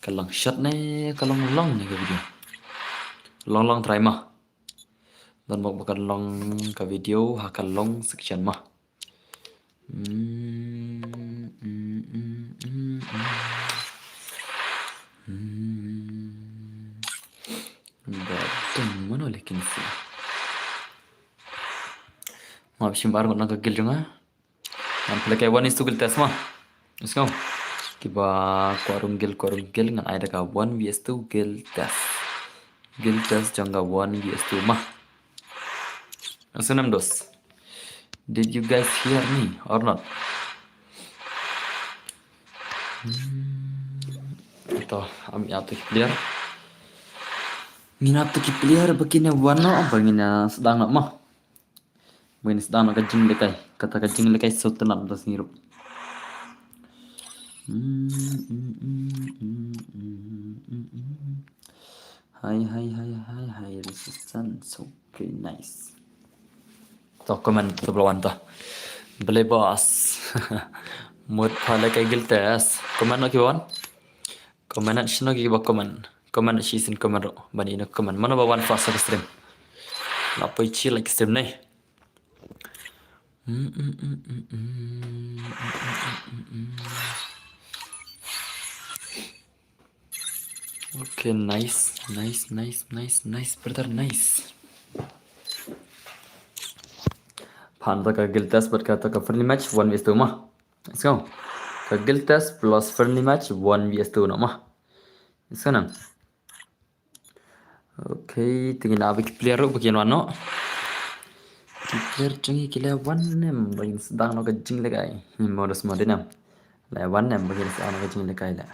Kalong shot này, kalong long này cái video. Long long try mà. Dan mau bukan long ke video akan long section mah. Datang mana lekin sih. Mau simbar kau nak gil juga. Nampak kayak one is to gil test mah. Let's go. Kiba korung gil ngan ada ka 1 vs 2 gil test. Gil test jangka 1 vs 2 mah. Asunam dos. Did you guys hear me or not? Ito, ami ato player. Ngina ato player begini warna begini sedang nak mah. Begini sedang nak kajing lekai. Kata kajing lekai sotenan atas ngirup. Hi resistance. Okay, nice. Toh komen tu belawan toh. Beli bos. Mood pala kay giltes. Komen nak kiwan? Komen nak sino kiba komen. Komen nak season komen ro. Bani nak komen. Mana bawan fast sa stream. Lapay chill like stream ni. Okay, nice, brother, nice. Panda ka giltes berkata ka friendly match 1 vs 2 mah. Let's go. Ka giltes plus friendly match 1 vs 2 mah. Let's go nam. Okay, tingin abi player ro bagian wano. Player cungi kila 1 nem bagian sedang no ka jing legai. Modus mode nam. La 1 nem bagian sedang no ka jing legai la.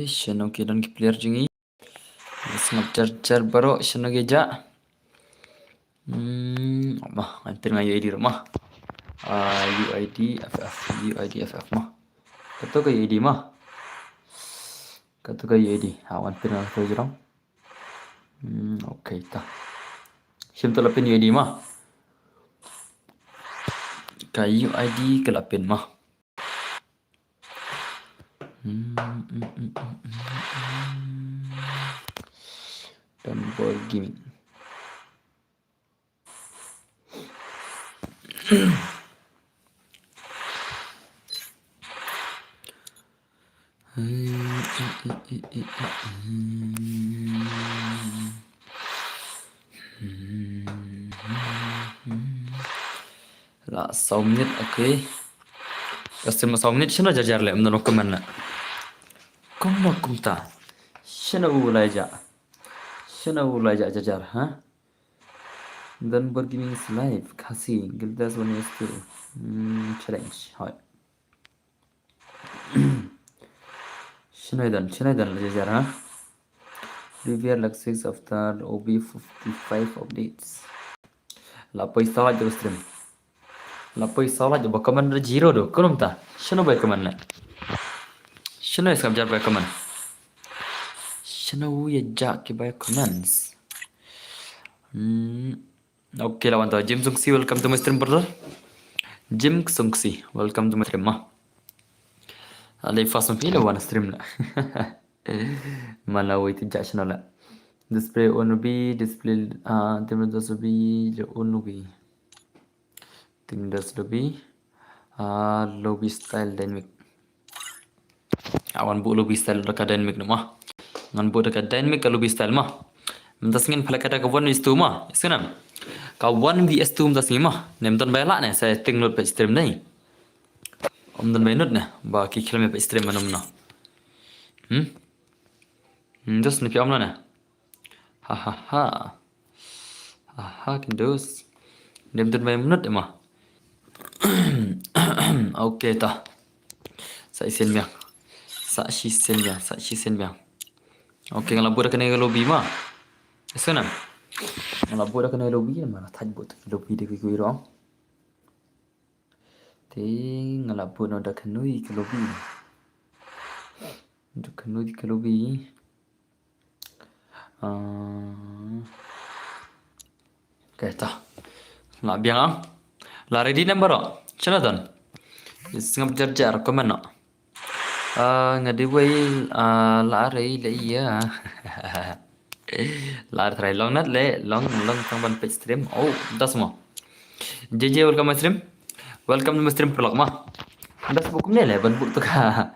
Shano kidan ki player jungi. Snap charger baru shano geja. Mah, hampir nggak UID rumah. UID FF mah. Kata ke UID mah. Kata ke UID. Hampir nggak tahu jerong. Okay ta. Sim telapin UID mah. Kayu UID kelapin mah. Dan board gaming. Lah 6 menit okay. Kasi 6 menit siya na jajar le menurut komen na. Kung ta. Siya na ulay ja jajar ha. Dan bergaming live kasi Gildas 1 is 2 challenge hoy. Shinaidan jajar ha. Review like 6 after OB55 updates. Lapay salah jo stream. Lapay salah jo komen na 0 do. Kunum ta. Shino bay komen na. Shino is kamjar bay komen. Shino ya ja ki bay comments. Okay lawan to. Jim Sungsi, welcome to my stream brother. Jim Sungsi, welcome to my stream mah. Alay fast mo pila one stream na. Malawi ti ja shino la. Display Onubi, display Tindas Lobby, Onubi. Tindas Lobby, lobby style dynamic. Awan bu lobby style dekat dynamic nama. Ngan bu dekat dynamic ke lobby style mah. Mentas ngin pala kada kawan vs2 mah. Isunam. Kawan vs2 mentas ngin mah. Nem ton bayla ne saya ting load page stream nei. Om don baynut ne ba ki kilome page stream manum na. Dos ni piam na. Ha ha ha. Ha kindos. Nem ton bay menut mah. Okay ta. Sa isen biang. Sa shi sen biang. Okay ngala bu dah kena lobby mah. Isunam. Ngala bu dah kena lobby mana thaj bu lobby de ki rong. Thế ngala bu nó đã khenui cái lobby. Được khenui cái lobby. Okay ta. La biang ang. La ready number oh. Jonathan. Singap jar comment no. Ngadi way la rei le ya. La try long nat le long tang ban page stream. Oh, das mo. JJ welcome stream. Welcome to stream vlog mah. Das bukum ne le ban buk tu ka.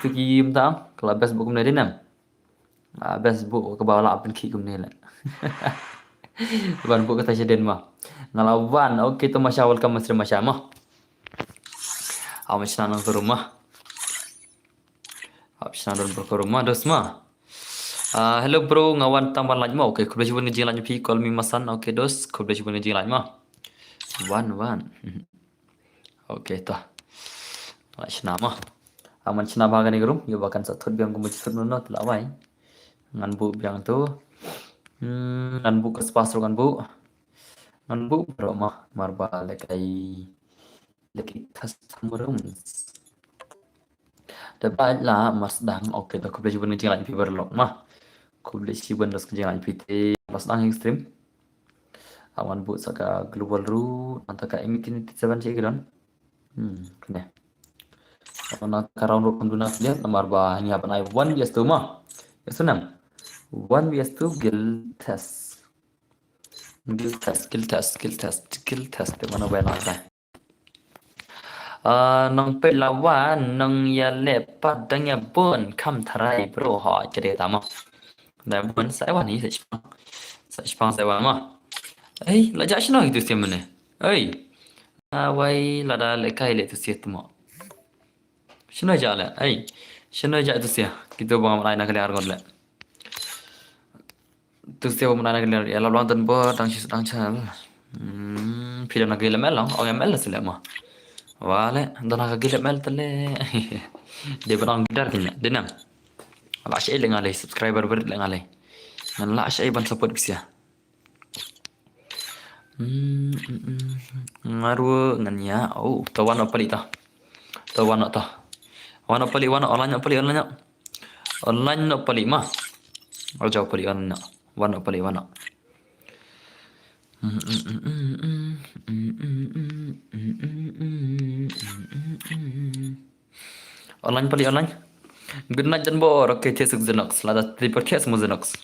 Tu ki tam kalau bas bukum ne dinam. Bas buk ke bawah la ban ki kum ne le. Ban buk kata jeden mah. Ngalawan okay tu masya welcome stream masya mah. Awas nang ke rumah. Awas nang ke rumah dos mah. Hello bro, ngawan tambah lagi mah. Okay, kau boleh cuba ngejing lagi pi call me masan. Okay dos, kau boleh cuba ngejing lagi mah. One. Okay toh. Lashna mah. Aman chna bagan ni gerum. Yo bahkan satu biang ku mesti turun tu lawai. Ngan bu biang tu. Ngan bu kespas kan bu. Ngan bu bro mah marba lekai custom rooms. Dapat lah mas dang. Okay toh kau boleh cuba ngejing lagi pi berlok mah. Kau boleh cuba dos ngejing lagi pi te mas dang extreme. Awan bu saka global root antaka emitin 7 sih kan. Kena. Karena karang root penduna dia nomor bah ni apa nai 1vs2 mah. Ya sunam. 1vs2 skill test di mana bayar lah. Nong pe lawan nong ya lepat dangnya pun kam tarai bro ha jadi tama. Dan pun saya wani saya saya mah. Lajak sino itu siapa mana? Wai lada lekai le tu siapa mah. Sino jala? Sino jala tu siapa? Kita bawa mana nak lihat argon le. Tu siapa mana nak lihat? Ya lawan dan ber dang chal. Pilih nak gila melang, orang mel sila mah. Wale, dan nak gila mel tele. Dia berang gidar kenya, denam. Lah asyik lengalai subscriber berit lengalai. Dan lah asyik ban support bisa. Ngaruh nganya. Oh, tawan apa lita? Tawan apa? Wana pali wana online pali online. Online no pali mah. Oh jauh pali online. Wana pali wana. Online pali online. Good night dan bor. Okay, cesuk Zenox. Lada di podcast mo Zenox.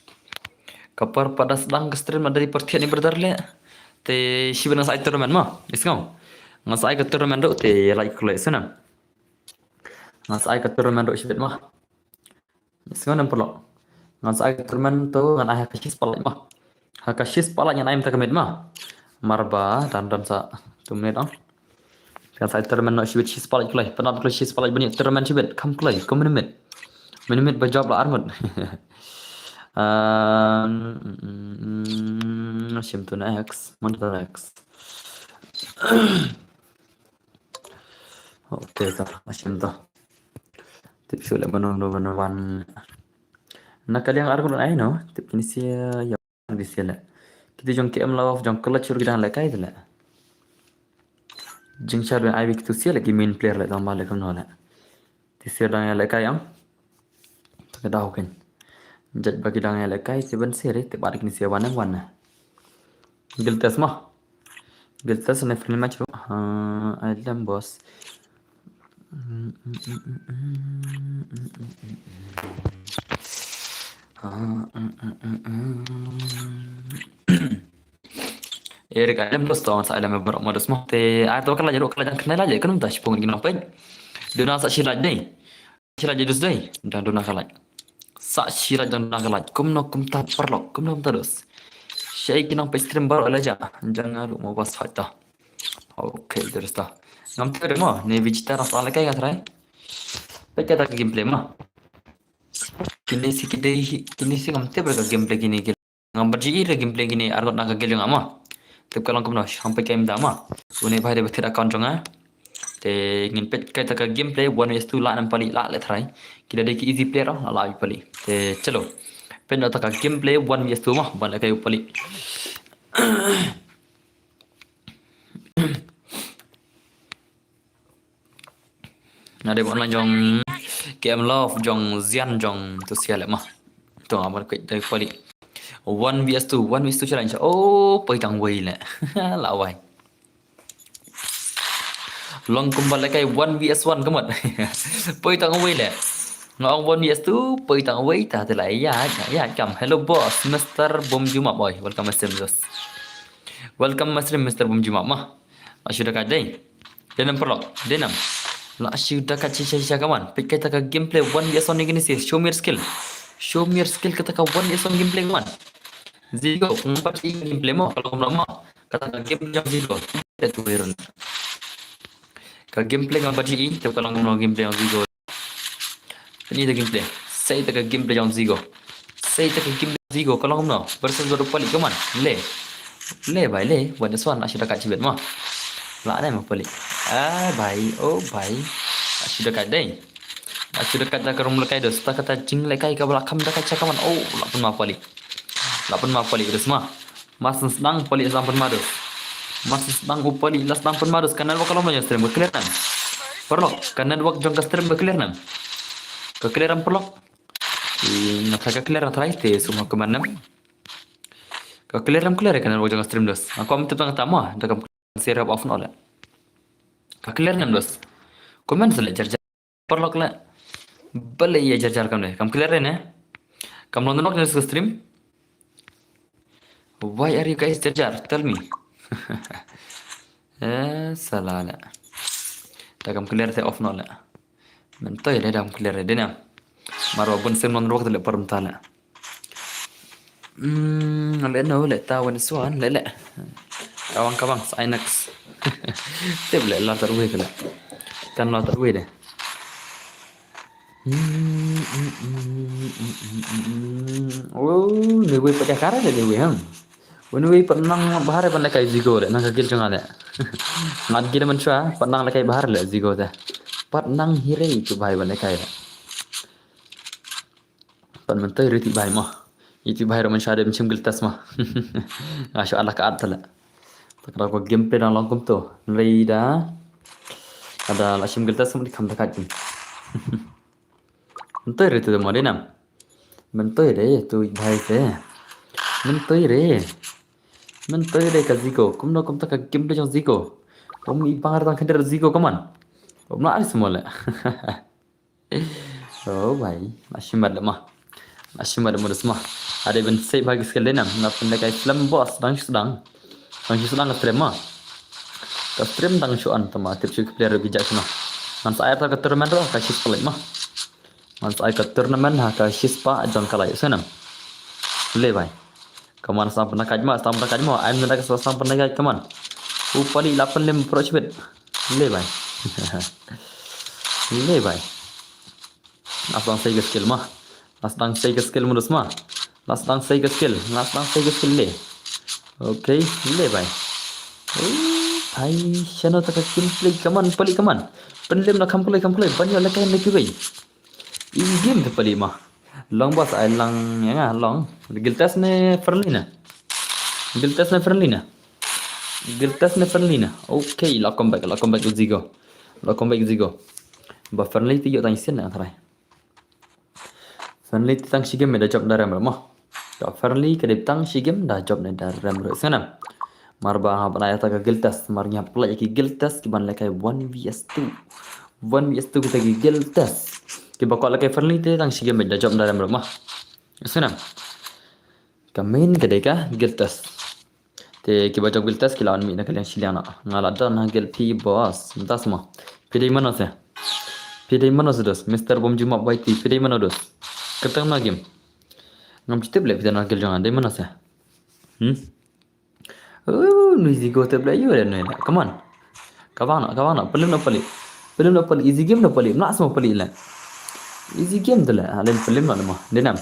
Kapar pada sedang ke stream ada di podcast ni berdarle. Te shibana sa turnamen mah. Isngau. Ngas ai ke turnamen do te like kulai sana. Ngas ai ke turnamen do shibet mah. Isngau nam perlo. Ngas ai ke turnamen tu ngan ai kashis pala mah. Hakashis pala nyan aim takamed mah. Marba dan sa tumnet ang. Kan sa turnamen no shibet shis pala kulai. Penat kulai shis pala bani turnamen shibet kam kulai. Kom minit. Minit bajab la armut. Sim tu next, mana next? Okay, tak macam tu. Tips sulit benar-benar. Nak kalian argun ay no? Tip kini siya yang di sini. Kita jong KM lawa jong kelat curi kita lekai tu lah. Jeng syar ben Ivy tu siya lagi main player lah tambah lekam nol lah. Tiap dah yang lekai yang tak tahu kan. Jad bagi dah yang lekai seben seri tiap hari kini siya wana. Giltas mah. Giltas ni film match. Alam bos. Erik alam dos tawon sa alam berok modus mo te ato kala jaro kala jang kenal aja kan tas pung gina pen dona sa shiraj dei shiraj dus dei dan dona kala sa shiraj dan dona kala kum no kum ta perlok kum no terus shay kinang pe stream bar ala ja jangan lu mau bas hata oke terus ta ngam tere mo ne vijita ras ala kai gatrai pe kata gameplay ma kini si ngam tere ka gameplay gini ngam baji ire gameplay gini argot naga gelu ngama tep kalang kum no sampai kaim dama une bhai de betir account jonga te ngin pet kai taka gameplay one is two la nam pali la le thrai kida de ki easy player la la pali te chalo pen no taka gameplay one is two ma ban la kai pali ada bọn jong game love jong zian jong tu sia le ma tu amal kai dai pali 1 vs 2 1 vs 2 challenge oh pai tang wei le la wai long kumbal kai 1 vs 1 kamat pai tang wei le ngong 1 vs 2 pai tang wei ta te lai ya kam hello boss Mr. Bom Juma boy welcome Mr. Bom Juma ma sudah kadai denam perlok denam la sudah kaci caca kawan pikai taka gameplay 1 vs 1 ni gini sih show me your skill kata ka 1 vs 1 gameplay kawan Zigo ngumpat gameplay mo kalau kamu kata ka gameplay yang Zigo itu iron ka gameplay ngumpat ji tapi kalau kamu gameplay yang Zigo ini the gameplay saya taka gameplay yang Zigo kalau kamu versus baru palik kawan le भाई ले 1 sudah kat cibet mah lah ni mah palik भाई भाई sudah kat dai sudah kat tak rum lekai dos tak kata jing lekai ka belakam dah kaca kawan lah pun mah palik terus mah mas sedang palik sampai madus mas sedang upali las sampai madus kanal wakal lo stream clear nan perlo kanal wak jong ka stream clear nan ka clearan perlo nak ka clear atrai te semua ke mana ka clearan clear kanal wak jong stream dos aku am tetang tama dakam share off no la ka clear nan dos komen sele jarjar perlo kala bale ya jarjar kam le kam clear ne kam lo nok nes stream why are you guys jarjar tell me salala dakam clear te off no la men toy le dam clear de na marwa bun sen mon rok le parum tala le no le tawan swan le kawan kawan Inax teb le la tarwe kala kan la tarwe de oh le we pada kara le we ham when we penang bahar pan kai zigo le nang gil changa le ngat gil man chwa penang kai bahar le zigo ta penang hire itu bhai ban kai pan man tay riti bhai ma itu bhai man shade mchim gil tas ma asho Allah ka atala takra ko gempe na long kum to leida ada la shim gil tas mu kham ta kat mentoi re tu mo de nam mentoi re tu bhai se mentoi re ka zigo kum no kum ta ka gempe jong zigo kum I pangar tang kender zigo kaman kum na ai semua le oh bhai ashimad ma modus mah ada ben sei bagi sekali nam na pun kai film boss dang sedang stream mah ka stream dang shuan tama tirchu player bijak suna man saya ta ka tournament ro ka shis play mah man saya ka tournament ha ka shis pa jong kala senam le bhai kaman sampai kajma I'm not like sampai nak kaman upali 8 lem approach bet le bhai asang sai ke skill mah asang sai ke skill modus mah asang sai ke skill le okay le bhai bhai channel tak gameplay kaman pali kaman penlem na kamplay banyak la kai nak gai in game tu pali mah long boss ay lang yang long giltas ne friendly na okay la come back Zigo ba friendly ti yo tang sin na thrai friendly ti tang shigem da job daram mo ka friendly ke tang shigem da job ne daram ro sana marba ha bana ta ka giltas mar nya play ki giltas ki ban la kai 1 vs 2 kita ki giltas ki ba ko la kai friendly ti tang shigem da job daram ro mo Senang. Kamin kedeka giltas. Te kiba jog giltas kilawan mi na kalian siliana. Ngalada na gil pi boss. Entah semua. Pidai mana sih? Pidai mana sudah? Mister Bom Juma Baiti. Pidai mana dos? Ketemu lagi. Ngam cite beli pidai na gil jangan. Dai mana sih? Oh, nuisi go te beli you dan nela. Come on. Kawana. Pelim na pali. Pelim na pali. Easy game na pali. Nak semua pali lah. Easy game tu lah. Alin pelim na nama. Denam.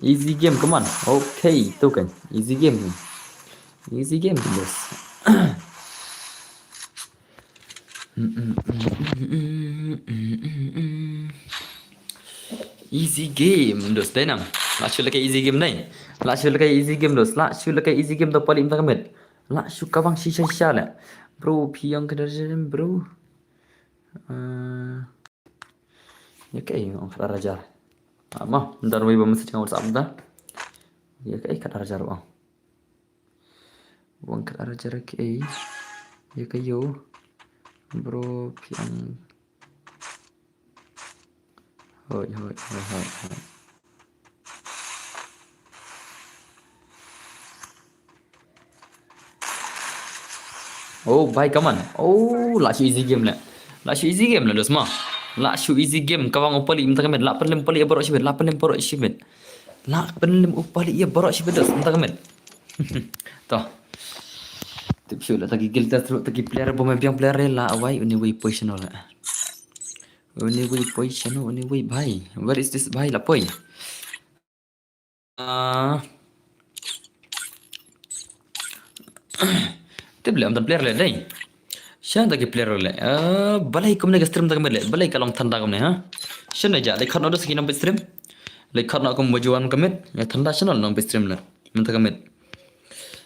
Easy game, come on. Okay, tu kan. Easy game. Easy game tu bos. Easy game dos denam. Lak syu lekai easy game nai. Lak syu lekai easy game dos. Lak syu lekai easy game tu paling tak kamet. Lak syu kawang shisha lah. Bro, piang kedarjan bro. Ya kai orang kata rajar. Mah, ntar mau ibu mesti cakap WhatsApp dah. Ya kai kata rajar bang. Bang kata rajar kai. Ya kai yo. Bro, piang. Hoi. Oh, bye kaman. Oh, lak syu easy game lah. Lak syu easy game lah dos mah. Lak syu easy game kawang upali minta kamet. Lak pelim pali ya borok shibet. Lak pelim upali ya borok shibet dos minta kamet. Toh. Tip syu lah tagi giltas terus tagi player pemain piang player lah awai uni way position lah. Uni way bye. Where is this bye lah poi? Tibli am player le dai. Shan tagi player le. Balai kum ne stream tagi le. Balai kalong thanda kum ne ha. Shan ne ja le khat no dos kinam stream. Le khat na kum mojuan kamet. Ya thanda shan no stream le. Minta kamet.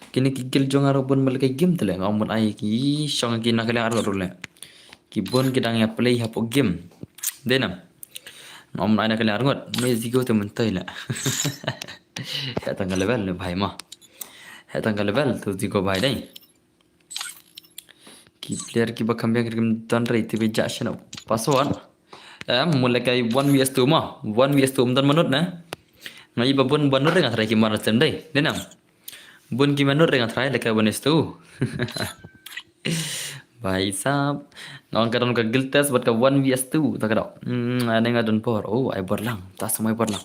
Kini kikil jong aro bon mal kai game tele ngamun ai ki shong ki na kale aro rule. Ki bon ki dang ya play hapo game. Denam. Ngamun ai na kale aro me zigo te mentai la. Ya tanggal level bhai ma. Ya tanggal level tu zigo bhai dai. Ki player ki bakam yang kim dan rai te beja shana password. Mulai kai 1vs2 ma. 1vs2 dan menut na. Ngai babon banur dengan rai ki mar tem dai. Denam. Bun ki menur dengan rai lekai bonus tu. Bhai sab. Ngawang kadang ka giltas buat ka 1vs2 tak ada. Ada ngadon por. Oh, ai berlang. Tas semua berlang.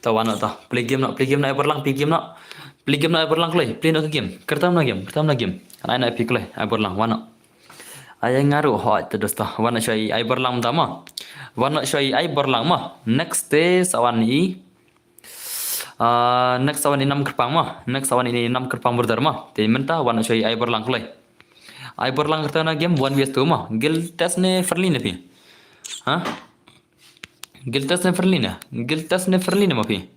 Tawan tak. Play game nak ai berlang. Play game nak ai berlang klai. Play nak game. Kertam na game. Ai nak pick klai. Ai berlang wana. Ai ngaru hot tu dosta. Wana syai ai berlang tama. Wana syai ai berlang mah. Next day sawan i. Next sawan ini 6 kerpang mah. Next sawan ini 6 kerpang berdar mah. Te mentah wana syai ai berlang klai. Ai berlang kerta na game 1vs2 mah. Gil test ne friendly ne pi. Ha? Gil test ne friendly mah pi.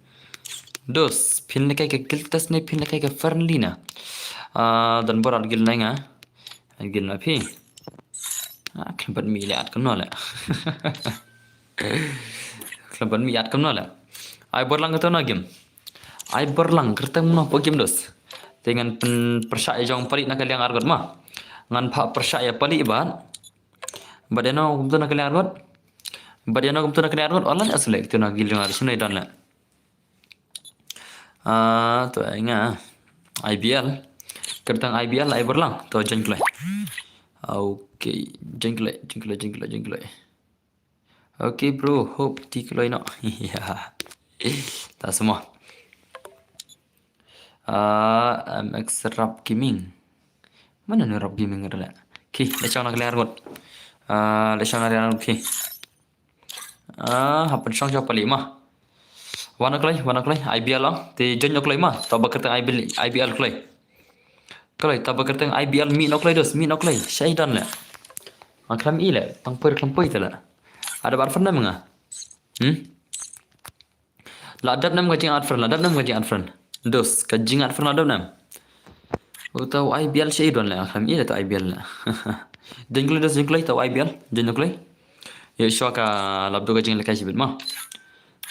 Dos, pin ne kai ke gil test ne pin ne kai ke friendly na. Dan borat gil na nga. Gil na pi. Kelabat mi liat kan la. Kelabat mi liat kan la. Ai berlang kerta na game. Ai berlang kerta mana po game dos. Dengan persyak jong palit nak kalian argot mah. Ngan pak persyak ya palit ban. Badeno kum tu nak kalian argot. Online asli tu nak gil ngar sunai dan la. Tu inga IBL. Kertang IBL ai berlang tu jengklai. Okay, jengklai. Okay bro, hope tikloi nak. Ya. Tak semua. MX Rap Gaming. Mana ni Rap Gaming ada? Okay, lecang nak kalian argot. Lecang nak kalian okay. Hapan sang siapa lima? Wana klai IBL lah. Te jon klai mah. Tau bakar teng IBL klai. Klai tau bakar teng IBL mi klai dos, Syaidan lah. Maklam ile, tang per itu lah. Ada barfan nam nga? Ladap nam kajing adfran. Dos, kajing adfran ladap nam. Tahu IBL Syaidan lah. Maklam ile tau IBL lah. Jon klai tau IBL. Jon klai. Ya syaka labdo kajing lekai sibit mah.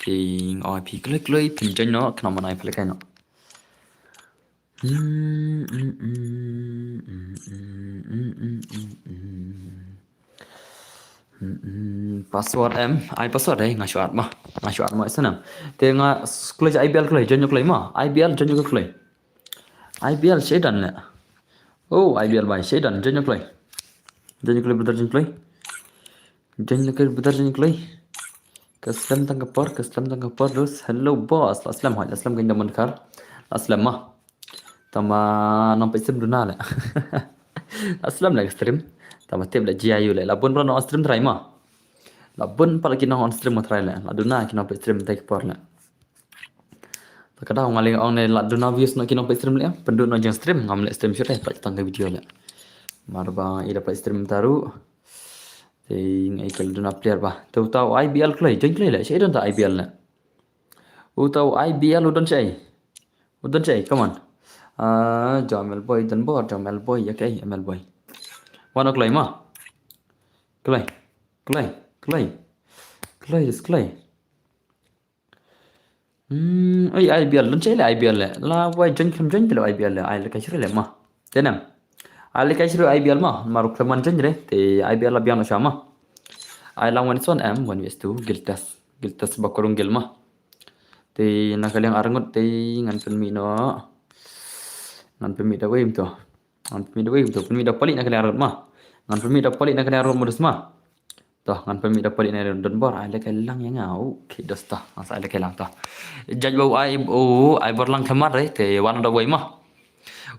Ting IP klai pinjang no kenapa naik lekai no. Password em, ai password đấy, ngah syuat mah sana. Te ngah klej IBL klej, jangan klej mah, IBL jangan klej. IBL sedan le. Oh, IBL bay sedan jangan klej. Jangan klej betul jangan klej. Jangan klej betul jangan klej. Kaslam tangkap por terus hello boss, aslam haj, aslam kinda mankar. Aslam mah. Tama nampak stream duna le. Aslam lagi stream. Tama tiap le GIU le. Labun pernah on stream try mah. Labun pala kina on stream try le. Laduna kina nampak stream take por le. Kadang ngaling on le laduna views nak kina nampak stream le. Penduk nak jang stream ngam le stream syurai pak tangga video le. Marba ida pak stream taru. Thì ngay cái đuna player ba. Tahu IBL klay, jeng klay le. Saya tak IBL le. Tahu IBL udan cai, come on. Jamel boy dan bor Jamel boy ya kai ML boy. Wana klay mah. Klay. IBL dan cai le IBL le. La wai jeng pelo IBL le. Ai le kai le mah. Tenam. Ali kai shiru IBL mah maruk teman jenjre te IBL la biano shama ai lang one son am one wes tu giltas bakorung gil mah te nakaliang arangot te ngan penmi no ngan penmi da wem to penmi da pali nakaliang arangot mah ngan penmi da pali nakaliang arangot modus mah to ngan penmi da pali na don bor ai le kai lang yang ngau ki dosta asa ai le kai lang to jaj bau ai bor lang khamar re te wan da wei mah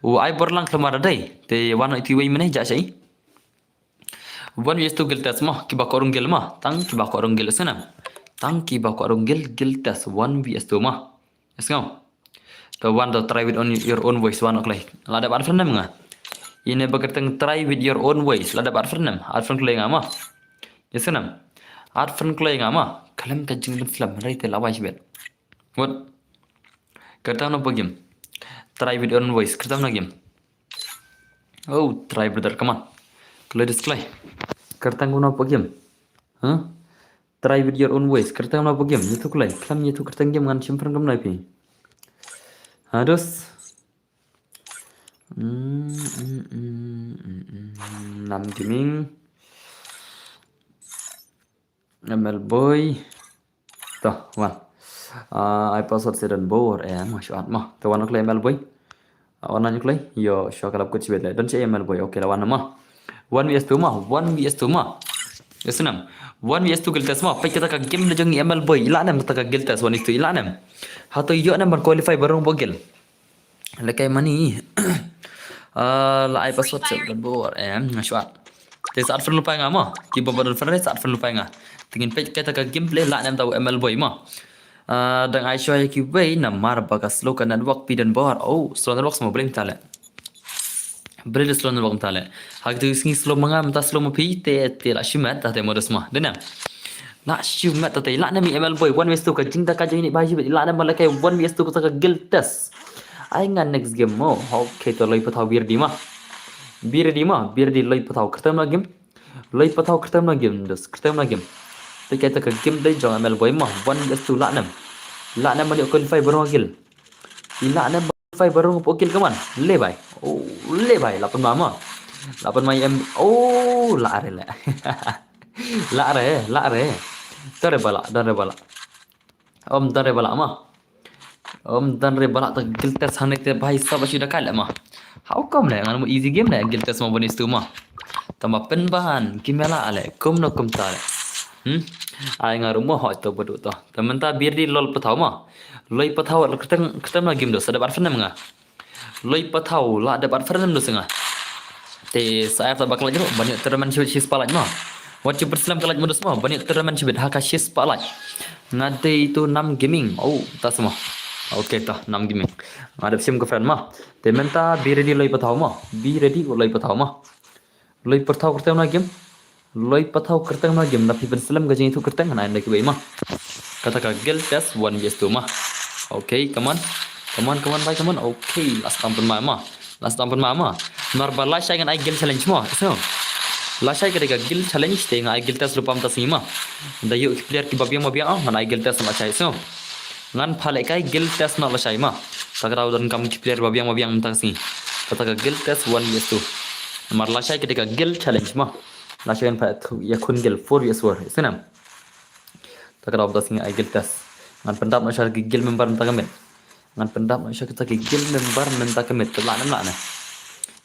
ai berlang kelemar dai te wana itu wei meneh ja sai wan yes tu giltas mah ki bakorung gil mah tang ki bakorung gil sana tang ki bakorung giltas one vs tu mah esngau to one to try with on your own voice one oklay lada bar fernam nga ini bekerteng try with your own voice lada bar fernam ar fern klay nga mah yesanam ar fern klay nga mah kalam ka jing flam rai te lawai sibet what kertang no pagim try with your own voice kertam na game oh try brother come on play this play kertang guna apa game try with your own voice kertang guna apa game itu klay klam itu kertang game ngan simpan kam nai harus nam gaming ML boy toh wan ai password sedan bor masuk mah to wan klay ML boy wan nanya klay yo show kalap kuch bet le don che ML boy okay la wan mah 1vs2 mah yasunam 1vs2 giltas mah pai kita ka game le jong ML boy ila nam ta ka giltas wan itu ila nam hato yo nam bar qualify barong bogel le kay mani la ai password sedan bor masuk te saat fern lupa nga mah ki babar fern saat fern lupa nga tingin pai kita ka gameplay la nam tahu ML boy mah dan ai show ki way na mar bagas lo kan network pidan bar slow network semua boleh tale boleh slow network tale hak tu sing slow mangam ta slow mapi te la shimat ta te modus mah denam la shimat ta te la nami ML boy one ways tu ka jing ta ka jing ni baji la nam la kai one ways tu ka guild test ai ngan next game mo okay to loi patau bir di loi patau kertam na game dus kertam na game te kita ka game dai jong ML boy mah one ways tu la nam mali qualify barong gil ila nam qualify barong pokil kaman le bai lapan mama lapan mai em la re tare bala om tare bala tak giltas hane te bhai sab sudah kala mah how come le ngan easy game le giltas mo bonis tu mah tama pen bahan kimela ale kum no kum tare ai ngaru mo hot to bodu to temen ta bir di lol patau mah loi patau ketang na game do sada bar fenam nga loi patau la ada bar fenam do senga te saya ta bakal jero banyak terman shis palaj mah wajib berselam kalaj modus mah banyak terman shibet haka shis palaj ngade itu 6 gaming tas mah okay ta 6 gaming ada sim ke friend mah temen ta bir di loi patau mah loi patau ketang na game loi patau kertang na game tapi berselam gajing itu kertang na anda kibai mah kata ka gel test 1vs2 mah okay come on bye come on okay last tampun mama nar bala shay ngan ai gel challenge mah so la shay kadega gel challenge te ngai gel test rupam ta sima da yu player ki babiang ngan ai gel test ma chay so ngan phale kai gel test na la shay mah tagrau dan kam ki player babiang ta si kata ka gel test 1vs2 mar la shay kadega gel challenge mah la shagan pa ya kun gel 4 years war isnam takara obda singa ay gel tas ngan pendap na shar gel member mentakamit ngan pendap na shar kita gel member mentakamit la na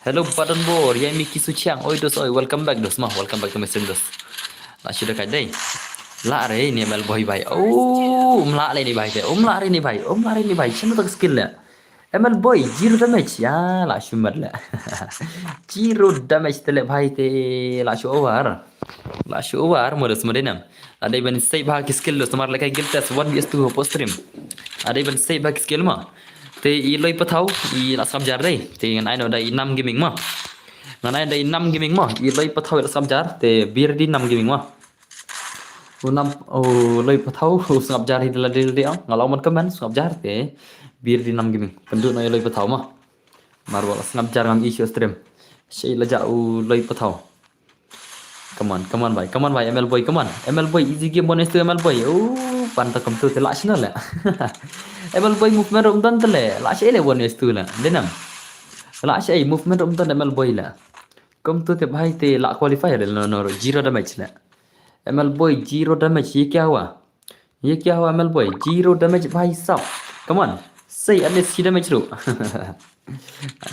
hello button board ya Miki Suchiang oi dos oi welcome back dos mah welcome back to my stream dos la sudah kai dai la re ni mel boy bai oh mla le ni bai te la re ni bai la re ni bai chino tak skill la ML boy zero damage ya la shumar la zero damage tele bhai te la shu over modus modinam ada ban sai bha skill lo smar la kai giltas 1vs2 post stream ada ban sai bha skill ma te i loi pathau i la sam jar dai te ngan ai no dai 5 gaming ma ngan ai dai 5 gaming ma i loi pathau la sam jar te bir di 5 gaming ma unam loi pathau sam jar hi la dil dia ngalau man comment sam jar te bir di 6 gaming penduk no loi pathau ma marwal sam jar ngam issue stream sei la ja loi pathau come on bhai ML boy come on ML boy easy game bonus to ML boy panta kam tu la china la ML boy movement rom dan tele la sei le bonus tu la denam la sei movement rom dan ML boy la kam tu te bhai te la qualify no zero damage la ML boy zero damage ये क्या हुआ ML boy zero damage भाई साहब come on say at least 3 damage ru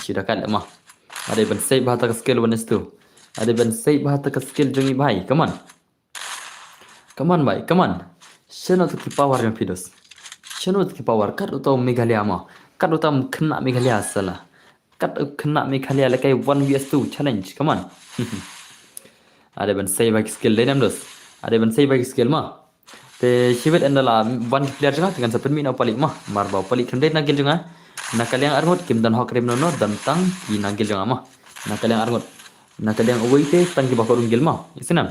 sudah kan mah ada ban say bahata ka skill bonus tu ada ban say bahata ka skill jungi bhai come on bhai come on shano to ki power yang fidos shano to ki power kat utam Meghalaya ma kat utam kena Meghalaya sala kat kena Meghalaya la kai 1vs2 challenge come on ada ban say bhai skill denam dos ada ban say bhai skill ma te shibet andala one player janga dengan sepen mina palik mah marba palik kende nagil janga nakaliang arngot kim dan hokrim no dan tang i nagil janga mah nakaliang arngot nakaliang away te tang ki bakorung gil mah isinam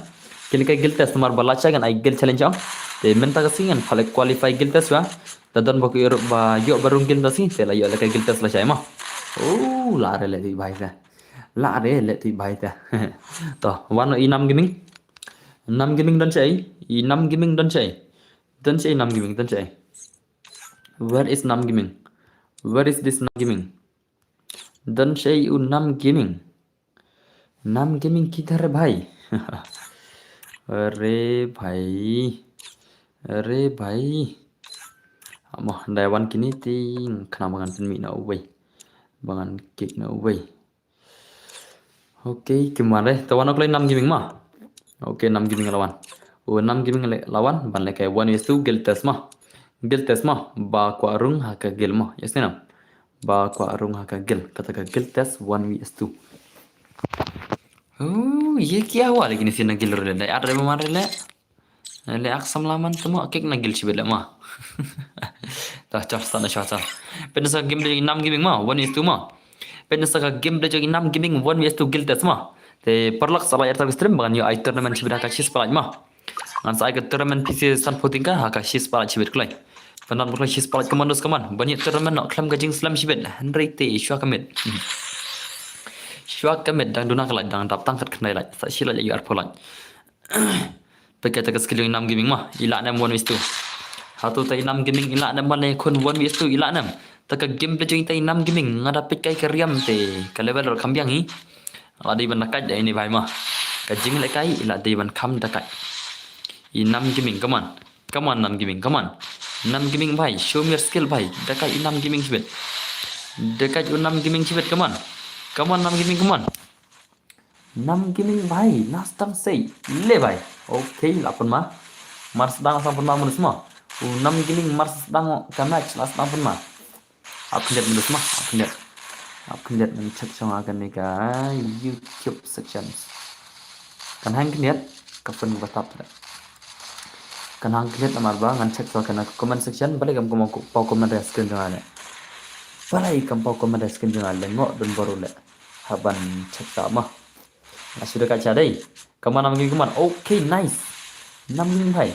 kili kai gil test mar balacha gan ai gil challenge am te menta kasingan phale qualify gil test wa dadan bak ba yo barung gil dasi te la yo la kai gil test la chai mah la re le ti bhai ta la re le ti bhai ta to one i 5 gaming 5 gaming dan chạy i 5 gaming dan chạy 5 gaming dan chạy where is 5 gaming where is this 5 gaming dan chạy u 5 gaming 5 gaming किधर है भाई अरे भाई amo daiwan kini ting kena bangan penmi na ubai bangan kick na ubai oke gimana tawan aku 6 gaming mah oke 6 gaming lawan 6 gaming lawan ban le kai 1vs2 gel test mah ba ko arung ha ka gel mah yes na ba ko arung ha ka gel kata ka gel test 1vs2 ये क्या हुआ लेकिन इसी नगिल रे ले यार रे मारे ले aksam laman tuh mau kek nagil sih bela mah dah car sana syata penasa game dia 6 gaming mah 1vs2 mah penasa game dia 6 gaming 1vs2 guild test mah te perlak salah air target stream bangan yo ai tournament sih ka sis palaj mah ngan sai ke tournament pc san puting ka ka sis palaj sih klai penan bukan sis palaj komandos kaman banyak tournament nak klam gajing slam sih bet henry te syua kamit dang duna kalaj dang dap tangkat kenai laj sa sila yo ar polaj pakai tak skill 6 gaming mah ila 6 1vs2 hatu tai 6 gaming ila 6 ban kon 1vs2 ila 6 tak game pe jeng tai 6 gaming ngada pikai ke riam te ka level kambiang hi adi ban nakat ini bhai mah ka jing le kai ila dei ban kham dakat i 6 gaming come on 6 gaming come on 6 gaming bhai show me your skill bhai dakat i 6 gaming sibet dakat u 6 gaming sibet come on 6 gaming come on 6 gaming bhai nastang sei le bhai oke lapun mah mars dang sampun mah menus mah 6 gaming mars dang ka match las sampun mah aku lihat menus mah aku lihat mencet sama akan nika YouTube sections kan hang lihat kapan batap kan hang lihat amar ba ngan cek so kana comment section balik kam mau pau comment resken jangale balik kam pau comment resken jangale ngok don baru le haban cek sama sudah kaca deh kemana mungkin kemana oke nice 6 gaming bhai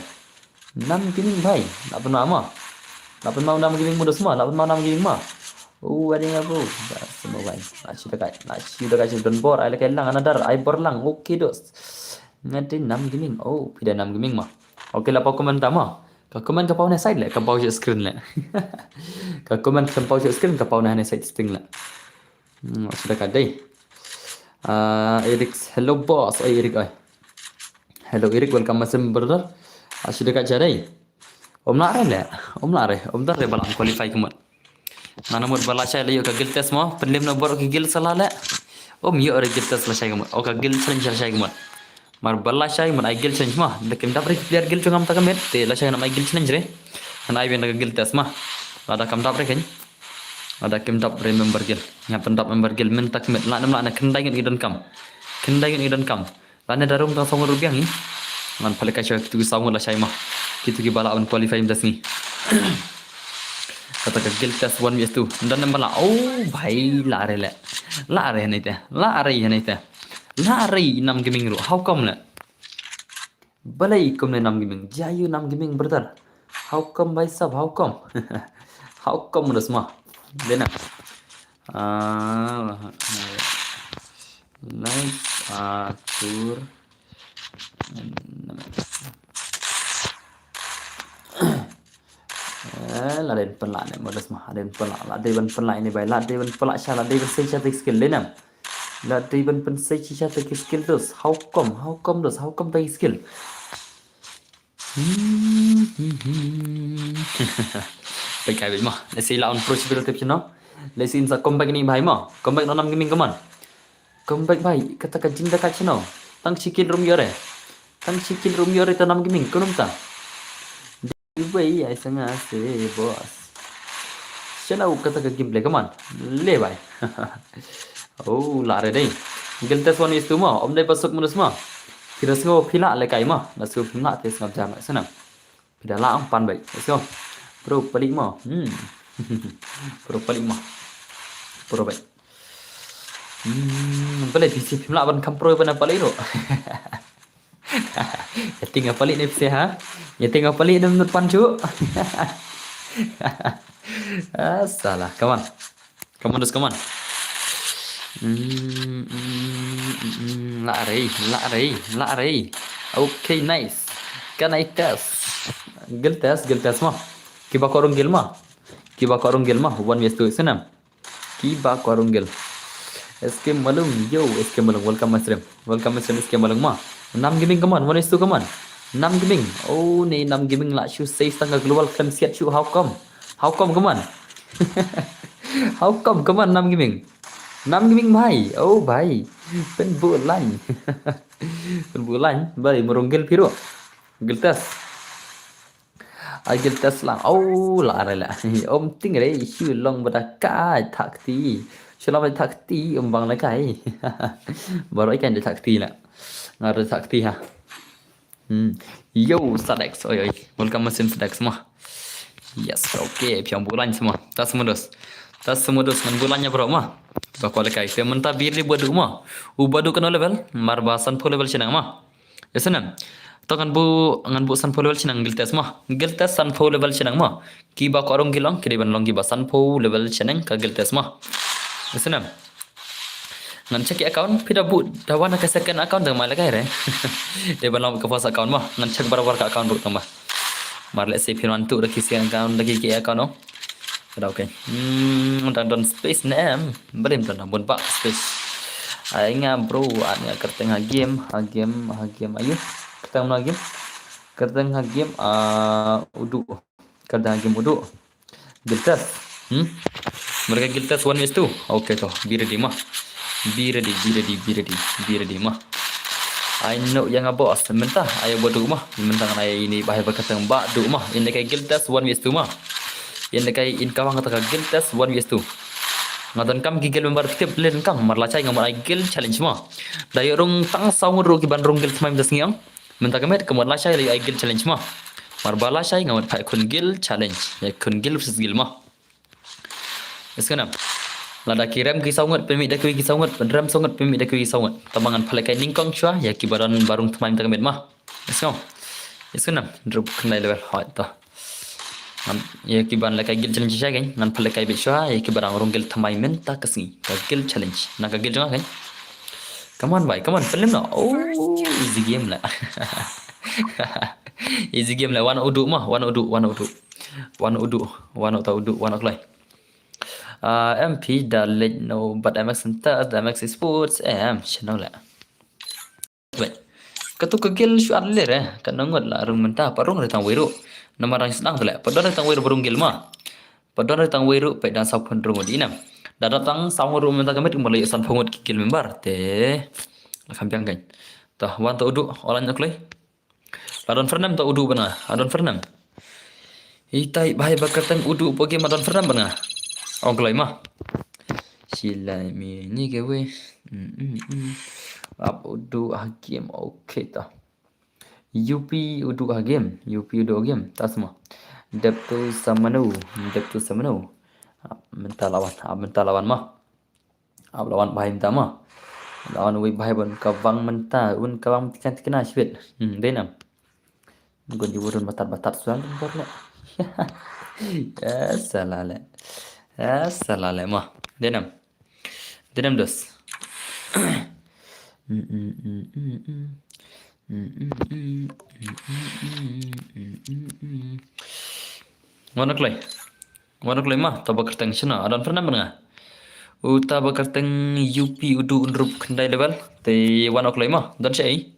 6 gaming bhai tak pernah mah tak pernah 6 gaming mudah semua tak pernah 6 gaming mah ada yang aku semua bhai sudah kaca don bor ai kai lang another ai bor lang oke dos ngati 6 gaming pida 6 gaming mah oke lah pau komen tama ka komen ka pau na side le ka pau je screen le ka komen ka pau je screen ka pau na side sting le sudah kaca deh Eric hello boss Eric ay Hello Eric, welcome Muslim brother. Sudah kat jarai. Om nak rela. Om nak re. Om dah re balang qualify kemat. Nana mut bala chai le yo ka gil test mo. Penlim no bor ka gil salale. Om yo re gil test la chai kemat. O ka gil challenge la chai kemat. Mar bala chai man ai gil challenge ma. Lekim dap re player gil chungam ta kamet. Te la chai na ai gil challenge re. Ana ai ben ka gil test ma. Ada kam dap re kan. Ada kim dap re member gil. Nya pendap member gil men tak met la nam la na kendai ngi dan kam. Kendai ngi dan kam. Lana darum tang song rupiah ni. Man pale ka chai tu song la chai ma. Kitu ki bala on qualify das ni. Kata ka gil test 1 vs 2 dan nambah oh bhai la re नहीं थे ला रही है नहीं थे ला रही nam gaming ru how come la balai kom ne nam gaming jayu nam gaming brother how come bhai sab how come how come rasma lena like atur la den penla ne modus mah den penla la de ban penla ini bai la de ban penla sha la de ban sei cha tek skill le nam la de ban pen sei cha tek skill dos how come dos how come tek skill bai kai bai mah le sei la on procedure tip chino le sin sa comeback ni bai mah comeback no nam gaming kaman comeback bai kata ka jinda ka chino tang skill room yore tang skill room yore ta nam gaming kunum ta Wei ai sang se boss. Chana kata ka gameplay come on. Le bhai. Oh la re dai. Gil test 1 is 2 ma. Om dai pasuk munus ma. Kira sko phila le kai ma. Nasko phila te ngam jam sana. Pida la ang pan bai. Sko. Pro palik ma. Pro palik ma. Pro bai. Boleh PC phila ban kam pro ban palik ro. Ya tinggal pelik ni psi ha. Ya tinggal pelik dia menurut pancu. Salah. Come on. Come on, come on. Lari. Okay, nice. Can I test? Gil test mah. Kiba korung gil mah. 1 vs 2 senam. Kiba korung gil. SK Malung, yo SK Malung, welcome Muslim SK Malung mah. 6 gaming come on, 1 is 2 come on. 6 gaming. Oh ni 6 gaming lah shoot say setengah global claim siat shoot how come come on. How come come on 6 gaming. 6 gaming bhai. Oh bhai. Pen bulan. Pen bulan bari merunggil piro. Giltas. Giltas lang. Oh la rela. Om ting re shoot long bada kai takti. Selamat takti bang la kai. Baru ikan dia takti lah. Ngada takti ha. Yo Sadex. Oi. Welcome Muslim Sadex semua. Yes, okay. Piang bulan semua. Tas modus man bulannya bro mah. Kita kuala kai. Saya mentah birli badu mah. Ubadu kan level. Marbasan po level sinang mah. Ya senang. Tokan bu ngan bu san po level sinang giltes mah. Giltes san po level sinang mah. Kiba ko arong gilong kiriban long kiba san po level sinang ka giltes mah. Ya senang. Ngan check account pida bu dawan ka second account dang mala kai re. Dia balam ka first account mah. Ngan check barabar ka account bu tambah. Mar let's say firman tu dah kisi account lagi ke account no. Dah okay. Dan space name berim dan bun pak space. Ai nga bro anya kerteng ha game ayo. Kerteng na game. Kerteng ha game udu. Kerteng game udu. Giltas. Mereka giltas 1 vs 2. Okay toh. Be ready mah. Be ready mah. I know yang boss mentah ayo bodoh mah mentang ay ini bahaya berkata mbak du mah ini kayak guild test 1 vs 2 mah ini kayak in kawang kata guild test 1 vs 2 ngadon kam gigel member tip len kang marlacai ngamar ay guild challenge mah dayo rung tang saung ru ki ban rung guild smaim das ngiang mentang kamet kemar lacai ay guild challenge mah mar balacai ngamar pai kun guild challenge ya kun guild versus guild mah eskanam lada kiram ki saungat pemik dak ki saungat penram saungat pemik dak ki saungat tabangan palakai ningkong chua ya ki baran barung tmaim tak met mah esno esna drop knai level hot ta ya ki ban lakai gil challenge ja gain nan palakai bit chua ya ki barang rungil tmaim men ta kasni ka gil challenge na ka gil jang gain come on bhai come on film no oh easy game la easy game la one udu klai MP Dalit no but MX Center MX Sports channel lah. Wait. Katu kegil syu adler kan ngot la rung mentah parung retang wiru. Nama rang sedang tele. Padahal retang wiru berung gil mah. Padahal retang wiru pe dan sau pun rung dinam. Da datang sau rung mentah kamit mulai san pungut kikil membar te. Lakam piang kan. Tah wan ta udu olan nyoklai. Adon Fernam ta udu bana. Adon Fernam. Itai bahai bakar tem udu pogi madon Fernam bana. Onglai mah. Silai mi ni ke we. Ap udu hakim okay ta. UP udu game, UP udu game, tak semua. Deptu samanu, deptu samanu. Mentah lawan mah. Lawan bahai mentah mah. Lawan wi bahai bon kawang mentah, kawang tikan asyik. Denam. Gun diurun batat soal bor le. Ya salale. Ya salale mah. Denam. Denam dos. Wanak lay mah tabak kerteng sina adan pernah menga. Tabak kerteng UP udu undrup kendai level te wanak lay mah dan syai.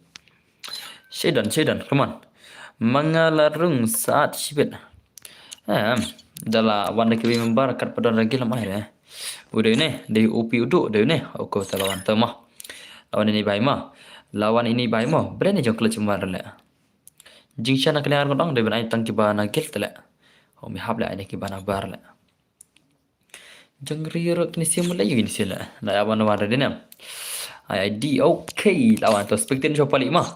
Syaidan come on. Mangalarung saat sibet. Dala wan lagi membar kat padan lagi lamah ya. Udah ini dari UP udu udah ini aku talawan temah. Lawan ini baik mah. Lawan ini baik mah. Berani jong kelak cuma rela. Jingshan nak lihat orang dari benai tang kibana gil tela. Oh mihab la ini kibana bar la. Jong rio kini siapa lagi ini sila. Nak awan awan redena. ID okay lawan tu spektin siapa lagi mah.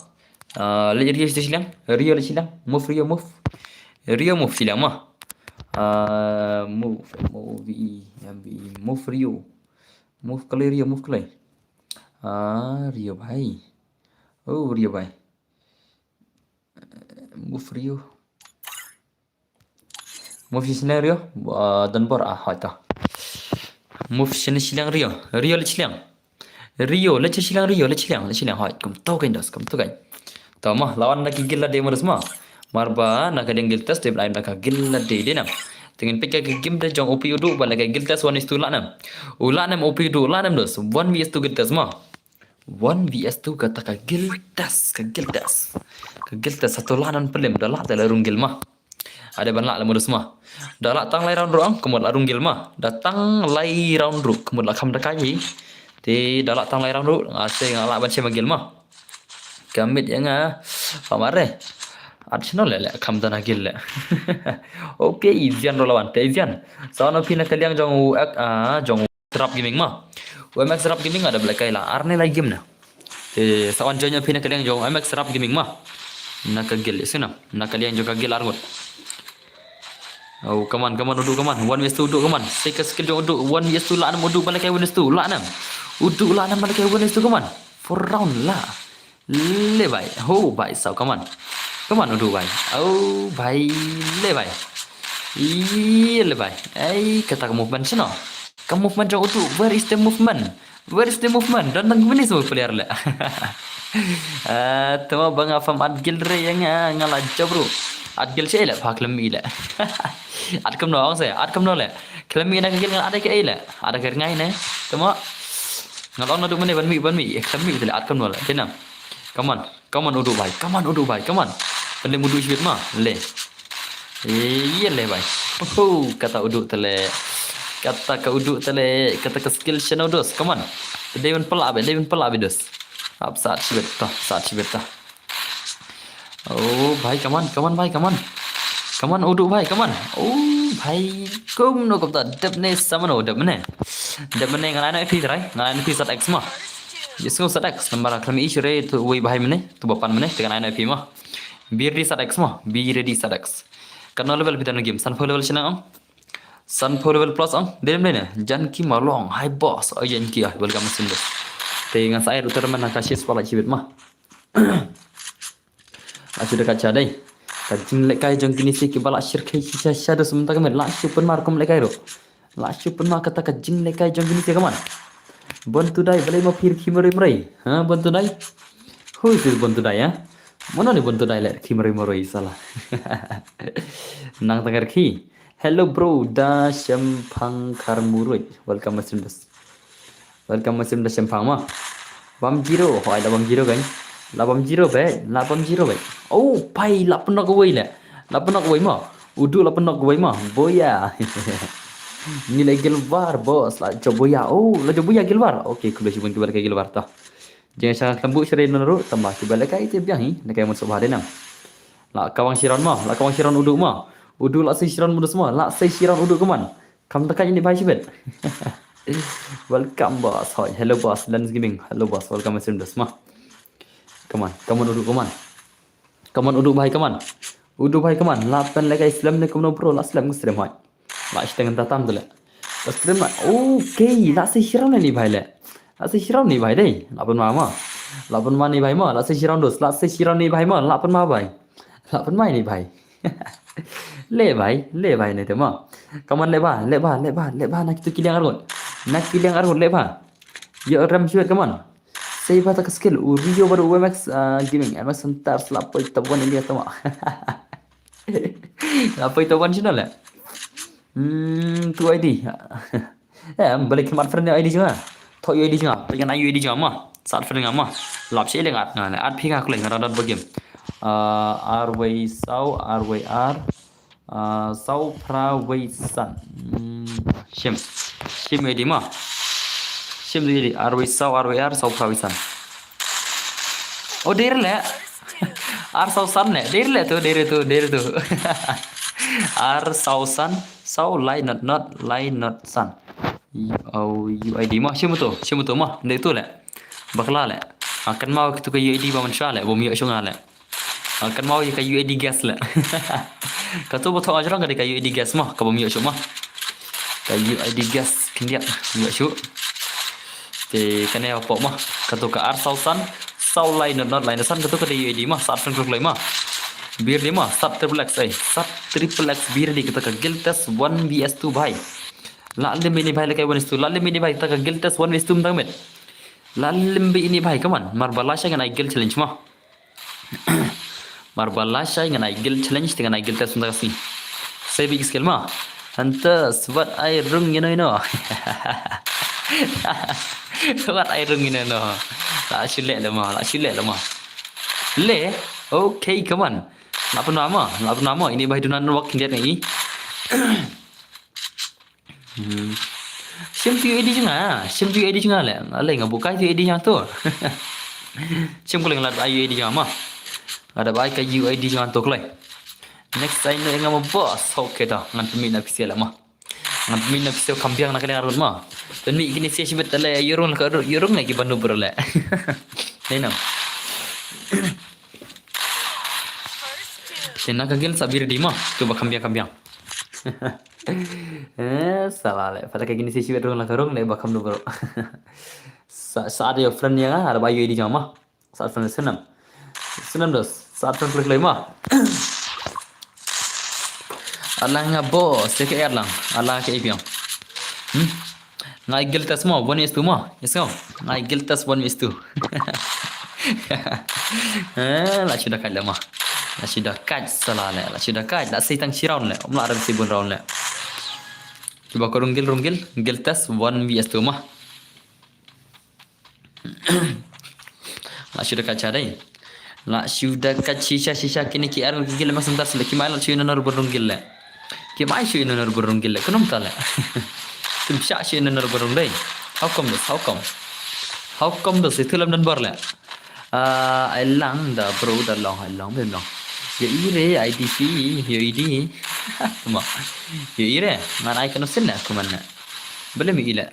Lagi rio silang. Rio silang. Move rio move. Rio move silang mah. Move rio. Move kali rio move kali. Rio भाई Rio भाई move Rio move silang Rio dan bor hoita move silang Rio le silang Rio le silang hoit kum tau kan das kum tu kan tau mah lawan nak gila demo semua marba nak ada gil test dia nak gila de nam dengan pikir game dah jong OP udu balik gil test 1:2 lanam ulanam OP udu lanam dos 1vs2 gil test mah 1vs2 kata ka gildas satu lanan pelem dalak dalam gil mah ada banyak lah modus mah dalak tang lai round ruang kemud larung gil mah datang lai round ru kemud lakam dakai ti dalak tang lai round ru ase ngalak baca magil mah kamit yang pamare Arsenal le kam dana gil le okay izian lawan te izian sawana pina kaliang jong trap gaming mah MX Rap Gaming ada belakang lah. Arne lagi game na. Sawan jonya pina kalian jong MX Rap Gaming mah. Nak kagil sina. Nak kalian jong kagil argot. Oh, come on udu come on. 1vs2 udu come on. Take a skill jong udu 1vs2 lah nam udu belakang 1vs2 lah nam. Udu lah nam belakang 1vs2 come on. For round lah. Le bhai. Ho bhai sao come on. Come on udu bhai. Oh bhai le bhai. Le bhai. Ai kata movement sino. Kamu movement jauh tu, where is the movement? Dan tang gini semua player lah. Tama bang afam adgil re yang ngalaja bro. Adgil saya lah, pak lemi lah. Adkam no orang saya, adkam no lah. Lemi nak gil ngal ada ke lah, ada ke ngai ne. Tama ngalong no tu mana ban mi, lemi tu lah adkam no lah. Kenam? Come on udu bhai, come on. Pendek udu sibit mah, le. Iya le bhai. Kata udu tele. Kata ka uduk tale kata ka skill channel dos come on Devon pelak dos ab saat sibet ta oh bhai come on uduk bhai come on oh bhai kum no kopta depne samano depne ngana fi trai ngana fi sat x mah yesko sat x number kami isre tu wi bhai mene tu bapan mene dengan ana fi mah bir di sat x mah karena level bitan game san level channel Sun Level Plus dia mana? Janki malong, high boss, janki welcome mesin bos. Dengan saya rutar mana kasih sekolah cibit mah. Sudah kaca deh. Kajing lekai jong kini sih kibala syirkai sisa ada sementara kami langsung pun markom lekai ro. Langsung pun kata kajing lekai jong kini sih kaman. Bantu dai balai mau pir kimari. Bantu dai. Who is bantu dai ya? Mana ni bantu dai le kimari salah. Nang tangar ki. Hello bro, da Shempang Karmurui. Welcome Masim da Shempang mah. Bam Giro, ada Bam Giro kan? 80 baik, 80 baik. Oh, pai 8 nak wei le. 8 nak wei mah. Udu 8 nak wei mah. Boya. Nilai Gilbar bos lah Joboya. Oh, lah Joboya Gilbar. Okey, kulo cuma kibal ke Gilbar tah. Jangan sangat lembut serai naru tambah kibal ke itu biang hi. Nak yang masuk badan nam. Lah kawang siran mah, lah kawang siran uduk mah. Uduk lah siran muda semua. Lah siran uduk keman. Kamu tekan ini baik sibet. Welcome boss. Hi, hello boss. Lens Gaming. Hello boss. Welcome to the smah. Come on uduk come on uduk bahai come on. Uduk bahai come on. Lapan lagi Islam ni kamu bro. Lah Islam Muslim hai. Lah setengah datang tu le. Muslim lah. Okay. Lah siran ni bahai le. Lah siran ni bahai deh. Lapan mama. Lapan mana ni bahai mah. Lah siran dos. Lah siran ni bahai mah. Lapan mama bahai. Lapan mai ni bahai. Le bahai ni tu mah. Come on le bah nak itu kiliang arun le bah. Ya ram syuat come on. Saya baca ke skill Rio baru UMX gaming MS sentar selapa itabuan ini atau mak. Apa itabuan channel lah. Tu ID. Balik ke friend ID juga. Thoi ID juga. Pengen ID juga mah. Saat friend mah. Lap sih lengat. Nah, ad phika aku lengat ada bagim. RW sau RWR sau prawisan. Sim ID mah. Sim jadi RW sau RWR sau prawisan. Oh der le. R sau san le. Der tu. R sau san sau line not san. UID mah sim tu mah. Ndek tu le. Bakla le. Akan mau kita ke UID ba mansha le. Bom yo shunga le. Akan mau ke UID gas le. Kata betul aja orang ke UID gas mah. Ka bom yo shuma. Ka UID gas kendiak yo shu. Thì cái này apa mah kata ke R sau san sau line not line san kata ke UID mah saat front line mah biar dia mah sat triple x biar dia kata ke guild test 1 vs 2 bhai lalle mini bhai lekai 1 vs 2 lalle mini bhai kata ke guild test 1 vs 2 mtang met lalle ini bhai kaman mar balasha dengan guild challenge mah mar balasha dengan guild challenge dengan guild test mtang sini saya big skill mah antas what I rung you know What I rung ini no. Tak sulit lah mah. Le. Okay, come on. Nak nama. Ini bahaya dunan work dia ni. Sim tu ID juga le. Ale ngah buka tu ID yang tu. Sim ko lang lat ID juga mah. Ada baik ke UID juga tu kelai. Next time ngah mo boss. Okay dah. Ngan pemik nak sial lah mah. Ngan pemik nak sial kambiang nak kena arun mah. Dan mi gini sih sebet le yurung lagi bandu berle. Ni nam. Tena kagil sabir di mah tu kambiang. Salah le. Pada kayak gini sih sebet rung le bakam du bro. Saat dia friend yang ada bayu di jama. Saat friend senam dos. Saat friend klik mah. Allah ngah bos cek air lang. Allah ke ipiang. Ngai guild test mah 1 is 2 mah. Yes kau. Ngai guild test 1 is 2. Lah sudah kat mah. Lah sudah kat salah le. Lah sudah kat. Lah saya tang round le. Om lah ada sibun round le. Cuba kau runggil guild test 1 vs 2 mah. Lah sudah kat cadai. Lah sudah kat sisa kini ki ar gil mas sentar le ki mal sudah nor berunggil le. Ki mai sudah nor berunggil le. Kenum tak le. Tim syak sih nanar berung deh. How come das itu lam nan bar le. Elang dah bro dah long belong. Ya ire IDP ya ID. Cuma. Ya ire mana icon sen lah kemana. Boleh mi ila.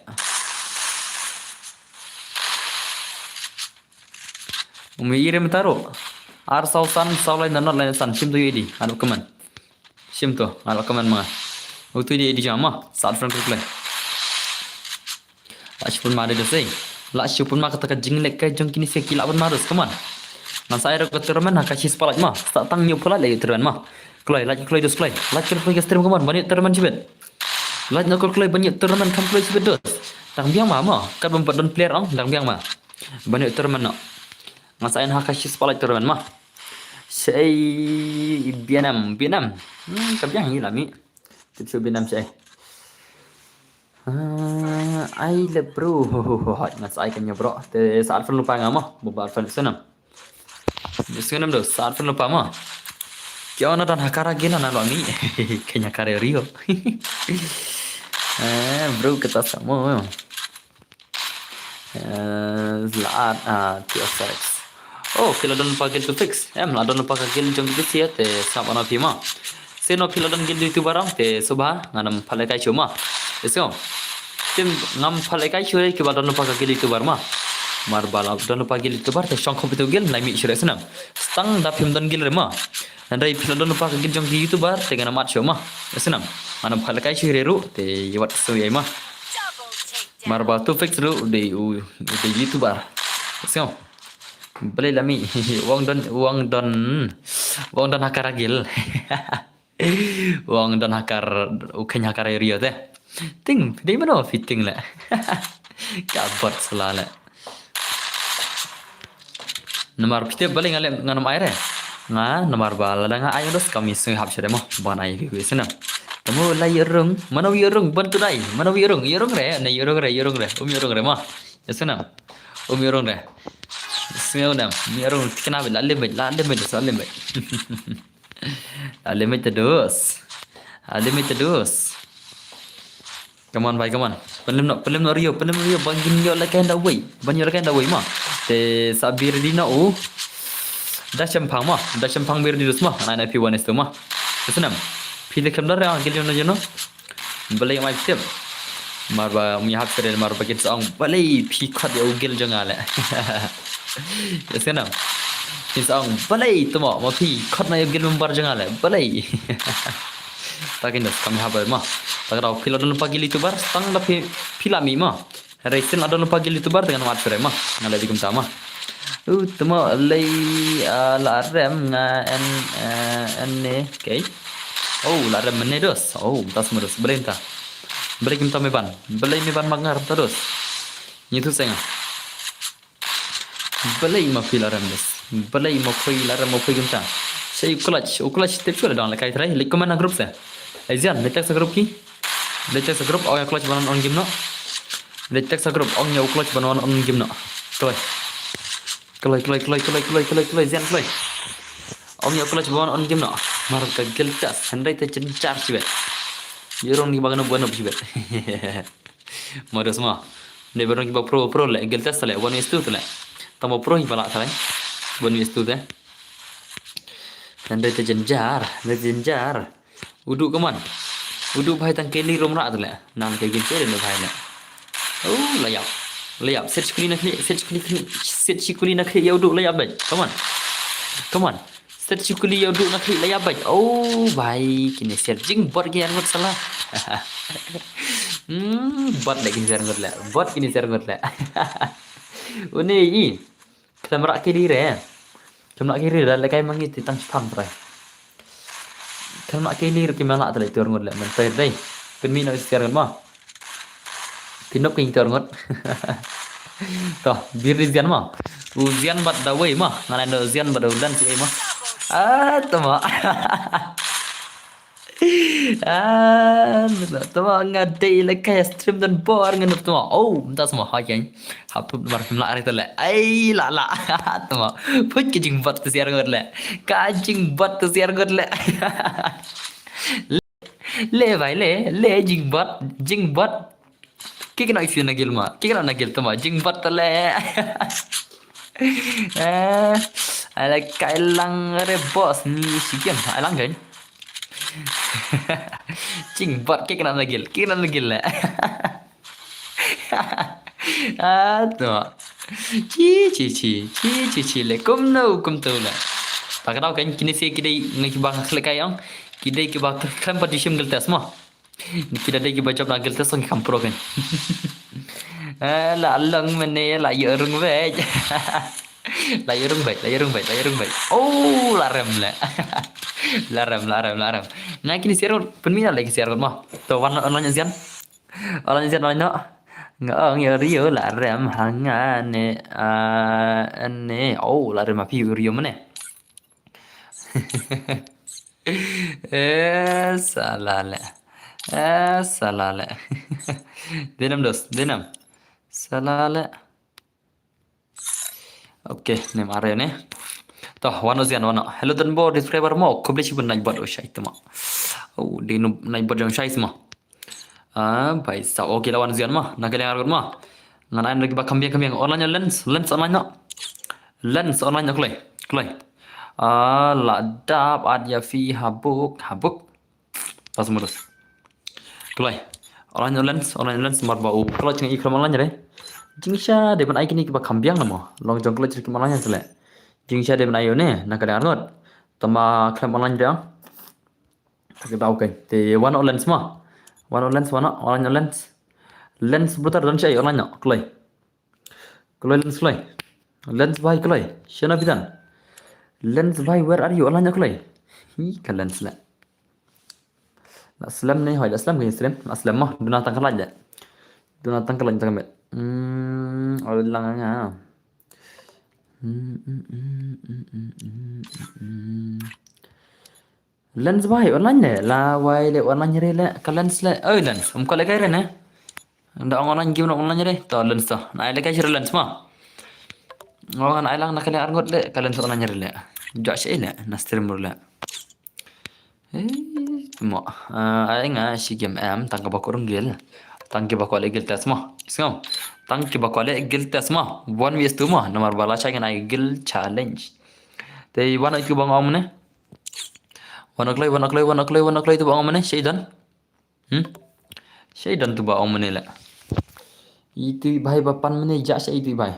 Umi ire mentaru. Ar sausan saulai nanor lain san sim tu ID. Anu keman. Sim tu anu keman mah. Utu dia di jama saat front reply. Lashpun mari dosai. Lashpun mak kata jinglek kai jong kini seki lawan marus kaman. Nan saya rak terman nak kasih sepalat mah. Tak tang nyu pula lagi terman mah. Klai dos klai. Lach klai ke stream kaman banyak terman cibet. Lach nak klai banyak terman kam klai cibet dos. Tang biang mah. Kan membuat don player ang tang biang mah. Banyak terman nak. Nan saya nak kasih sepalat terman mah. Saya Vietnam. Kabiang ni lah mi. Tipsu Vietnam saya. I le bro. Hot mas I kan bro. Te saat friend lupa ngama. Bubar friend senam. Sekarang dah saat pun lupa mah. Kau nak dan hakara gina nak lo ni. Kenya kare Rio. Bro kita sama. Zlaat TFX. Oh, pila don pakai tu fix. Lah don pakai gil jong gitu sih te sama na pima. Seno pila don gil itu barang te subah nganam phalai kai cuma. Eso. Tim ngam phalai kai chure ke badon pakai gil itu bar ma. Mar bala don pakai gil itu bar te shong komputer gil lai mi chure senam. Stang da pim don gil rema. Andai pila don pakai gil jong gitu bar te ngana mat cuma. Senam. Nganam phalai kai chure ru te yawat so yai ma. Marba tu fix dulu di YouTuber. So, beli lami uang don hakar agil. Uang don hakar ukenya hakar area teh. Ting, di mana fitting lah. Kabat selala. Nomor pite beli nganam air eh. Nomor bala dengan air dos kami sing hab syare mah ban air gue sana. Kamu lah yerung, mana yerung bantu dai, mana yerung re, na yerung re mah, ya sana, yerung re, semua nam, yerung kenapa lalle bet, lalle terus, come on, pelem no rio, bangin yo like anda way, mah, te sabir dina dah cempang bir di dus mah, anak piwan itu mah, ya sana. Pilih kamera yang giliran aja no, balai mai tiap, marba mihak seren marba kita ang balai pikat ya ugil jangan le, ya senang, kita ang balai tu mah pikat na ugil membar jangan le, balai, tak indah kami habar mah, tak tahu pilih ada pagi itu bar, tang tapi pilami mah, reisen ada pagi itu bar dengan mat seren mah, ngalai dikum sama. Tu mah lay larem okay. Oh, larem menedos. Oh, tas medos. Berentah. Beli kita meban. Mangar terus. Itu saya. Beli mafi larem des. Beli mafi larem mafi kita. Saya ukulach tips sudah dalam lekai terai. Like mana grup saya. Azian, letak sa grup ki. Letak sa grup. Orang ukulach banon on game no. Letak sa grup. Orang yang ukulach banon on game no. Kelai. Zian kelai. Om ya kula coba on game no, mar ka geltas, handai te cencar sibet. Yorong ni bagano buano sibet. Modos semua. Ne barang ki pro le geltas le, one is two le. Tamo pro hi pala tale. One is two te. Handai te cencar. Uduk keman. Uduk bhai tang keli romra le. Nan ke gin chere le bhai le. Oh, layap. Set chikuli nak ya uduk layap baik. Come on. Tercukuli ya duduk nak layar baik. Oh, baik. Ini searching bot gini ngot salah. Bot lagi share ngot lah. Bot kini share ngot lah. Ini kamera kiri re. Kamera kiri dah lekai mangi titang spam try. Kamera kiri kimana tadi tur ngot lah. Mentai dai. Penmi nak share ngot mah. Pinok king tur ngot. Toh, bir zian mah. Ujian bat dawai mah. Ngana ujian bat ulan si mah. Tama. Tama ngadai lekai stream dan bar ngan tama. Oh, entah semua hayan. Haput mar pemla ari tole. Ai la. Tama. Put kajing bat tu siar ngot le. Kajing bat tu siar ngot le. Le vai le jing bat. Kikna isi nagil ma. Kikna nagil tama jing bat tole. Ala kailang re bos ni sikian alang kan cing bot ke kena lagil lah tu ci le kum tu lah tak tahu kan kini saya kidai ngai bang khlek ayang kidai ke bak kan padishim geltas mah kidai ke bacap nagil tas ngai kampro kan la lang mene la yerung ve layarung baik. Oh, larem lah. larem. Nah, kini siar penmina lagi siar mah. Tu warna online zian. Online zian online nggak ya rio larem hangane ane. Oh, larem api rio mana? Salah lah. Denam. Salah lah. Oke, nem area nih. Toh, wano zian wano. Hello dan bo subscriber mo. Ko beli sibun naik bot syai tama. Oh, di naik bot yang syai semua. Baik, sa oke lawan zian mah. Nak kalian argut mah. Ngan lagi bakam biang online lens online no. Lens online no klay. Klay. La dab ad ya fi habuk. Tas mudus. Klay. Online lens marbau. Kalau ceng ikram online deh. Jingsha de ban ai kini ki bakam biang namo. Long jong klay cek online sele. Jingsha de ban ayo ne. Nak kalian argut. Tama klaim online dia. Tak tahu kan. Te one lens mah. One lens online lens. Lens brutar dan cai online no. Klay. Klay lens klay. Lens bhai klay. Shana bidan. Lens bhai where are you online klay. Hi kan lens la. Aslam ni hoy aslam ke Islam. Aslam mah duna tangkal aja. Duna tangkal aja kan bet. Orang nga. Lens bhai online ne. La wai le online re le ka lens le. Oi lens. Umko le kai re ne. Ndak online game online re. To lens to. Na le kai lens mah. Orang ai lang nak kali argot le kalian soal nanya le. Jak syai le nastrim le. Mo ai nga si game am tangka bakurung gel. Tangki bakole gel tes mah. Isngau. Tangki bakole gel tes mah. 1vs2 mah nomor bala cha kan ai gel challenge. Te wana itu bang amne. Wana klay tu bang amne syaidan. Syaidan tu bang amne le. Itu bhai bapan mene jak syai itu bhai.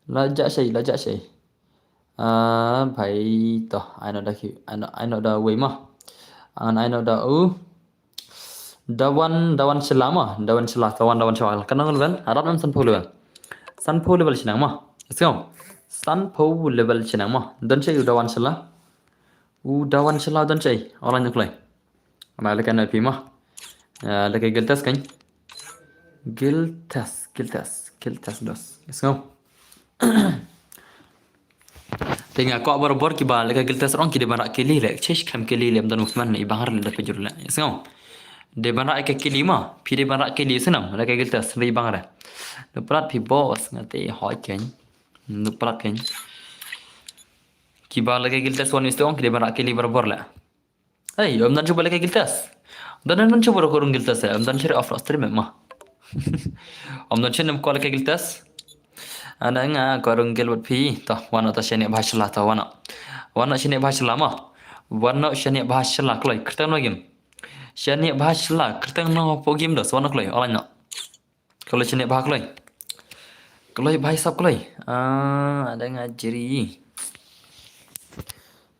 Lajak syai. Bhai toh I know the way mah. And I know the dawan selama dawan selah kanang level harap nam sanpo level sinang mah. Isngau. Sanpo level sinang mah. Dan syai dawan selah. Dawan selah dan syai orang nyaklai. Ana lekan pi mah. Lekai geltas kan. Geltas dos. Isngau. Tengah kau bor ki bal ka giltas ron ki de barak kili le chesh kam kili le amdan ufman i bahar le pejur le isngau de barak ka kili ma pi de barak kili senam le ka giltas le bahar le prat pi boss ngate hoi ken nu prat ken ki bal ka giltas wan istong ki de barak kili bor le ai amdan coba le ka giltas dan nan coba korung giltas amdan share off stream ma amdan chenem ko le ka giltas Ana nga korung gelbot pi toh wana ta shane bhashla ta wana shane bhashla ma wana shane bhashla kloi kertang no game shane bhashla kertang no po game dos wana kloi online no kalau shane bha kloi bhai sab kloi ada nga jeri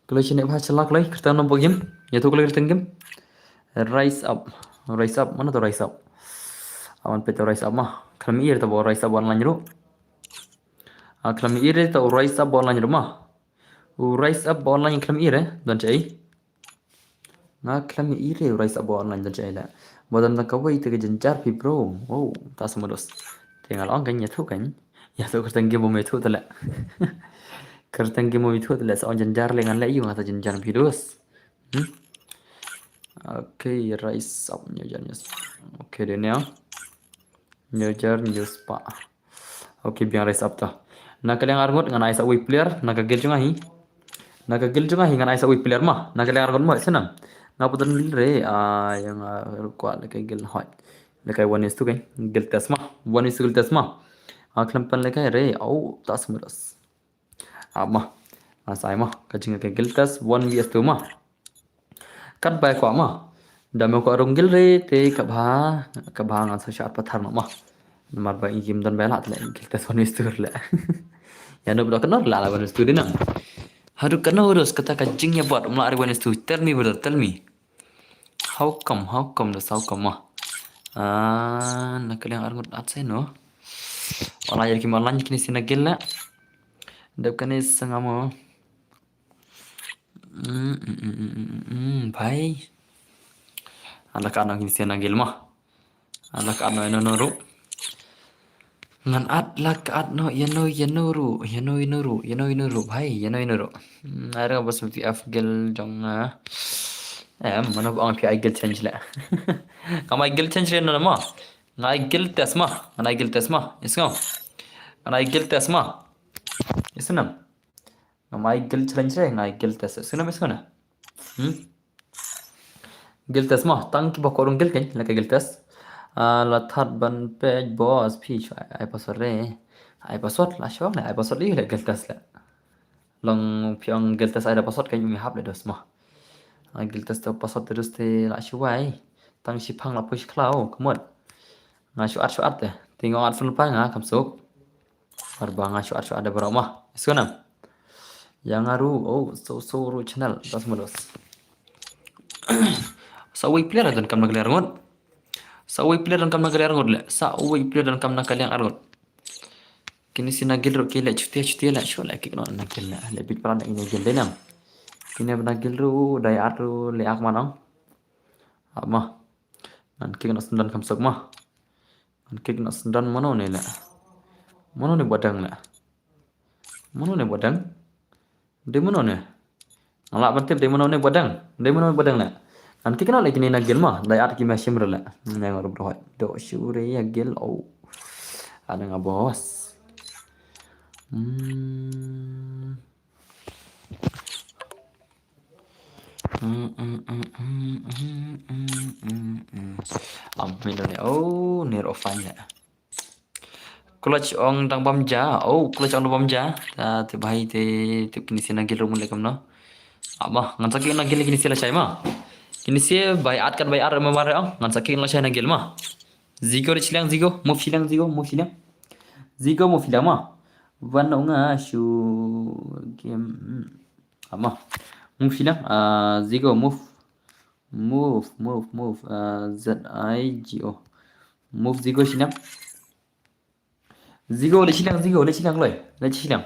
kalau shane bhashla kloi kertang no po game ya tu kloi kertang game rise up mana tu rise up awan pe tu rise up mah kami ir ta bo rise up online ru Klam ire ta rise up online rumah. Rise up online klam ire dan cai. Na klam ire rise up online dan cai la. Badan ta kawai ta jenjar pi bro. Oh, ta semodos. Tinggal on kan ya tu kan. Ya tu kertang game mo tu tala. Kertang game mo tu tala sa on jenjar lengan la yu ngata jenjar pi dos. Okay, rise up nyojar news. Okay deh ya. Nyojar news pa. Okay, biar rise up ta. Nak kalian argot ngan aisa wi player nak gel junga hi ngan aisa wi player mah nak kalian argot mah senam ngaputan re yang kuat lekai gel hot lekai one is tu kan gel tes mah one is gel tes mah klampan lekai re au tas muras mah asai mah kajing lekai gel tes one vs tu mah kan bai kwa mah dame ko arung gel re te kabha ngan sa shat pathar mah nomor ba ingim dan bela le gel tes one is tu le ya no blok kenor la one is tu dinam haru kana urus kata kajing ya buat umla one is tu tell me brother tell me how come mah nak kalian argut atsai no ola yar ki malan kini sina gella dab kane sangamo bhai alak ana kini sina gel mah alak ana no ru ngan lak no yanuru bhai yanuru ara bas mti afgel jong mana bang pi gel change la kam gel change re na ma ngai gel tes ma isngau ngai gel tes ma isnam ngamai gil challenge ngai gil test suna mes kana gil test mah tang ki bakorung gil ken la gil test la third ban page boss phi ai password re ai password la show na ai password li la gil test la long pyong gil test ai da password kan mi hab le dos mah gil test password terus te la shuai tang shipang la push cloud kemot ngai shuat te tinggal at fun pa nga kam sok barba ngai shuat ada berapa suna yang aru oh so ru channel das modos sawai player dan kam nagler ngot sawai player dan kam nagler ngot le sawai player dan kam nakal yang arut kini sinagil ro kile cuti la show la kikno nakil la le bit plan ini gel denam kini benagil ru dai atu le ak manong ama man kikno sendan kam sok mah man kikno sendan mano ne la mano ne bodang la mano ne bodang de mano ne ala bantep de mano ne bodang la an kikno le kini nagil mah dai at ki mashim la ne ngor bro do shure ya gel oh ada nga bos amin dong oh near offline ya clutch ong dang bamja oh clutch ong bamja ta te bhai te kini sina gil rumul lekam no ama ngan sakin na gil kini sila chai ma kini se bai at kan bai ar ma mare ong ngan sakin la chai na gil ma zigo le chilang zigo mo chilang zigo mo filang ma van nga shu game ama mo filang zigo move z I g o move zigo chilang zigo le chilang loy le chilang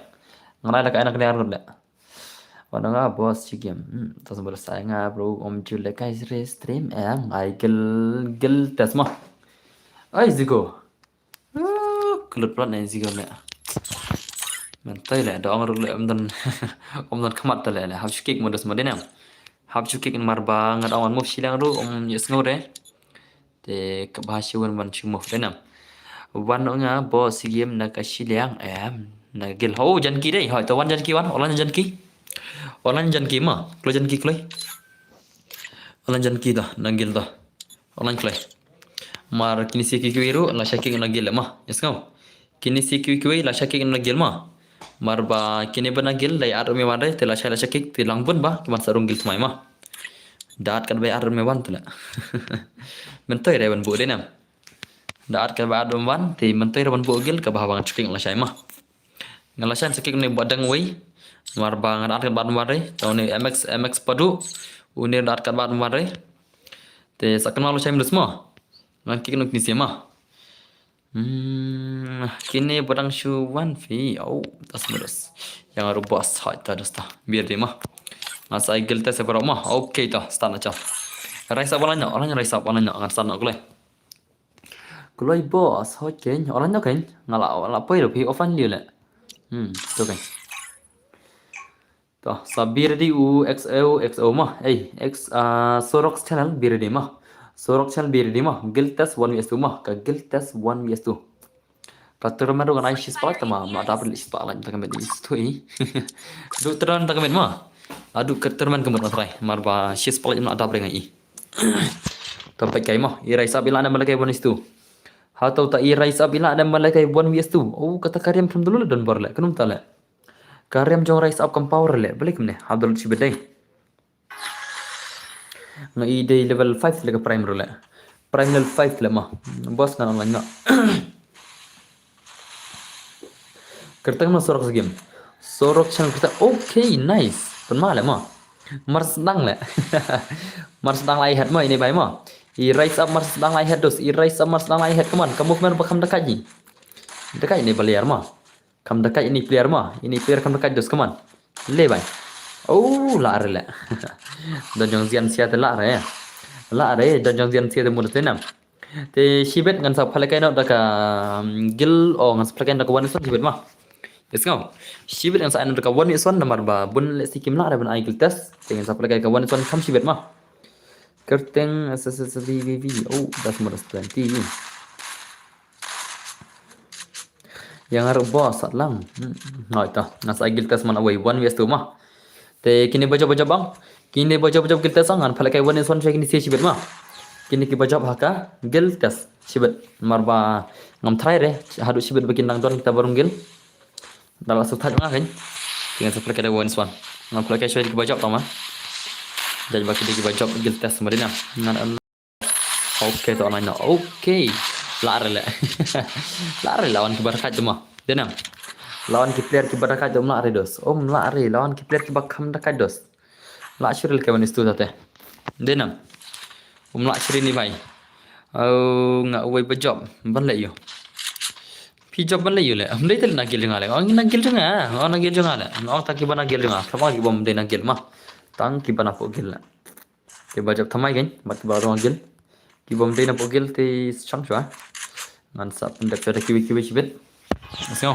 ngara la ka anak le arul la wana nga boss chi game tas bol sai nga bro om chu le kai stream ai gel tasma ai zigo kelut plat ne zigo le man tay le do ngru le om dan khamat le hab shukik modas modenam hab shukik marba ngat awan mo chilang ru yes ngore te ka bahashuan man chumo denam wan nga boss game na ka shiliang na gel ho jan ki dei hỏi to wan jan ki wan online jan ki ma klo jan ki kloi online jan ki da na gel da online kloi mar kini si ki kiru la shaki na gel ma yes ngau kini si ki kiwi la shaki na gel ma mar ba kini bana gel dai ar me wan te la shaki te lang bun ba ki man sarung gel mai ma dat kan bai ar me wan tula men toy re ban bu de nam daat ka ba dum wan thì mình tới ban bộ gil ka ba bang chiking la sai ma ngala san chiking ne badang wei mar ba daat ka ba dum re to ne mx padu une daat ka ba dum re te sakna lo sai mlus ma ngan kikin ni sema kini badang shu wan fi au tas mlus yang aru boss hai ta dasta biar de ma asai gil ta se bara ma okay ta start na cha raisa balanya orangnya raisa balanya ngan san ok le Kulai boss hoi ken orang nó ken ngala poi được hi ofan liu le to ken to sabir di u xo ma x sorox channel bir di ma sorox channel bir di ma giltas 1vs2 ma ka giltas 1vs2 ka terma do ganai shis pa ta ma da bel shis pa lan ta kamet di stu i du teran ta kamet ma adu ka terman kamet ma trai mar ba shis pa lan da bel ngai to pa kai ma i raisa bilana malakai 1vs2 Hatau tak irai sabila ada malaikai 1vs2 oh kata karyam kam dulu dan borle kanum tala karyam jong rise up kam power le balik mne habdul chibedai nga ide level 5 le prime role prime level 5 le ma boss kan online nga kertang ma sorok game sorok chan kita okay nice pun ma le ma mars dang le mars dang lai hat ma ini bai ma I rise up mars dang lai head dos I rise up mars dang lai head kaman kamu kemana bakam dekat ni dekat ini player mah kam dekat ini player mah ini player kam dekat dos kaman le bai oh la re le dan jong zian sia te la re dan jong zian sia te mun te nam te shibet ngan sa phale kai no daka gil o ngan sa phale kai daka wan son shibet mah yes ngau shibet ngan sa an daka wan son namar ba bun le sikim la re ban ai gil test ngan sa phale kai ka wan son kam shibet mah Kerteng SSSVV oh das modus 20 yang harus bos lang nói ta nas agil tes mana way 1 vs 2 mah te kini baca bang kini baca gil tes angan phala kai 1 kini si sibet mah kini ki baca haka gil tes sibet marba ngam try re hadu sibet bikin dang don kita barung gil dalam suthat ngah kan tinggal sepala kai 1 ngam phala kai shoy ki baca tama jadi baki di baca gil tes marina ngan oke to online oke lare le lare lawan kibarakat cuma denam lawan ki player ki barakat jom lare dos lare lawan ki player ki bakham dakat dos la shiril ke wanis tu tate denam la shiri ni bhai nga uai bajob ban le yo pi job ban le yo le am dei tel nagil janga le nagil janga nagil janga le ta ki bana gil janga thama ki bom de nagil ma tang ki bana po gil la ke bajob thamai gen bat ba ro gil ki bom de na po gil te chang chwa ngan sa pendak sa ki ki bit so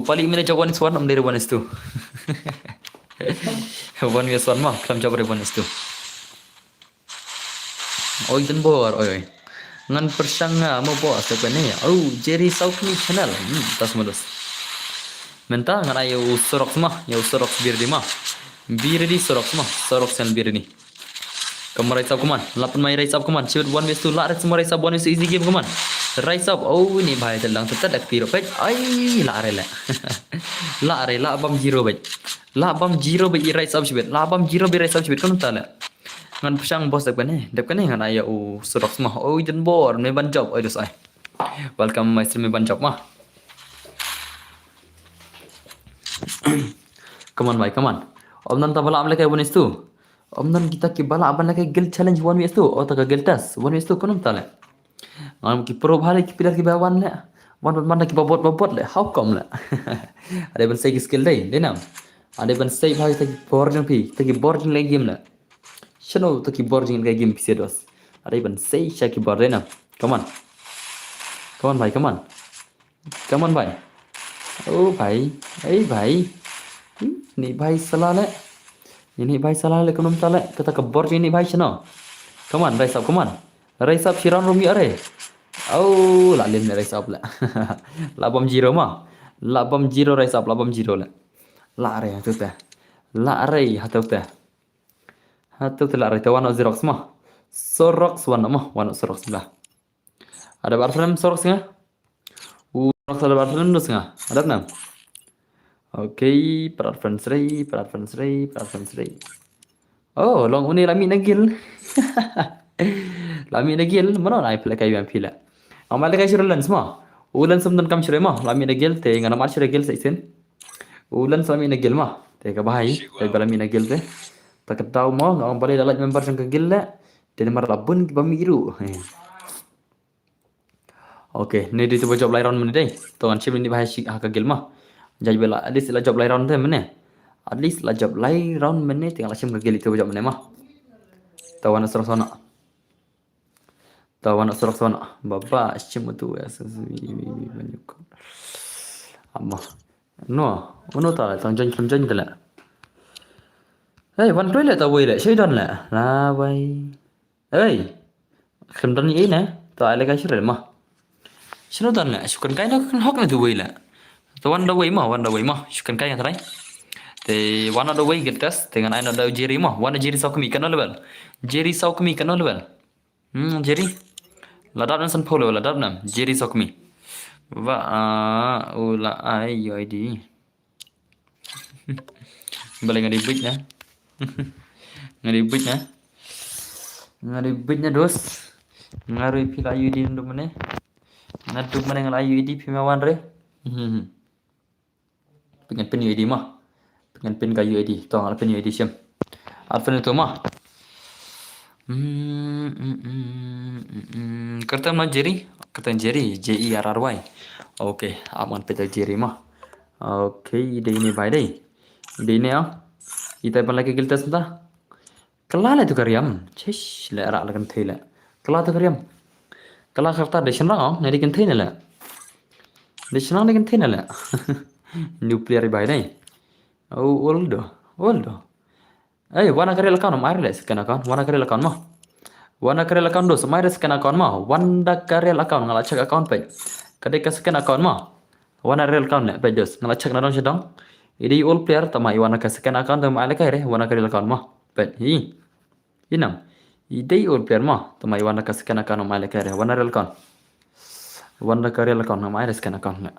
paling mina jawaban swan am dari 1 1 vs 1 mah kelam jawab dari 1 oi dan bor oi ngan persanga mo bos tak ni Jerry Saukni channel tas modus menta ngan ayo sorok semah ya sorok bir di sorok semah sorok sen bir ni kamar raisab kuman 8 mai raisab kuman shoot 1 vs 2 la semua raisab 1 vs easy game kuman raisab ni bhai telang tetap dak piro pej ai la re la la re la bam 0 bej la bam 0 bej raisab shibet la bam 0 bej raisab shibet kan tala ngan pusang bos dak bane ngan aya surok semah jen bor me ban job oi dos ai welcome my stream me ban job mah come on bhai come on om nan ta bala am lekai 1 vs 2 om nan kita ki bala aban lekai guild challenge 1 vs 2 ta guild test 1 vs 2 kan tala ngam ki pro bhale ki pilar ki bawan le wan man ki babot le how come le ada ban sai skill dai denam ada ban sai bhai ta ki boarding pi ta ki boarding le game le chano ta ki boarding le game pi dos ada ban sai sha ki board denam come on bhai come on bhai bhai ei bhai ni bhai salah le ini bhai salah le kunum tale kata ke boarding ni bhai chano come on rise up shiran rumi are la lim rise up la la bom 0 mah la bom 0 rise up la bom 0 la la are tu ta la are hatau ta la are ta wan 0 mah sorok wan mah wan sorok la ada barfrem sorok singa ada barfrem dos singa ada nam oke para friends rei long uni lami nagil lami nagil mana nai pula kai yang pila amal kai shirlan semua ulan samdan kam shire mah lami nagil te ngana mar shire gel saisen ulan lami nagil mah te ka bahai te balami nagil te tak tahu mau ngam balik dalam member sang gel la te mar labun ki bamiru oke ni di tu job lairon men dei to an shim ni bahai shi ha ka gel mah jadi bela at least la job lairon te mene at least la job lairon mene tinggal shim ka gel itu job mene mah tawan sorok sana baba shim tu ya banyak amma no ta tang jan tala hey wan toilet ta wei le shei don la la wai hey khim don ni na ta ale ka shire ma shino don la shukan kai na kan hok na tu wei la to wan da wei ma shukan kai ya trai te wan da wei getas dengan ai na da jeri ma wan jeri sau kami kan level jeri ladap nan san polo ladap nam jeri sau kami va ula ai yo di boleh ngadibit ya ngadibit nya dos ngaru pila UD ndo mene ngadu mene ngal UD pimawan re pengen pen UD mah pengen pen ka UD to ngal pen UD sim alfen itu mah kertas jeri JERRY oke aman peta jeri mah oke ide ini baik deh ide ini kita lagi giltas entah kelala tu karyam chesh le ara la kan thela kala tu karyam kala kharta de shnang ngari kan thena la de shnang kan thena la nuclear bai dai oldo wana kare lakan mar le skana kan wana kare lakan dos mar skana kan ma wanda kare lakan ngala check account pe kade ka skana kan ma Wana real account le pages ngala check na dong sedang. Idi all player tama iwana ka second account tama ala kai re wana ka real account ma. Pet hi. Inam. Idai all player ma tama iwana ka second account ma ala kai re wana real account. Wana ka real account ma ala second account le.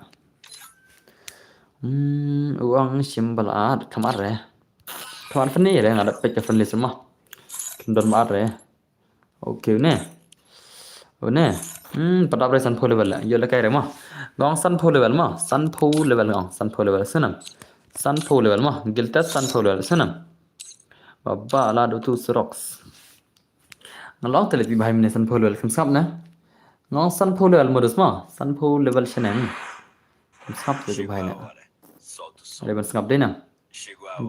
Uang simbal ad kamar re. Kamar fan ni re ngala pet fan list ma. Kendon ma re. Okay ne. Oh ne. Pada bre san pho level la. Yo la kai re ma. Gong san pho level ma. San pho level gong. San pho level senam. San pho level ma. Giltas san pho level senam. Baba la do tu srox. Ngalong telet bi bhai mine san pho level kem sap na. Ngong san pho level modus ma. San pho level senam. Kem sap telet bi bhai na. Level sap de na.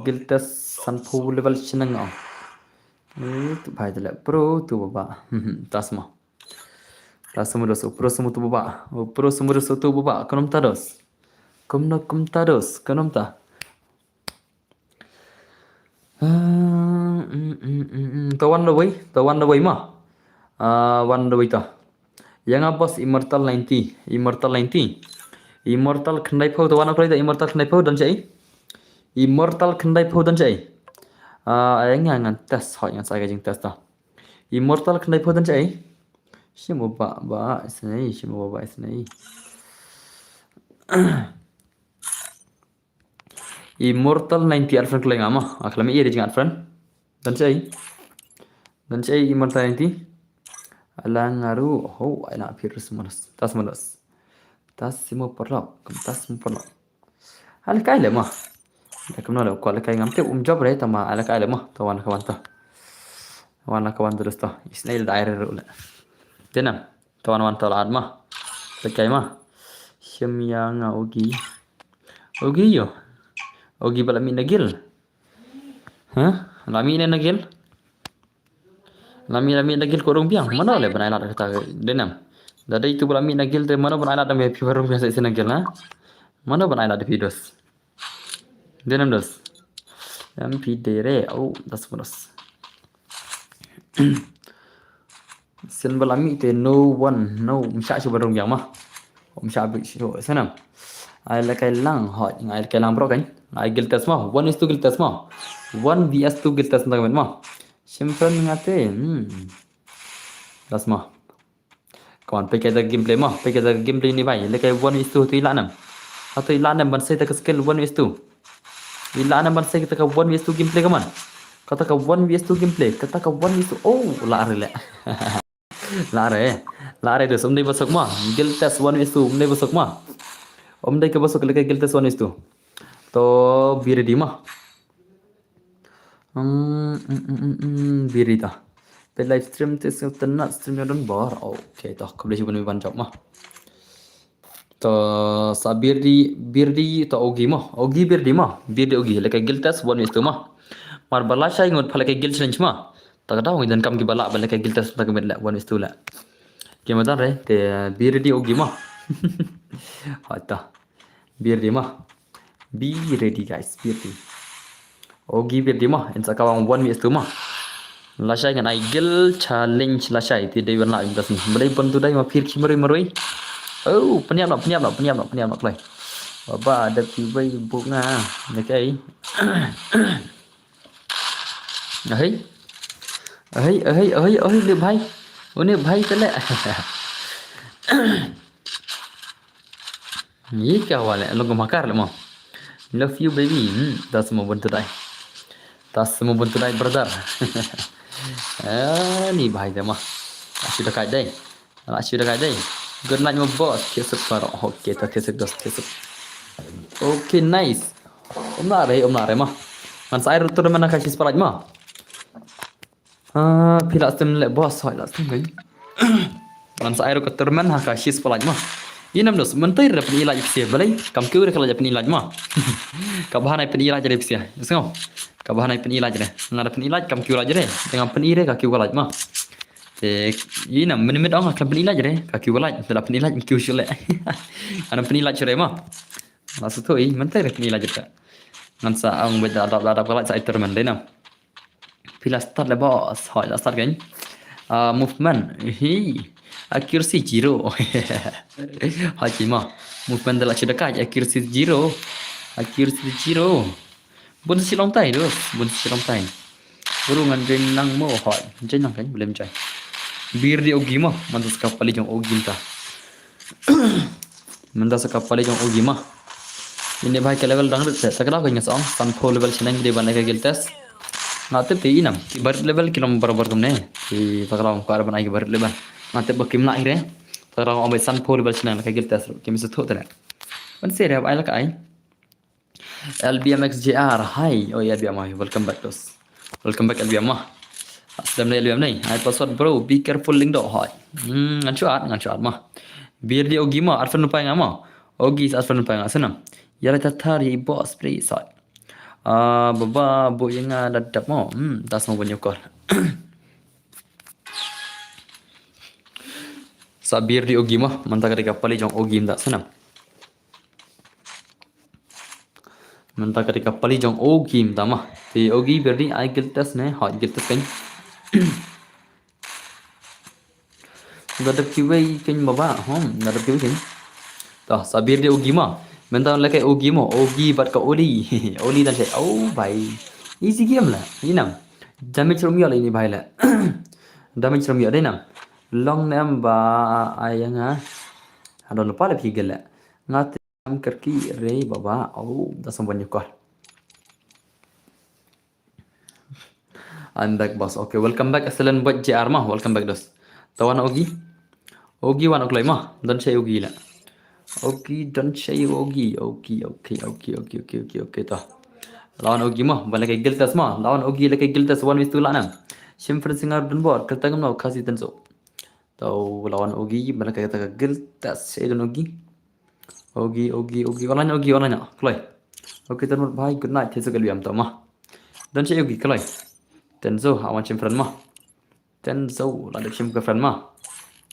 Giltas san pho level senang ngong. Tu bhai telet pro tu baba. Tas ma. Rasumudos, uprosumu tu baba. Uprosumus tu baba. Konom tados. Kom tados. Konom ta. Tawan laway ma. One laway ta. Yang abos immortal 90. Immortal 90. Immortal khandai phau tawan aprai da immortal khandai phau dan chai. Immortal khandai phau dan chai. Ayang ngan test hoi ngan sai jing test ta. Immortal khandai phau dan chai. Simu ba isnai simu ba isnai. Immortal 90 Alfred keleng ama aklami iya dengan Alfred dan saya Immortal 90 alangaru ho ana virus manas tas simu perlok tas simu perlok hal kai le ma kam no le ko le kai ngam te job re tama ala kai le ma tawan kawan terus ta isnail daire ru le tenam tawan tal ma le kai ma semya nga ogi yo Ogi bala mi nagil. Lami ne nagil. Lami nagil ko rong biang. Mana le banai la kata denam. Dada itu bala mi nagil te mana banai la da me pior rong biasa nagil na. Mana banai la de videos. Denam dos. MP dere au das bonus. Sen bala mi te no msha chu rong biang ma. Msha bi chu sanam. Ai la kai lang hot ngai kai lang bro kan. I giltas ma 1:2 giltas ma 1vs2 giltas na ma simple ngate das ma kawan pe kada gameplay ma pe kada gameplay ni bai le kai 1:2 tu ilanam atau ilanam ban sai ta skill 1:2 ilanam ban sai ta 1:2 gameplay kaman kata ka 1vs2 gameplay kata ka 1:2 oh lare de somdai basok ma giltas 1:2 omdai basok ma omdai ke basok le kai giltas 1:2 तो बिरडी मा बिरिदा पे live stream ते से तना stream done बार ओके तो कबले बन बन जब मा तो सा बिरडी तो ओगी बिरडी ओगी लेके गिल्टस वन इस तो मा मार बला शाई ngod phale ke gil challenge ma ta kada hoi dan kam ki bala bala ke giltas ta ke la one इस तो la ke ma re te birdie ogi ma hata birdie ma be ready guys be ready ogi birdie ma en sakawang 1vs2 ma la shai ngan ai gil challenge la shai ti dei wan la im das ni mulai bantu dai ma phir ki maroi oh peniap nak play baba ada tibai bunga okay ấy ले भाई उन्हें भाई चले ये क्या हुआ है लोग मकार ले मां love you baby tas mau bantu dai brother ni भाई deh mah sudah kai dai good night my boss kesuk paro oke ta kesuk oke nice om nare mah man saya rutur mana kasih separat mah pila stem le boss hoy la stem gani man sa aero keterman ha kasih separat mah inam dos mentai re pen ilaj psia balai kam ku re kala pen ilaj mah ka bahan ai pen ilaj re psia sengo ka bahan ai pen ilaj re ngara pen ilaj kam ku ilaj re dengan pen ire ka ku ilaj mah te inam menimit ong ka pen ilaj re ka ku ilaj la pen ilaj ku shule ana pen ilaj re mah maksud tu mentai re pen ilaj re ngan sa ong beda adap kala sa terman denam pila start le boss hoy la start kan movement hi Accuracy 0. Haji mah. Movement dalam cedekai accuracy 0. Accuracy 0. Bun silong tai dos, bun silong tai. Burungan din nang mo hoi. Jen nang kan belum jai. Bir di ogi mah, mantas kapali jong ogi ta. Mantas kapali jong ogi mah. Ini bahai ke level dang ret. Takra ko ngasong san po level senang di bana ke giltas. Ngate ti inam. Ki bar level kilom barabar kumne. Ki takra ko ar bana ke bar level. Ngate bakim na ire. Takra ko ambai san po level senang ke giltas. Ki misut hotra. Pan sere ab ai lak ai. LBMXJR, hi. Oh ya LBM, welcome back dos. Welcome back LBM mah. Aslam ni LBM ni. Hai password bro, be careful link do hi. Ngan cuat mah. Biar dia ogi mah, arfan nupai ngama. Ogi arfan nupai ngama senam. Yara tatari boss please hi. Baba bu yang ada dap mah. Tas mau banyukor. Sabir di ogi mah, mantap ketika pali jong ogi tak senam. Mentah ketika pali jong ogi mah. Thì ogi berdi ai giltas ne hot giltas kan. Gadap kiwai kan baba gadap kiwai kan. Tah sabir dia ogi mah. Mentah lekai ogi mah. Ogi bat ka oli. Oli dan saya. Oh bhai. Easy game lah. Inam. Damage Romeo lah ini bhai lah. Damage Romeo ada inam. Long name ba ayang Ada lupa lah pigel lah. Ngat करकी रे बाबा oh dah banyak kau I'm back boss okay welcome back excellent buat JR mah welcome back dos tawan ogi wan oklai mah dan saya ogi lah ogi dan saya ogi okay tah lawan ogi mah balik ke giltas mah lawan ogi lagi giltas one with two lah nam simper singar dan bor kita ngam nak kasih tenso tau lawan ogi balik ke kita giltas saya dan ogi orangnya kelai oke teman bhai good night thế cái liam tao mah dan saya ogi kelai tenzo awan chimfran mah tenzo ada chim ke friend mah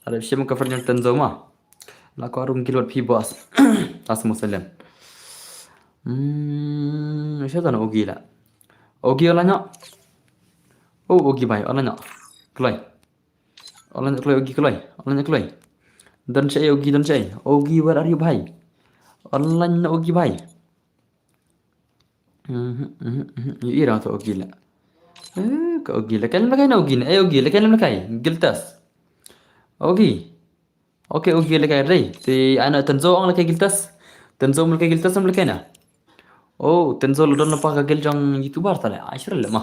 ada chim ke friend yang tenzo mah la ko arum kilot phi boss tas muslim siapa tu ogi lah ogi orangnya ogi bhai orangnya kelai ogi kelai dan saya ogi where are you bhai online na ogi bhai ira to ogi la ka ogi la kan lakai na ogi na ogi la kan lakai giltas ogi okay ogi lakai re ti ana tenzo ang lakai giltas tenzo lakai giltas am lakai na tenzo lo don pa ka gil jong youtuber tala ashra la ma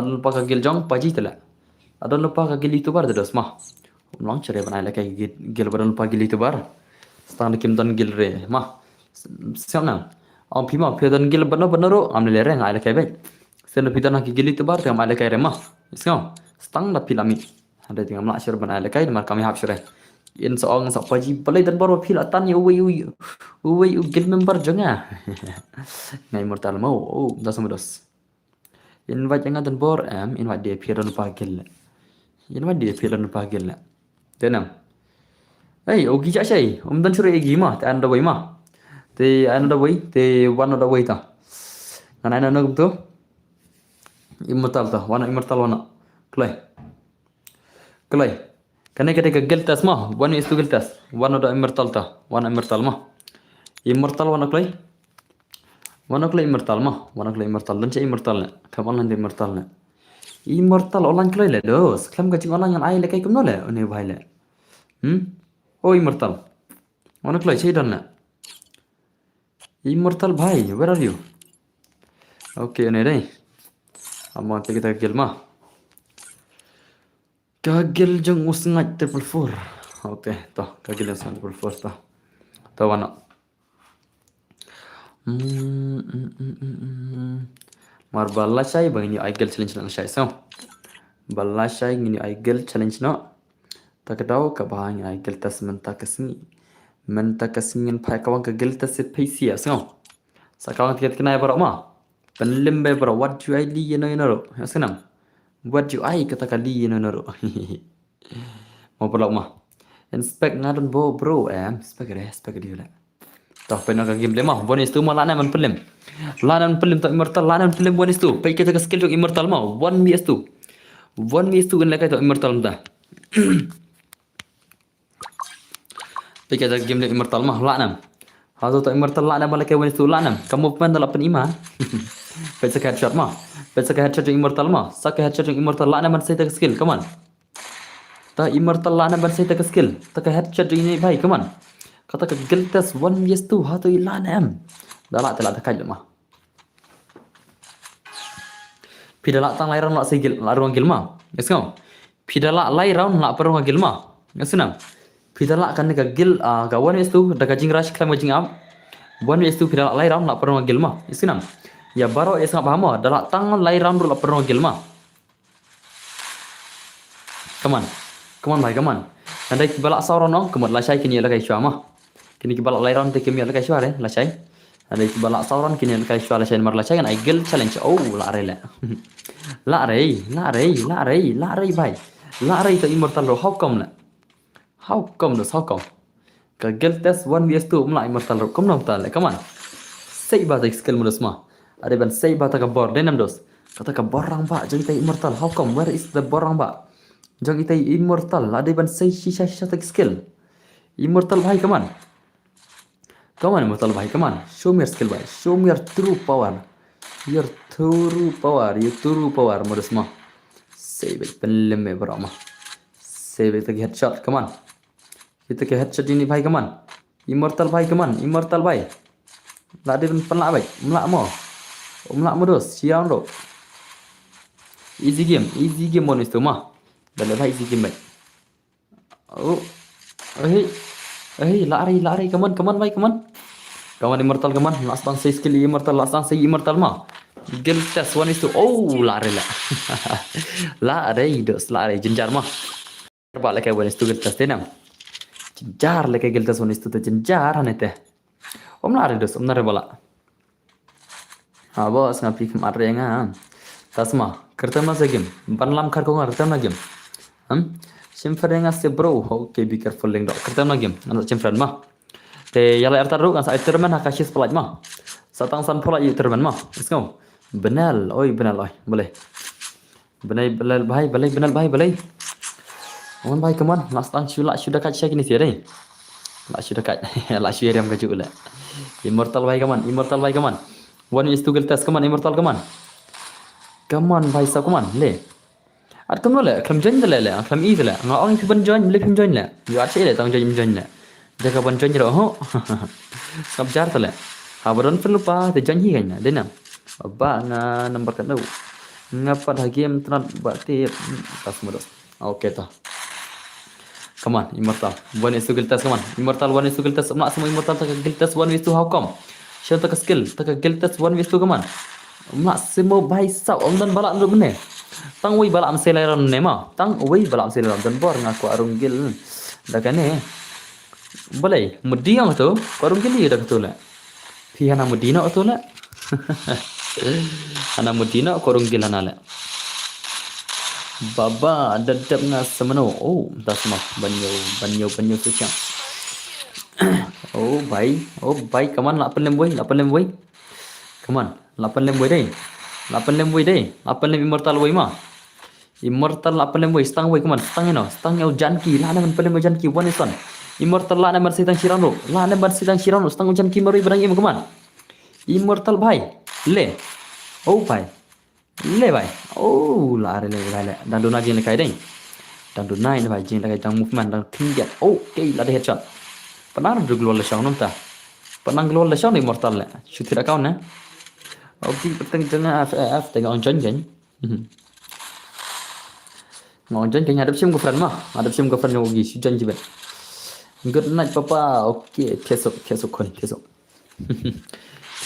don pa ka gil jong paji tala adon pa ka gil youtuber dos ma long chere bana lakai gil baron pa gil youtuber Stan kim don gil re mah siapa am pima pidan gil benar ro am le re ngai kai bai sen pidan ki gili tu bar am le kai re mah isno stang da pilami ada tinggal mak syur ban le kai mar kami hap syure in soong sa paji balai dan baru pil atan yu gil member jonga ngai mortal mau das mudos invite jangan dan bor invite dia pidan pagil invite dia pidan pagil denam Hey, ogi cha shay. Dan sure egi mah, ta anda wai mah. Te anda wai, te wan ada wai ta. Kan ana nak tu. Immortal ta, wan immortal wana. Klai. Kan ke geltas mah, wan is tu geltas. Wan ada immortal ta, wan immortal mah. Immortal wana klai. Wana klai immortal mah, wana klai immortal dan cha immortal na. Kaman nan immortal na. Immortal online klai le dos. Klam ka ching online yang ai le kai kum no le, one bhai le. Immortal. Mana kelai saya dan nak. Immortal bhai, where are you? Okay, ini deh. Amma kita gil mah. Kagil jeng usngat 444. Okay, toh kagil usngat 444 toh. Tahu mana? Mar balasai bang ini igel challenge na saya so. Balasai ini igel challenge na. Tak tahu ke bahang ai geltas menta kasingin pai kawang ke geltas se paisi asngo sakawang tiket kena bara ma penlimbe bara what you ai li no no asnam what you ai kata kali no no mau pula ma inspect ngadon bro spek dia la tah pena ka game le ma bonus tu ma lana man pelim tak immortal lana pelim bonus tu pai kita ke skill immortal ma 1 ms tu kan la kai to immortal ta Tapi kita game immortal mah lạ nè. Hao tu immortal lạ nè, balik ke wani tu lạ nè. Kamu pemain dalam penima. Pesa headshot mah. Pesa headshot yang immortal mah. Saka headshot yang immortal lạ nè ban saya tak skill. Come on. Ta immortal lạ nè ban saya tak skill. Ta headshot ini bhai, come on. Kata ke Giltas 1vs2 hao tu lạ nè em. Dah lạ telah tekai mah. Pidala tang lai round lak sigil lak ruang gilma. Yes kau. Pidala lai round lak perung gilma. Yes senang. Pidala kan ka gil ka 1vs2 da ka jing rush climb jing up. 1vs2 pidala lai round lak perung gilma. Yes senang. Ya baro es ngap hamo dalak tang lai round lak perung gilma. Come on. Come on bhai, come on. Nandai balak sauron no, kemot la shai kini la kai shwa ma. Kini ki balak lai round te kemi la kai shwa re, la shai. Nandai ki balak sauron kini la kai shwa la shai mar la shai kan ai gil challenge. Oh, la re la. La re bhai. La re to immortal ro how come la. How come dos how come. Ka gil test 1vs2 mla immortal ro kom nam ta la, come on. Sei ba ta skill modus ma. Ada ban sei ba ta ka bor denam dos. Kata ka borang ba jadi ta immortal. How come? Where is the borang ba? Jangan kita immortal. Ada ban say shisha tak skill. Immortal bhai, come on. Come on immortal bhai, come on. Show me your skill bhai. Show me your true power. Your true power modus mah. Say baik pelim me bro mah. Say baik tagi headshot, come on. Kita ke headshot ini bhai, come on. Immortal bhai, come on. Immortal bhai. Lah ada penlak bhai. Melak mo. Melak modus. Siang do. Easy game modus tu mah. Dah lepas isi game baik. Oh, lari, come on, baik, come on. Kawan immortal, come on. Last time saya skill immortal, last time saya immortal mah. Gil test 1 oh, lari lah. lari, jenjar mah. Terbak lah kayak 1 gil test tenam. Jenjar lah kayak gil test 1 tu jenjar hane teh. Om lari dos, om nare bola. Bos ngapi kemar yang tasma. Kerja masa game. Ban lam kar ko ngar na game. Simfrenga se bro. Okay, be careful leng dok. Kerta na game. Anak simfren mah. Te yala ertar ru kan sa terman hakashis pelaj mah. Satang san pola yu terman mah. Let's go. Benal, oi. Boleh. Benal bhai, boleh. On bhai, come on. Last time sudah kat check ini sih deh. Lak sudah kat. Lak sudah ram kaju ula. Immortal bhai, come on. One is to kill test, come on. Immortal, come on. Come on bhai, come on. Le. At kamu le, kamu join le, kamu easy le. Ngau orang tu join, boleh kamu join le. You asyik le, tang join le. Jaga join je ho. Sab jar tu le. Habaran pun lupa, tu join hi kan. Denam. Abah na number kan tu. Ngapa dah game terat berarti pas modus. Okay tu. Come on, immortal. One is to kill test, come on. Immortal one is to kill test. Nak semua immortal tak kill test 1v2 how come? Siapa tak skill, tak kill test 1v2 come on. Nak semua baik sah om dan balak dulu benar. Tang wei balak seleran nema. Tang wei balak seleran dan bor ngaku arung gil. Dah kan boleh. Mudi yang tu, arung gil dia dah betul lah. Pi hana mudi nak betul lah. Hana mudi nak arung gil hana lah. Baba dadap ngas semeno. Oh, dah semua banyo suciang. Oh, baik. Come on, 8 lem boy. Come on, 8 lem boy deh. 8 lem immortal boy mah. Immortal 8 lem boy, stang boy, come on. Stang yang janki. Lah nama pelem janki one is one. Immortal lah nama sitang shirano. Stang janki mari berang im, come on. Immortal bhai. Le. Oh bhai. Oh, lari le. Dan dona jing lekai deh. Dan dona ini bhai jing lekai jang movement dan tinggal. Oh, okay, lah headshot. Pernah ada global lesang nonta. Pernah global lesang immortal le. Shoot tidak kau na. Oke, petang jangan FF tengok onjon kan. Onjon kan hadap sim girlfriend mah. Hadap sim girlfriend yang ugi sujan jibat. Good night papa. Oke, kesok.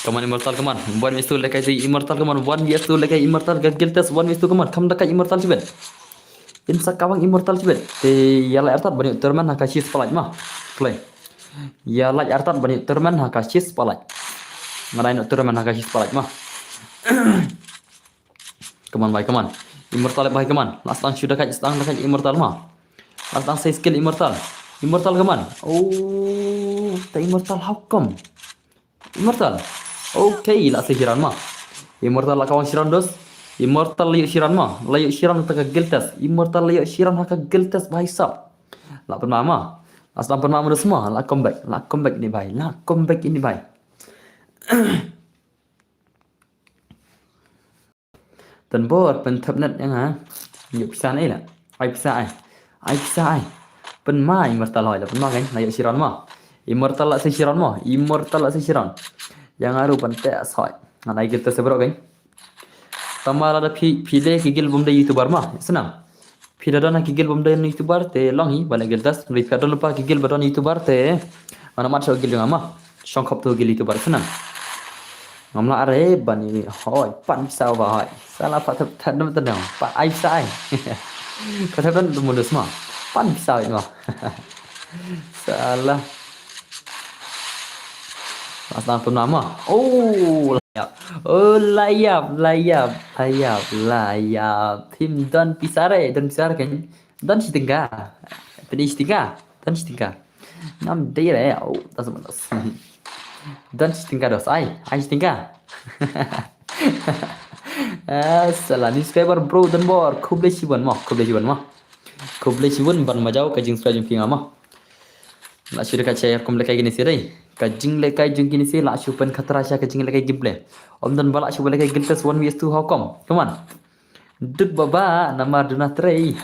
Come on immortal, come on. One is to like immortal, come on. One is to like immortal. Gil test one is to come on. Come dekat immortal jibat. Insa kawang immortal jibat. Te yala ertat banyak terman hakashis palaj mah. Play. Yala ertat banyak terman hakashis palaj. Ngarai nak terman hakashis palaj mah. Come on bhai, come on. Immortal bhai, come on. Last time sudah dekat immortal mah. Last time saya skill immortal. Immortal, come on. Oh, tak immortal how come? Immortal. Okay, lah sihiran mah. Immortal lah kawan siran dos. Immortal liuk siran mah. Liuk siran tak gil test. Immortal liuk siran hak gil test bhai sab. Lah pernah mah. Aslam pun semua, welcome back ini bhai, welcome back ini bhai. Tuần bột bên thập nétยังhả nhiều pizza này là ai pizza ai pen ma immortal hoy pen ma kan na yo siron mo immortal la si siron yang aru pen te soy na kita sebro kan tamara da pile kigil bum de youtuber ma senang pile da na kigil bum de youtuber te longi bala gel das ri ka lupa kigil badon youtuber te mana mat so gil ma songkop tu gil youtuber senang ngomla are bani hoy pan sao ba hoy salah pak thật nó tên nào pak ai sai có thể vẫn một được mà pan sao vậy mà salah asal pun nama oh layap tim dan pisare kan dan setingga 6 day rồi oh tas malas dan setingga dos ai setingga salah subscriber bro dan bor खूब लेचिवन ban majau ka jing subscribe jing ama la shira ka share kum lekai gini sirai ka jing lekai jing gini si la shupan khatra sha ka jing lekai gible om dan bala shu lekai giltas 1 vs 2 how come come on duk baba nama duna trei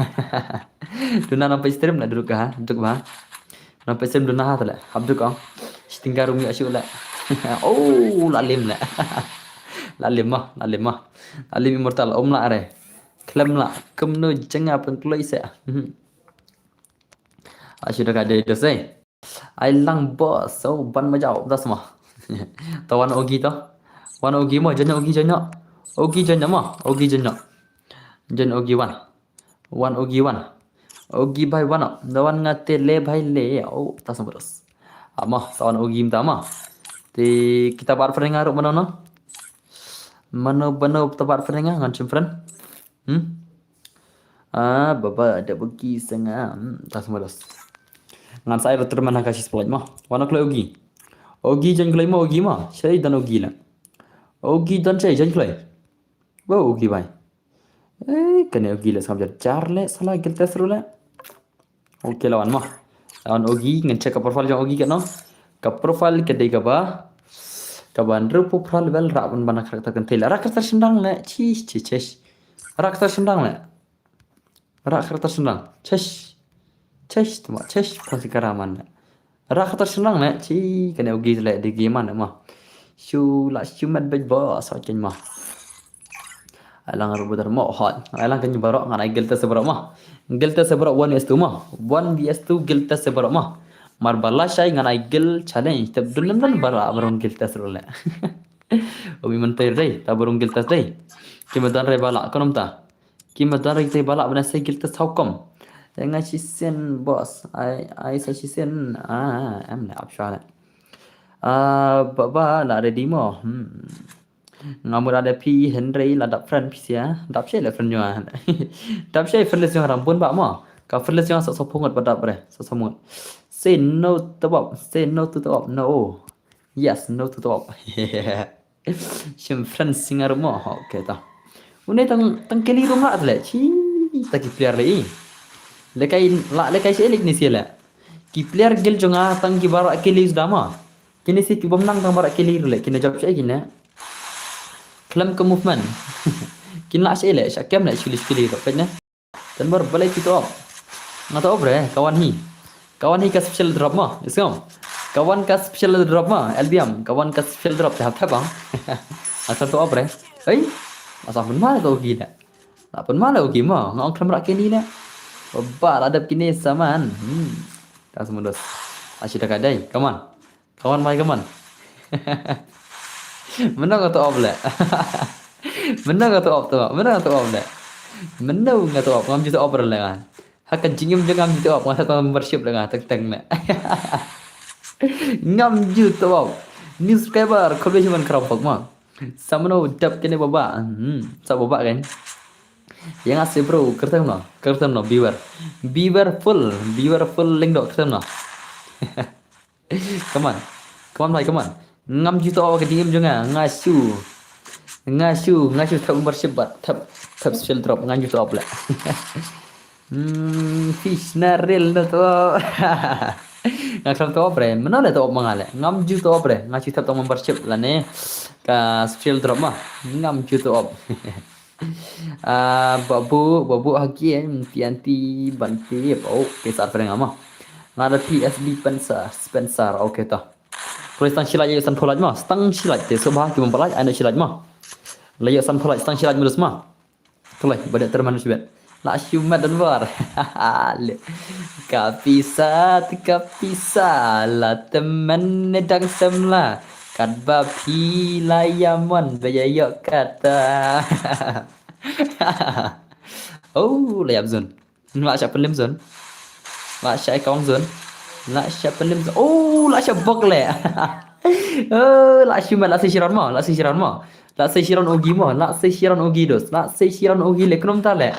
duna nampai stream na duduk ha duk ba nampai stream duna ha tala habduk ang stinggaru mi ashu la oh la lim la lalim immortal om la are klem la kum no jenga pen kloi se sudah kada itu say ai lang boss so ban majau das ma tawan ogi to wan ogi mo jen ogi jen ma ogi jen ogi wan ogi bai wan dawan ngate le bai le oh tas beros ama tawan ogi mta ma ti kita bar pernengar mana bano tabar pernengar ngan friend baba ada bagi setengah tas beros ngan saya betul mana kasih sepelat mah wana klai ogi jan klai mah ogi mah saya dan ogi lah ogi dan saya jan klai wow ogi bai kena ogi lah sampai charle salah kita seru lah oke lawan ogi ngecek ke profile jang ogi kan no ke profile kedai ke ba kaban rupu profile bel rapan bana karakter kentil karakter sendang le cis karakter sendang le karakter sendang Cesh pasti karaman karakter senang le ci kena ugi le di game mana mah shu mat bej boss acan mah alang aru budar mo hot alang kan barok ngan gelta seberok mah 1 vs 2 mah 1 vs 2 gelta seberok mah mar bala shay ngan gel challenge tab dulan dan bara abaron gelta serole obi man tay dai tabarong gelta dai kimadan re bala konom ta kimadan re tay bala bana say gelta saukom Tengah sisen bos, ai sa sisen em lại áp xoa lại. Baba là ready mo. Ngamur ada pi Henry là đập friend pi sia, đập xe là friend nyoa. Đập xe friend là yang rampun ba mo. Ka friend là yang sok sok pungot badap re, sok sok Say no to bob, say no to the bob. No. Yes, no to the bob. Sim friend singar mo. Okay ta. Une tang keli rumah atle. Chi, ta ki player lai. Lekai selik ni sila. Ki player gel jonga tang ki barak kelis dama. Kini si ki bomnang tang barak kelir le. Kini jawab saya kini. Kelam ke movement. Kini lah saya le. Syakam le sulis kelir. Peknya. Dan baru balik kita op. Ngata op re. Kawan hi ka special drop ma. Iskom. Kawan ka special drop ma. LBM. Kawan ka special drop. Tahap bang. Asal tu op re. Asal pun mana tu ugi le. Tak pun mana ugi ma. Ngong kelam barak kelir le. Bebal adab kini saman. Tak semudah. Asyik dah kadai. Come on. Come on. Menang atau off le? Menang atau off tu? Menang atau off le? Menang atau off? Ngam juta off le kan? Hakan jingim jangan juta off. Masa kau membership le kan? Teng le. Ngam juta off. New subscriber. Kau boleh cuma keropok mah. Sama no dap kini baba. Sa baba kan? Yang asli bro, kertem no, beaver full link dok kertem no. Come on. Ngam juta awak kedim juga ngasu tak bersebat, tap special drop ngam juta awak pula. Fish naril no to. Ngakram to opre, mana le to op mangale. Ngam ju to opre, ngaci tap to membership lah ne. Ka skill drop mah. Ngam ju to op. Babu haki tianti banti oh kisar pernah ngama. Ngada PSB Spencer okay ta. Terus tang silat ye san pholaj mah, stang silat te sobha ki mempelaj ana silat mah. Layak san pholaj stang silat mudus mah. Tulai badak terman sibet. La syumat dan war. Kapisa la teman nedang semla. Kadba pi layamon bayayok kata. Oh, layap zon. Lạ chả phân lim zon. Lạ chả công zon. Lạ chả phân lim zon. Oh, lạ chả bok lẹ. Lạ chả mà lạ xây shiran mà, lạ xây shiran mà. Lạ xây shiran ogi mà, lạ xây shiran ogi dos. Lạ xây shiran ogi lẹ knom ta lẹ.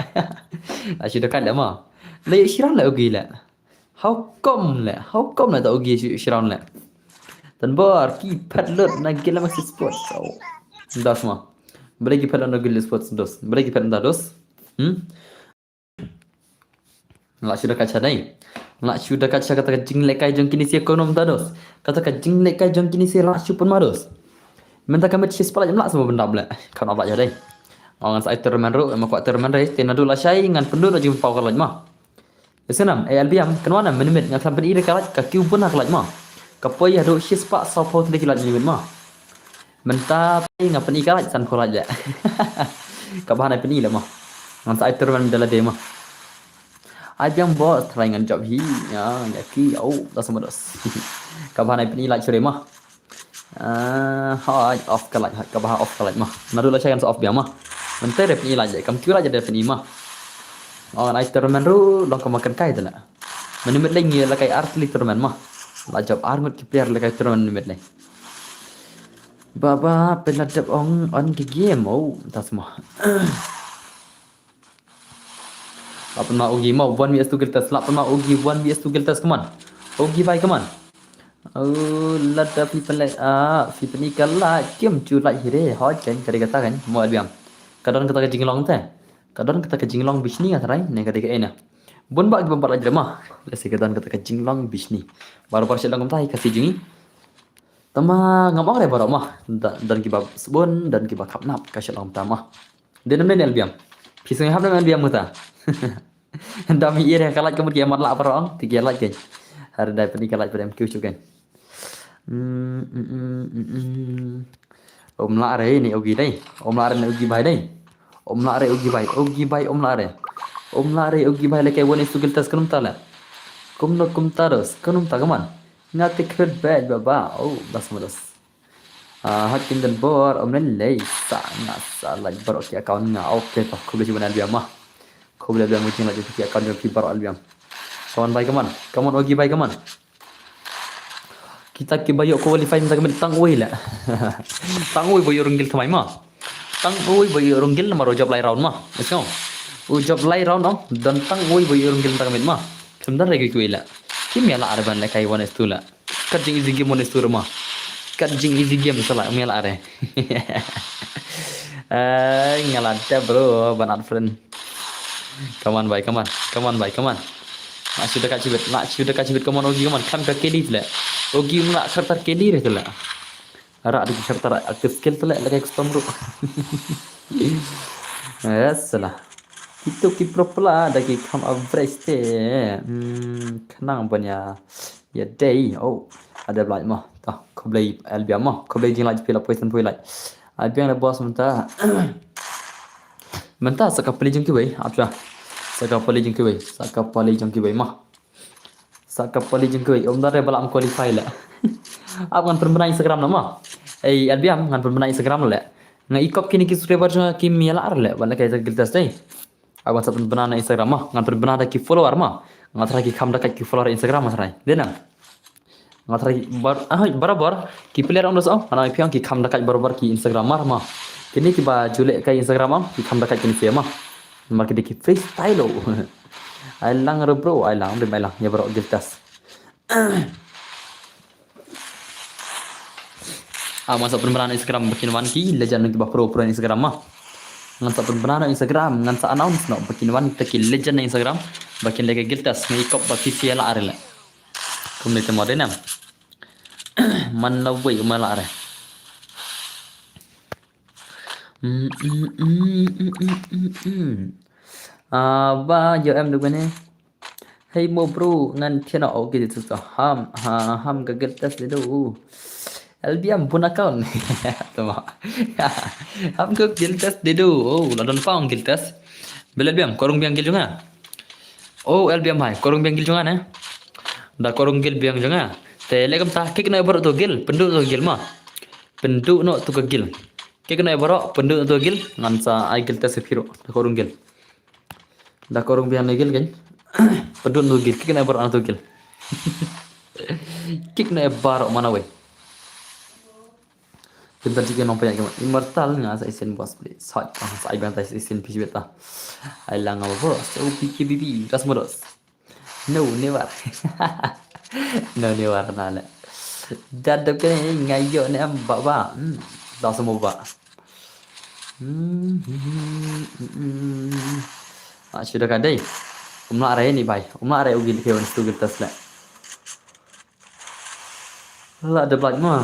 Lạ chả dekat lẹ mà. Lẹ shiran lẹ ogi lẹ. How come ta ogi shiran lẹ. Dan bar ki padlet na gila masih sport. Oh. Das mah. Beragi padlet na gila sport dos. Beragi padlet dos. Lak sudah kaca dai. Lak sudah kaca kata jing lekai jong kini sia konom dados. Kata jing lekai jong kini sia lak pun mados. Menta kami cis pala jam lak semua benda bela. Kan apa aja dai. Orang sai terman ru mak kuat terman dai tenadu la syai ngan pendu lagi pau kalaj mah. Yasenam ALBM kenwana menit ngan sampai ire kalaj ka kiu pun kalaj mah. Kapoi adu cis pak sapau tadi kalaj ni mah. Menta pai ngapen i kalaj san kalaj ya. Kabahan ai peni lah mah. Ngan sai terman dala de mah. Ajang bos teringan job hi ya ki oh dah semua dos. Kabahan ai peni like sore mah. Hai off kalaj kabahan off kalaj mah. Nadu la chayan off biang mah. Menteri rep ni like kam kira aja rep ni mah. Oh ai terman ru long ka makan kai tala. Menimit lai ngi la kai artli terman mah. La job arngut ki player la kai terman nimit lai. Baba penadap on ke game oh dah semua. Apa nak ugi mau 1vs 2 geltas lap nak ugi 1vs 2 geltas keman ugi bai keman lada people people ni kala kem chu lai hire ho chen kari kata kan mo albiam kadang kata ke jinglong te kadang kata ke jinglong bisni atrai ne kata ke ena bon ba ki bombar lajra mah lesi kadang kata ke jinglong bisni baru par selang tai kasih jingi tama ngamong re baru mah dan ki bab sebon dan ki bab kapnap ka selang tama denam ne albiam pisang hab ne albiam muta Dami iya kalat kemudian mat lak perong tiga lak kan. Hari dah pergi kalat pada MQ juga kan. Om lak re ni ogi dai. Om lak re ni ogi bai dai. Om lak re ogi bai. Ogi bai om lak re. Om lak re ogi bai lekai wani sugil tas kanum tala. Kum taros kanum tagaman. Ngati kred bad baba. Oh das mudas. Hakin dan bor om nen lei sa lagi barok ya kawan nga oke tak ku beli mana dia mah. Kau boleh bilang mungkin lagi kita akan yang kibar albiam. Kawan baik kaman, kaman ogi baik kaman. Kita kibayok qualify minta kami tang wei lah. Tang wei boyo ronggil kemai mah. Tang wei boyo ronggil nama rojab lai round mah. Macam ujab lai round oh dan tang wei boyo ronggil minta kami mah. Sebentar lagi kuih lah. Kim ya lah arban lekai one is tu lah. Kajing easy game one is tu rumah. Kajing easy game salah umel are. Ngalada bro, banat friend. Kaman baik kaman. Nak sudah kat cibit kaman ogi kaman kan ka kedi tla. Ogi nak serta kedi re tla. Ara ada serta aktif skill tla lagi custom ru. Yasalah. Itu ki propla ada ki kam average te. Kenang banyak. Ya day. Oh, ada belaj mah. Tah, kau beli albiam mah. Kau beli jing lagi pila poison poi lagi. Albiam le bos mentah. Mentah sakap peli jeng kibai apa sakap peli jeng kibai mah sakap peli jeng kibai om dare balam qualify la ab ngan permenang Instagram nama albiam ngan permenang Instagram la ngan ikop kini ki subscriber ki miala ar la wala kay giltas dai ab ngan sapun banana Instagram mah ngan permenang ki follower mah ngan tara ki kam dakat ki follower Instagram mas rai denang ngan tara ki barabar ki player om dos ana piang ki kam dakat barabar ki Instagram mah kini kiba julek kai Instagram am ki kam dakat kini firma marke diki freestyle lo ailang ro bro ailang de ailang ya bro giltas masa penerangan Instagram bikin wan ki legend ki ba pro Instagram mah ngan sa penerangan Instagram ngan sa announce no bikin wan ki legend Instagram bikin lege giltas ngai kop ba ki fiela arela Community mo din man na way umala re. Ba giờ em được bên này. Hey mo bro, ngan thiên nào ok thì tụi ham cái test đấy đâu. LBM pun account. Tama. Ham ke test đấy đâu. Oh, London Pound test. Bila LBM korong biang juga. Oh, LBM hai, korong biang juga ne. Da korong biang juga. Te lekam ta kik na baro to penduk to mah. Penduk no to kik na baro penduk to ngan sa ai test piro da korong da korong biang kan. Penduk to kik na baro to kik na baro mana we. Kita juga nampak yang immortal nggak saya isin bos beli saya bantai isin pisi beta ai lang apa bos so PKBB ras modos no never no never nala dadap kan ngayo ni am baba dah semua ba sudah kan deh umla are ni bai umla are ugi kewan stu kita sla la ada black mah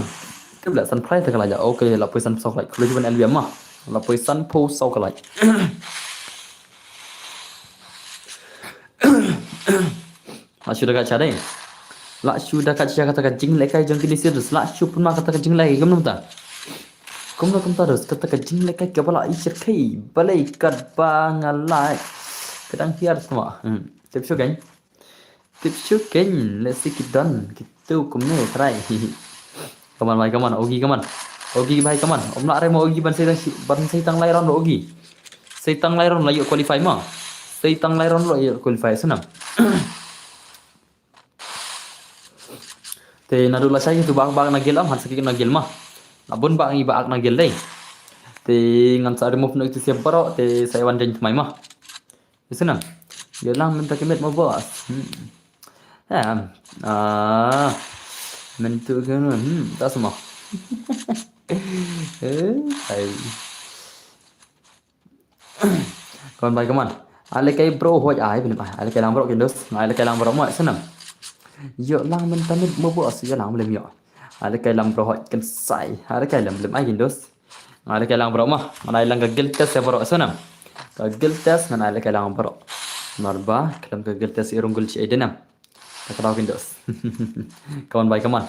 cái là sân play thật là giờ ok là phải sân sau lại lấy cho bên LVM mà là phải sân post sau lại là sudah kaca deh lah sudah kaca kata kajing lekai jang kini serius lah pun mah kata kajing lagi kamu ta terus kata kajing lekai kepala isir kai balai kat bangalai kadang hiar semua tiếp xúc kan let's see it done gitu kumne try kaman bay kaman ogi bay kaman om la re mo ogi ban say tang lai ron ogi say tang lai ron la yo qualify ma say tang lai ron lo yo qualify sunam te na dula sai tu bang na gel am han sakik na gel ma abun bang i baak na gel dai te ngan sa remove no itu siap baro te sai wan den mai ma sunam yo lang men takimet mo bos mình tự cái ta sao mà còn bài kaman ale kai bro hoj ai bin ba ale kai lang bro kindos ale kai lang bro mo sanam yo lang men tanit mo bo as yo lang lem yo ale kai lang bro hoj kan sai ale kai lem ai kindos ale kai lang bro ma ale lang gel test bro sanam gel test nan ale kai lang bro marba kalam gel test irungul ci edenam tak kindos kawan baik kaman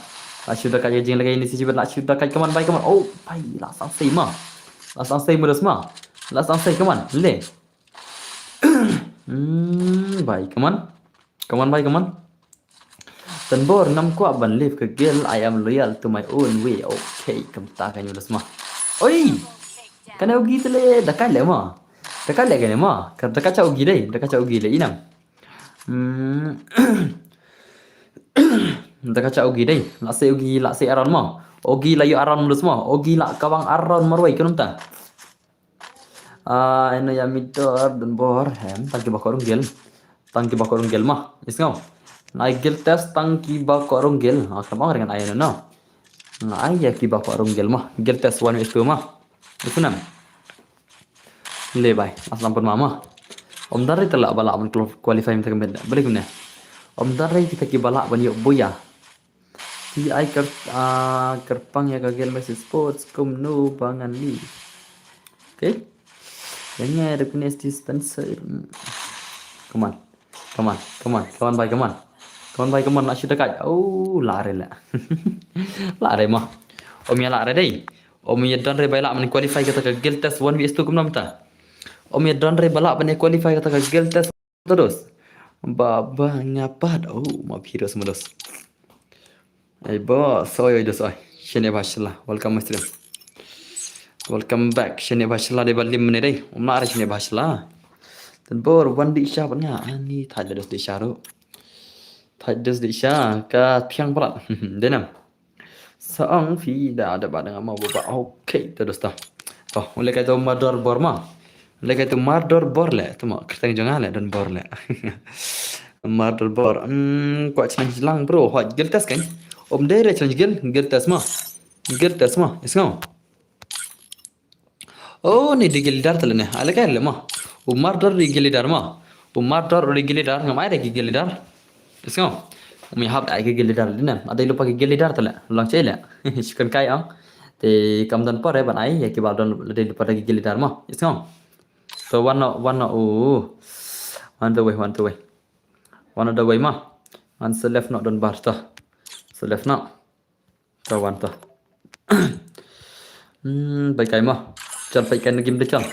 sudah kat jeng lagi ini si jibat nak sudah kat kaman baik kaman oh pai la sang sei ma la sang sei meres ma la sang sei kaman le baik kaman baik kaman tanbor nam ko ban live ke girl I am loyal to my own way okay kam ta kan meres ma oi kan ugi tele dekat le ma dekat le kan ma kan dekat cau ugi dei dekat cau ugi le inam Nda kaca ogi deh, la se aron mo. Ogi la yo aron mulus mo. Ogi la kawang aron marwai kunum ta. Ino ya midor dan bor hem tangki bakorung gel mah. Isngau. Na gel test tangki bakorung gel. Kamang dengan ayano no. Na ay ki bakorung gel mah. Gel test 1 itu mah. Itu nam. Le bay, aslam pun mama. Om dari telak balak men qualify minta kembali. Balik mana? Om dari kita ki balak ban yo boya. Di ai kerpang ya kagel masih sports no bangan li. Okay? Yang ada punya dispenser. Come on. Kawan baik nak sudah kat. Oh, lare lah. Lare mah. Om ya lare deh. Om ya don re balak men qualify kata kagel test 1vs2 kumna mta. Om ya don re balak men qualify kata kagel test terus. Baba ngapat. Oh, mau hero semua dos. Hey boss, soy dos. Shene bashla. Welcome back. Shene bashla de balim mene dai. Umma ara shene bashla. Dan bor wan di isya punya. Ani thad dos di isya ro. Thad dos di isya ka piang prat. Denam. Saang fi da ada ba dengan mau baba. Okay, terus ta. Oh, mulai kata mador bor ma. Mulai kata mador bor le. Tu mak kertang jangan le dan bor le. Mador bor. Kuat challenge lang bro. Hot gel test kan? Om dere challenge gel test ma. Isngau. Oh, ni digilidar talane. Ala kan le ma. Umar dor digilidar ma. Umar dor digilidar ngamai de digilidar. Isngau. Umi hap ai gigi lidar dinam. Ada lupa gigi lidar tala. Lang cela. Chicken kai ang. Thì cầm đơn pore bạn ấy thì bảo đơn để lupa gigi lidar mà. Is không? So one no one the way. One of the way ma. And so left not don bar to. So left not. So one to. Baik kai ma. Chal baik kai game de chal.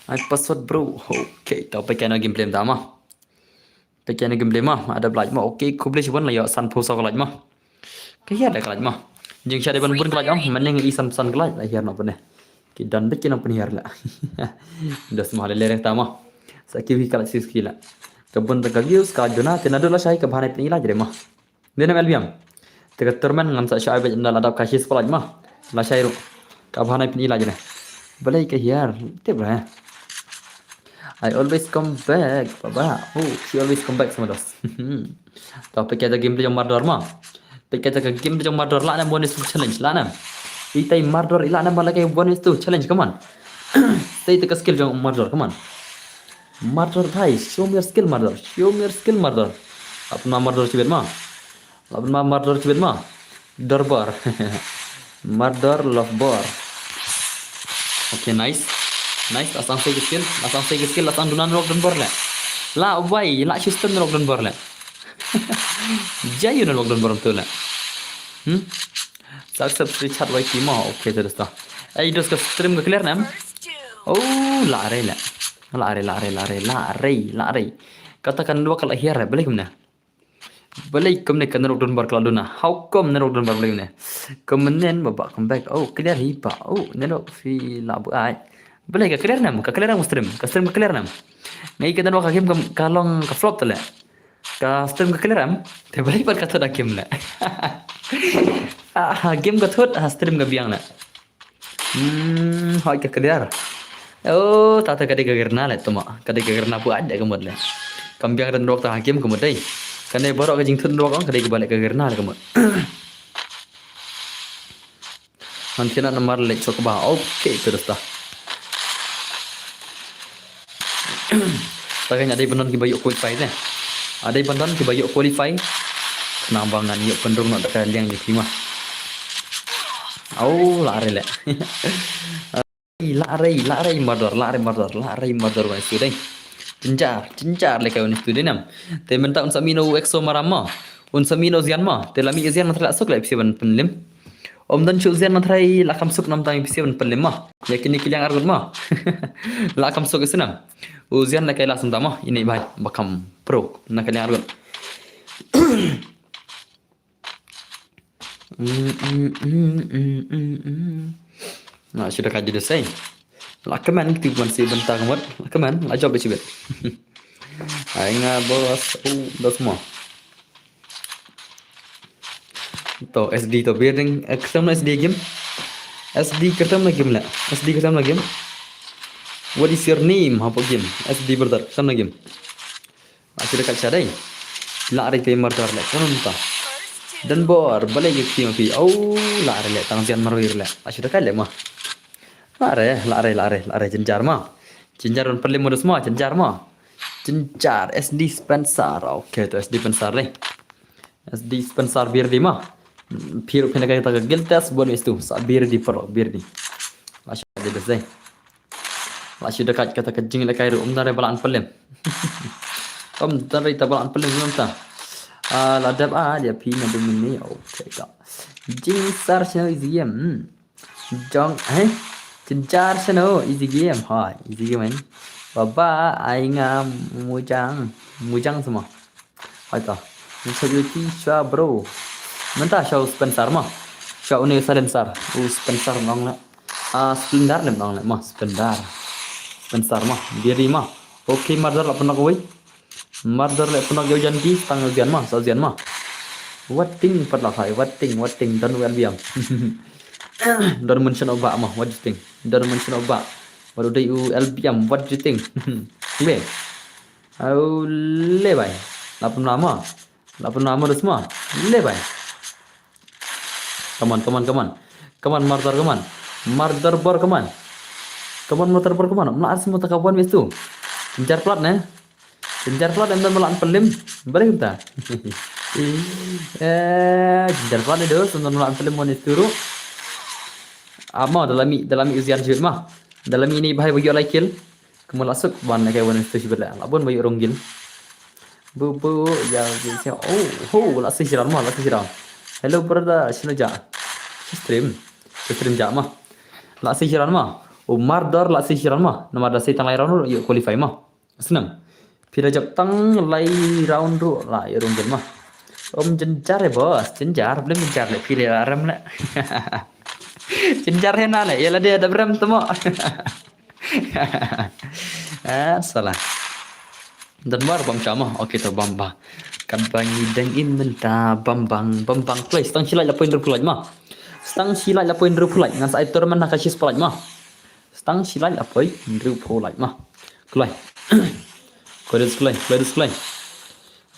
Ai password bro. Okay, tao baik kai game play ta ma. Baik kai game play ma. Ada belajar ma. Okay, ku boleh cuba lah ya san post aku ma. Kaya ada kelaj ma. Jeng syade ban bun kelaj am. Meneng i san kelaj lah hiar na pene. Ki dan de kina pen hiar la. Dah semua lele ta ma. Sakit vi kelaj sis kila. Kebun terkagius ka jona tinadu la syai ke bhanai pen ila jere ma. Dena melbiam. Teka termen ngam sa syai be ndal adap kasis pelaj ma. La syai ru. Ka bhanai pen ila jere. Balai ke hiar. Te bra. I always come back, baba. Oh, she always come back sama dos. Tapi kita game tu jom mardor ma. Kita game tu jom mardor la na bonus challenge la na. Itai mardor ila na bala ke bonus tu challenge come on. Stay teka skill jom mardor come on. Mardor bhai, show me your skill mardor. Show me your skill mardor. Apna mardor chibet ma. Apna mardor chibet ma. Dorbar. Mardor love bar. Okay, nice. Nice, asang say skill, asang dunan rock dan bor la. La why, la system rock dan bor la. Jayun rock dan bor tu la. Success chat why kima, okay terus ta. Dos ke stream ke clear nam. Oh, lare. Katakan dua kali hiar balik kemana? Balik kemana kan rock dan bor keladuna. How come rock dan bor balik kemana? Kemudian babak comeback. Oh, clear hipa. Oh, nenok fi labu ai. Boleh ke clear nam? Ke clear nam stream ke clear nam. Ngai kita dua game kalong ke flop tala. Ke stream ke clear nam. Te boleh par kata dak game la. Game ke thot stream ke biang la. Hoi ke clear. Oh, tata kade ke gerna la tuma. Kade ke gerna pu ada kemud la. Kam biang dan dok ta game kemud dai. Kane borok ke jing thun dok ang kade ke balik ke gerna la kemud. Nanti nak nomor lek sok ba. Okay, terus dah. Takkan ada penonton kita yuk qualify ni. Ada penonton kita yuk qualify. Nambangan yuk pendung nak dekat liang di lima. Oh, lari le. Lari mardor wah student. Cincar le kau ni student nam. Te minta unsamino exo marama. Unsamino zian ma. Te lami zian matrak sok le pisiban penlim. Om dan chuzian matrai lakam suk nam tang pisiban penlim ma. Yakin ni kilang argut ma. Lakam suk isenam. Uzian nak kailah sentama ini baik bakam pro nak kalian arun. Nah sudah kaji dah saya. Lakaman kita bukan si bentar kemat. Lakaman lah job cibet. Ainga bos. Dah semua. To SD to building. Ketemu SD game. SD ketemu game. What is your name? Apa game? SD brother. Sama game. Masih dekat cadai. Lari pe mardar le. Kan entah. Dan bor balik ke team pi. Oh, lari le. Tang sian marwir le. Masih dekat le mah. Lari jenjar mah. Jenjar on perlu modus mah. Jenjar mah. Jenjar SD Spencer. Okay, tu SD Spencer le. SD Spencer biar di mah. Piro kena kata giltas buat itu. Biar di pro biar di. Masih ada desai. Masih dekat kata kejing le kairu dari balan pelem. Dari balan pelem belum ta. Ladap dia pi na dumini. Okay ka. Jing sar sino easy game. Jong Cincar sino easy game. Hai, easy game ni. Baba ainga mujang semua. Hai ta. Security sha bro. Mentah show Spencer mah. Show ni Spencer. Spencer ngong la. Splendar le ngong la mah Spencer mah diri mah. Okay mardar la pernah koi. Mardar la pernah kau janji tanggal zian mah, sazian mah. What thing pernah hai? What thing dan well biang. Don't mention oba mah. What do you think? Don't mention oba. Baru day LBM. What do you think? Le. Oh le bay. La pernah mah dah semua. Le bay. Come on mardar come on. Mardar bar come on. Motor berkemana? Melar semua takabuan itu. Kejar plat ne? Kejar plat dan melan pelim. Balik kita. Jenjar pala dos nonton ulang film itu ru. Ama dalam ujian jut mah. Dalam ini bahaya bagi oleh kill. Kamu lasuk ban kayak wan itu sebelah. Labun bagi ronggil. Bu ya bisa. La sihiran mah la sihiran. Hello brother, sino ja? Stream ja mah. La sihiran mah. Mardar la sihiran mah. Nama ada setan lai round yuk qualify mah. Senang. Pira jap tang lai round ru la ya ronggil mah. Om jenjar ya bos, jenjar belum jenjar le pilih rem le. Jenjar hena le, ya lah dia ada rem temu. Salah. Dan baru bang sama, oke tuh bamba. Kampangi dan inventa bambang play. Stang silai la poin rupulai mah. Stang silai la poin rupulai. Ngan saya turun mana kasih sepulai mah. Stang silai la poin rupulai mah. Kulai. Kodus kulai.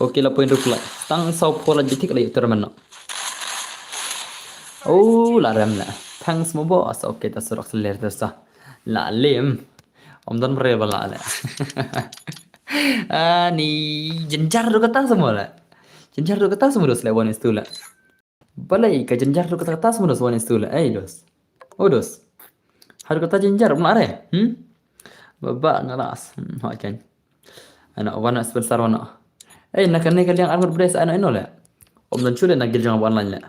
Oke la poin rupulai. Stang sau pola jitik la turun mana. La rem la. Thanks mo bos. Oke ta surak selir tersa. La lim. Om dan mereba la la. Ni jenjar do kata semua lah. Jenjar do kata semua dos lewan itu lah. Balai ka jenjar do kata semua dos lewan itu lah. Dos. Dos. Har kata jenjar melare. Baba ngalas. Kan. Anak wana sebesar wana. Nak kena yang armor brace anak ino lah. Om dan cule nak girjang online lah.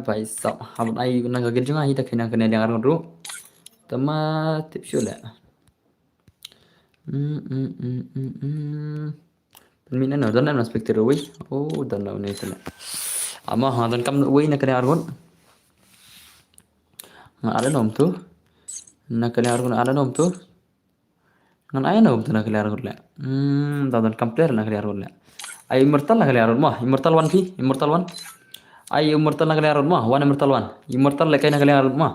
Baik sab. Habun ai nak girjang ai tak kena yang armor ru. Tama tip cule. Permainan dan nama spektir away. Dan nama itu lah. Ama dan kamu away nak kena argon. Ada nom tu. Nak kena argon ada nom tu. Ngan ayah nom tu nak kena argon lah. Dan player nak kena argon lah. Ay immortal nak kena argon mah. Immortal 1 immortal 1. Ay immortal nak kena argon mah. Immortal 1. Immortal lekai nak kena argon mah.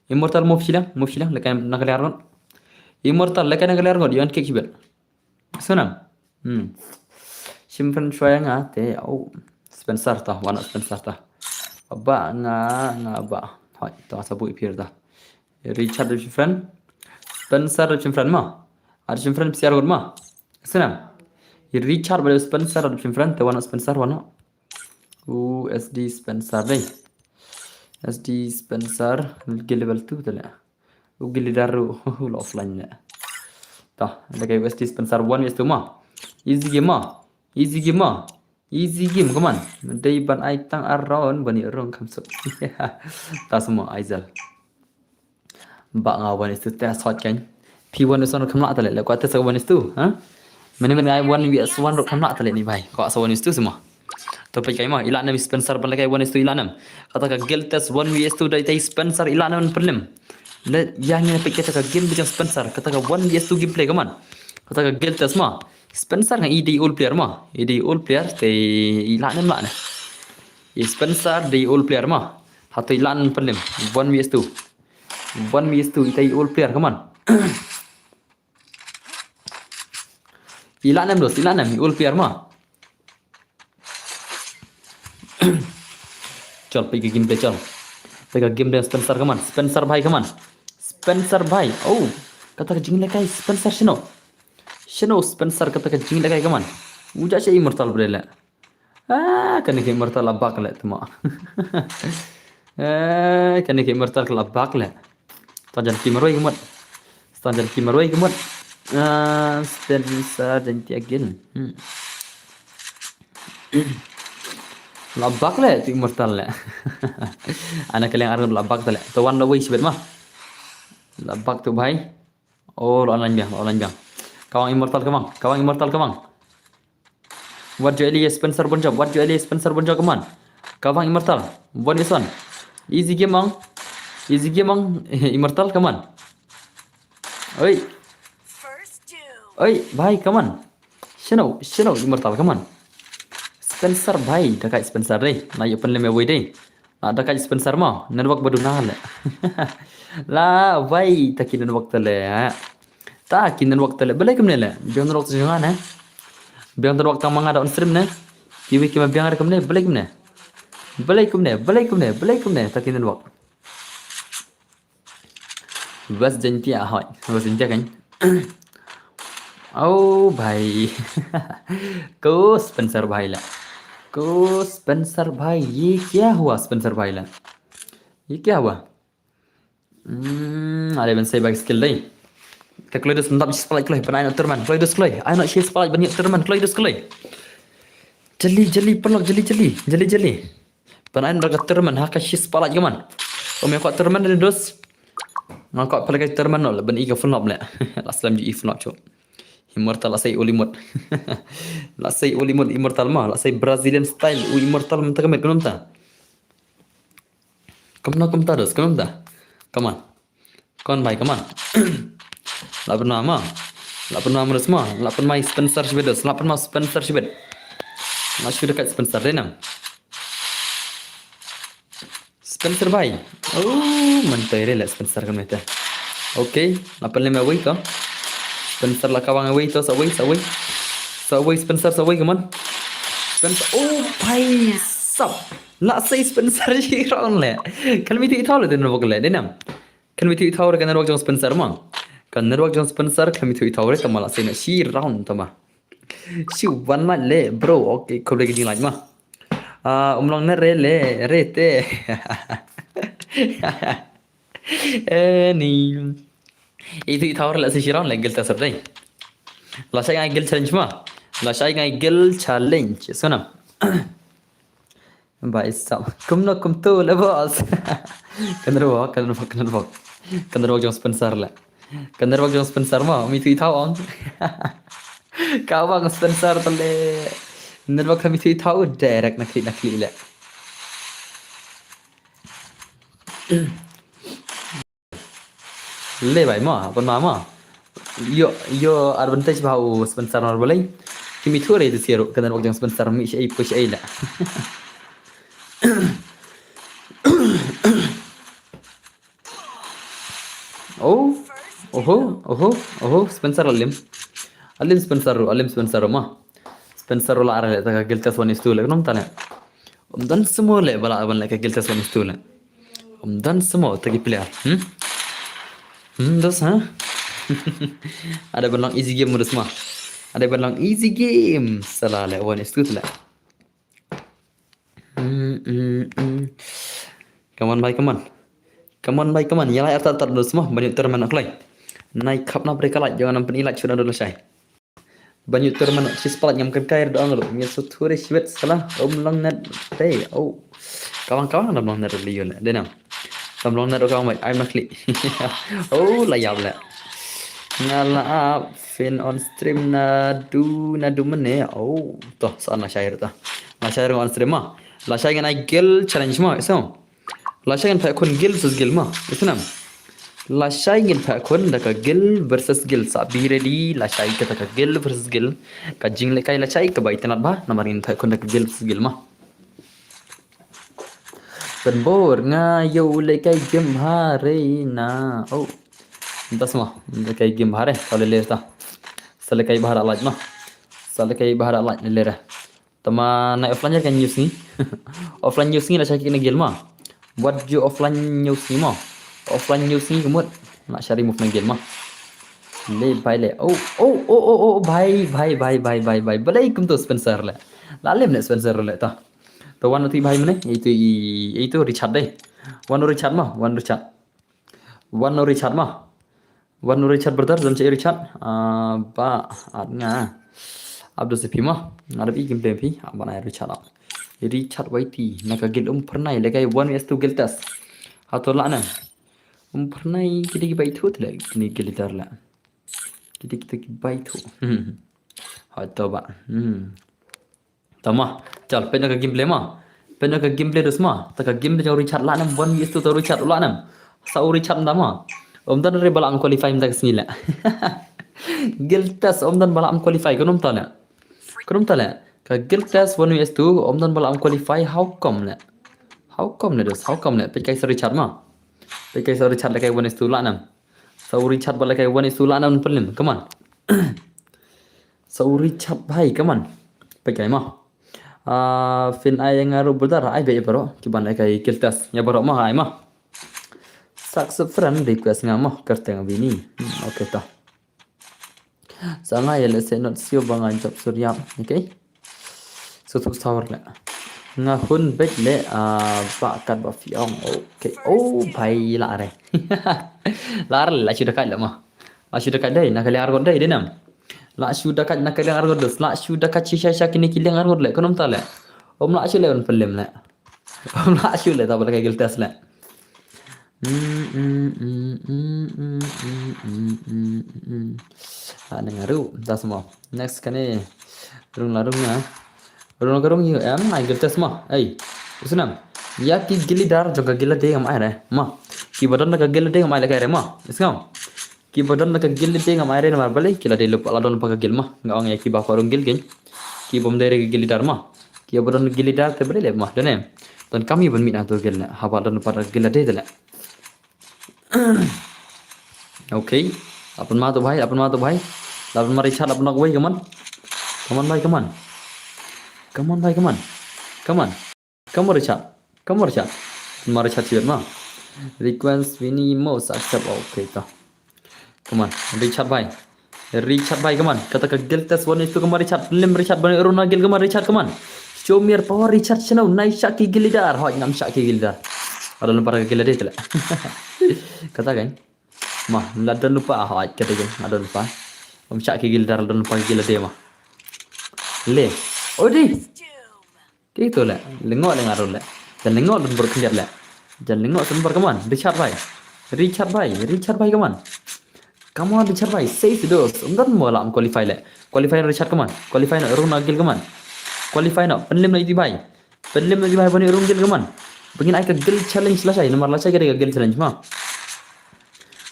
Immortal move silang lekai nak kena argon. Immortal lekai nak kena argon yang kek kibel. Senang. Simpan shoya nga te Spencer ta wana Spencer ta ba nga ba hai ta sabu ipir ta Richard friend Spencer friend ma ar friend siar gon ma senam Richard ba Spencer friend te wana Spencer wana SD Spencer dai SD Spencer gil level 2 ta la gil daru offline la ta lagi SD Spencer 1 is tu ma easy game come on day ban ai tang around bani rong kamsuk ta semua aizal ba ngawan itu test hot kan P1 is on kamla tale la kwata sa 1 is 2 ha mana ai 1 vs 1 ro kamla tale ni bai ko sa 1 is 2 semua to pai kai ma ilana Spencer ban la kai 1 is 2 ilana kata ka gel test 1 vs 2 dai tai Spencer ilana problem la yang ni pai kata ka game bijang Spencer kata ka 1 vs 2 gameplay come on kata ka gel test ma Spencer ngan ED all player mah. ED all player te ilan nem lah. Spencer de all player mah. Hatu ilan problem. 1 vs 2. 1 vs 2 te all player come on. Ilan nem all player mah. Chal pergi game play chal. Pergi game dengan Spencer come on. Spencer bhai come on. Spencer bhai. Kata jing lekai Spencer Shino Spencer kata jing lekai kaman. Uja sih immortal berela. Kan ke immortal labak le tuma. Kan ke immortal labak le. Tajan kimaroi kemot. Standar kimaroi kemot. Spencer dan tiagin. Labak le tu immortal le. Anak kalian arab labak le. Tawan lawai sebet mah. Labak tu bhai. Online biang. Kawang immortal kemang. What you Eli Spencer bonjok. Kemang. Kawang immortal. One is one. Easy game mang. Immortal kemang. Oi, bhai kemang. Shino immortal kemang. Spencer bhai dekat Spencer deh. Naik pen leme wei deh. Dekat Spencer mah. Network baru nahal. Lah bhai takin network tele. Tak kinan waktu le belai kemana le biang waktu jangan biang waktu mang ada on stream ne kiwi kima biang ada kemana belai kemana tak kinan waktu bas jantia kan ओ भाई को स्पेंसर भाई ला को स्पेंसर भाई ये क्या हुआ स्पेंसर भाई ला ये क्या हुआ ada ben saya bagi skill dai ta kloi dus ndam spalai kloi panai nak terman kloi dus kloi ai nak share spalai banyak terman kloi dus kloi jeli jeli pelok jeli jeli jeli jeli panai nak terman haka share spalai gaman om yang kau terman dan dus ngakak pelak terman no ben iga full le aslam ji full cok immortal la say ulimut la say ulimut immortal mah la say brazilian style immortal mentah kemet kenum ta kamta dus kenum ta come on con भाई come on lapan nama resma lapan mai Spencer Schmidt lapan mai Spencer Schmidt masih dekat Spencer deh nam Spencer भाई oh mantai rela Spencer kan meta okay lapan lima away to Spencer lah kawang away to away Spencer away come on Spencer oh भाई sub la say Spencer ji round le kalau itu le den bogle deh nam kan itu kan nerwak jong Spencer mah kan nerwak jong Spencer kan itu le tamala say na si round tama si one man le bro okay kau lagi lagi mah umlong na rete ni itu la si round le gel tasar dai la say ngai gel challenge mah la say ngai gel challenge sonam Baik sab. Kum tu le bos. Kenderwak jong Spencer la. Kenderwak jong Spencer mah mi tu tahu on. Kawang Spencer tale. Kenderwak kami tu tahu direct nak klik la. Le bai mah kon mah. Yo advantage bau Spencer nor boleh. Kimi tu re tu siru kenderwak jong Spencer mi ai push ai la. Oh, Spencer alim Spencer mah. Spencer la arah tak giltas wan istu le nom tane. Dan semua le bala aban le giltas wan istu le. Dan semua tagi player. Das ha. Ada belang easy game modus mah. Ada belang easy game. Salah le wan istu le. Come on, come on. Yalah air tar dulu semua banyak terman nak lagi. Naik cup nak mereka lagi jangan nampak ilat sudah dulu saya. Banyak terman nak sis palat yang kerkair doang lu. Ni suture sweat salah lang net day. Oh. Kawan-kawan nak lang net liu le. Denam. Lang net kawan mai I'm not click. Oh, layap le. Ngala fin on stream na du mene. Oh, toh sana syair tah. Na syair on stream mah. La syair ngai gel challenge mah, so. La syair ngai kun gel versus gel mah. Itu nam. La syair ngai kun dak gel versus gel sabi ready. La syair kata gel versus gel. Ka jing le kai la syair ka bai tanat ba namarin kun dak gel versus gel mah. Penbor ngayo le kai game hari na. Oh. Entah semua. Le kai game hari kalau le ta. Sale kai bahar alaj mah. Sale kai bahar alaj le le. Tama naik offline kan news ni. Offline news ni lah saya kena gel mah. Buat je offline news ni mah. Offline news ni kemud nak cari move main gel mah. Le bye le. Oh bye. Balaikum tu Spencer le. Lalim le Spencer le ta. Tu wan tu bhai mana? Itu Richard deh. Wan Richard mah. Wan Richard brother dan cik Richard. Ba adnya. Abdul Sepi mah. Ada pi game pi. Abang ayah Richard Whitey. Nak gel pernah lekai 1vs2 gel tas. Atau lah na. Pernah kita baik tu tu lah. Kini gel tar lah. Kita baik tu. Atau ba. Tama. Chal pena ka gameplay mah. Pena ka gameplay dus mah. Tak gameplay jauh Richard lah nam 1vs2 tu Richard lah nam. Sau Richard nama. Dan dari balak qualify minta kesini lah. Gel tas dan balak qualify kenum tak lah. Ka gel tas 1vs2 dan balak qualify how come lah. How come lah. Pekai sa Richard mah. Pekai sa Richard lah kai 1vs2 lah nam. Sau Richard balak kai 1vs2 lah nam pelim. Come on. Sau Richard bhai come on. Pekai mah. Fin ai yang ngaruh betul ai be bro. Kiban lai kai gel tas. Ya bro mah ai mah. Sak friend request nga mah kerta nga bini. Okay ta. Sangai le se not sio bangan job suryam. Okay. So tu sawar le. Ngahun bet le bakat ba fiong. Okay. Oh bhai la re. La re la sudah kat le mah. La sudah kat dai nak kali argot dai denam. La sudah kat nak kali argot dos. La sudah kat shisha kini kilang argot le konom ta le. Om la shule on film le. Om la shule ta bal kay giltas le. Ada ngaru dah semua. Next kani rung larung na. Rung larung hiu em ai giltas mah. Ai. Usunam. Ya ki gili dar juga gila deh am ai re. Ma. Ki badan nak gila deh am ai le kay re ma. Iskam. Ki badan nak gila deh am ai re mar balik kila deh lupa ladon pakai gil mah. Ngawang ya ki ba korung gil gen. Ki bom dari gili dar mah. Ki badan gili dar te balik le mah. Dan dan kami pun minat tu gil. Haba dan pada gila deh le. Okay, अपन मा तो भाई अपन मा रिचार्ड अपन भाई कमान भाई कमान भाई कमान रिचार्ड मा रिचार्ड चिबet मा request Winnie Mouse accept okay तो कमान रिचार्ड भाई कमान kata ke gil tes one itu kemar Richard lim Richard bani runa gil kemar Richard kaman show mir power Richard channel naik syaki gilidar hoj ngam syaki gilidar ada lupa gilidar itu lah kata kan mah ladan lupa hoj kata kan ada lupa om syaki gilidar ladan lupa gilidar mah le odi gitu lah lengok lengar lah dan lengok dan berkeliat lah dan lengok sumber kaman Richard भाई kaman kamu Richard भाई safe dos umdan mola am qualify le qualify Richard kaman qualify na rung nagil kaman qualify na penlim na iti भाई bani rung gil kaman begin ai ka gil challenge la sai nomor la sai ka gil challenge ma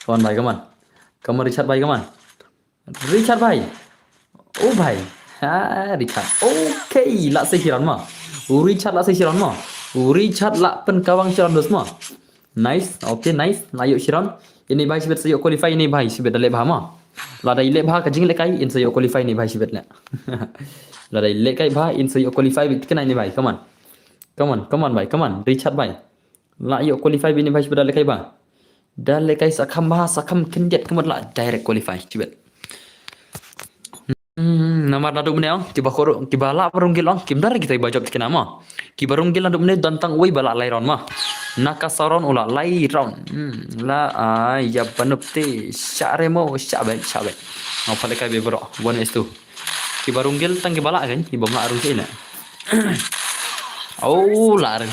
kawan भाई kaman kamu Richard भाई oh भाई ha Richard okay la sai hiran ma Richard la sai hiran ma Richard la pen kawang hiran dos ma nice okay nice nayo hiran ini भाई sibet sayo qualify ini भाई sibet dale bahama la dai le bah ka jing le kai in sayo qualify ini भाई sibet le la dai le kai bah in sayo qualify bit kena ini भाई come on भाई come on Richard भाई la yo qualify ini भाई sibet dale kai bah dale kai sakam kendet kemat la direct qualify sibet nama nadu meneo tiba la parung gilong kim dar kita bajak kena ma ki barung gilan nadu meneo dantang wei bala lai ron ma nakasaron ula lai ron la ya banupte syaremo syabe ngau pale kai be bro one is two ki barung gil tang ki bala kan ki bom la arung sila oh la arung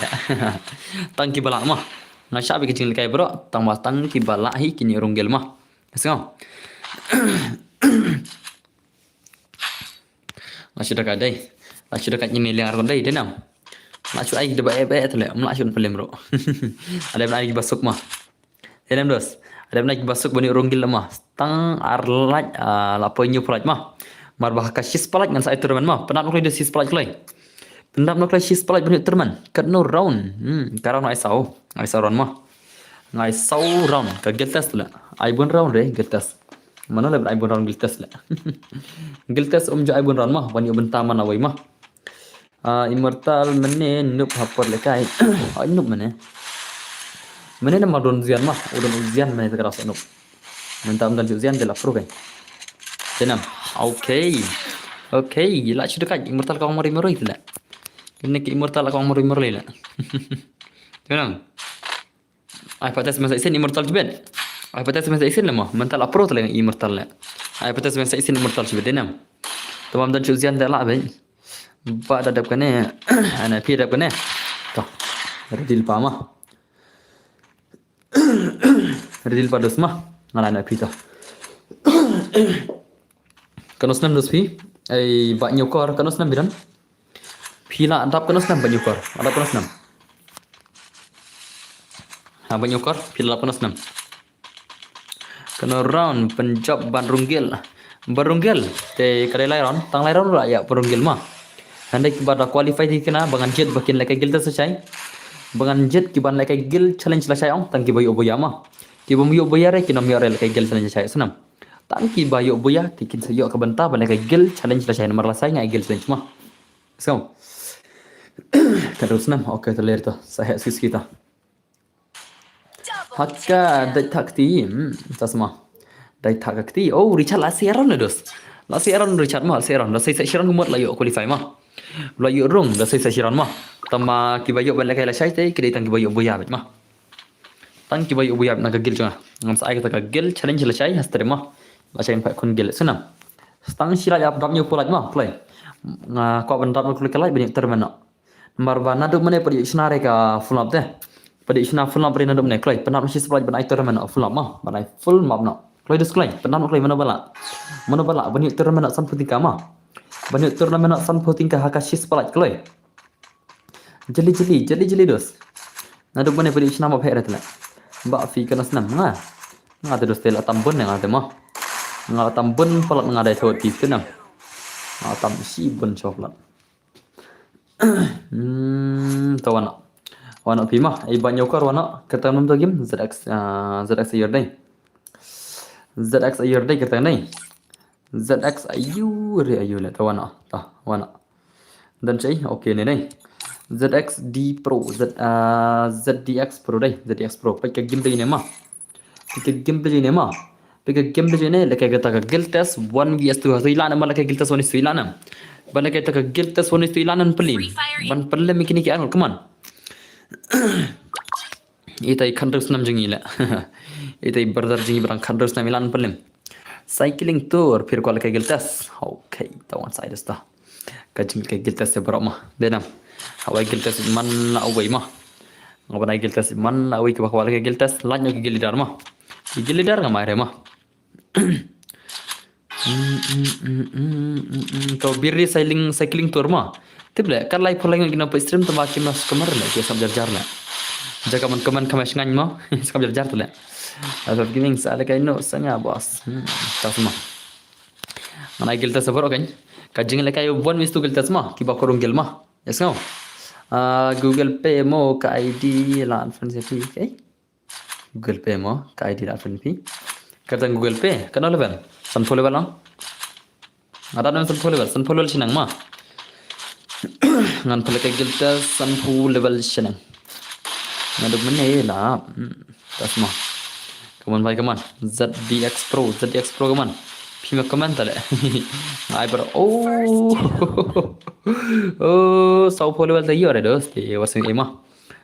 tang ki bala ma na syabe ki jing kai bro tang ki bala hi kini urung gil ma esngau Masih dekat dai. Masih dekat ni liang argon dai denam. Masuk ai de bae tu le. Masuk film bro. Ada lagi basuk mah. Denam dos. Ada lagi basuk bani ronggil mah. Tang arlaj la ponyo pelaj mah. Mar bah ka sis pelaj ngan sai turman mah. Penap nok sis pelaj klai. Penap nok sis pelaj bani turman. Kat no round. Karang ai sau ron mah. Ngai sau round ka geltas tu la. Ai bon round re geltas. Mana lah ai bon round geltas la. Geltas om jo ai bon round mah bani benta mana wai mah. Immortal mene nup hapor lekai. Ai nup mene. Mene nama don zian mah. Udon zian mene tekeras nup. Mentam dan zian de la pro kan. Jenam. Okay. La sudah kan immortal kau mari itu la. Ini ke immortal kau mari la. Jenam. Ai patas masa isen immortal jebet. Ai patas masa isen lemah. Mental pro tu la immortal la. Ai patas masa isen immortal jebet denam. Tamam dan zian de la ben. Ba dadap kane ana pi dadap kane to redil pa ma redil pa dos ma ngala na pi to kanos nam dos pi ai ba nyokor kanos nam biran pi la adap kanos nam ba nyokor adap kanos nam ha ba nyokor pi la kanos nam kano round penjab barunggil te kare lai ron tang lai ron la ya barunggil ma Handai kibar qualify di kena bangan jet bakin lekai gil tersesai. Bangan jet kiban lekai gil challenge la sayang tang ki bayo boya ma. Ki bom yo boya re kinam yo re lekai gil challenge saya senam. Tang ki bayo boya tikin sayo ka benta ban lekai gil challenge la saya nomor la saya ngai gil challenge ma. So. Terus nam oke terler to saya sis kita. Hakka de takti tasma. Dai thak kti. Oh, Richard la seron na dos. La seron Richard mah seron. La sai seron kumot la yo qualify mah. La yo rung la sai seron mah. Tama kibayo ban la kai la sai te kidai tang kibayo buya bet mah. Tang kibayo buya na gagil chunga. Ngam sai ka gagil challenge la sai hastre mah. La sai pa kun gil sunam. Stang sila ya dam yo pulat mah play. Nga ko ban dam ko kelai banyak termena. Marba nadu mane padi snare ka full up deh. Padi sna full up nadu mane klai. Penat mesti sebelah ban ai termena full up mah. Ban ai full map na. Klai dus klai. Penat klai mana bala. Mana bala banyak termena san puting mah. Banyak termena san puting ka hakashi sebelah klai. Jeli dos. Nadu mane padi sna map heret la. Ba fi kana snam nga. Nga terus tela tambun yang ada mah. Nga tambun pelat ngadai thot ti tu nam. Nga tam si bun coklat. Wana pima ai banyak kar wana kata nam to game ZX ayer dai ZX ayer dai kata nai ZX ayu la ta wana dan cai okay nai ZX D Pro ZDX Pro dai ZDX Pro pai ka game dai ne ma pai ka game dai ne la ka kata ka guild test 1vs2 hasilana ma la ka guild test 1 silana bala kay taka guild test 1 ilanan pelim ban pelim mikini ki anul come on itai khandus nam jengi la itai brother jengi barang khandus nam ilan pelim cycling tour phir ko kay guild test okay tawan side sta ka jengi kay guild test baro ma denam awai guild test man la awai ma ngabanai guild test man la awai ki bakwa kay guild test lanyo ki guild leader ma guild leader nga mare ma Kau biri cycling tour mah. Tiba kan live pulai ngina pa stream tu makin mas kamar la dia sam jar la. Jaga man kamas ngany mah. Sam jar tu la. Atau giming sala kay no sanya bos. Tas mah. Mana gilta sabar kan. Kajing la kay bon mistu gilta mah. Kiba korong gil mah. Yes no. Google Pay mo ka ID la fan sepi okay. Google Pay mo ka ID la fan pi. Kata Google Pay kana level. Sanfo level lang. Ada nan sanfo level sinang mah. Ngan pala kay gilta sanfo level sinang. Ngadog mana la. Tas mah. Kaman ZDX Pro kaman. Pima kaman tale. Ai bro. Oh, sanfo level tayo re dos. Te wasing emah.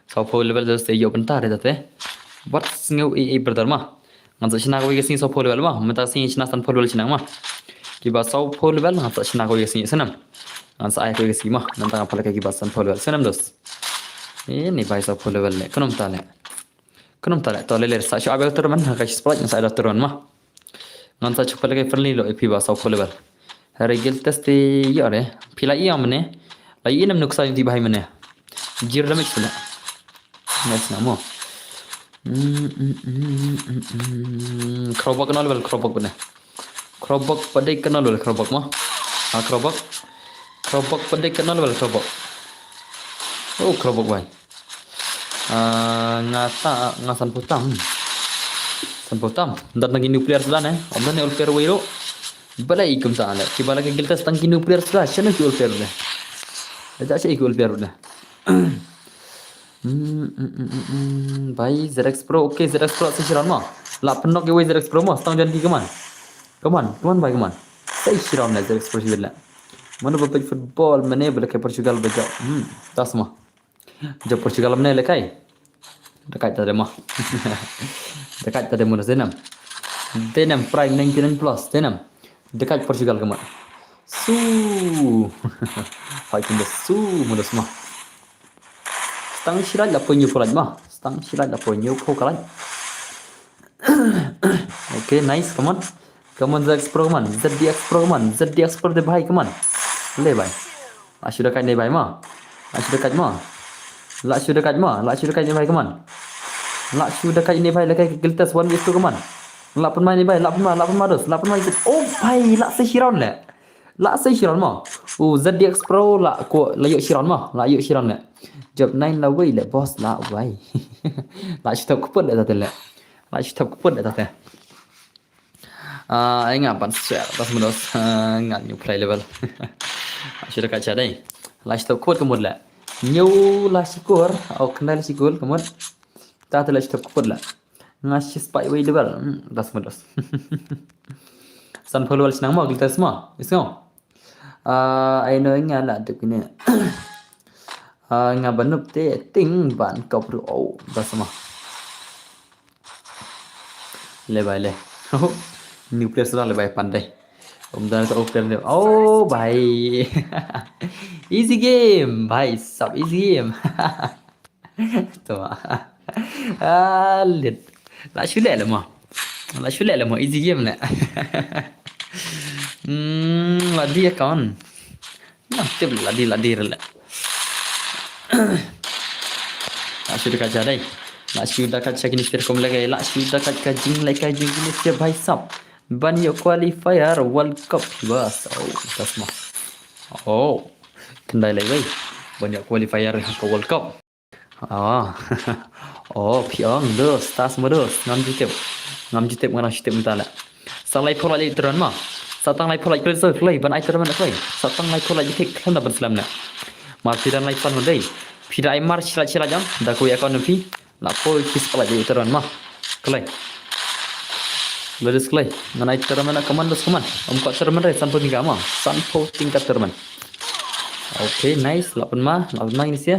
Sanfo level dos tayo bentar re tate. What ngau brother mah. Ngan sina ko yesi sanfo level mah. Mata sina sanfo level sinang mah. Kiba sanfo level ngan sina ko yesi sanam. Ngan sa ai ko yesi mah. Nantang pala kay kiba sanfo level sanam dos. Ini bai sanfo level le. Kanum tale to le sa shu abe turman ka spot ngan sa ada turman mah. Ngan sa chupala kay friendly lo ipiba sanfo level. Regel test yare. Pila iya mane. La inam nuksa di bahai mane. Jir damage pula. Nes namo. Krobak kenal bel krobak bene. Krobak padai kenal bel krobak mah. Krobak padai kenal bel krobak. Oh krobak bai. Ngasan putam. Dan lagi nuklear sudah ne. Omdan ne ulper wiro. Bala ikum taala. Kibala ke giltas tangki nuklear sudah. Siapa ki ulper ne? Aja sih ki ulper ne. Baik ZX Pro okay ZX Pro sesiran mah. La penok ke ZX Pro mah setang janti keman. Keman baik keman. Saya siram lah ZX Pro sibilla. Mana bapak football mana boleh ke Portugal baca. Tas mah. Jauh Portugal mana lekai. Dekat tadi mah. Dekat tadi mana senam. Denam Prime 99 Plus denam. Dekat Portugal keman. Hai kumbe mudah semua. Stang silat la ponyo pulat mah. Stang silat la ponyo pokalan. Okay, nice. Come on ZX Pro man. ZDX Pro man. ZDX Pro de bhai come on. Le bhai. La sudah kat ne bhai mah. La sudah kat ne bhai come on. La sudah kat ne bhai la kai giltas 1vs2 come on. La pun mai ne bhai. La pun mai. Oh bhai, la se shiran le. La se shiran mah. Oh ZDX Pro la ko la yuk shiran mah. La yuk shiran le. Job 9 la wei le boss la wei. La stop kuput le tate le. Ingat pan share tas mudos ngat new play level. Sudah kaca dai. La stop kuput kemud le. New la sikur au kenal sikul kemud. Ta te la stop kuput le. ngasih spike way level das modos san follow senang mau kita semua isno ai nói nga là được cái này nga bắn nộp te ting bạn cọc rồi das semua le bài le new player sudah lebih pandai dan तो open deh oh भाई easy game भाई सब easy game tuh lihat lại sulit lah mau easy game lah là dia kawan tiếp là đi rồi lại sudah kaca đây sudah kaca kini terkom lagi sudah kaca jing ini setiap भाई सब Banyak qualifier World Cup bas tas mah kendai lagi banyak qualifier ke World Cup piang dos tas dos ngam jutep ngana jutep mentala salai pola lagi teran mah satang lai pola play ban ai teran play satang lai pola jik khanda berselam na martiran lai pan dei pida ai mar chila jang da ko economy la poi kis pola jadi teran mah kelai Lulus kelai, mana itu teman kaman lulus kaman, empat teman deh, sanpo tiga mah, sanpo tingkat teman. Okay, nice, lapan mah ini sih.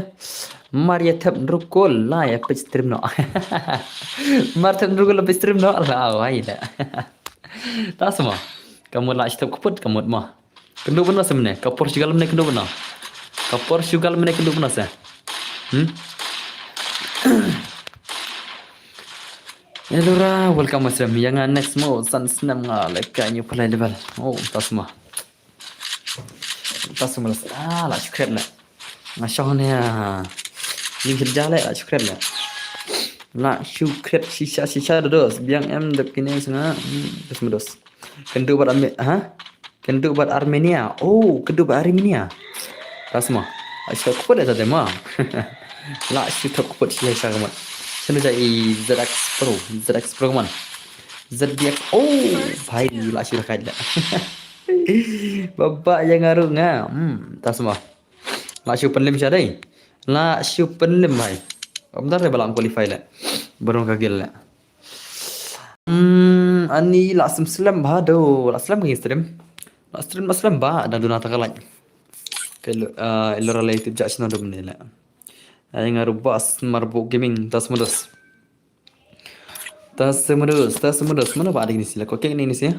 Maria tap rukul lah ya page stream no. Mar tap rukul page stream no lah, wah ida. Tak semua. Kamu lah stop kuput kamu mah. Kendu benar sebenarnya. Kapor juga mana kendu benar. Kapor juga mana kendu benar sah. Elora, welcome masam. Yang next mo san snam like new play level. Tas semua lah syukur lah. Masya ni ni kerja lah syukur lah syukur sisa dos. Biang dek ini sana dos. Kendu buat Armenia. Kendu buat Armenia. Tas semua. Syukur dah tadi mah. Lah syukur sisa kamu. Sana jadi ZX Pro man. ZDX. भाई lah sudah kalah. Bapak yang ngaruh tak semua. Lah penlim siadai. Lah penlim mai. Bentar deh balang qualify lah. Baru kagil lah. Ani lah selam bahado. Lah selam ke stream. Lah stream bah dan duna takalan. Kalau elora lah itu judge nado menela. Yang ngaruh bas marbuk gaming tas modus. Mana pak ada ini sih? Kok kayak ini sih?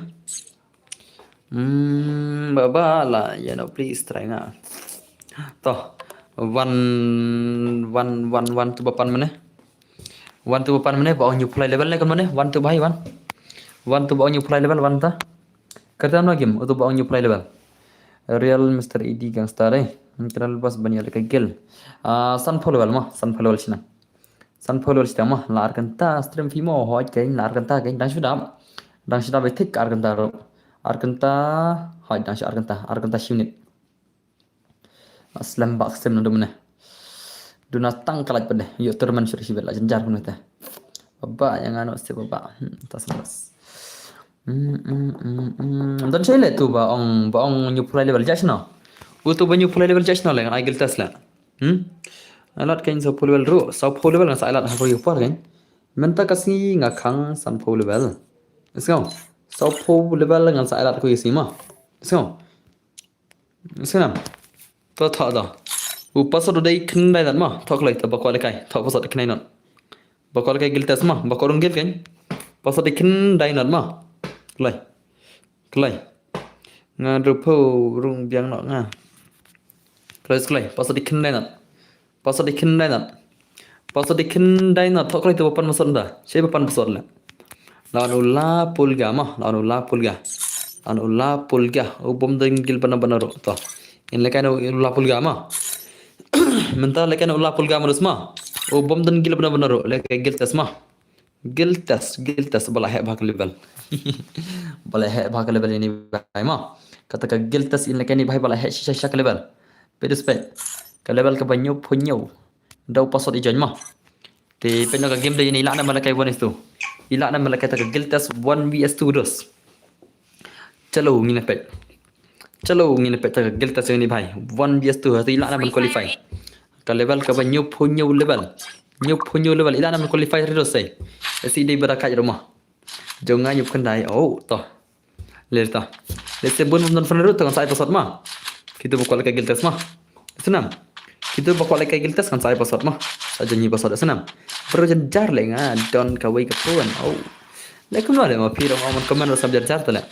Baba lah, ya no please try nga. Toh, one tu bapan mana? Bawa new play level ni kan mana? One tu bawa new play level one ta. Kerja no game, itu bawa new play level. Real Mr. ED Gangstar Kenal bas banyak lagi gel. Sun follow mah, sun follow sini. Sun follow sini mah. Lar kanta stream fimo hoi kain lar kanta kain. Dang sudah betik ar kanta hoi dang ar kanta unit. Aslam bak stream nado mana. Duna tang kalat pada. Yuk terman suruh sibel lah jenjar pun kita. Baba yang anu sih baba. Tas mas. Dan saya lihat tu baong new play level judge no. Itu banyak play level judge no lah kan agil tas lah. Alat kain so level ro, so level ngan alat ha yo par kan. Menta kasi ngakang san level. Let's go. So level ngan alat ko isi ma. Let's go. Senam. To tha da. Pasal dai kin dai dan ma. Thok lai ta bakwa kai. Thok pasal kin non. Bakwa kai gil tas ma. Bakwa rong gil kan. Pasal kin dai non ma. Kelai. Nga rupo rung biang nok nga. Kelai. Pasal dikin dai not. Thok kelai tu papan masuk dah. Siapa papan masuk lah. Lawan ulah pulga. Bom dengil benar-benar tu. Ini lekan ulah pulga mah. Mentah lekan ulah pulga marus mah. Bom dengil benar-benar. Lekan giltas mah. Giltas bala hek bahak level. Bala hek bahak level ini bahai mah. Katakan giltas ini lekan ini bahai bala hek sisa level. Pedespek. Ke level ke banyu punyu. Dau pasot ijan mah. Di penyo ka game day ini ilak na malakai bonus tu. Ilak na malakai ta giltas 1vs2 dos. Chalo ngine pet ta giltas ini bahai 1vs2 hati ilak na qualify. Ke level ke banyu punyu level. Nyup punyo level ida nam qualify ri dosai. Si dei berakat rumah. Jonga nyup kendai. Oh, toh. Ler toh. Lese bun non fana tu kan sai pasat mah. Kita buka lagi giltes mah. Senam. Kita buka lagi giltes kan sai pasat mah. Saja nyi pasat senam. Berjar le nga don kawai ka puan. Oh. Lekum no le ma piro ma komen ro sabjar jar tala.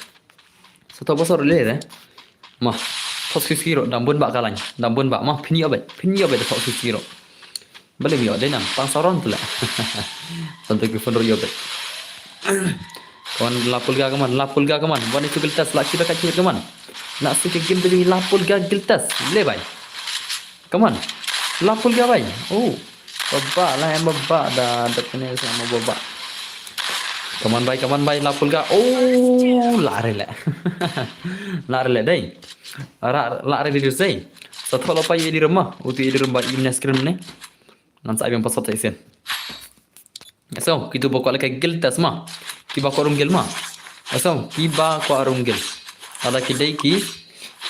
So to pasat le re. Mah. Tos kiro dambun bak kalanya. Dambun bak mah pini obat. Pini obat tos kiro. Boleh biar dia nam pangsaron tu lah. Tentu kita ro obat. Kawan lapul ga kaman. Wan itu giltas lak kita kacir kaman. Nak sikit game tu lapul ga giltas. Le bai. Kaman. Lapul ga bai. Oh. Baba lah yang baba dah kena sama baba. Kaman bai lapul ga. Oh, lare le. Lare le dai. Lare di dusai. Setelah apa di rumah, uti di rumah ini skrim ni. Nanti saya yang pasal taisen. So, kita bawa lagi giltas mah. Kita bawa orang gil mah. So, kita bawa orang gil. Lada kidai ki,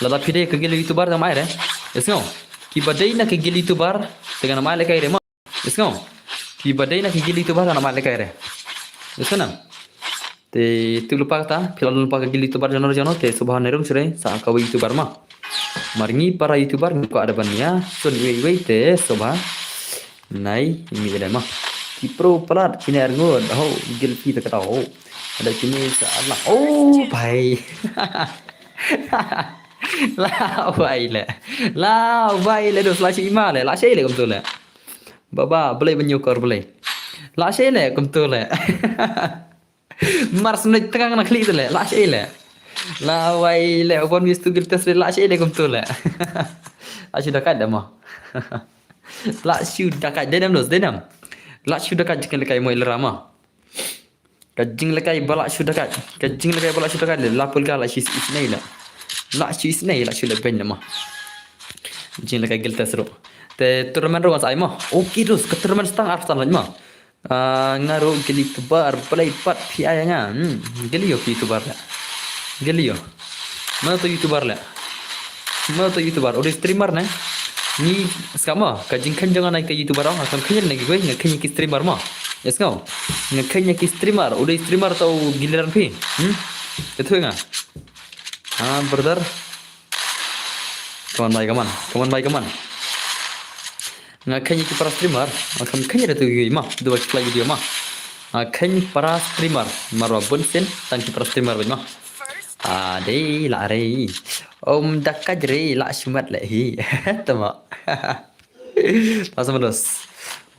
lada pidai ke gil itu bar sama air. So, kita badai nak ke gil itu bar dengan nama leka air mah. So, kita badai nak ke gil itu bar dengan nama leka air. So, nam. Te tu lupa kata, filal lupa ke gil itu bar jono te subhan nerung surai sa kawai itu bar mah. Maringi para youtuber ko ada bania, so wei te subhan. Nai ini ada mah. Kipro pelat kini arngod. Oh, gil kita kata oh. Ada kini salah. Oh, bai. Lah bai le dos la si ima le. La sei le kum tu le. Baba boleh menyukar boleh. La sei le kum tu le. Mars naik tengah nak klik tu le. La sei le. La bai le upon wis tu gil tes le la sei le kum tu le. Asyik dah kad dah mah. Lak sudah kat denam dos denam. Lak sudah kat jeng lekai moi lerama. Kajing lekai balak sudah kat. Kajing lekai balak sudah kat. Lapul ka lak sis isnai la. Lak sis isnai lak sudah ben mah. Jeng lekai gil tasro. Te turman ro sai mah. Okey dos ke turman stang arsan laj mah. Ngaru gili tubar pelai pat pi ayanya. Gili yo pi tubar la. Gili yo. Mana tu youtuber la. Mana tu youtuber udah streamer ne. Ni sekarang kajing kan jangan naik ke YouTuber orang akan kenya lagi gue ngekenya ke streamer mah. Yes kau. Ngekenya ke streamer, udah streamer atau giliran pi. Itu enggak? Brother. Kawan baik kaman. Ngekenya ke para streamer, akan kenya itu gue mah. Dua kali video mah. Kenya para streamer, marwah bunsen tangki para streamer mah. Deh lari. Om dakaj re la shumat lehi. Tama. Pasal malas.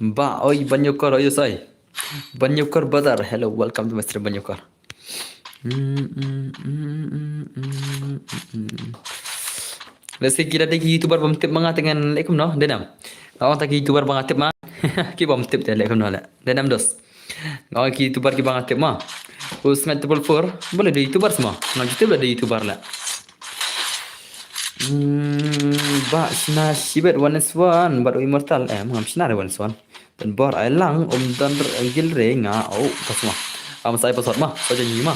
Ba oi banyokar oi sai. Banyokar badar. Hello, welcome to Mr. Banyokar. Let's say kita ada YouTuber bamtip manga dengan lekum no denam. Kawan tak YouTuber bangatip mah. Ki bamtip dia lekum no la. Denam dos. Kawan YouTuber ki bangatip mah. Usmat Triple 4 boleh di YouTuber semua. Nanti tu boleh di YouTuber lah. Ba sina sibet one baru immortal mengam sina ada one dan bar ailang dan gil re nga pas mah saya pasat mah saja nyima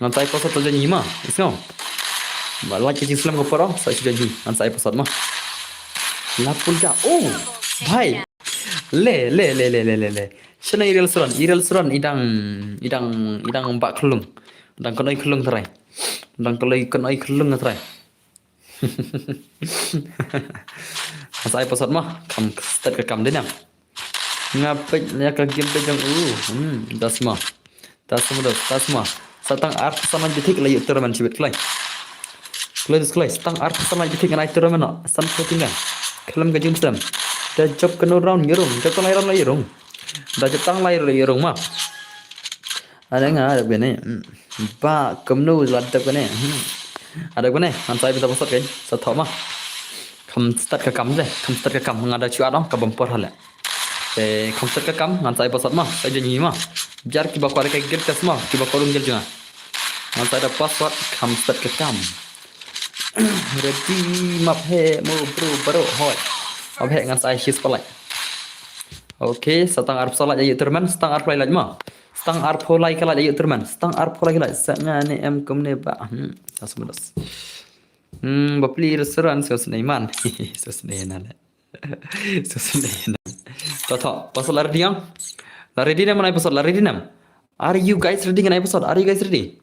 ngan saya pasat saja nyima isno bawa cicing Islam ke porong saya sudah nyi ngan saya pasat mah lapul ga bhai le sana irel suran idang bak kelung dan konoi kelung terai dan konoi kelung terai. Saya pasat mah kam start ke kam denam. Ngapet ya ke game pejang dasma. Satang art sama detik la yutur man sibet klai. Klai satang art sama detik ngai tur man san putingan. Kelam ga jum sam. Da job keno round yurung, job lai round lai yurung. Da jetang lai yurung mah. Ada nga ada bene. Ba kamnu ladap bene. Ada guna han saya bisa pasat kan satau mah kam start ke kam ngada cu adam ka bumper hala kam start ke kam han saya pasat mah saya janji mah biar ki bakwa ke gel tes mah ki bakwa gel juga han saya password kam start ke kam ready map he mo bro baro hoi ab he ngan saya his palai okay satang arp salat ayo terman setang arp lai mah stang arp holai kala ayo terman stang arp holai kala sanga ne em kum ne ba Asmudas. Bapli restoran sos Naiman. Sos Naiman. Sos Naiman. Toto, pasal lari diam. Lari dinam mana episode? Lari dinam. Are you guys ready dengan episode? Are you guys ready?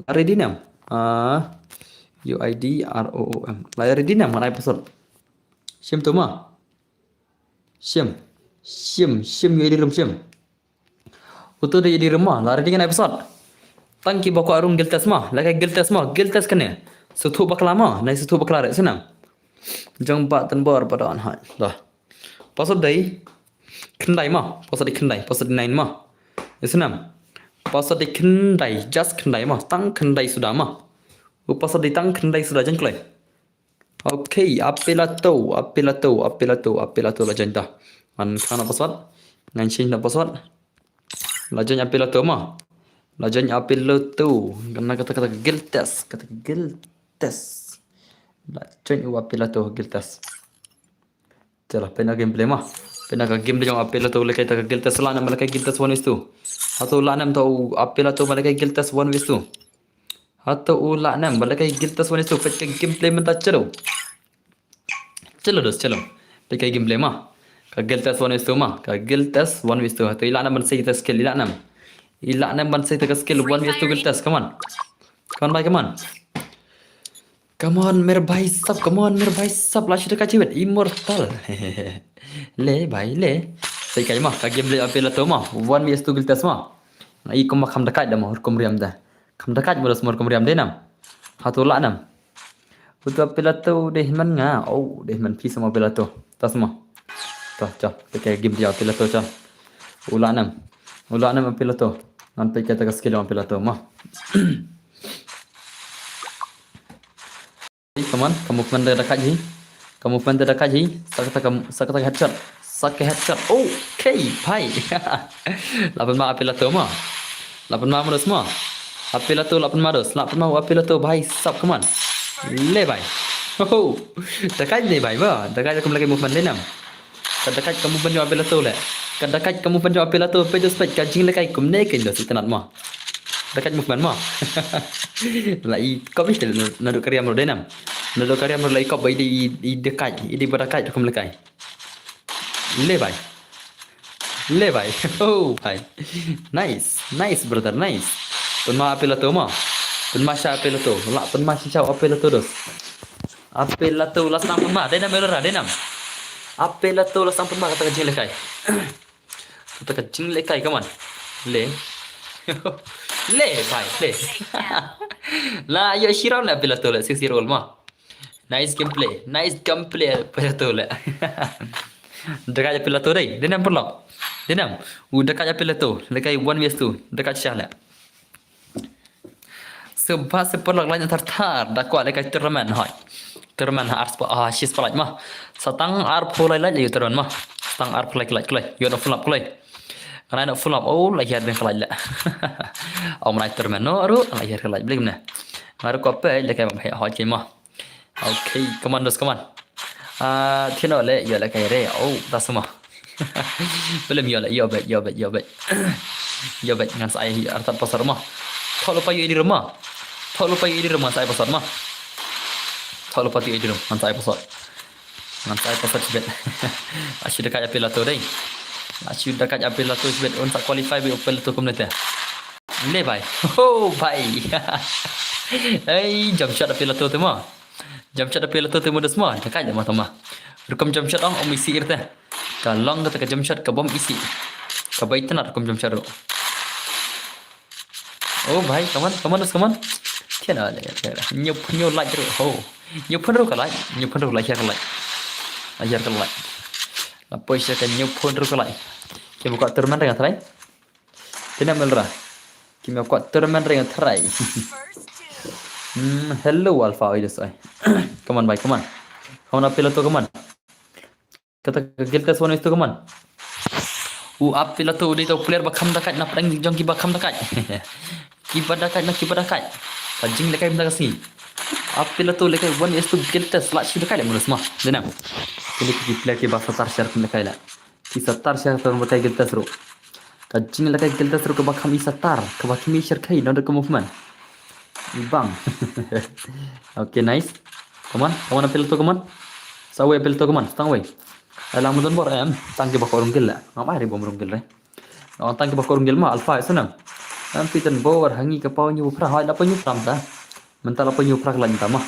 Lari dinam. UIDROOM. Lari dinam mana episode? Sim tu mah. Sim UID rum sim. Utu dia di rumah. Lari dengan episode. Tangki baku arung giltas mah. Lagi giltas kena. Sutu baklama. Nai sutu baklar senang. Jang bat dan bor pada anhat. Dah. Pasal day. Kendai mah, pasal di kendai, pasal di nain mah. Senam. Pasal di kendai, just kendai mah, tang kendai sudah mah. Pasal di tang kendai sudah jangan kelai. Okay, apelato la janda. Man kana pasal, ngancing na pasal. La janda apelato mah. La janda apelato, karena kata giltes. La janda apelato giltes. Celah pena gameplay mah. Pena ka game dia jang apel tu lekai tak giltas la nam lekai giltas one tu. Atau la nam tau apel tu lekai giltas one tu. Atau la nam lekai giltas one tu pek gameplay menta chalo. Chalo. Lekai gameplay mah. Ka giltas one tu mah. Ka giltas one tu. Atau la nam sei ta skill la nam. Ila nam ban sei ta skill one tu giltas. Come on. Come on मेरे भाई सब लास्ट का जीवन immortal ले भाई ले sai kai mah ka game le apela to mah one vs 2 giltas mah na I kom kham dekat dah mah kom riam dah kham dekat bolos mor kom riam deh nam hatula nam utu apela to deh man nga deh man pi sama apela to tas mah cha kai game dia apela to cha ula nam apela to nan pai kata skill apela to mah Come on, kamu movement dekat je. Sakata headshot. Okay, bhai. 8 mah apela tu mah. 8 mah modus mah. Apela tu 8 modus. 8 mah apela tu bhai. Sub, come on. Le bhai. Dekat je bhai bah. Dekat kamu lagi movement lenam. Dekat kamu movement apela tu le. Dekat kamu movement apela tu pe just pet kajing lekai kum ne kin dos itanat mah. Dekat movement mah. Lai kau mesti nak karya mula denam. Nak karya mula kau bayi di dekat, di berakat aku melekai. Le bhai. Oh bhai. Nice brother, nice. Pun mah apela tu mah. Pun mah sya apela tu. La pun mah sya apela tu dos. Apela tu la sampun mah denam melora denam. Apela tu la sampun mah kata kajing lekai. Kata kajing lekai come on. Le bhai. La yo shirau la apela tu la 6 roll mah. Nice gameplay betul lah. Dekat apela tu deh. Denam perlo. Dekat apela tu. Lekai 1 vs 2. Dekat syah lah. Sebab seperlak lain tar dah kuat lekai turnamen hoi. Turnamen ars shis palaj mah. Satang ar pulai laj yo turun mah. Satang ar pulai kelai. Yo no full up kelai. Karena nak full up lagi ada kelai lah. Menai turnamen no ru lagi ada kelai beli mana. Ngaru ko apa lekai hoi ke mah. Okay, come on. Thiên nội lệ, giờ lại cái đây, ta xem mà. Belum giờ lại, giờ bet ngan saya artat pasar mah. Thol lupa di rumah saya pasar mah. Thol lupa di rumah ngan saya pasar. Sebet. Asyik dekat apel tu deh. Asyik dekat apel tu sebet untuk qualify bi apel tu community. Le bhai. Bhai. Jump shot apel tu mah. Jump shot apela tu temu semua dekat je mah. Rekam jump shot om isi irte. Kalau kata ke jump shot ke bom isi. Ke baik tenar rekam jump shot. Bhai, come on. Tiada le. Nyup like terus. Nyup pun like. Ajar ke like. Apa isya kan nyup pun like. Kita buka turnamen dengan try. Tidak melra. Kita buka turnamen dengan try. Hello Alpha Idus. Come on bhai, come on apela tu come on. Kata giltas one itu come on. Apela tu dia tahu player bakam dekat nak pedang jong kiba bakam dekat. Kiba dekat. Kajing lekai benda kasi. Apela tu lekai one is tu giltas lah sudah dekat mulus mah. Denam. Kini player kiba satar share kun lekai lah. Ki satar share tu betai giltas ru. Kajing lekai giltas ru ke bakam satar, ke bakam share kai nak ke movement. Bang. Okay, nice. Come on apel tu come on. Sawe apel tu come on. Stang way. Lang mudan bor em tangki bakor unggil la ngamai ri bom unggil re on tangki bakor unggil ma alfa senam am pitan bor hangi ka pau nyu pra hai la pa nyu pram ta mentala pa nyu prak lan ta ma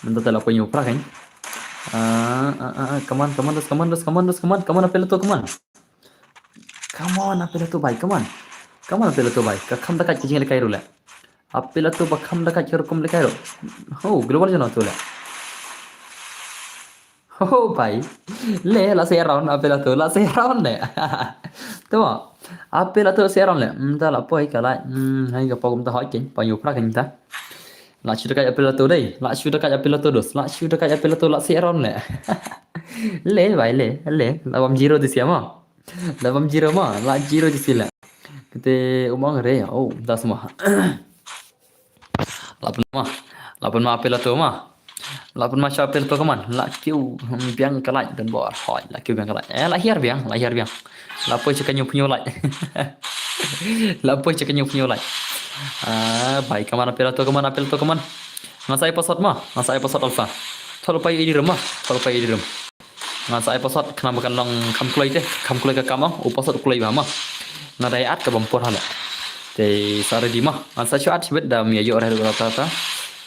mentala pa nyu prak kan come on apel to bhai come on apel to bhai ka kham da ka ching le kai ro la apel to ba kham da ka chir kum le kai ro ho global jana to la Oh भाई ले la sei round apela tu la sei round le tu apela tu sei round le ta la poi cả lại hay gặp ông ta hỏi chính bao nhiêu phát hình ta la sudah kayak apela tu đây la sudah kayak apela tu dos la sudah kayak apela tu la sei round le le भाई le la bam zero di siapa la bam zero ma la zero di sila kita umang re oh dah semua la pun ma apela tu ma la pun masuk apel to kaman la kiu biang kalai dan bo hoi la kiu biang kalai la hiar biang la poi cekanyu punyo lai la poi cekanyu punyo lai baik kaman apel to kaman ngasai pasot alfa thol pai di rumah ngasai pasot kenapa kan long kam kulai ka kamang upasot kulai ba ma nadai at ka bampor hala te sare di ma ngasai shuat sibet da mi ayo re rata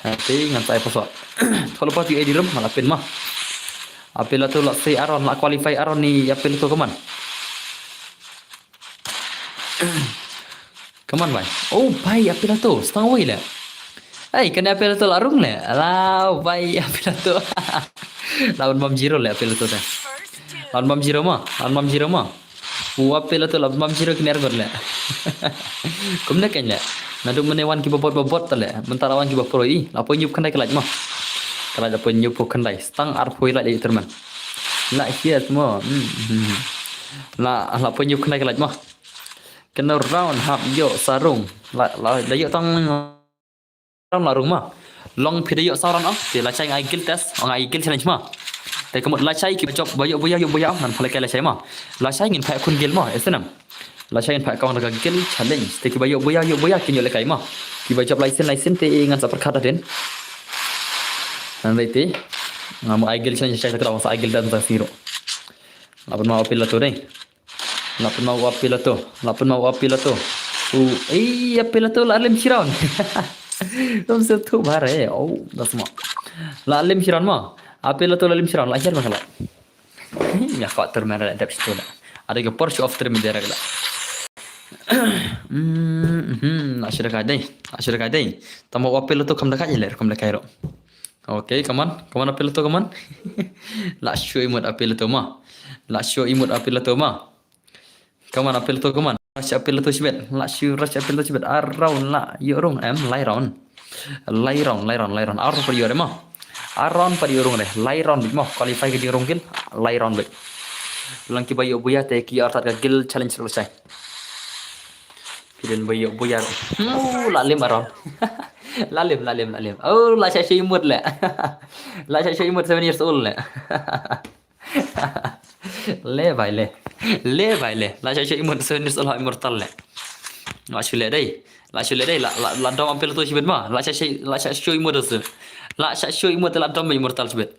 tapi ngasai pasot kalau pati di rum malah pin mah apel tu lah say aron lah qualify aron ni apel tu kaman bhai oh bhai apel tu setengah wei lah kena apel tu larung lah lah bhai apel tu lawan bam zero lah apel tu lawan bam zero mah apel tu lawan bam zero kena ergot lah kumna kan lah nadu menewan ki bobot tale mentara wan ki bapoi lapo nyup kan dai kelaj mah kalau ada penyup bukan lai stang arpoi lai teman la here semua la penyup kena kelaj mah kena round hap yo sarung la yo tang round larung mah long pide yo sarung te la chai ngai gil test ngai gil challenge mah te kemut la chai ki job bayo boya nan phalai kai la chai mah la chai ngin phai kun gil mah esenam la chai ngin phai kawan daga gil challenge te ki bayo boya kin yo le kai mah ki bayo job license te ngan sa perkata den nanti ngamu aigil challenge saya kira masa aigil dan zero lapun mau apel tu deh lapun mau apel tu apel tu la lem siron tum se tu bare oh dah semua la lem siron mah apel tu la lem siron la siapa kalau ya kau termera ada situ lah ada ke Porsche of termera lah asyik kadai tamu apel tu kam dekat je ler kam dekat ro Oke, kaman apel tu kaman. La show imut apel tu ma. Kaman apel tu kaman. Rush apel tu sibet. La show rush apel tu sibet. Around la yorong lai round. Around per yore ma. Around per yorong le. Lai round bit ma. Qualify ke yorong gil. Lai round bit. Lang ki bayo buya te ki artat ka gil challenge selesai. Pidin bayo buya. La lim around. Lalim. Oh, la saya imut lah. La saya imut 7 years old lah. Le bhai le. La saya imut 7 years old immortal lah. La shule dai. La dom apel tu sibet ma. La saya imut tu. La saya imut la dom immortal sibet.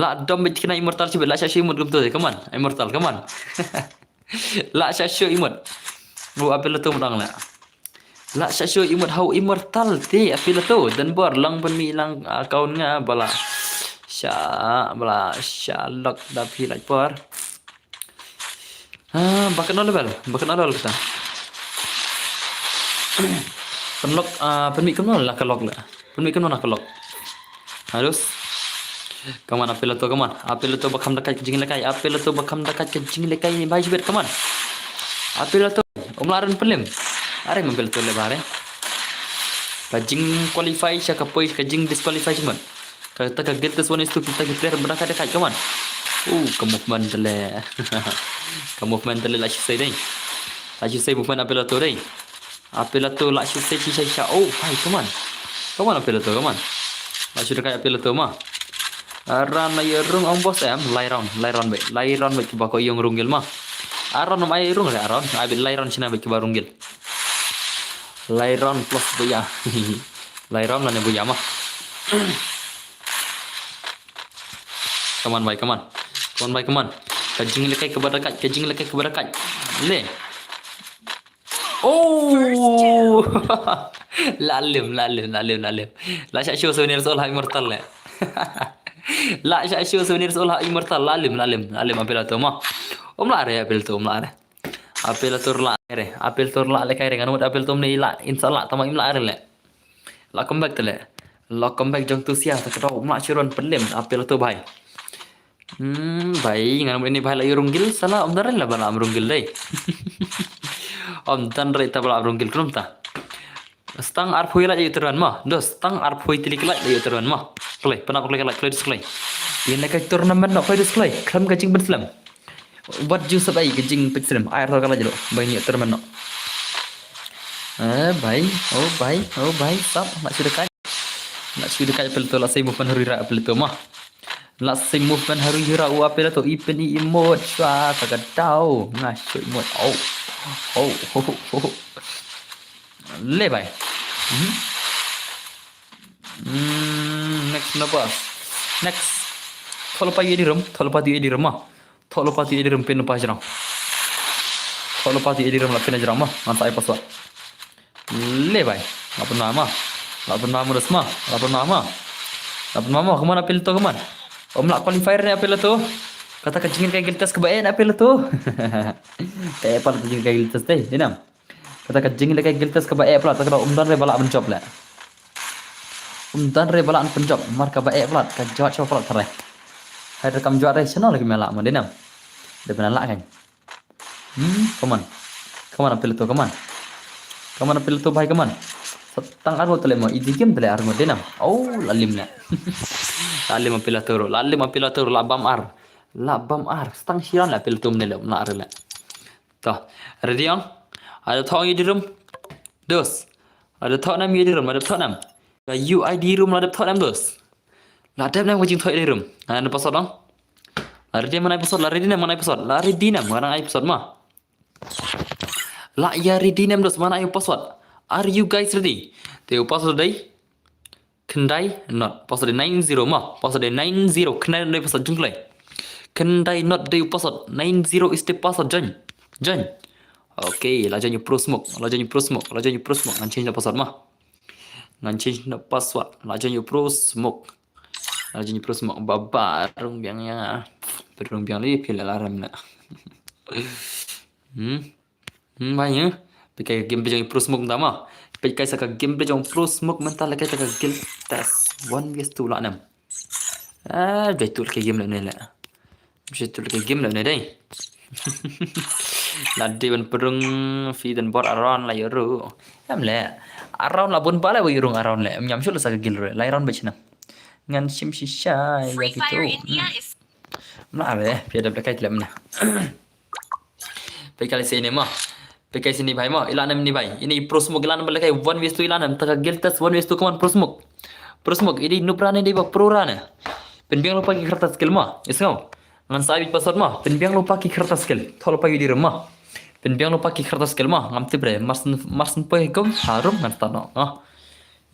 La dom kena immortal sibet. La saya imut gum tu. Come on, immortal, come on. La saya imut. Bu apel tu menang lah. La saya imut hau immortal ti apil tu dan bor lang pun mi lang akaun nga bala lok da pi lai por bakan level kita penlok penmi kemno la kalok la penmi kemno na kalok harus kaman apil tu bakam dekat kejing lekai ni bai sibet kaman apil tu umlaran pelim are membel tu lebare kajing qualify sya kapoi kajing disqualify cuman kata ka get this one is to kita player beraka dekat kaman ke movement le la shay dai movement apel tu la shay sya oh hai kaman apel tu kaman la shay dekat apel tu mah ran la yerung ong bos lai round be ki bako yong runggil mah aron mai rung le aron abil lai round sina be ki barunggil Lairon plus buya. Lairon lah buya mah. Come on, bhai, come on. Come on, bhai, come on. Kajing lekai ke barakat, kajing lekai ke barakat. Le. Oh. Lalim. La syasyu souvenir seolah immortal le. La syasyu souvenir seolah immortal. Lalim apel tu mah. Om la re apel tu, om la re. Apel tu la re. Apel tu la le kai re kan apel tu ni la inshallah tama im la re le. La comeback tu le. La comeback jong tu sia tak tahu om la chiron pelim apel tu bhai. Bhai ngan ini bhai la runggil salah om darin la bala runggil dai. Om tan re ta bala runggil krum ta. Stang arpoi la yu teruan mah. Dos stang arpoi tilik la yu teruan mah. Klay pernah klay la klay disklay. Ini kai turnamen nak klay disklay. Kram kajing berslam. Buat ju sabai kajing berslam. Air kala jelo. Bai ni turnamen nak. Bai. Oh bai. Stop. Nak sudah kai pel tu la sai movement harira pel tu mah. La sai movement harira u apel tu ipen i emote swa tak tahu. Ngasih emote. Oh. Le bai. Next napa? Next. Tholo pa di rum mah. Tholo pa di rum pen pa jarang. Tholo pa di rum la pen jarang mah. Mantai paswa. Le bai. Apa nama? Resma. Apa nama? Kemana apel tu kemana? Om nak qualifier ni apel tu. Kata kecingin kayak giltas kebayan apel tu. Kayak apa kecingin kayak giltas deh, dinam. Kata kajing le kayak giltas ka bae plat kata umdan re bala pencop le. Umdan re bala pencop mar ka bae plat ka jawat cho plat thare. Hai rekam jawat re channel lagi mela ma denam. De benala kan. Come on apel tu come on apel tu bhai come on. Tang argo tele ma idi game tele argo denam. Oh lalim le. Lalim apel tu labam ar. Stang siran la apel tu menele na ar le. Tah, ready on? Ada thau di room. Dos. Ada thau nam di room, ada thau nam. UI di room ada thau nam dos. La tab nam kajing thau di room. Ana password dong. Lari dia mana password? Lari di nam mana password mah. La ya ready nam dos mana password? Are you guys ready? Teu password dai. Kendai not password 90 mah. Password 90 kendai dai password jumlai. Kendai not dai password 90 is the password join. Okay, lajan you pro smoke. Ngan change the password mah. Lajan you pro smoke. Babar rung biangnya. Berung biang li pilih laram nak. Banyak. Pakai game bejang pro smoke mah. Pakai saka game bejang pro smoke mental lagi saka guild test 1vs2 lah nam. Betul ke game ni lah. Betul ke game ni deh. Ladi ban perung fi dan bor around la yoru. Am le. Around la bun bala yoru around le. Nyam shul sa gil re. La around bechna. Ngan sim shisha ya gitu. Ma be, biar dah kait lemna. Pekai sini mah. Pekai sini bhai mah. Ilanam ni bhai. Ini pro smoke ilanam bala kai 1vs2 ilanam. Taka gil test 1vs2 kaman pro smoke. Ini nuprane di ba pro rana. Penbiang lupa ki kertas skill mah. Isngau. Ngan sabit password mah penbiang lupa ki kertas skill thol pa di rumah penbiang lupa ki kertas skill mah ngam tibre marsen pe gom harum ngan tano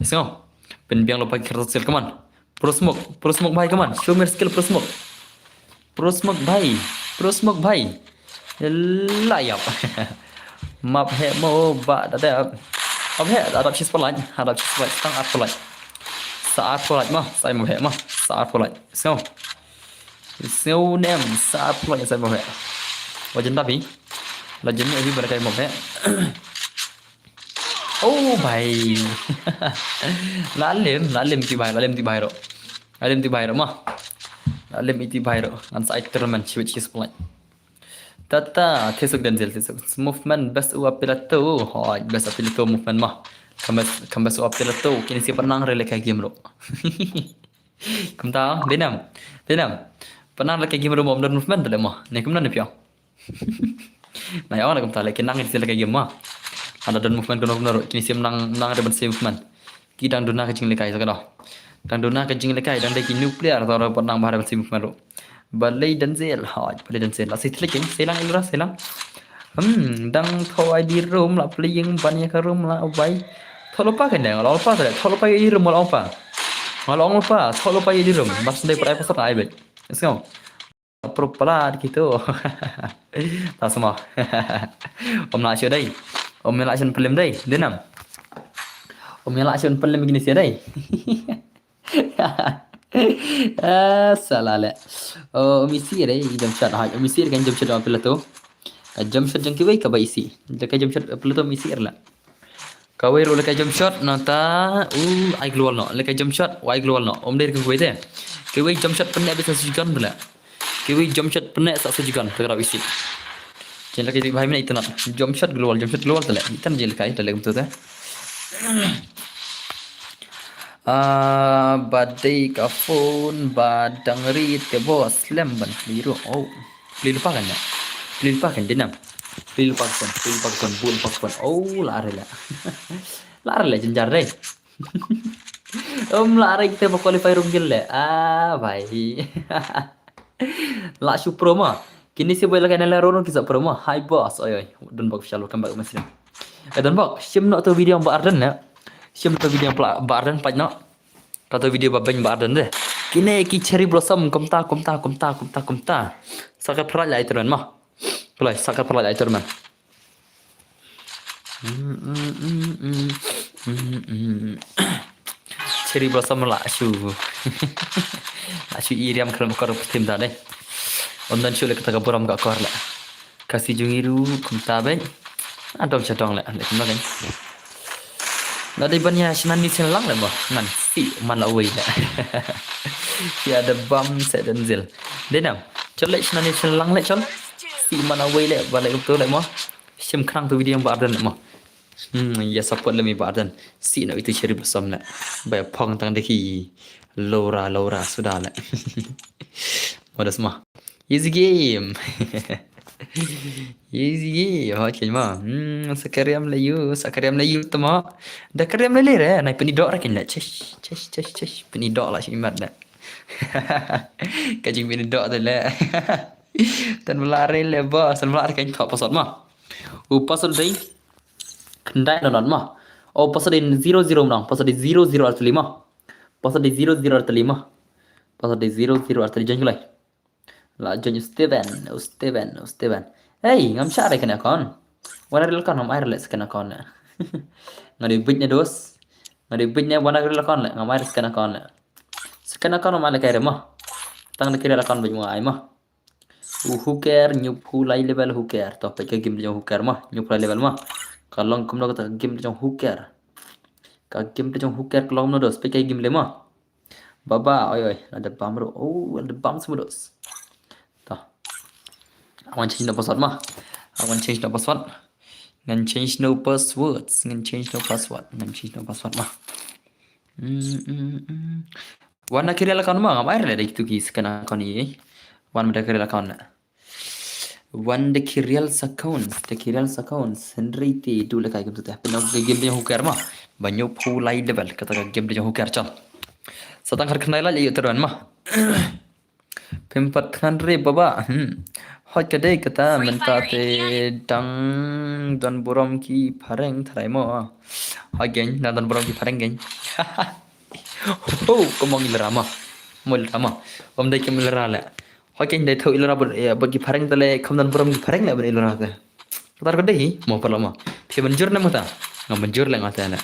isngo penbiang lupa ki kertas skill kaman pro smoke bhai kaman show me skill pro smoke bhai layap map he mo ba da ab he adap chis polaj tang at polaj saat polaj mah sai mo he mah saat polaj isngo Snow nem saat pula yang saya mau wajan tapi legend ini berkai mau oh bhai lalim ti bhai ro mah lalim iti bhai ro an sai tournament switch is plan tata thesuk movement best u apilato hoi best apilato movement mah kambas u apilato kini si penang rele kai game ro kumta denam pernah lagi game rumah dan movement dah mah. Nek mana piang. Nah ya orang kumta lagi nang di lagi game mah. Ada dan movement kono kini sim nang ada bensi movement. Kidang duna kecing lekai sakada. Dan duna kecing lekai dan deki nuclear atau pernang bahar bensi movement ro. Balai dan zel Asit lagi selang ilra selang. Dang thau ID room la playing banyak ke room la obai. Thau lupa kan dah. Thau lupa ID room la apa. Thau lupa ID room. Mas dai per episode ai bet. let's go. Propelat gitu. Ta semua. Om nak action đây. Om nak action film đây. Đến năm. Om nak action film begini sih đây. Salah lah. Oh, misi đây jump shot hai. Misi kan jump shot apa pula tu? Jump shot jang kiwai ka ba isi. Dekat jump shot pula tu misi lah. Kawai ro lekai jump shot nata ai keluar no. Lekai jump shot ai keluar no. Om dia kan kuai tu. Kiwai jump shot pernah bisa sejukan pula. Kiwi jump shot pernah tak sejukan terkadang isi. Jangan lagi bahaya mana itu nak jump shot keluar tu lah. Itu je lekai dalam tu tu. Badai ka phone badang rit ke bos lemban biru. Oh, beli lupa kan ya? Beli lupa kan jenam. Beli lupa kan bun pakon. Oh, lari lah. Lari lah jenjar deh. Lari kita mau qualify runggil le. Baik. La Supro mah. Kini si boy la kanala rono kisa pro mah. Hi boss. Oi. Don bok shalom welcome back masih. Don bok, sim nak tu video Mbak Arden ya. Sim tu video Mbak Arden paj nak. Kata video babeng Mbak Arden deh. Kini ki cherry blossom kumta. Sakat perat lah itu mah. Kelai sakat perat lah itu man. Cherry blossom la shu. La shu iriam keram kor tim dah deh. Ondan shu le kata kaburam gak kor la. Kasih jungiru kumta ben. Adom chatong la. Lekin makan. Nada ibannya senan ni selang lah bah. Ngan si mana away la. Si ada bam set dan zil. Denam. Colek senan ni selang la col. Si mana away la balik betul la mah. Sim kerang tu video yang Arden mah. Ya support lemi Arden. Si nak itu cherry blossom la. Bayar pong tang deki. Laura sudah la. Moda semua. Easy game. Okey mah. Sakariam layu tu mah. Dah kariam lele re. Naik penidok rakin lah. Cesh. Penidok lah simat dah. Kajing penidok tu lah. Dan melari lebar. Dan melari kan tak pasal mah. Pasal day. Kendai non mah. Oh pasal day 00 menang. Pasal day 00 arti 5. Pasal day 00 arti 5. Pasal day 00 arti jangan lah. La John Steven. Hey, ngam syare kena kon. Wana ril kon ngam air les kena kon. Ngadi bitnya dos. Ngadi bitnya wana ril kon le ngam air kena kon. Sekena kon mala kaya mah. Tang de kira kon baju ai mah. Hooker nyup hulai level hooker. To pe game jong hooker mah, nyup hulai level mah. Kalong kum kata game jong hooker. Ka game jong hooker kalong no dos pe game le mah. Baba oi ada bam ro. Oh, ada bam semua dos. I want change no password mah. Ngan change no password mah. Wan nak kira account mah ngamai le itu ki skena account ni. Wan meda kira account na. Wan de kirial account sendiri ti tu le kai gitu teh. Penang game dia hooker mah. Banyak pulai level kata game dia hooker cam. Satang har kenal lah itu teruan mah. Pempat re baba. Hot kadai kata mentate dan borom ki pareng tharai mo. Again dan borom ki pareng gen. Oh, komong ilra ma. Mul rama. Om dai kem ilra la. Again dai thau ilra bagi pareng tale kam dan borom ki pareng la ben ilra ka. Katar kadai mo parlama. Phi banjur na mata. Ngam banjur la ngata na.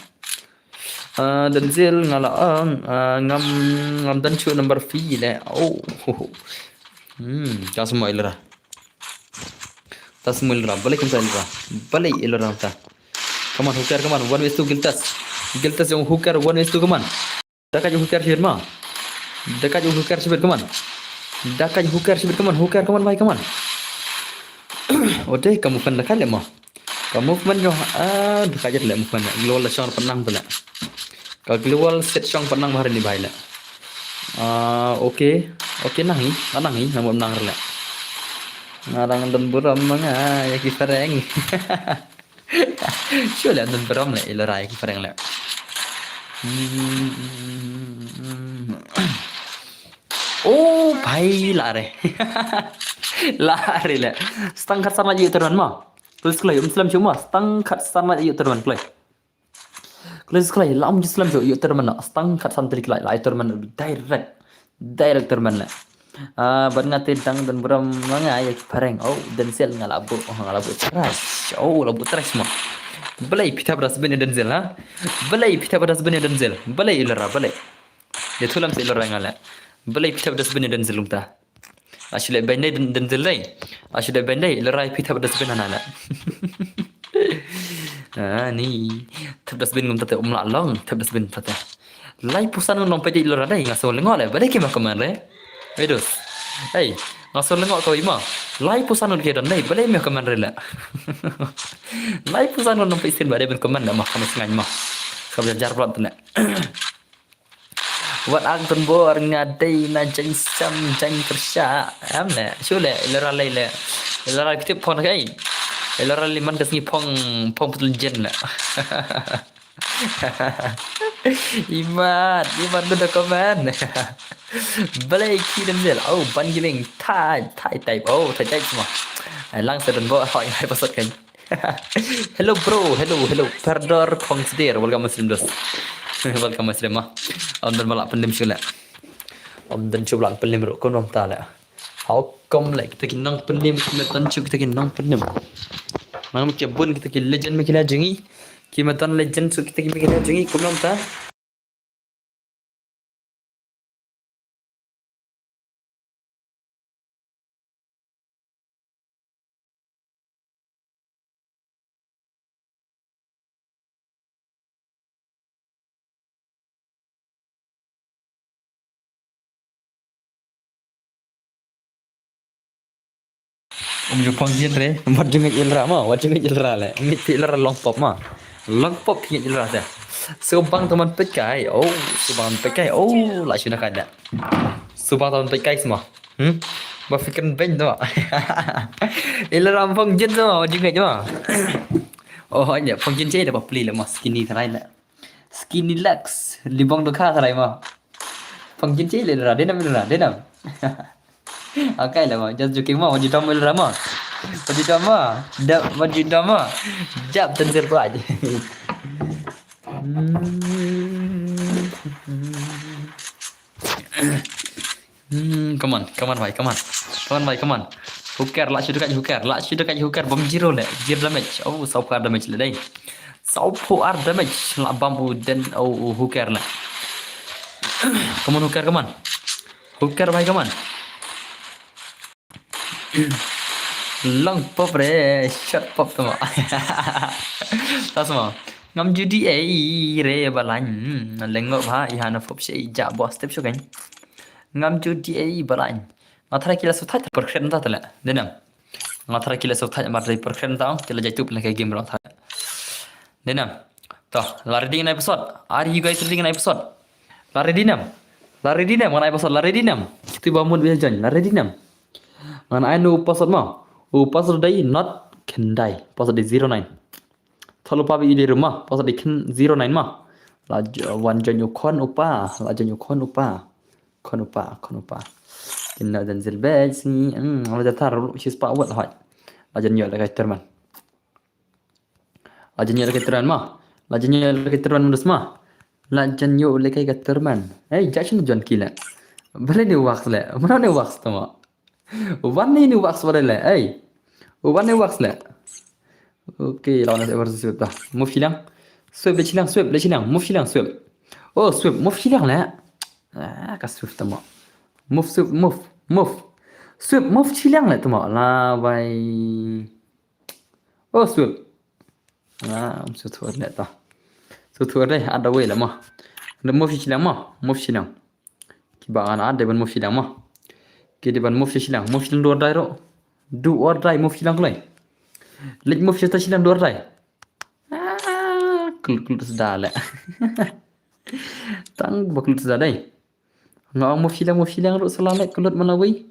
Dan zil ngam dan chu number fee la. Oh. Ka semua ilra. Tas mulra balik kita ilra balik ilra ta kaman hooker kaman one ways to giltas yang hooker one ways to kaman dekat yang hooker firma dekat yang hooker sibir kaman hooker kaman baik kaman ode kamu kan dekat lemah kamu man yo dekat je lemah man global song penang pula ka global set song penang hari ni baik la okay nahi namun menang rela ngarang dan buram mga ya kifareng. Sure dan buram le ilra ya kifareng le. Oh bhai lare. Lare le. Stangkat sama je teruan mah. Tulis kelai Islam cuma stangkat sama je teruan kelai. Tulis kelai lam Islam jo teruan na stangkat santri kelai lai teruan direct teruan le. Ban ngatin tang dan beram manga ya pareng. Oh, Denzel ngalabu. Oh, ngalabu trash. Oh, labu trash mah. Balai pita beras bene Denzel ha. Balai pita beras bene Denzel. Balai ilara balai. Dia tulam si ilara ngala. Balai pita beras bene Denzel lumta. Ashile bende Denzel dai. Ashile bende ilara pita beras bene nana. Ni tabdas bin ngum tata umla long tabdas bin tata. Lai pusan nong pedi ilara dai ngasol ngol le. Balai kema kamare. Wedus. Hey, ngasol lengok kau ima. Lai pusan on kedan lai balai me kaman rela. Lai pusan on nampai sin badai ben kaman dah mah kami sengai mah. Kau belajar plot tu nak. Wat ang tun bor ngadai na jeng sam jeng kerja. Am le, sule ilara lai le. Ilara kitip pon kai. Ilara liman kasni pong betul jen lah. Iman tu dah komen. Balai kirim je lah. Oh, ban giling Thai type. Oh, Thai type semua. Lang sedang bawa hoi hai pasal kan. Hello bro, hello. Perdor consider. Welcome Muslim dos. Welcome Muslim mah. Om dan malak pendim sila. Om dan cuba pendim ro kon om ta la. How come like kita kinang pendim kita tancu kita kinang pendim. Mang macam bun kita kin legend mikila jengi. Kimatan legend su kita mikila jengi kon om ta. Jepang jin re, mat jengit ilra ma, wat jengit ilra le, mit ilra long pop ma, long pop jengit ilra dah. Subang teman pekai, oh, subang pekai, oh, lah sudah kada. Subang teman pekai semua, berfikir ben tu. Ilra pang jin tu, wat jengit tu. Oh, hanya pang jin je dapat beli lah mas, skinny terai lah. Skinny Lux, libang tu kah terai ma. Pang jin je ilra, denam. Okay lah mah, just joking mah, wajib tamu drama. Wajib drama. Jap tensir tu aja. Come on. Hooker, lah sudah kat hooker, bom zero le, zero damage. Oh, 10 damage le dai. 10 damage lah bambu dan hooker lah. Come on. Hooker bhai, come on. Long pop re, short pop tu mah. Tak semua. Ngam judi re balan. Lengok bah ihana pop si ijak bos step so kan. Ngam judi balan. Ngathara kila sutai perkren ta tala. Denam. Ngathara kila sutai mar dari perkren ta kila jatuh pun kayak game rata. Denam. Toh, lari dengan episode. Are you guys ready dengan episode? Lari dinam. Mana episode lari dinam. Kita bangun biasa lari dinam. Ngan anu password mah. Password dai not kendai. Password di 09. Thalo pa bi di rumah. Password di 09 mah. La wan janyu kon upa. Kon upa. Kena dan zilbej ni. Ada tar she's power lah. La janyu la kai terman. La janyu la kai terman mudus mah. La janyu la kai terman. Jackson John kila. Bale ni wax la. Mana ni wax tama. Warna ini wax boleh. Warna wax le. Okey, lawan saya versus swipe dah. Move hilang. Swipe le hilang. Move hilang swipe. Oh, swipe move hilang le. Kas swipe tama. Move. Swipe move hilang le tama. La bai. Oh, swipe. Sutur le ta. Sutur le ada way lah mah. Ada move hilang. Kibangan ada ban move hilang mah. Kita ban move silang 2 ordai ro. 2 ordai move silang lai. Lek move silang 2 ordai. Kul sudah le. Tang bakul sudah dai. Ngau move silang ro salah lek kulut mana wei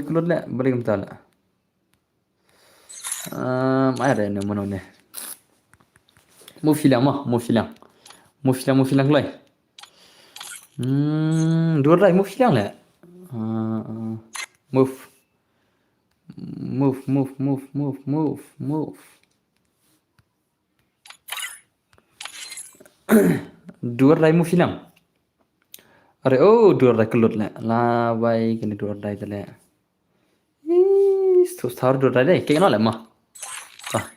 kulut le balik mta le. Ada ni mana ni. Move silang lai. 2 ordai move silang le. Move. Dua rai move hilang. Are oh dua rai kelut le. La bai kini dua rai tele. So thar dua rai deh. Kayak no le mah. Ah,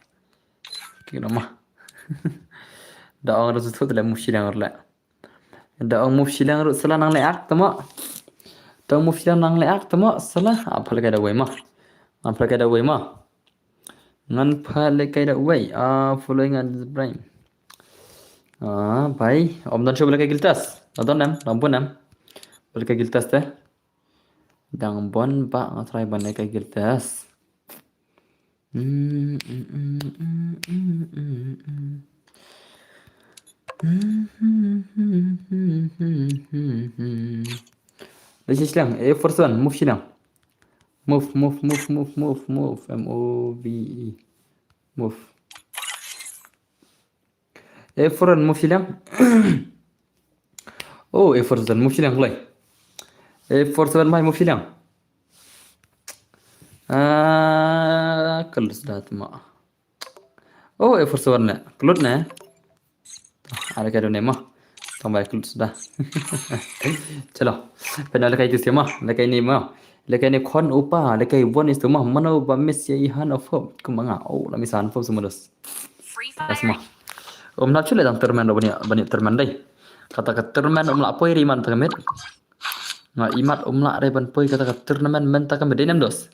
kayak no mah. Da orang rasu tu tele musilang le. Da orang musilang rasu salah nang le ak tama. Da orang musilang nang le ak tama salah. Apa lagi ada way mah. Apa lagi ada way mah. Ngan pa lagi ada way. Following and brain. Bhai, om dan coba lagi giltas. Nonton nam, lampu nam. Balik giltas teh. Dang bon ba ngatrai ban lagi giltas. Lagi silang, first one, move silang. Move. MOVE. Move. A4 move silang. Oh, A4 move silang lagi. A4 mai move silang. Kelut dah tu mak. Oh, A4 ne. Kelut ne. Ada kado ne mah. Tambah kelut sudah. Chalo. Pernah lekai tu siapa? Lekai ni mah. Lekai ni kon upa. Lekai one is tu mah. Mana upa miss ya ihan of hope. Kemanga. Oh, lami san hope semua dos. Asma. Om nak cule dalam termen banyak termen deh. Kata termen om nak poi riman termet. Nga imat om nak reban poi kata termen men tak kami denam dos.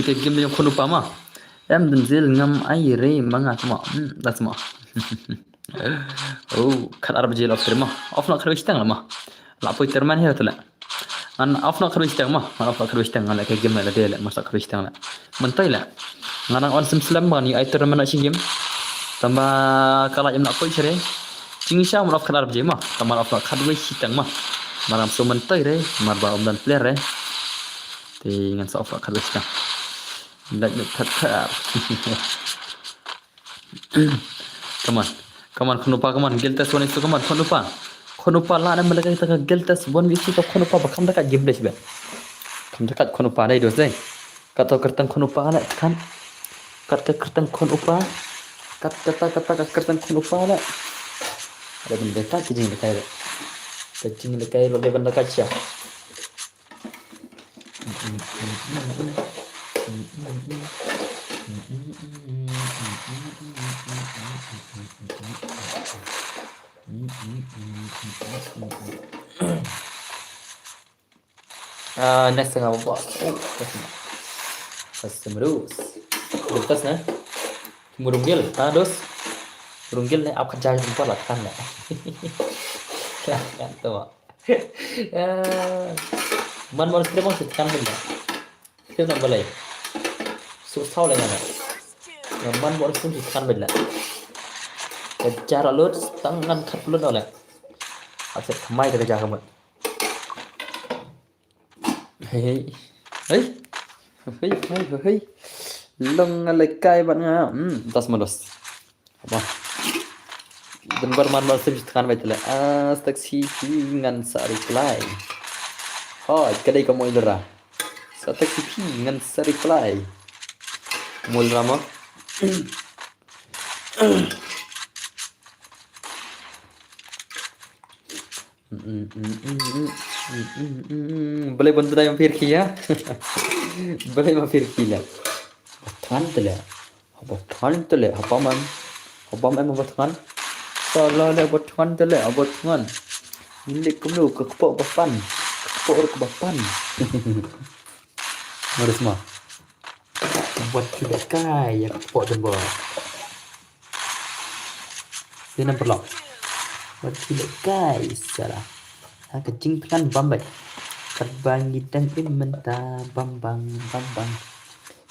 Jika game yang kon upa mah. Em denzil ngam aire manga semua. Dah semua. Oh, kan Arab jail off terma. Off nak kerja istang lah mah. Lah poi terman hiya tu lah. An off nak kerja istang mah. An off nak kerja istang lah kayak game lah dia lah masak kerja istang lah. Mentai lah. Ngarang on sim ni ai terman nak game. Tambah kalau jam nak poi cere. Cing sya off kan Arab jail mah. Tambah off nak kerja istang mah. Maram so mentai re, marba om dan player re. Dengan so off nak kerja istang. Like the pepper. Come on, konupa, come on, Giltas one is to come on, konupa lah, nama lagi kita Giltas one is to konupa, bakam dekat game deh, kam dekat konupa deh dos deh, kata kertas konupa lah kan, kata kertas konupa, kata kertas konupa lah, ada benda dekat kecing dekat, lo benda dekat siapa? Next tengah apa? Terus. Lepas na? Murunggil, dos. Murunggil ni apa kerja jumpa lah kan lah. Kan tu mak. Man terima kan benda. Kita nak balai. Susah lah kan. Man kan benda. Kerja lalu tangan kat lalu dah lah. Asyik kemai dia kerja kamu. Hei. Long lekai banget. Das malos. Apa? Dan berman masih kan betul. Taksi ngan sari play. Oh, kedai kamu ilera. Taksi ngan sari play. Mul rama. Boleh bantu dah yang firqiyah. Boleh mah firqiyah. Bothan tele. Apa man bothan? Salah le bothan tele. Bothan. Milik kamu ke kepok bapan. Harus mah. Buat juga kaya kepok jember. Sini perlu. Buat juga guys salah. Kecing tekan bambai. Terbang dan inventa bambang.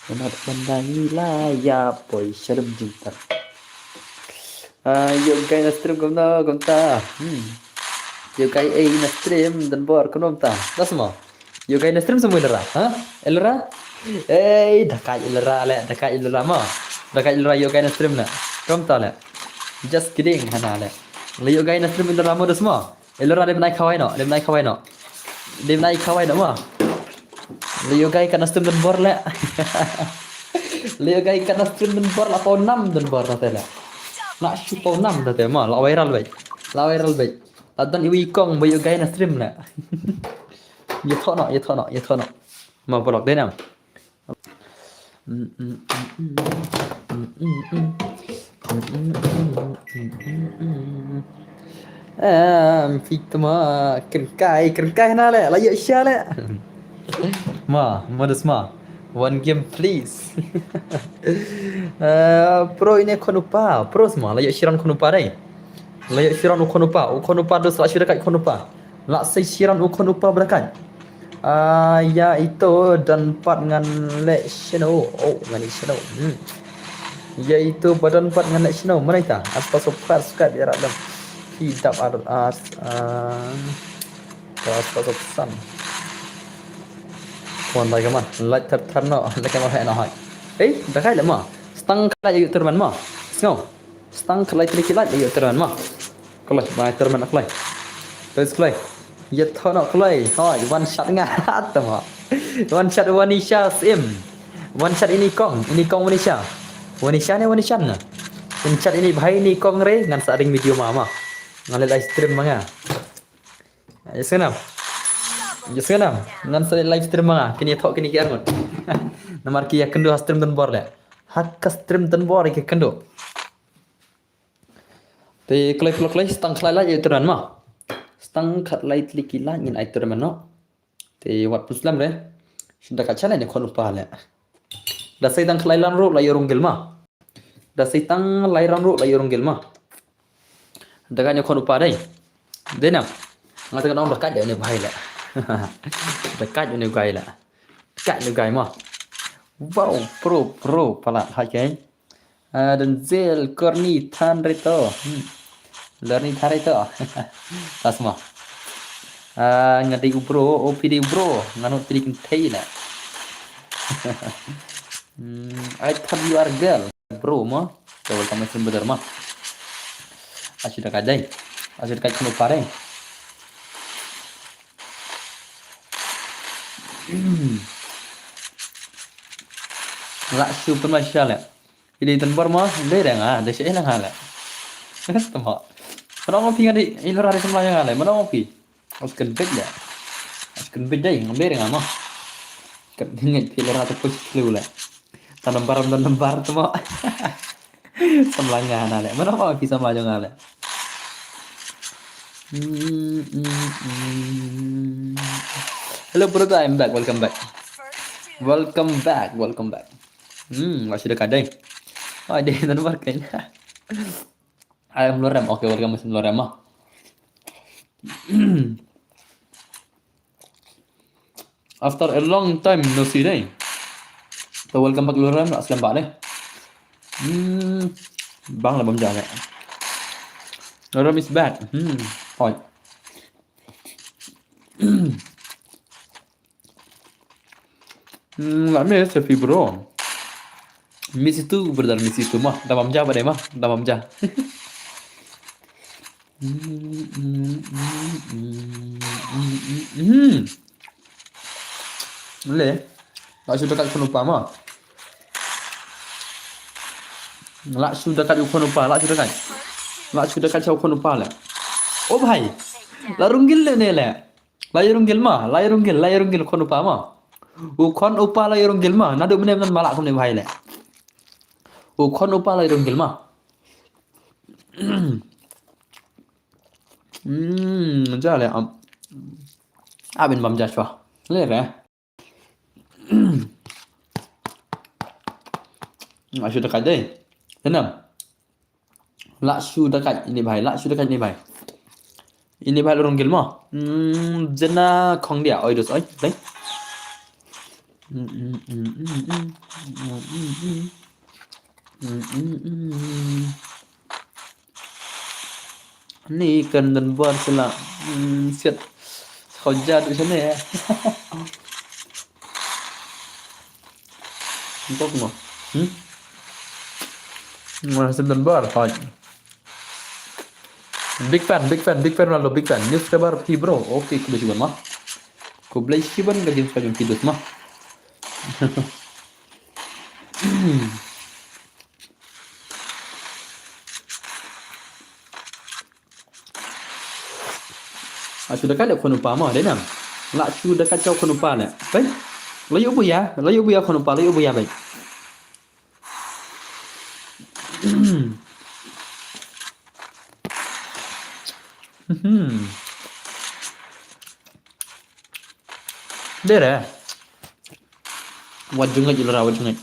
Menat bandangi laya boy shalom jintar. Yo guys na stream kom ta. Yo guys na stream dan bor kom ta. Das mo. Yo guys na stream semua elera. Elera? Dakai elera mo. Dakai elera yo guys na stream na. Kom ta le. Just kidding hana le. Yo guys na stream elera mo das mo. Elera dia naik kawai no. Dia naik kawai no mo. Yo guys kan stream dan bor le. Leo guys kan stream dan bar lah tahun 6 dan bar tadi lah. Nak shoot tahun 6 tadi mah lah viral baik. Lah viral baik. Atan iwi kong bayu guys na stream lah. Ya thọ nọ. Mà vlog đây nào. Fitma kerkai na le la ya sha le. Ma modus ma. One game please. Pro ini konupa, pro semua la ya shiran konupa dai. La ya shiran konupa dos la shira kai konupa. La sai shiran konupa berakan. Yaitu dan part dengan Lexino. Oh, dengan Lexino. Yaitu badan part dengan Lexino. Mana itu? Aspas super suka biar ada hidup as aspas sun. Còn lại cái mà lại thật thật nó lại cái mà hệ nó hỏi ấy đã khai lại mà tăng lại dự tự mình mà sao tăng lại thì lại dự tự mình mà có lại bài tự mình lại tới lại giờ thôi nó lại hỏi one shot ngã tầm họ one shot Vanisha sim one shot ini kong Vanisha này Vanisha nè one shot ini bahai ini kong re ngan saring video mama ngan live stream manga yes kan Just kan ngan sa live stream mga kini thok kini kiar ngon namar ki yakendo stream dan bor le hak stream dan bor ki kendo te klai stang klai la ye turan ma stang khat lai tliki la ngin ai turan no te wat puslam le shinda ka chale ne khon pa le da sai tang klai lan ro la yorong gel ma da sai tang lai ran ro la yorong gel ma da ka ne khon pa dai de na ngata ka nong da ka de ne bhai le dekat ni guys lah dekat ni guys mah wow pro pala hai cái dan zel korni than reto lerni than reto tas mah ngadi bro opd bro nganu trik thei lah I thought you are girl bro mah coba kamu sebentar mah asyik dekat dai asyik dekat kena pareng Lạ super masya lah. Ini tempat mah beda ngah, ada sih lah ngah. Tempat. Mana ngopi ngadi ilor hari semua yang ngah. Mana ngopi? Askan bed ya. Askan bed deh ngambil ngah mah. Ketinggal ilor hari pun selalu lah. Tanam bar semua. Semua ngah ngah. Mana ngopi sama aja ngah. Hello brother, I'm back. Welcome back. Masih dekat deh. Oh, dia nomor kayaknya. Ayam lorem. Oke, welcome mesin lorem mah. After a long time no see deh. So welcome back lorem, nak selam deh. Bang lah bom jalan. Lorem is back. Thôi. Lame se fibro. Miss itu berdar miss itu mah. Damam jah pada mah. Damam jah. Le. Lak sudah kat penumpang mah. Lak sudah kat penumpang. Lak sudah kat jauh penumpang lah. Oh bhai. Larunggil le ne le. Layarunggil mah. Layarunggil penumpang mah. Ukon upala yorong gilma nadu benem nan malak kumne bhai le ukon upala yorong gilma ja le abin bam ja chwa le re ashu dekat deh tenam lak shu dekat ini bhai ini bhai yorong gilma jena khong dia oi dos oi dai Ni cần đần vợt là siết khỏi ra được thế này tốt mà mà xem đần vợt phải big fan lalu big fan news kabar bro oke kublai siban mah kublai siban gajin sekali tidur mah Sudah kan ada konupa mah đấy nè. Lạ sudah kacau konupa nè. Baik. Layu bu ya konupa, layu bu ya baik. Dere. Wajungan ilara wajungan.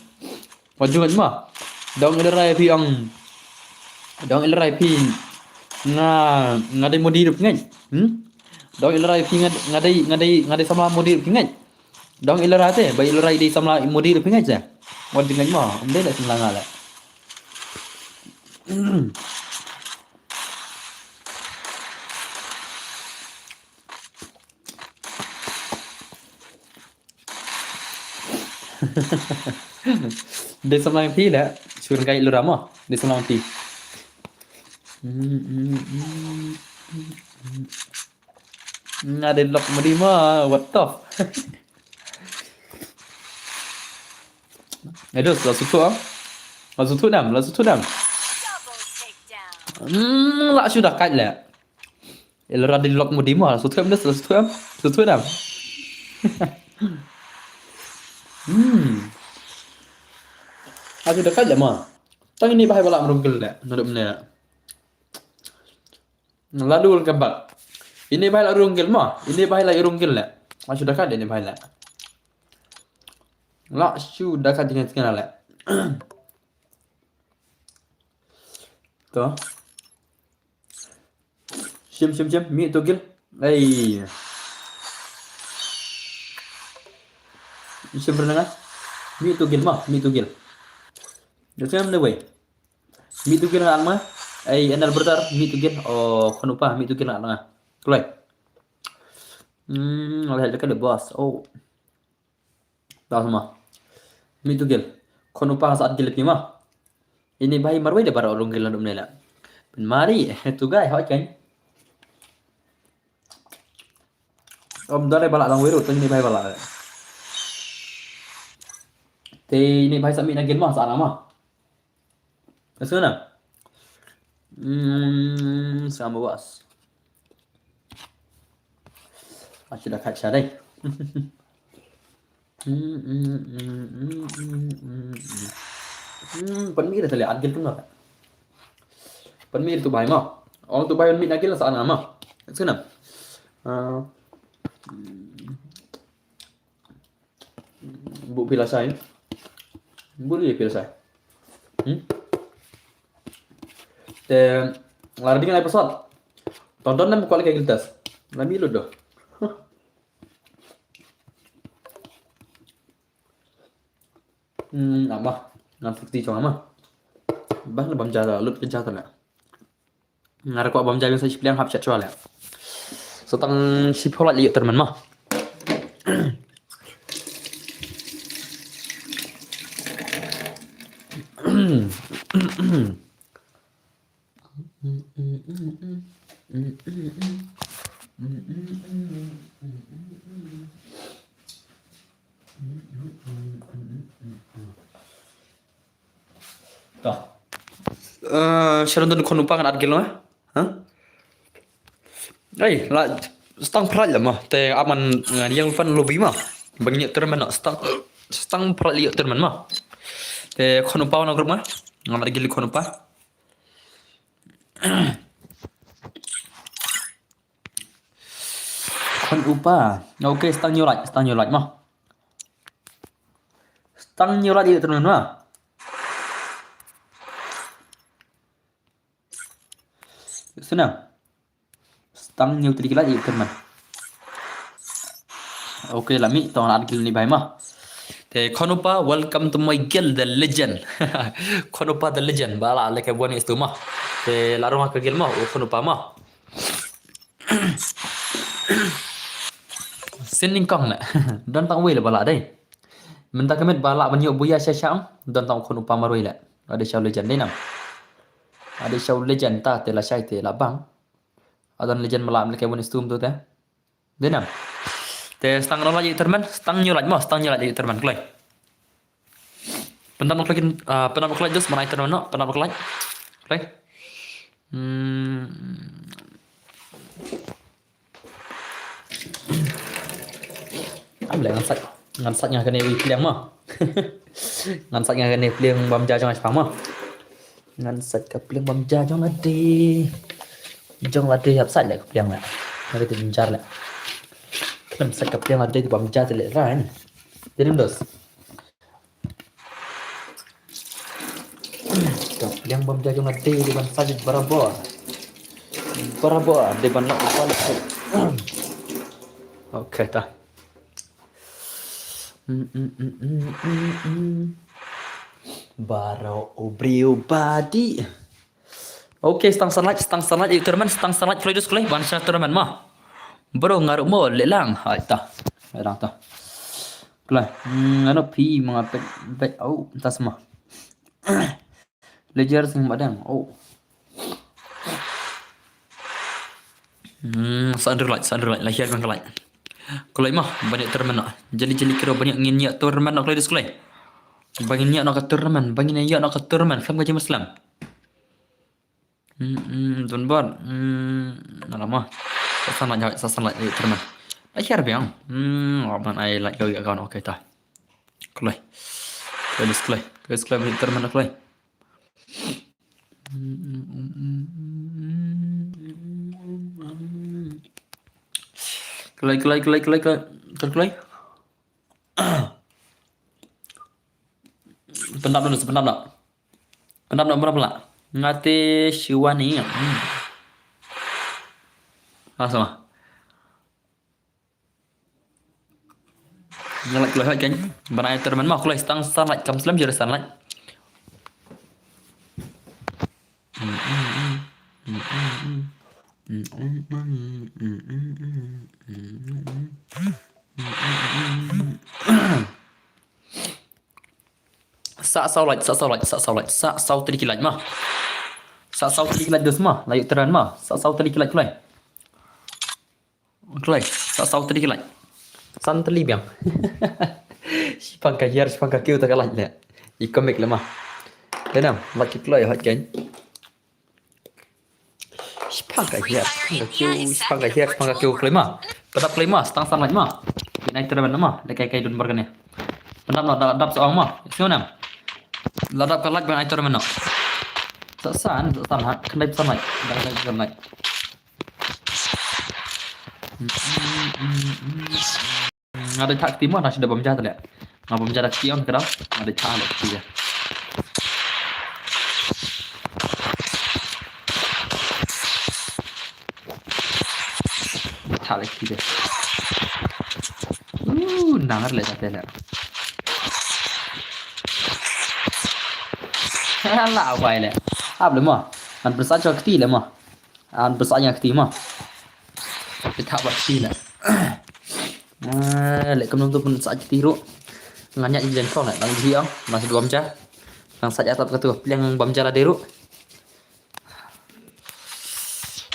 Wajungan mah. Dong ilara pi ang. Dong ilara pi ngadai modi hidup ngay. Dong ilara pi ngadai sama modi hidup ngay. Dong ilara te, bai ilara di sama modi hidup ngay je. Wajungan mah, ande la semla ngala. Di sama pi la, suruh kai ilara mah, di sama pi. Ngadai lock modi mah, what the? Aduh, langsung tu ah. Langsung tu dam. Lah sudah kat lah. Ilara di lock modi mah, langsung tu dam. Aku dah kat lah mah. Tang ini bahaya balak merungkel lah, nuduk mana. Lalu kembal. Ini bahaya rungkel mah, ini bahaya rungkel lah. Aku dah kat ini bahaya. Lah sudah kat tengah lah. Tuh. Sim, mi tugil. Sim pernah mi tugil. Jangan mana boy. Mi tugil nak mah. Anal bertar mi tugil. Oh, konupa mi tugil nak mah. Kulai. Lihat dekat the boss. Oh. Tahu semua. Mi tugil. Konupa saat jilid ni mah. Ini bayi marwai dia para orang gila dum nela. Ben mari tu guys hỏi kan. Om đó đây balak lang wiru tu ni bayi balak. Thì ini bayi sami nagin mah saat lama. Kesana. Sama bos. Sudah kaca đây. Panmir là thật agil cũng được. Panmir tu bài mà. Orang tu bài panmir agil là sana mà. Kesana. Bu pila sai. Boleh pila sai. Te lari dengan episode. Tonton dan buka lagi giltas. Lami lu doh. Apa? Nanti cuma mah. Bah na bamja lut ke jata la. Ngara ko bamja yang saya pilihan hap chat lah. So tang si pholat lihat teman mah. Sharon tu kon lupa kan adgil mah? Lah stang prat lah mah. Te aman yang fan lobby mah. Banyak terman nak stang prat lihat terman mah. Te kon lupa nak grup mah. Ngan adgil kon lupa. Kon lupa. Okay, stang nyolat mah. Stang nyolat lihat terman mah. Senang. Stang nhiều tadi lagi teman. Okay lah mi tong adgil ni bhai mah. Te konupa welcome to my guild the legend. Konupa the legend bala leke buani itu mah. Te larung ke guild mah konupa mah. Sending kong nak. Dan tang wei lah bala dai. Mentah kemet bala banyak buya syam dan tang konupa maroi lah. Ada syau legend dai nam. Ada show legend ta te la syai te la bang. Adan legend malam leke buani stum tu te. Dai nam. Te stang nolak jadi teman, stang nyolat mah, stang nyolat jadi teman kelai. Pentam nak lagi pentam nak lagi just mana itu no pentam nak lagi. Lagi. Am lại ngắn sách nhà cái này pliang mà ngắn sách nhà cái này pliang băm da trong ai phẳng mà ngắn sách cái pliang băm da trong là đi hấp sách lại pliang lại nó đi băm da lại ngắn sách cái pliang là đi băm da thì lại ra này jadi ndos cái pliang băm da trong đi di băm sách barabar di băm nak ok ta Barau obreu badi. Okay, stang sunlight itu teman stang sunlight kalau itu sekolah bangsa teman mah. Baru ngaruk mo lelang hai ta. Lelang ta. Kelah, ano pi mga bet oh tas mah. Lejar sing madang. Oh. Sunlight lahir bang kelai. Kelai mah banyak teman nak. Jadi kira banyak nginyak teman nak kelai di sekolah. Bangin niya nak turnamen, bangin niya nak turnamen, kam gaji Muslim. Tunbon, lama. Sasan lagi turnamen. Akhir biang. Aman ai like yo kawan okey ta. Kelai. Kelai turnamen kelai. Kelai. Pendap berapa lah? Ngate Shiwani. Sama. Nyalak kelai kan. Banai teman mah kelai stang sunlight kam Muslim jadi sunlight. Sak sau tadi kilat mah. Sak sau tadi kilat dus mah, layu teran mah. Sak sau tadi kilat kelai. Sak sau tadi kilat. San teli biang. Sipang kaki tak kalah le. Ikomik le mah. Denam, laki kelai hat kan. Sipang kaki kelai mah. Pedap kelai mah, stang sunlight mah. Naik teran mah, lekai dun bargan ni. Pedap nak dap seorang mah. Sionam. Ladap kalak ban aitor meno. Sasan hat kendai sanai. Ada tak timah nak sudah bamjat le. Ngap bamjat kion kerau. Ada tak le dia. Tak le dia. Nangar le tak le. Lah vậy nè áp lắm mà anh bớt cho cái là mà anh bớt nhà cái mà cái thảo vật gì nè lại cầm nông tôi bớt cái tí luôn ngắn nhận gì không lại bằng gì không mà sẽ bấm cha bằng sạch atap cái tuh yang bấm cha là deru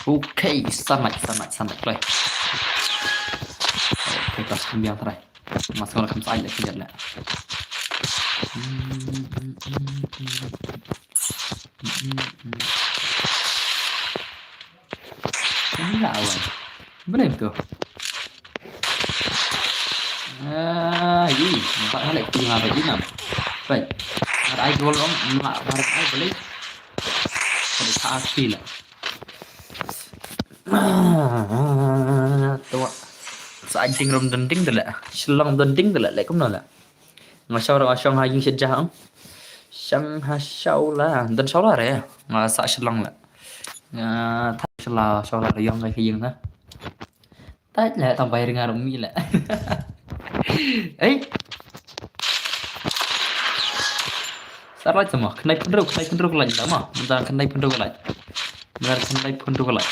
ok sangat rồi kita biang terai masuk ke kamsai lagi kejar lah ini lah awal benar tu ini nampak hal itu yang apa ini baik ada air golong mak ada air beli ada kasih lah tu saat tinggal dending tu lah selang dending tu lah lại cũng là ngasong hayung sejah ang sang hasau lah dan sau là đấy mà sợ selang là thật là sau là yong cái gì nữa tết là tầm bay ra đồng mi là ấy sao lại mà cái này phun ruk lại đó mà ta cái này phun ruk lại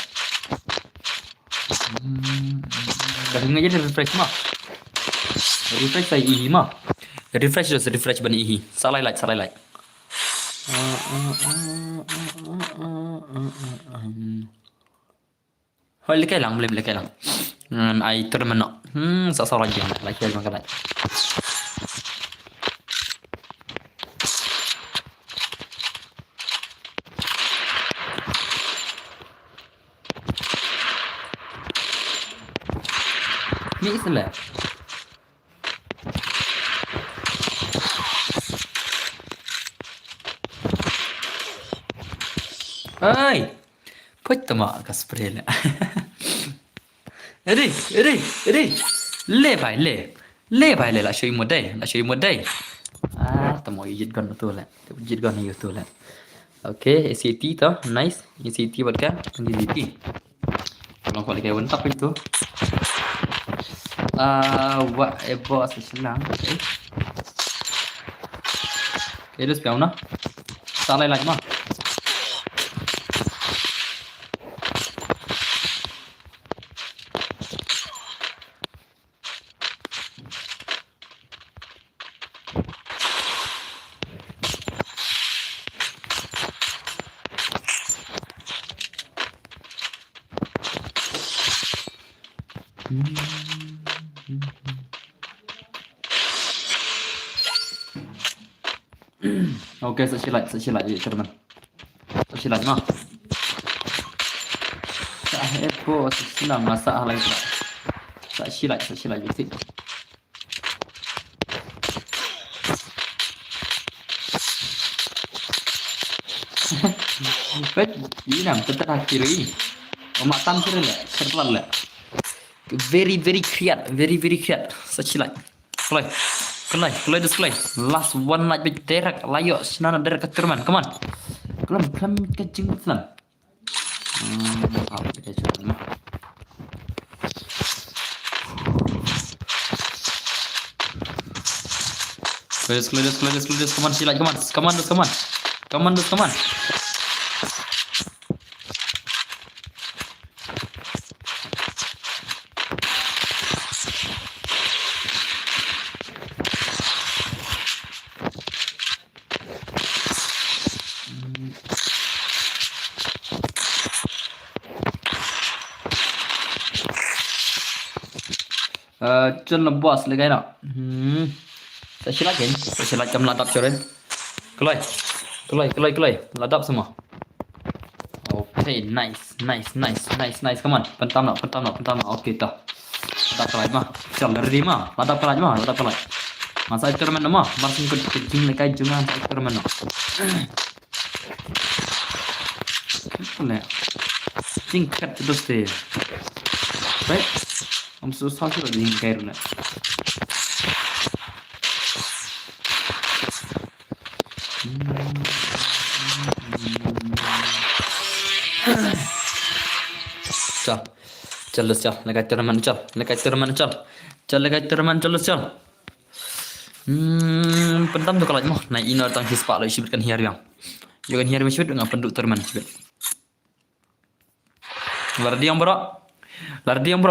dah hingga jadi refresh mah refresh saya ihi mah refresh bani ihi salai lại thôi lấy cái lằng ai tôi mình nọ sao lại gì lại chơi bằng cái này Ni islah. Ơi, phết tao mà cái spray này. Ê đi, lê bài lê, lại show you một đây. Ah, tao mau izin con tu lah, izin con itu tu lah. Okay, ACT toh, nice. ACT buat kan, ACT. Kalau kau lagi bentak itu. What selang. Okay, terus piau na. Salah lagi mah. Okay, sekilat je teman. Sekilat mah. Epo selang masak lagi tak. Sekilat je. Bet, ini nam tetap hati lagi. Omak tam kira le, serpelan le. Very create. Sekilat. Kelai display. Last one night big derek layo sinana derek keturman. Come on. Kelam kecing flan. Apa kita coba. Close. Come on, Sheila. Come on. Chân là boss lấy cái nào. Saya silat jam ladap coren. Kelai. Ladap semua. Okay, nice. Come on. Pentam nak. Okay dah. Ladap kelai mah. Jam dari mah. Ladap kelai. Masa itu teman mah. Masih ikut jing lekai jungan itu teman. Boleh. Jing kat terus deh. Baik. Susah sih jing kayak mana. चल लगा टूर्नामेंट चल pentam tu kalau mau naik ino tang hispa lo sibut kan hiar yang yo kan hiar sibut dengan penduk tournament sibut lardi yang bro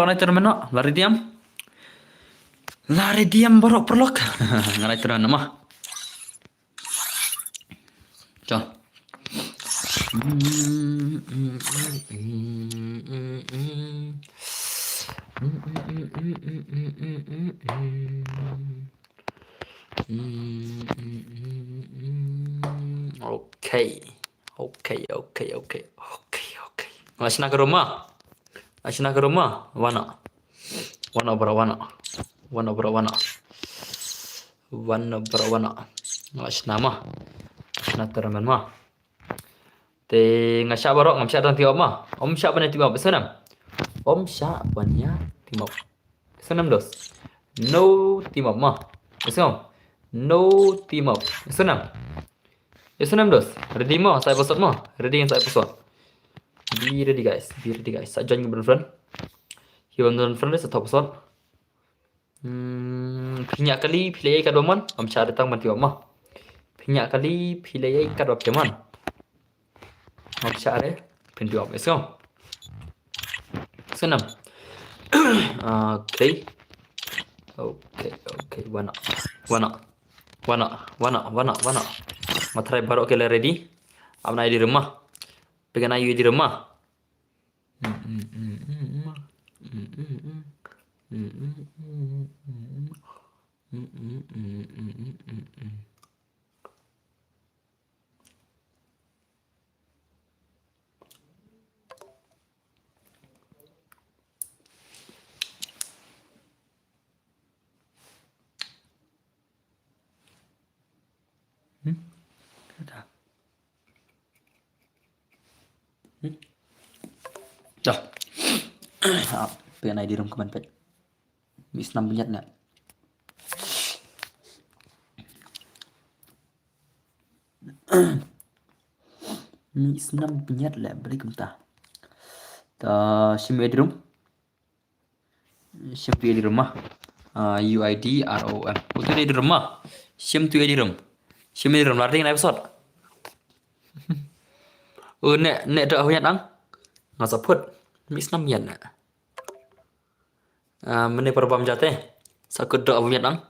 naik tournament lari diam bro perlok naik tournament mah chal Okay. Asna ke rumah. Wana bro. Asna mah. Asna teman mah. Te ngasya barok ngamsya dan tiwap mah. Om sya banyak tiwap senam. Senam dos. No team up mah. Senam. No team up. Senam. Ya senam dos. Ready mah saya episode mah. Ready yang saya episode. Be ready guys. Saya join friend. Hiwan friend saya episode. Pinyak kali pilih kat man. Om sya datang mati mah. Pinyak kali pilih kat man. Om sya deh. Pintu up. Let's go. Senam. Okay. Wana. Matrai barok kela ready. Abna di rumah. Pengen ayu di rumah. Dah. Pengen naik di room kemana pet? Mis 6 menit nè. Mis 6 menit lah balik kita. Ta sim di room. Sim tu di rumah. UID ROM. Itu di rumah. Sim tu di room. Sim di room lari naik episode. Nek dak huyat ang. Ngasa put. Mis 6 menit nè. Mene perbam jate. Sakut dak huyat ang.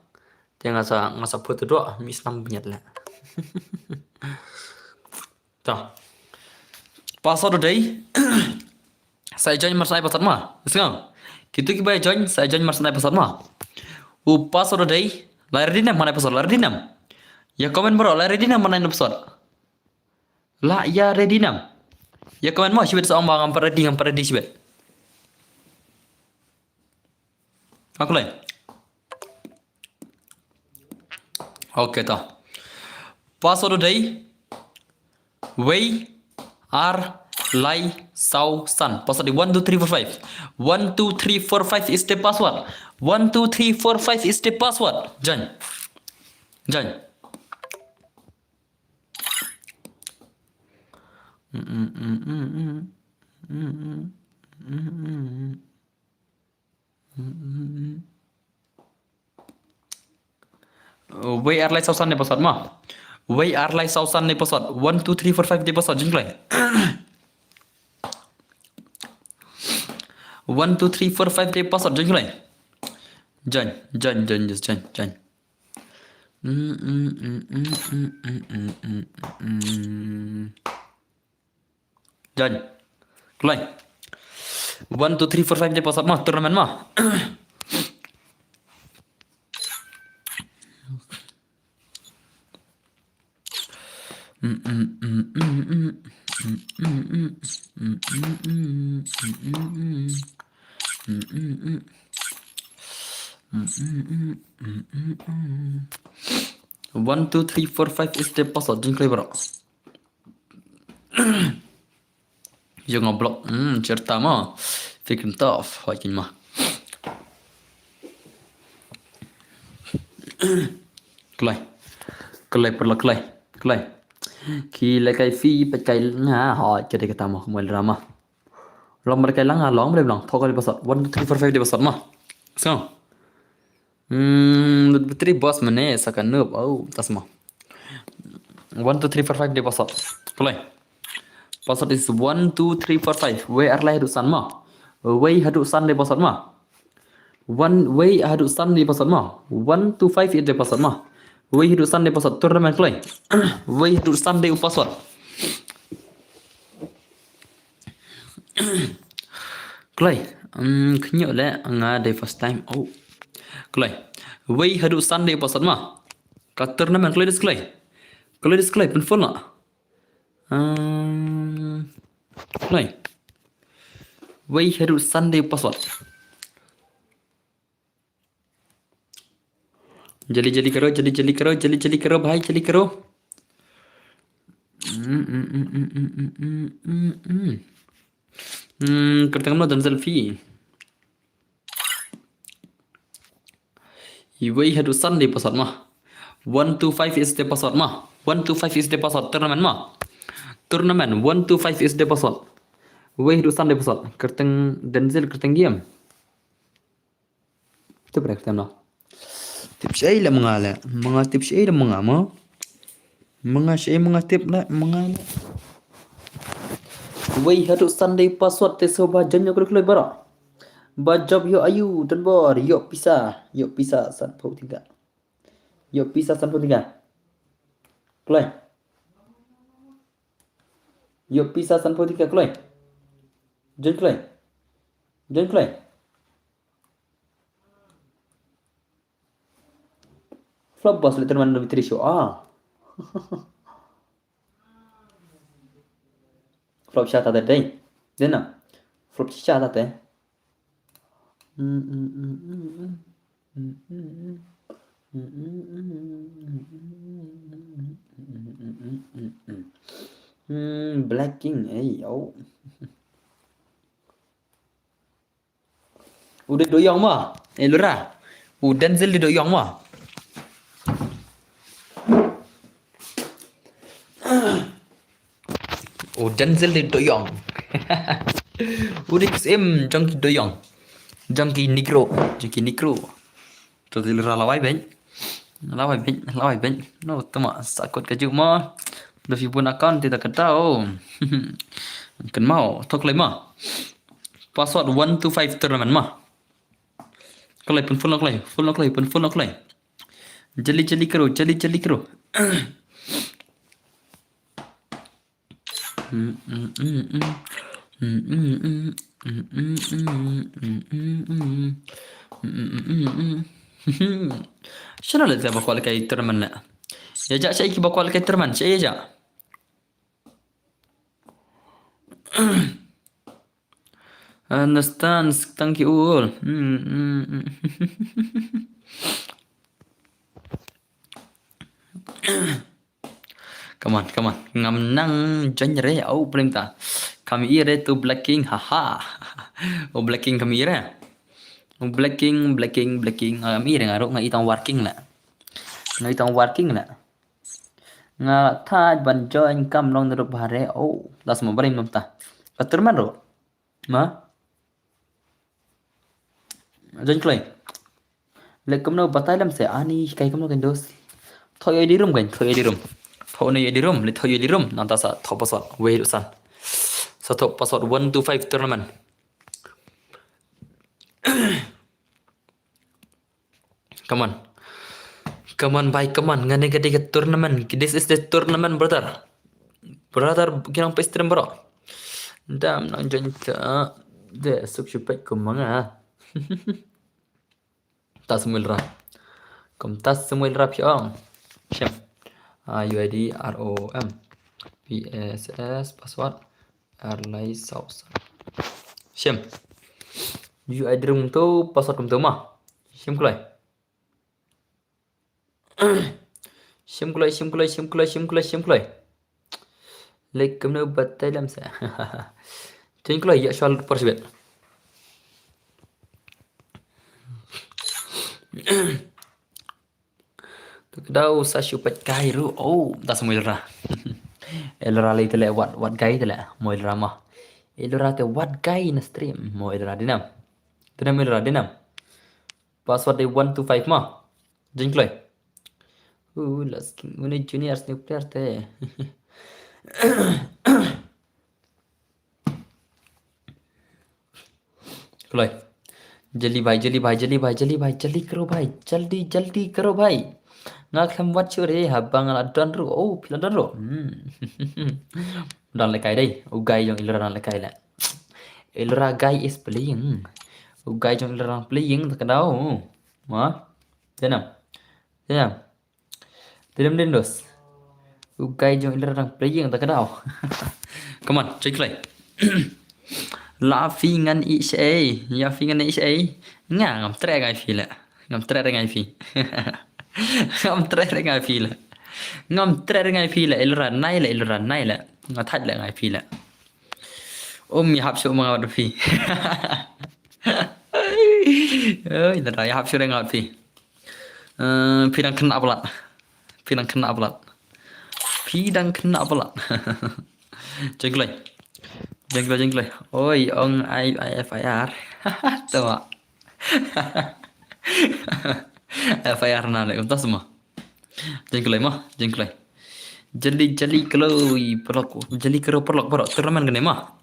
Dia ngasa put tu doa mis 6 menit lah. Ta. Password day. Saya join marsai password ma. Sekarang. Kitu ki bay join, saya join marsai password ma. Password day. Layar dinam mana password layar dinam. Ya komen bro layar dinam mana password. La ya redinam. Ya komen ma sibet sa amba ngam ready sibet. Aku lain. Oke ta. Password day. Wei R Lai Sau San. Password 1 2 3 4 5. 1 2 3 4 5 is the password. 1 2 3 4 5 is the password. Join. Wei R Lai Sau San ni password ma. Wei R Lai Sau San ni password. 1 2 3 4 5 ni password. Join klay. 1 2 3 4 5 ni password. Join klay. Join. Join. Klay. 1 2 3 4 5 ni password ma. Turnamen ma. One, two, three, four, five is the password. Jeng klay bro. Yo ngoblok. Cerita mah. Fikir tough. Wakin mah. Kelai perlu kelai. Khi cái phi bạch cái nga họ cho đây cái tamo không phải drama. Long bạch cái lang à long bạch long. Thọ cái password. 1 2 3 4 5 the password mah. So. Betri bos mana sakan noob. Oh, tas mah. 1 2 3 4 5 the password. Kelai. Password is 1 2 3 4 5. Wei arlai hadu san mah. Wei hadu san the password mah. Wei hadu san the password mah. 1 2 5 is the password mah. Wei hadu san the password. Turnamen kelai. Wei hadu san the password. Kelai. Kenyo le nga the first time. Oh. Kelai. Wei hadu san the password mah. Ka turnamen kelai dis kelai. Kelai dis kelai pun full na. Kelai. Wei hadu san the password. जल्दी करो भाई जल्दी करो करते हम लोग selfie Wei hadu san the password mah 1 2 5 is the password mah 1 2 5 is the password turnamen 1 2 5 is the password Wei hadu san the password kerteng Denzel kerteng game itu berarti kita nak tips ay lah mga tips ay lah mga siya mga tip lah mga Wei hadu Sunday password te soba janyo keloi bara bajab yo ayu dan bor yo pisah san pau tiga keloi yo pisah san pau tiga keloi jen keloi flop boss le teman lebih trisho flop shot ada deh dena flop shot ada Blackpink oh. Udah doyong mah. Lura. Udah Denzel di doyong mah. Denzel di doyong. Udah em trong doyong. Junkie Negro. Tuh lura lawai ben. Lawai ben. No, tama sakut kaju mah. Udah pun account tidak tahu. Kan mau tok lai mah. Password 1 to 5 tournament mah. Kalau pun full lock lai. Jali karo. شنو اللي تبغى بقول لك أي ترمن لا يا جا شيء بقول لك ترمن شيء يا جا understand thank you all come on ngam nang genre au perintah kami ire tu Blackpink haha oh Blackpink kami ire Blackpink kami ire ngaruh ngai itang working lah nga tha ban join kam long nero bahare oh das mo barim namta paturman ro ma join klay le kam no batailam se ani kai kam no kan dos thoy di room thoy di room nanta sa top password we san sa top password 1 to 5 tournament come on bhai come on ngane gede tournament this is the tournament brother kinang pestrim bro dam nang jonta de suk chupet kumanga tas mulra kom tas mulra pyong shem UID ROM PSS password airline sauce shem UID room tu password kum tu mah shem kulai Like kemna batai lam sa. Tin kulai ya soal persibet. Tu kedau sa syupat kai ru. Oh, dah semua elra. Elra lai tele what guy tele. Mo elra mah. Elra te what guy na stream. Mo elra dinam. Dinam elra dinam. Password de 1 to 5 mah. Tin kulai. Last king une juniors nuclear te kulai jali bhai jali karo bhai jaldi karo bhai ngak tham wat chure habang la don ru oh pila don ru don le kai đây gai jong ilra don le kai la ilra guy is playing gai jong ilra playing ta kadau ma denam Tidak mendendos. Ugai jong ilarang playing tak kadau. Come on, check play. La fingan isai, ya fingan isai. Ngam tre ngai fi la. Ngam tre ngai fi la. Ilra nai la. Ngathaj la ngai fi la. Mi hap shu mga wad fi. Ơi, là hap shu ngai fi. Pidang kena pula. Pidang kena pula. Jengklay. Oi, ông FIR. Tahu. FIR na lại công tác semua. Jengklay. Jali kalau perlok turnamen gini mah.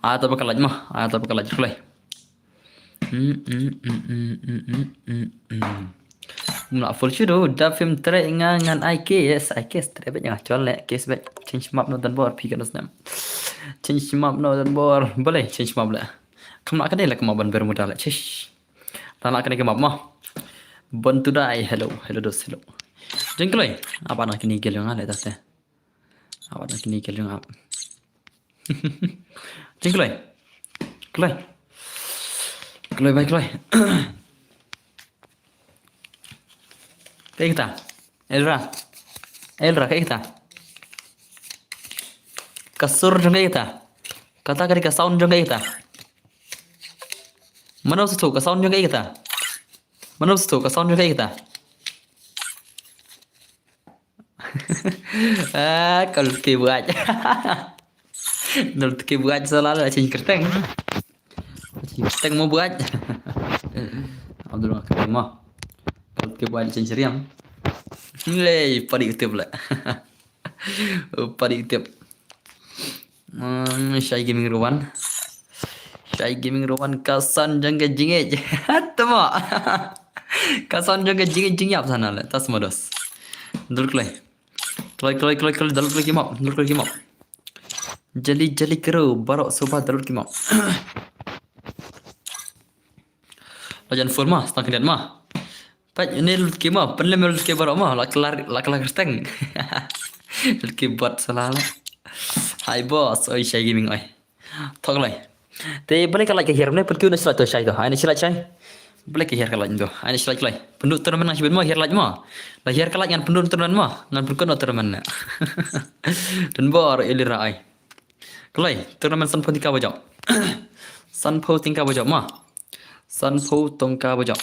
Atau bakal lagi jengklay. Nak full show da film tre ngan IKS tre bet jangan jual le case bet change map no dan bor pikan nam change map no dan bor boleh change map le kam nak kadai la kam ban bermuda le chish ta nak kadai kam map mah bantu dai hello dos hello jengkloi apa nak kini gel yang ale ta se apa nak kini gel yang ap jengkloi baik. Tengok tak? Elra, Elra kayak kita. Kasur dong kayak kita. Kata kali ka sound dong kayak kita. Mana usah ka sound dong kayak kita. Mana usah ka sound dong kayak kita. Kalau buat. Kalau buat selalu cing kerteng. Cing kerteng mau buat. Abdul Karim mah. Kalau buat cing seriam. Lei pada YouTube lah. Pada YouTube. Syai gaming Rowan. Syai gaming Rowan kasan jangka jingej. Tama. Kasan jangka jingej apa sana lah. Tas modos. Dulu kelai. Kelai dalam kelai kimau. Dulu kelai kimau. Jali keru barok sobat dalam kimau. Lajan full mah, setengah kedap mah. Pak ini lut kimau. Penlem lut ke barok mah. Lak kerteng. Lut ke buat salah. Hai bos, oi Syai gaming oi. Thok lai. Te boleh kalau ke hiram ni pergi nak silat tu Syai tu. Ai nak silat Syai. Boleh ke hir kalau itu. Ai nak silat lai. Penduk turnamen nang sibin mah hir laj mah. Lah hir kalau ngan penduk turnamen mah, ngan perkon turnamen. Dan bor ilira ai. Kelai, turnamen sanpo tingkah bajak. Sanpo tingkah bajak mah. Sanpo tongkah bajak.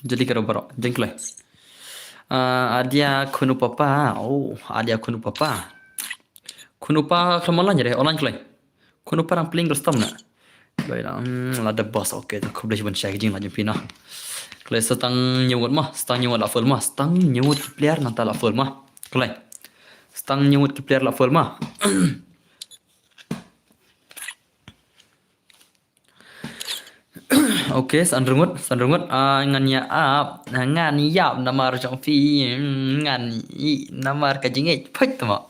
Jadi karo barok. Jengklai. Adia kunu papa. Oh, adia kunu papa. Kunupa kemalan jadi online kelai. Kunupa yang paling restam nak. Kelai lah, ada bos okey tu. Kau boleh cuba share jing lah jumpa nah. Kelai setang nyewut mah, setang nyewut lafal mah, setang nyewut player nanti lafal mah. Kelai, setang nyewut player lafal mah. Okey, sandrungut, ngan ya up, ngan yap nama rajang fi, ngan nama kajingit, put tu mak.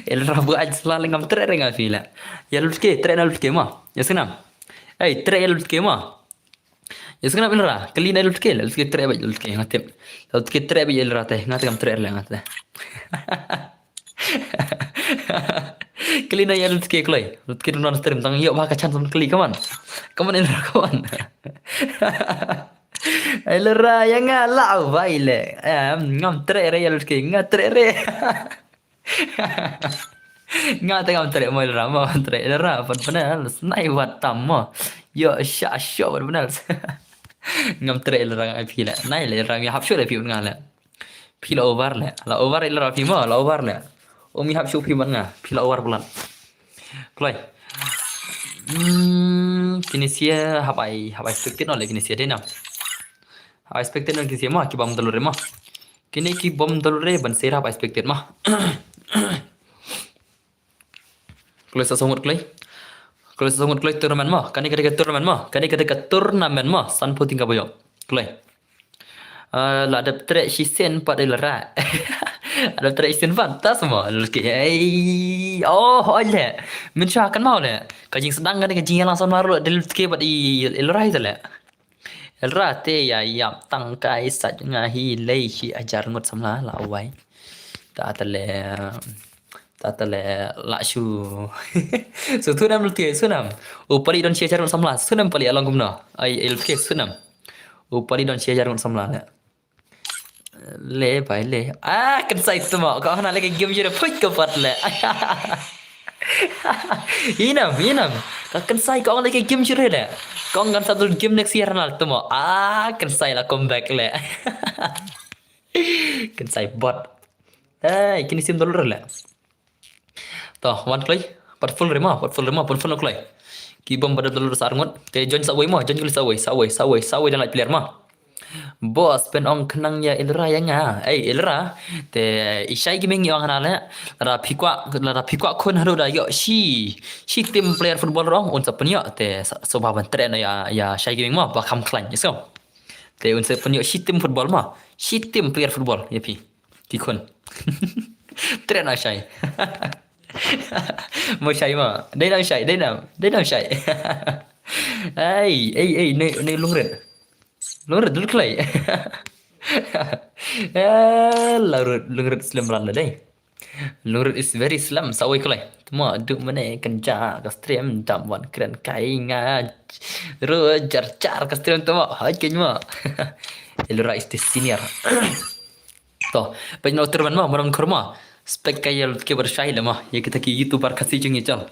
El rabu aja selalu ngam tre rengal fi la. Ya lutke, tre na lutke mah. Ya senam. Tre ya lutke mah. Ya senam ilra, kali na lutke, tre ba lutke ngatem. Lutke tre ba ilra teh, ngatem tre la ngatem. Kali na ya lutke klai. Lutke non stream tang yo ba kacan son kali kaman. Kaman ilra kaman. Ilra yang ngalau baile. Ngam tre re ya lutke, ngatre re. Ngam tre mo ilra mo tre ilra benar snai wat tammo. Yo sya benar. Ngam tre ilra ai la. Nai le ilra mi hapshu le pi ngala. Pi la over le. La over ilra pi mo la over le. Umi hapshu pi man nga. Pi la over bulan. Klai. Kinisia habai expected no le kinisia de na. Habai expected no kinisia mah ki bom dalure mah. Kini ki bom dalure ban sera habai expected mah. Kalau sesungguh klay turnamen mah, kani ketika turnamen mah, sanpo tinggal boyok, klay. Lah ada trek sisen pada lara, ada trek sisen fantas mah, lelaki, oh oleh, mencah akan mau le, kajing sedang kan kajing yang langsung maru dari lelaki pada lara itu le. Lara te ya tangkai sat ngahi lei si ajar ngut samla lawai, tak Tatale lakshu. So tunam lutke sunam. Upari don share samla. Sunam pali along gumna. Ai lutke sunam. Upari don share samla le. Le bai le. Kan sai tuma. Kau hana lagi game jere put ke pat le. Inam. Kan sai kau lagi game jere le. Kau kan satu game next year nal tuma. Kan sai la comeback le. Kan sai bot. Kini sim dollar le. Toh, one klay, portfolio remah, klay. Ki bom pada dulu sarngot, te join sawai mah, join kali sawai dan like player mah. Bos pen ong kenang ya ilra yang ilra, te isai gaming yang hanala, la pikwa kon haru da yo si tim player football rong, unsa penyo te sobaban tren ya shai gaming mah bakam klan, so. Te unsa penyo si tim football mah, si tim player football, ya pi. Ki kon. Tren shai. Mau syai mah. Đây đang syai. Này lung rệt dulu kelai. Lung rệt slim ran đây. Nurul is very slim sao ko lai. Tuma duk mane kenja ka stream tam wan kren kai nga. Ro jar jar ka stream tuma ha ken ma. Elura is the senior. To, penyo terban ma maram kurma. Spek kayal ke bersyai lama. Ya kita ki YouTuber kasih jungi chal.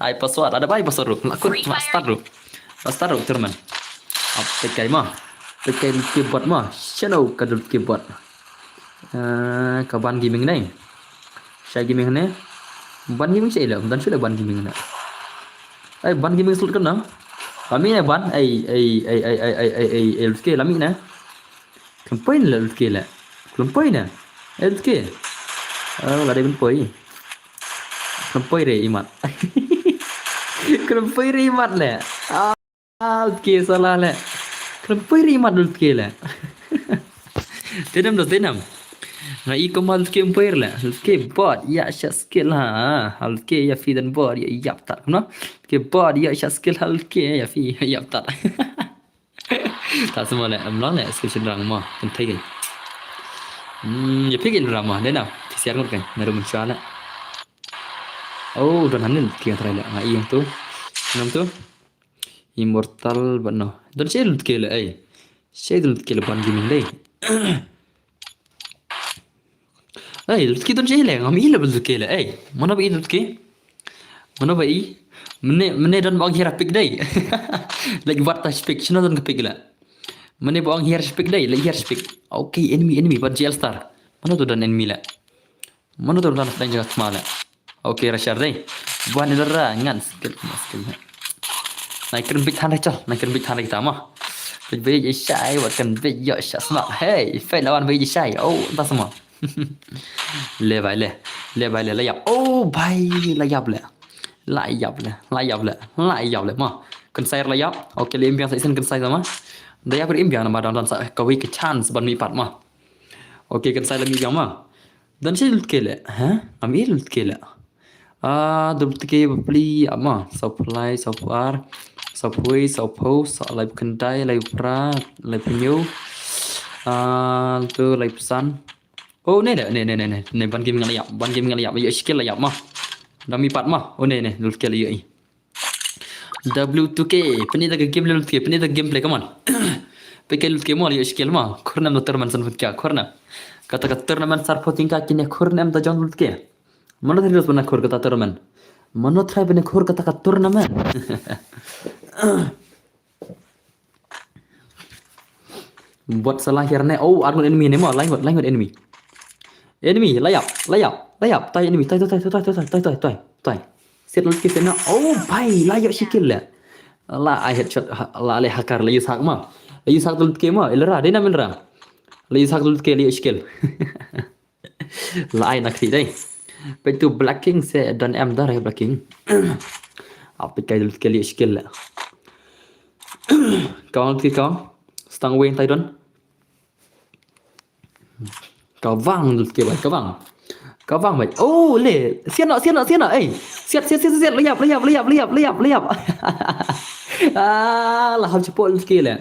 Ai password ada bai password ru. Lakut master ru. Master ru terman. Apa kai ma. Pekai keyboard ma. Channel kadul keyboard. Kaban gaming này sai gaming này ban gaming sai là dan sudah ban gaming na ban gaming sulit kan na kami na ban ai LK lami na campaign la LK la campaign na LK la dai campaign campaign re imat campaign re imat la LK salah la campaign re imat LK la tenam do tenam na iko mal ke umpir la ke bot ya sha skill ha hal ke ya fi dan bot ya yap tat no ke bot ya sha skill hal ke ya fi yap tat ta semua la am long la skill rang ma kan thai kan ya pikin rama đấy nào thì share một cái này rồi mình xóa lại oh dan hanin kia trai la ngai yang tu nam tu immortal bano dan share ke la ai share ke la ban gaming dai Ay, lutki don jele, ngam ila lutki la. Ay, mana ba lutki? Mana ba mene don bang hira pick day. Like what touch pick, shino don pick la. Mene bang hira pick day, like hira pick. Okay, enemy but jail star. Mana tu don enemy la. Mana tu don flank jagat mala. Okay, rashar day. Buan idara ngan skill. Naik keren big hand chal, naik keren big hand kita mah. Bây giờ sai và cần bây giờ sẽ smart hey phải là bạn bây giờ sai ta semua le bài le lấy dập bay lấy dập lẹ mà cần sai lấy dập ok liêm biang sẽ cần sai rồi mà lấy dập liêm biang mà đòn sai có cái chance ban mi pat mà ok cần sai là mi biang mà dan sih lut kele ha ami lut kele dul ke beli ama supply software software suppose lại cần tay lại pra lại penyu tu lại pesan này ban game ngeliat bây giờ skill ngeliat mah dah mi pat mah này lut ke lagi W2K penita ke game lut ke penita gameplay come on pakai lut ke mah lagi skill mah korna motor man san kya korna kata tournament sar potingka kini korna am ta jong lut ke mana terus benar kor kata tournament mana try benar kor kata tournament buat salah akhirnya argon enemy ni mah lain enemy layap tay enemy tay set lagi sana bhai layap sikit la I headshot la le hakar la yusak mah la yusak tulut ke mah elra dena menra la yusak tulut ke li skill la ai nakri dai pe tu blacking se dan em dar blacking apa kai tulut ke li skill la kawan stang wen tay don Cao vang được kiểu vậy cao vang vậy lệ xiết nọ ấy xiết lấy nhập là học chụp bộ kia lệ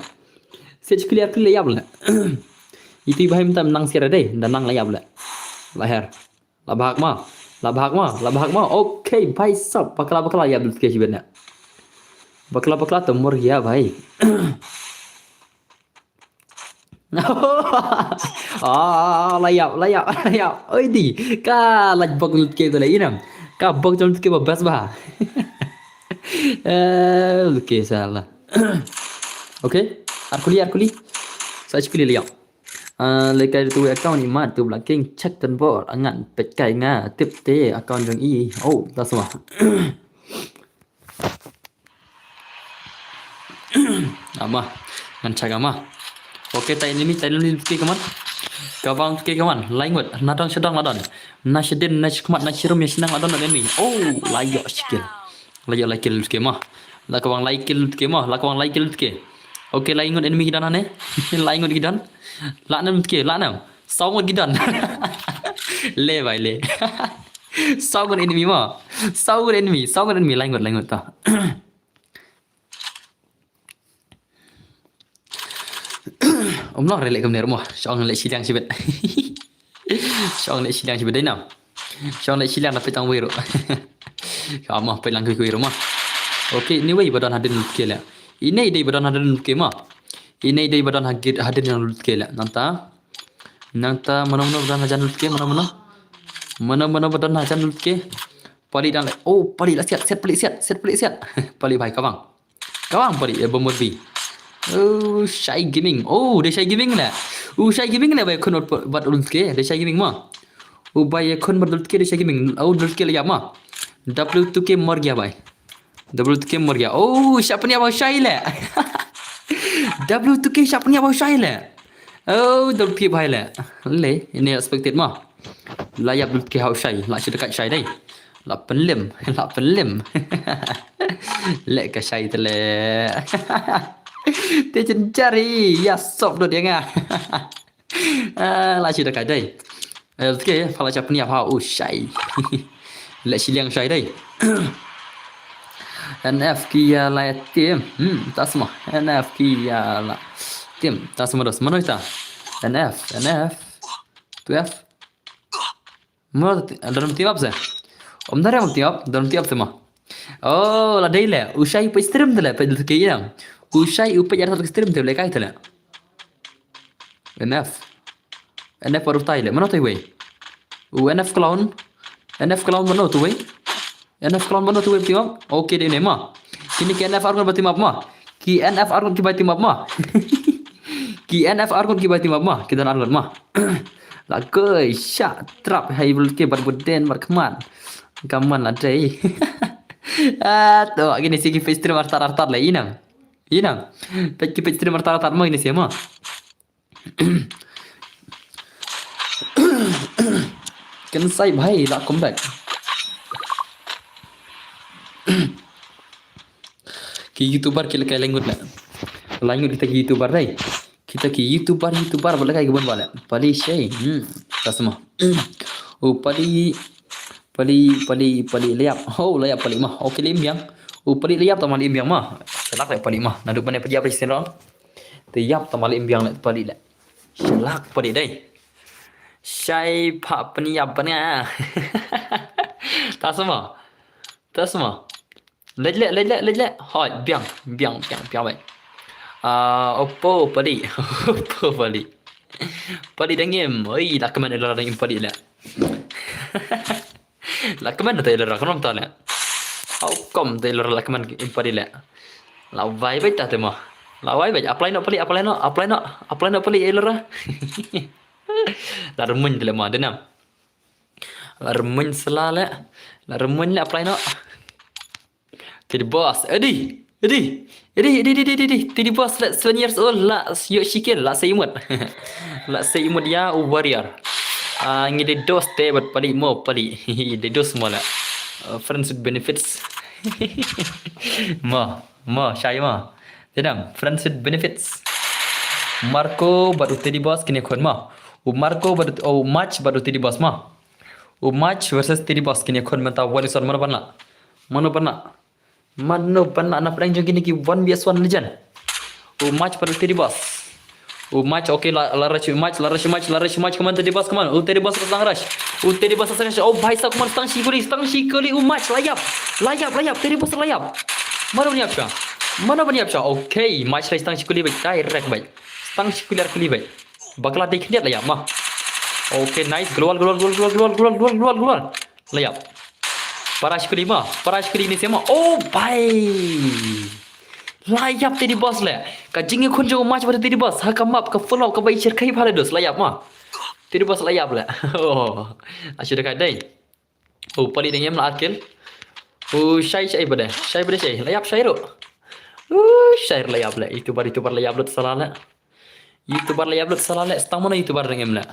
xiết clear lấy nhập lệ itu bahim tam nang xiết ở đây dan nang lấy nhập lệ lahir là bahak ma ok bhai sab bakla ya được kia sebenarnya bakla temur ya bhai layap ơi đi ka lạch bọc lụt kia tôi lấy nè ka bọc trong kia bọc best ba lụt kia sao là ok arkuli saya cekali lihat lekai tu account imat tu blocking check dan bot angan pet kai nga tip te account jong i tak semua ama ngan cak ama Oke, tay ini ke kaman. Kawang ke kaman. Laingut. Nadon sedang nadon. Nasyidin nasykumat nasyirum yang senang nadon ini. Layak sikil. Layak ke mah. Lakawang laikil ke mah. Lakawang laikil ke. Oke, laingut enemy gidan ane. Laingut gidan. Laknam ke. Laknam. Saungut gidan. Le bai le. Saungut enemy mah. Saungut enemy. Laingut ta. Ông nó lại cầm nè đúng không? Cho ông lại xí đang xí bệt. Xong lại xí lăng chỉ bên đấy nào. Xong lại xí lăng là phải tăng quê rồi. Không mà phải lăng quê rồi mà. Ok, ini wei badan hadir lut kela. Ini dei badan hadir lut kema. Ini dei badan hadir lut kela. Nanta mana badan hajan lut ke mana badan hajan lut ke. Pali dan oh pali lah siat pelik siat. Pali bhai kawang pali bomber bi. Oh shy gaming. Oh dia shy gaming lah. Shy gaming lah bai kon bat lut ke. Dia shy gaming mah. Bai kon bat lut ke dia shy gaming. Lut ke lah mah. W2K मर गया भाई. W2K मर गया. Siapa ni abang Syahil lah. W2K siapa ni abang Syahil lah. W2K भाई lah. Le, ini expected mah. Layap W2K hau Syahil. Nak dekat Syahil đây. Lah penlim. Lek ke Syahil tu le. Dia cencari. Ya sop tu dia ngah. Lah dekat đây. W2K kalau siapa ni abang hau Syahil. Lek siliang Syahil đây. NF kia la tim tak semua NF kia la tim tak semua dos mana kita NF tu F mana dalam tim apa sih benar yang tim dalam tim apa semua la đây là usai pe stream tu lah pe tu kia yang usai upe jadi satu stream tu lah kai tu lah NF baru tahu lah mana tu wei NF clown mana tu wei NF clown mana tu web team up? Okay deh mah. Kini KNF Argon berteam up mah. KNF Argon kibai team up mah. KNF Argon kibai team up mah. Kita Argon mah. Lah guys, syak trap hai bulke berbuden berkeman. Kaman lah deh. Tu gini sih face stream artar lah inam. Face stream artar mah ini sih mah. Kan saya bhai lah comeback. Ki YouTuber kila kai langut lah. Langut kita ki YouTuber dai. Kita ki YouTuber boleh kai kebun bala. Pali shay. Tak semua. Pali liap. Liap pali mah. Okey lim yang. Pali liap tamal lim yang mah. Selak lai pali mah. Nadu pane pajak presiden ron. Tiap tamal lim yang lai pali lah. Selak pali dai. Shay pak peniap pania. Tak semua. Lejle. Hoi, biang baik. Oppo pali. Pali dengim. Oi, lah kemana dah dengim pali lah. Lah kemana tu lah kan tak lah. Kom tu lah kemana pali lah. Lah vai baik tak mah. Lah vai baik. Apply nak pali lah. Lah remun tu lah mah denam. Lah remun selalu. Lah remun lah apply nak. Teddy boss, Eddie. Teddy boss, 7 years old, lah yuk sikit, lah seimut. Lah seimut ya, warrior. Ini de dos te, but pali. De dos semua lah. Friends with benefits. Syai mah. Tidak, friends with benefits. Marco baru Teddy boss kini kon mah. Marco baru, match baru Teddy boss mah. Match versus Teddy boss kini kon mentah Walison mana pernah. Mana nak perang jong kini ki 1vs1 legend. Match pada Teddy boss. Match okay lah rush match kemana Teddy boss kemana? Teddy boss pasang rush. Teddy boss pasang rush. Bhai sab kemana stang shikuli. Match layap. Teddy boss layap. Mana baniap sya? Okay, match lay stang shikuli baik direct baik. Stang shikuli baik. Bakal ada ikhtiar layap mah. Okay, nice. Keluar. Layap. Parash kuli ni semua. Bhai. Layap Teddy boss lah. Kajingnya kon jo match pada Teddy boss. Hakam up ke follow ke baik share kai phala dos layap mah. Teddy boss layap lah. Asyik dekat dai. Pali dengan lah akil. Syai pada. Layap syai ro. Syai layap lah. YouTuber layap lut salah lah. YouTuber layap lut salah lah. Stang mana YouTuber dengan lah.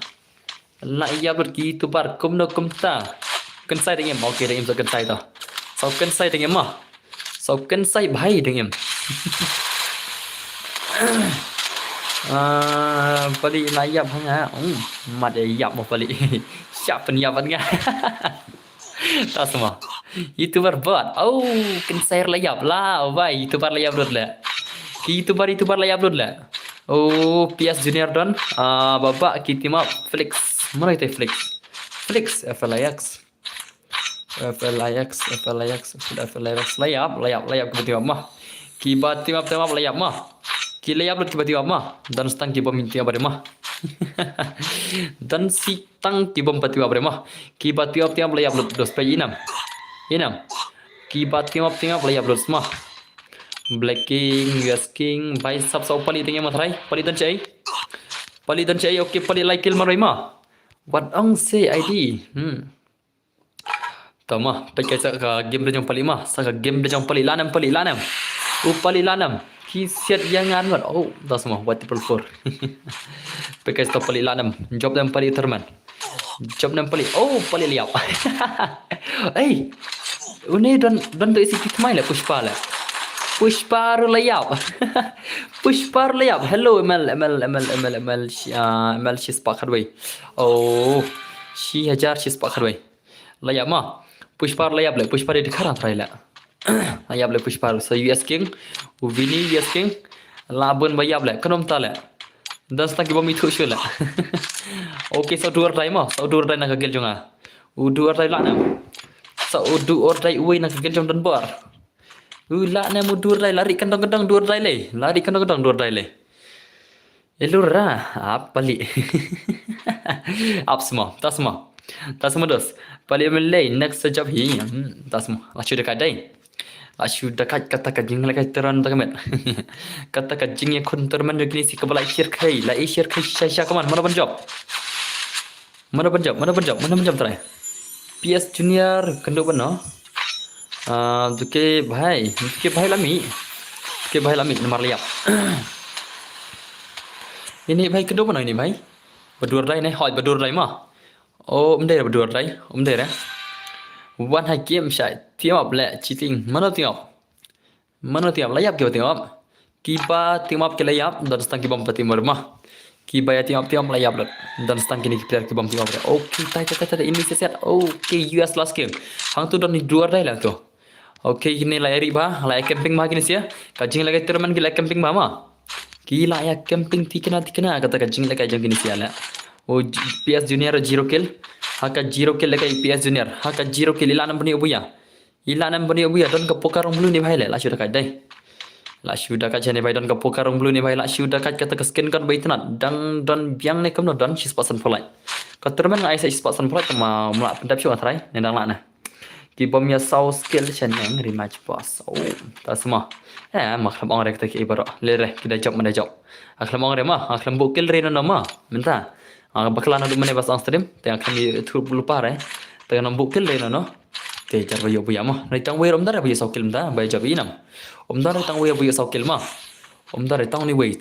Layap lut YouTuber kum ta. Kan saya dengan okey dengan kan saya dah. Sau kan saya dengan mah. Sau kan saya bhai dengan. Pali layap hanga. Mat yap mau pali. Siap peniapan ngah. Tak semua. YouTuber bot. Kan saya layap lah. Bhai YouTuber layap dot lah. YouTuber layap dot lah. PS Junior Don. Babak kita mah Felix Mana kita Flix? Flix, FLIX. FLIX, FLIX, FLIX. Layap tiba-tiba mah. Tiba-tiba layap mah. Layap tiba-tiba mah. Dan stang kiba minti apa mah. Dan si tang kiba tiba apa mah. Tiba-tiba layap dos pe inam. Tiba-tiba layap dos mah. Black King, US King, by sub sau palit tinggal matrai, palitan cai. Okay, palit like kill marai mah. What ang say ID? Tama, pakai saka game dah jang palit mah, saka game dah jang palit lanam. Palit lanam. Kisiat yang anwar. Oh, dah semua buat triple 4. Pakai stop palit lanam. Job dan palit terman. Oh, palit liap. Eh, ini dan tu isi kitmai lah Pushpa lah. Pushpa layap. Pushpa layap. Hello ML she's pakar way. Oh, she hajar she's pakar way. Layap mah. Pushpa layap le. Pushpa dia dikaran try lah. Layap le Pushpa. So US King, Vini US King, labun bayap le. Kenom ta le. Dan stang kiba mitu shul le. Okay, so dua try mah. So dua try nak kagel jonga. Dua try lah nam. So dua try uai nak kagel jong dan bar. Ula na mo durai lari kandang-kandang durai le. Lari kandang-kandang durai le. Elura, pali. Semua. Tas semua dos. Pali melay next job hi. Tas semua. Asyik dekat dai. Asyik dekat kata kajing lagi teran tak met. Kata kajing yang kon terman begini si kepala share kai. La share kai saya kaman. Mana job? Mana job try. PS Junior kendo bano. Duke भाई lami nomor liap. Ini भाई kedua mana ini भाई? Berdua rai ni, hoi berdua rai mah. Oh, umdai berdua rai, umdai dah. One high game saya tiap le cheating. Mana tiap layap kau tiap. Kiba tiap ke layap dan stang kiba pati mermah. Kiba ya tiap layap le dan stang kini player kiba tiap. Okay, tai ini set. Okay, US last game. Hang tu dan ni dua rai lah tu. Okay, ini layari bah, layak camping bah kini sia. Kajing lagi terman gila camping bah mah. Gila ya camping tikena kata kajing lagi kajing kini sia lah. Oh, PS Junior 0 kill. Haka 0 kill lagi PS Junior. Haka 0 kill ilanam bani ubuya. Dan ke pokarong blue ni bahai lah sudah kadai. La sudah kat jane bai dan ke pokarong blue ni bahai la sudah kat kata ke skin kan bai tenat. Dan biang ni kamno dan she's person for life. Kata terman ngai she's person for life ma mulak pendap syuat rai nendang lah nah. Kibom ya saw skill chaneng rematch boss. Oh, tak semua. Maklam orang kita ke ibarat. Lere kita job mana job. Aklam orang mah, aklam bukil rena nama. Minta. Bakalan ada mana bahasa stream. Tengah kami tu lupa Tengah nam bukil rena no. Tejar bayu buya mah. Nai tang way omdar bayu saw kill minta. Bayu job inam. Omdar tang way bayu saw kill mah. Omdar tang ni way.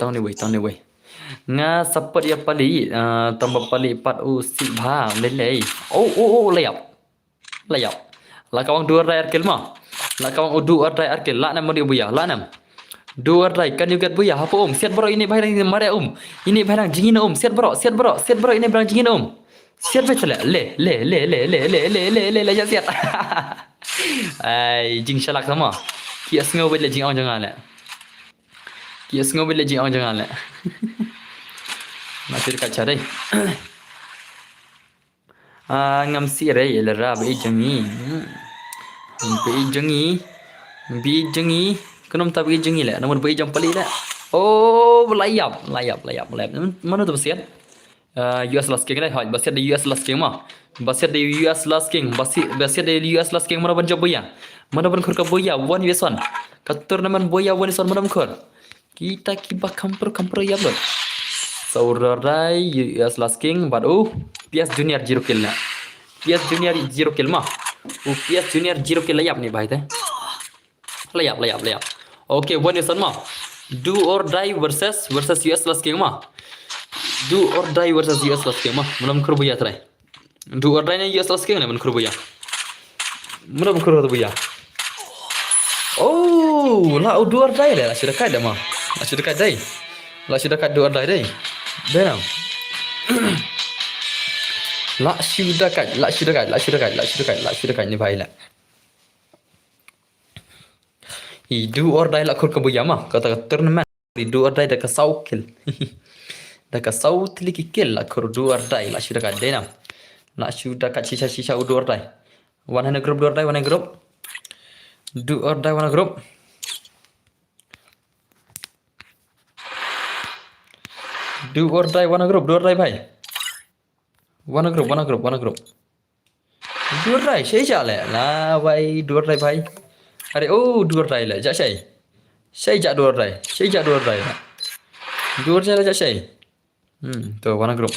Nga support ya pali. Tambah pali 4 si bha lelei. Oh layap. La kawang dua rai arkil mah. La kawang dua rai arkil. La nam dia buya. La nam. Dua rai kan you get buya. Apa siat bro ini bahang mare Ini bahang jingin siat bro. Ini bahang jingin Siat betul le ya siat. Ai jing shalak sama. Kias ngobel le jing ang jangan le. Masih dekat cara. Ngam si rai lara be jangi. Be jangi. Kenom tak be jangi lah. Namun be jang pali lah. Oh, layap. Mana tu basiat? US last king lah. Basiat di US last king mah. Basiat di US last king mana banjab boya. Mana ban khur ka boya 1v1. Katur naman boya 1v1 mana khur. Kita kiba kampur ya bro. Saurai US last king baru PS Junior 0 kill lah. PS Junior 0 kill mah. PS Junior 0 kill layap ni bahai teh. Layap. Okay, 1v1 mah. Do or die versus US last king mah. Do or die versus US last king mah. Mana khur boya try. Do or die ni US last king ni mana khur boya. Mana khur boya. Oh, la do or die lah. Sudah kai dah mah. Sudah kai dai. La sudah kat do or die dai. Benam. La sudah kat ni bahai lah. Do or die lah khur ka boya mah. Kata tournament do or die dah ka saw kill. Daka saut liki kill la kur duar dai la sudah kat denam. La sudah kat sisa-sisa duar dai. Wan grup duar dai wan grup. Duar dai wan grup. Duar dai wan grup duar dai bhai. Wan grup. Duar dai sei jale la bhai duar dai bhai. Are oh duar dai la ja sei. Sei ja duar dai. Sei ja duar dai. Duar jale ja sei. तो one group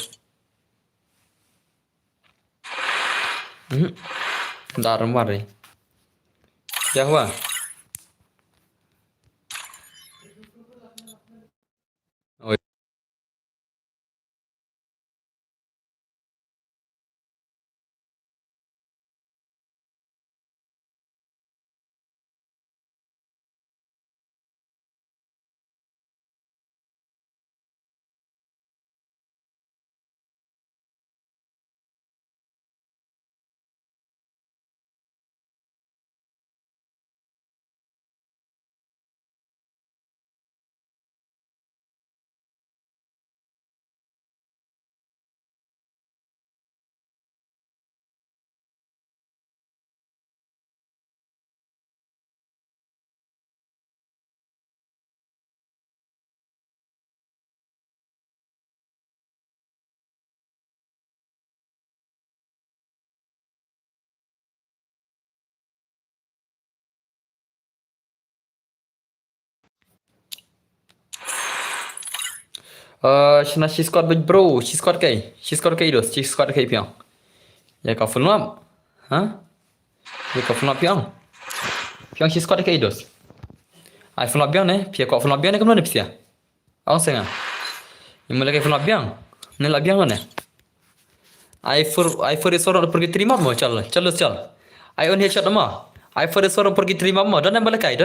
दारुण मार रही क्या हुआ ओए, shina she squad big bro she squad kay dos she squad kay piang ya ka full map ha ya ka full map piang she squad kay dos ai full map piang ne pia ka full map piang ne kamno ne pia ang senga imula kay full map piang ne la piang ne I for is orang pergi terima mo chal I on headshot ma I for is orang pergi terima mo dan nambah kai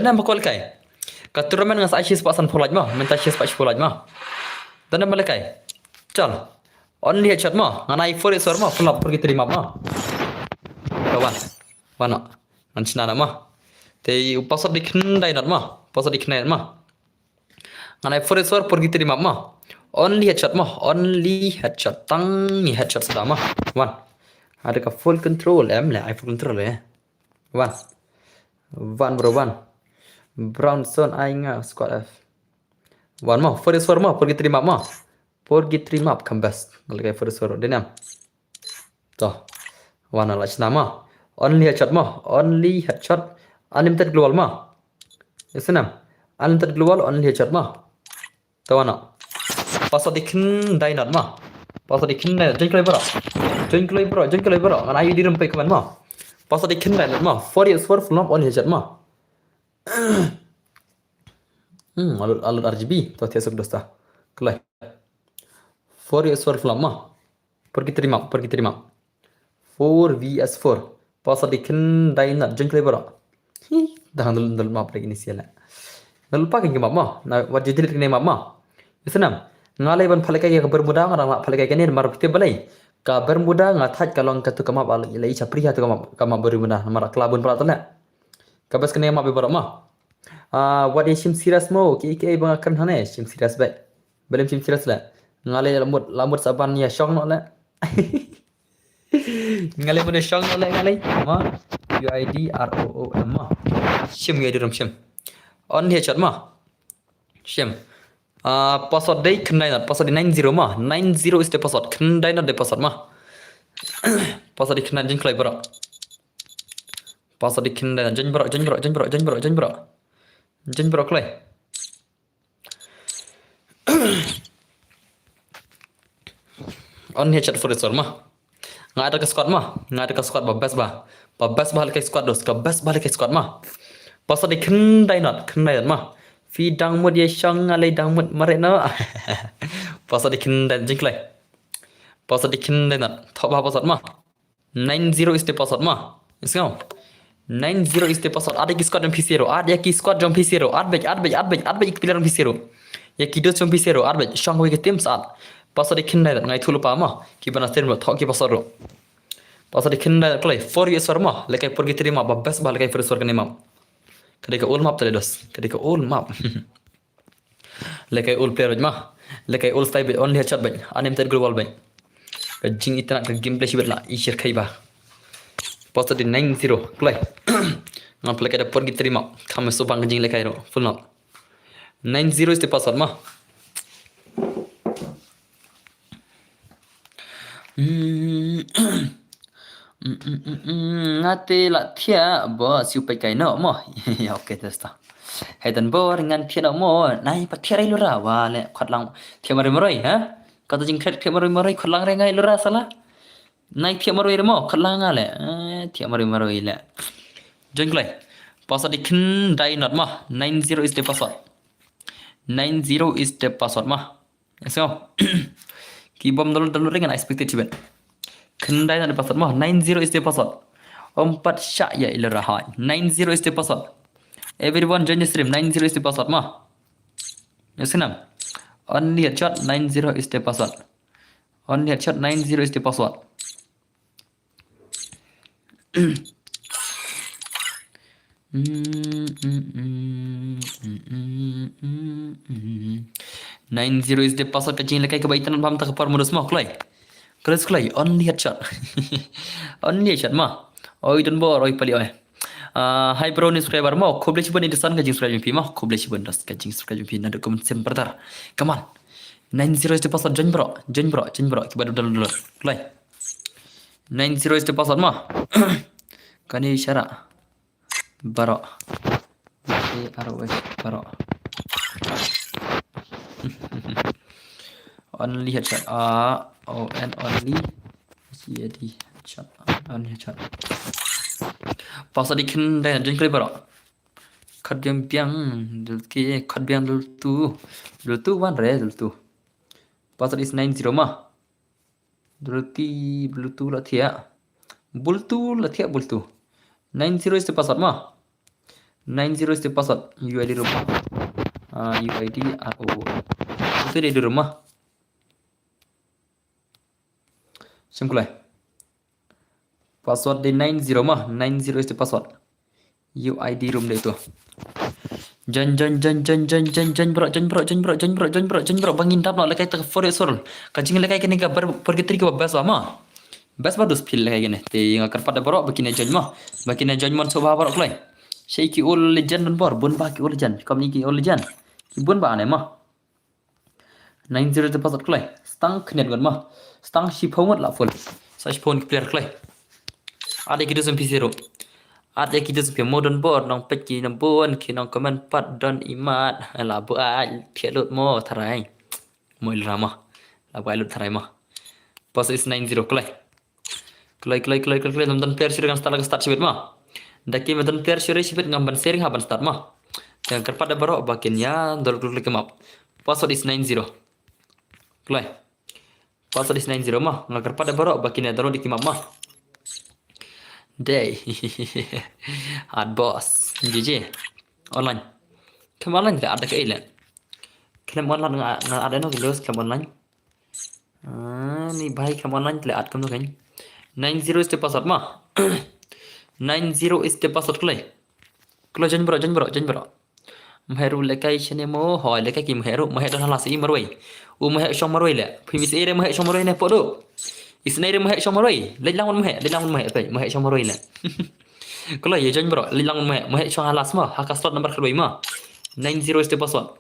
katuraman ngas I shis pasan polaj ma menta shis pas polaj ma dan nambah kai chal on headshot ma ngan I for is orang ma fulap pergi terima ma kawan wana nancina ma te pasal dikhnai nat ma pasal dikhnai ma ngan I for is orang pergi terima ma only headshot tang ni headshot sudah mah one ada ke full control I full control ya one bro one brown zone inga squad F one mah first war mah pergi terima come best kalau kayak first war denam toh one lah nama only headshot unlimited global mah isnam unlimited global only headshot mah tahu nak pasal dikin dainat mah pasal dikin dainat join kelai bro ngan ayu dirempai kaman mah pasal dikin dainat mah for full on headshot mah alur RGB tuh tiasuk dosta kelai for full mah pergi terima 4 vs 4 pasal dikin dainat join kelai bro dah dal map lagi ni siala dal pakai ke mah na wajib dilihat ke mah isnam ngalai ban phalai ka bermuda ngara phalai ka ne mar pite balai ka bermuda ngathaj kalong ka tu kama bal ilai chapri ha tu kama bermuda mar klabun pala tana ka bas kene ma be barama what is shim serious mo ki bang akan hane shim serious ba belum shim serious la ngalai lamut saban ya syong no la ngalai mun syong no la ngalai ma UIDROOM ma shim ya diram shim on he chat ma shim password day kendai not password 90 mah 90 is the password kendai not the password mah password kendai jeng klai bro password kendai jeng bro klai on here chat for it mah nggak ada ke squad babas balik ke squad dos babas balik ke squad mah password kendai not mah fi dang mud ye shang alai dang mud mare no pasal dikin dan jingklai pasal dikin dan top apa pasal mah 90 is the password mah isngau 90 is the password ada ki squad jam PC ro ada ki squad jam PC ro ad baik pilar PC ro ya ki dos jam PC ro ad baik shang we ke tim saat pasal dikin dan ngai thulu pa mah ki bana term thok ki password ro pasal dikin dan klai for years mah lekai pergi terima babas bal lekai first work mah ketika all map tadi dos ketika all map lekai all player mah lekai all style bet only headshot bet unlimited global bet jing itana ka gameplay sibet la ishir kai ba post di 90 play ngam play kada pergi terima kami sobang jing lekai ro full not 90 is the password ma ngate la thia bo siu pai kai no mo okay testa hay tan bo ngan thia no mo nai pa thia rai lura wa le khatlang thia mari maroi ha ka to jing khat thia mari khatlang re ngai lura sala nai thia maroi re mo khatlang ale thia maroi le jeng klai password ikin dai not ma 90 is the password 90 is the password ma so ki bom dalur ringan expected chiben kendai na password mah 90 is the password 4 syak ya ila rahat 90 is the password everyone join the stream 90 is the password mah yasinam only headshot 90 is the password only headshot 90 is the password 90 is the password kacing lekai kebaitan pam tak par modus mah klai Keras kelai only headshot. Only headshot mah. Oi don bor oi pali oi. Hai bro ni subscriber mah khoble chiban ini san kajing subscribe pi mah khoble chiban das kajing subscribe pi nada komen sem pertar. Come on. 90 is the password join bro. Kibadu dulu. Kelai. 90 is the password mah. Kani isyara. Baro. Baro. Only headshot. ON only CAD headshot. Only headshot. Password ikan dah join kali baro. Khadbiang biang dul ke khadbiang dul tu one re dul tu. Password is 90 mah. Dul tu la thia. Bultu 90 is the password mah. 90 is the password. UID rumah. UID RO. Itu dia di rumah. Simkulai. Password di 90 mah. 90 is the password. UID room dia itu. Jan bro bangin tap nak lekai tak for sorol. Kajing lekai kini ka pergi tri ke bas mah. Bas badus feel lekai kini. Te yang akan pada bro bakina jan mah. Bakina jan man soba bro klai. Shaiki ul legend dan bor bun ba ki ul legend. Kami ki ul legend. Ki bun ba ane mah. 90 is the password klai. Stang knet gon mah. Stang shipong la full. Sa shipong player klai. Ada kita sampai zero. Ada kita sampai modern board nong peci nambun kinong komen pat don imat la buat pialut mo tarai. Mo ilrama. La buat lut tarai mah. Password is 90 klai. Klai nonton player sih dengan start sibet mah. Daki nonton player sih sibet ngamban sharing haban start mah. Yang kerpada baru bagiannya dol klik map. Password is 90. Klai. Password is 90 mah. Ngaker pada baru bagiannya dol di map mah. Day. Hard boss. GG. Online. Klaim online tidak ada keilan. Klaim online nggak ada no kilos klaim online. Ni baik klaim online tidak ada kamu kan. 90 is the password mah. 90 is the password klai. Kalau jangan bro. Mheru lekai chene mo hoi lekai kim heru mheru hala si maroi. U mheru shong maroi le. Phimis ere mheru shong maroi ne podo. Isnai mheru shong maroi. Lelang mheru pai mheru shong maroi le. Kalau ya jangan bro lelang mheru shong hala semua haka slot number kedua mah. 90 is the password.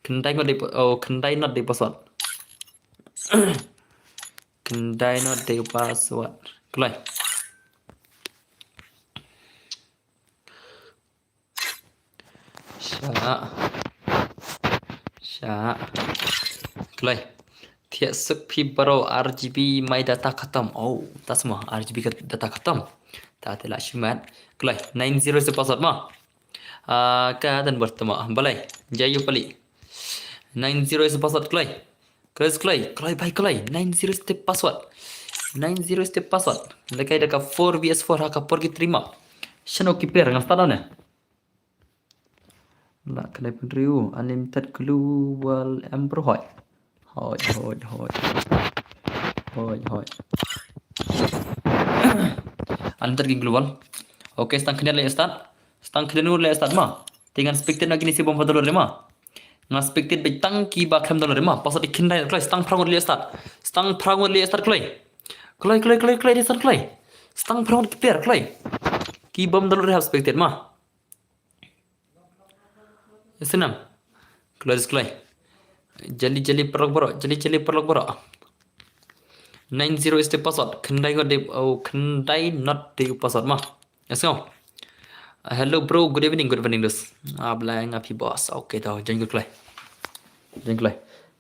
Kendai not the password. Kendai not the password. Kalau Sya. Kelai. Tiap sepi baru RGB my data khatam. Oh, tak semua RGB data khatam. Tak telah syumat. Kelai. 90 is the password mah. Keadaan bertemu. Balai. Jayu pali. 90 is the password kelai. Kelai baik kelai. 90 is the password. 90 is the password. Lekai dekat 4vs4 haka pergi terima. Shano kiper dengan start ne. La kelai penriu unlimited global embro hoi. Unlimited global. Oke, stang kena le start. Stang kena le start mah. Dengan spectate nak gini si bom padulur le mah. Ngaspektit betang ki ba khem dollar ma pasat ikindai klai stang prangon li start klai di start klai stang prangon ki per klai ki bom dollar have spectate ma isenam klai jali perlok boro 90 is the password kendai got the kendai not the password ma let's go. Hello bro, good evening this. Ablang api boss. Okay tau, jangan klay.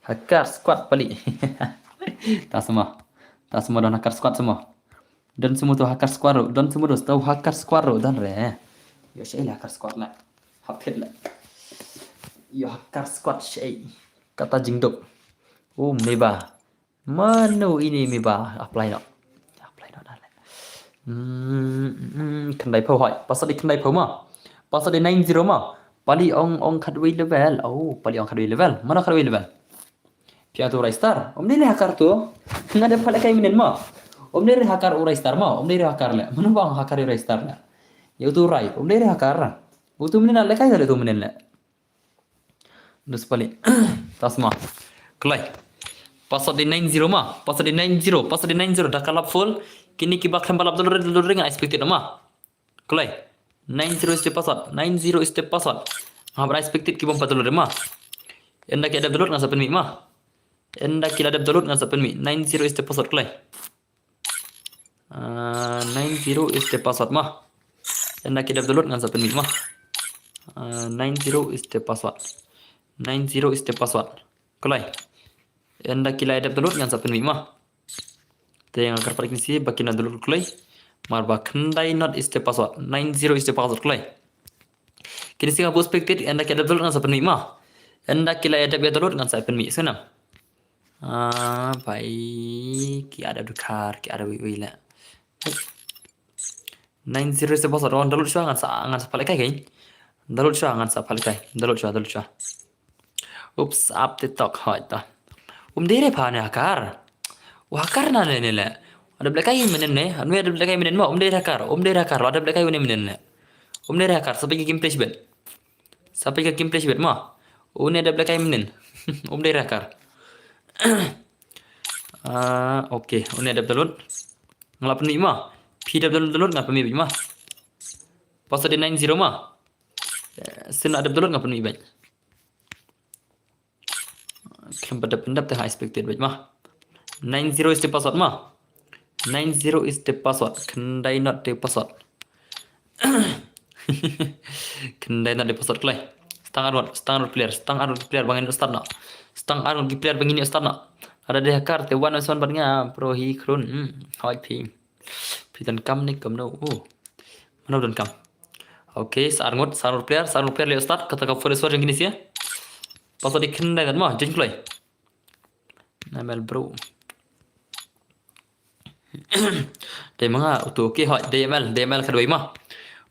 Hackar squad balik. Tak semua dan hackar squad semua. Dan semua tu hackar squad, dan semua tu tahu hackar squad dan re. Yo shay hackar squad lah. Hapit lah. Yo hackar squad shay. Kata jingdok. Oh meba. Manu ini meba apply no. Kendai phau hỏi pasal di kendai phau ma pasal di 90 ma pali ong khadwi level pali ong khadwi level mana khadwi level pia tu star om ni hakar tu ngada pala kai minen ma om ni hakar urai star ma om ni hakar le mana bang hakar urai star le ya tu rai om ni hakar tu minen le kai tu minen le dus pali tasma klai pasal di 90 ma pasal di 90 dah kalap full kini kibak balap dulu dengan expected ma klai 90 is the password habra expected kibam patulur ma enda ki ada download ngasa penmi ma enda ki ada download ngasa penmi 90 is the password klai 90 is the password ma enda ki ada download ngasa penmi ma 90 is the password klai enda ki ada download ngasa penmi ma yang agar paling sih bakin dulu klay marba kendai not is the password 90 is the password klay kini sih ngabu spectate anda kita dulu ngan sapen ma anda kila ada biar dulu ngan sapen mi senam baik ki ada dukar ki ada wila 90 is the password on dulu ngan sa pale kai dulu ngan sa pale kai dulu oops up the talk hoita dire phane akar wakar na nila ada belakang menen ne anu ada belakang menen ma dia hakar ada belakang menen ne dia hakar sampai ke gameplay bet ma ada belakang menen dia hakar okay ada download ngelap ni ma pw download ngapa mi ma pasal di 90 ma sen ada download ngapa mi bet kelem pendap teh expected bet ma 90 is the password ma 90 is the password kendai not the password kendai not the password klay stang arut player bangin start na stang arut di player bangin start na ada dia hacker te one badnya pro hi krun hoi pi dan kam ni kam no mana dan kam okay sarut player le start kata ka full sword yang gini sih password di kendai dan ma jangan klay namel bro đây mga utu ki hỏi DML kadoi ma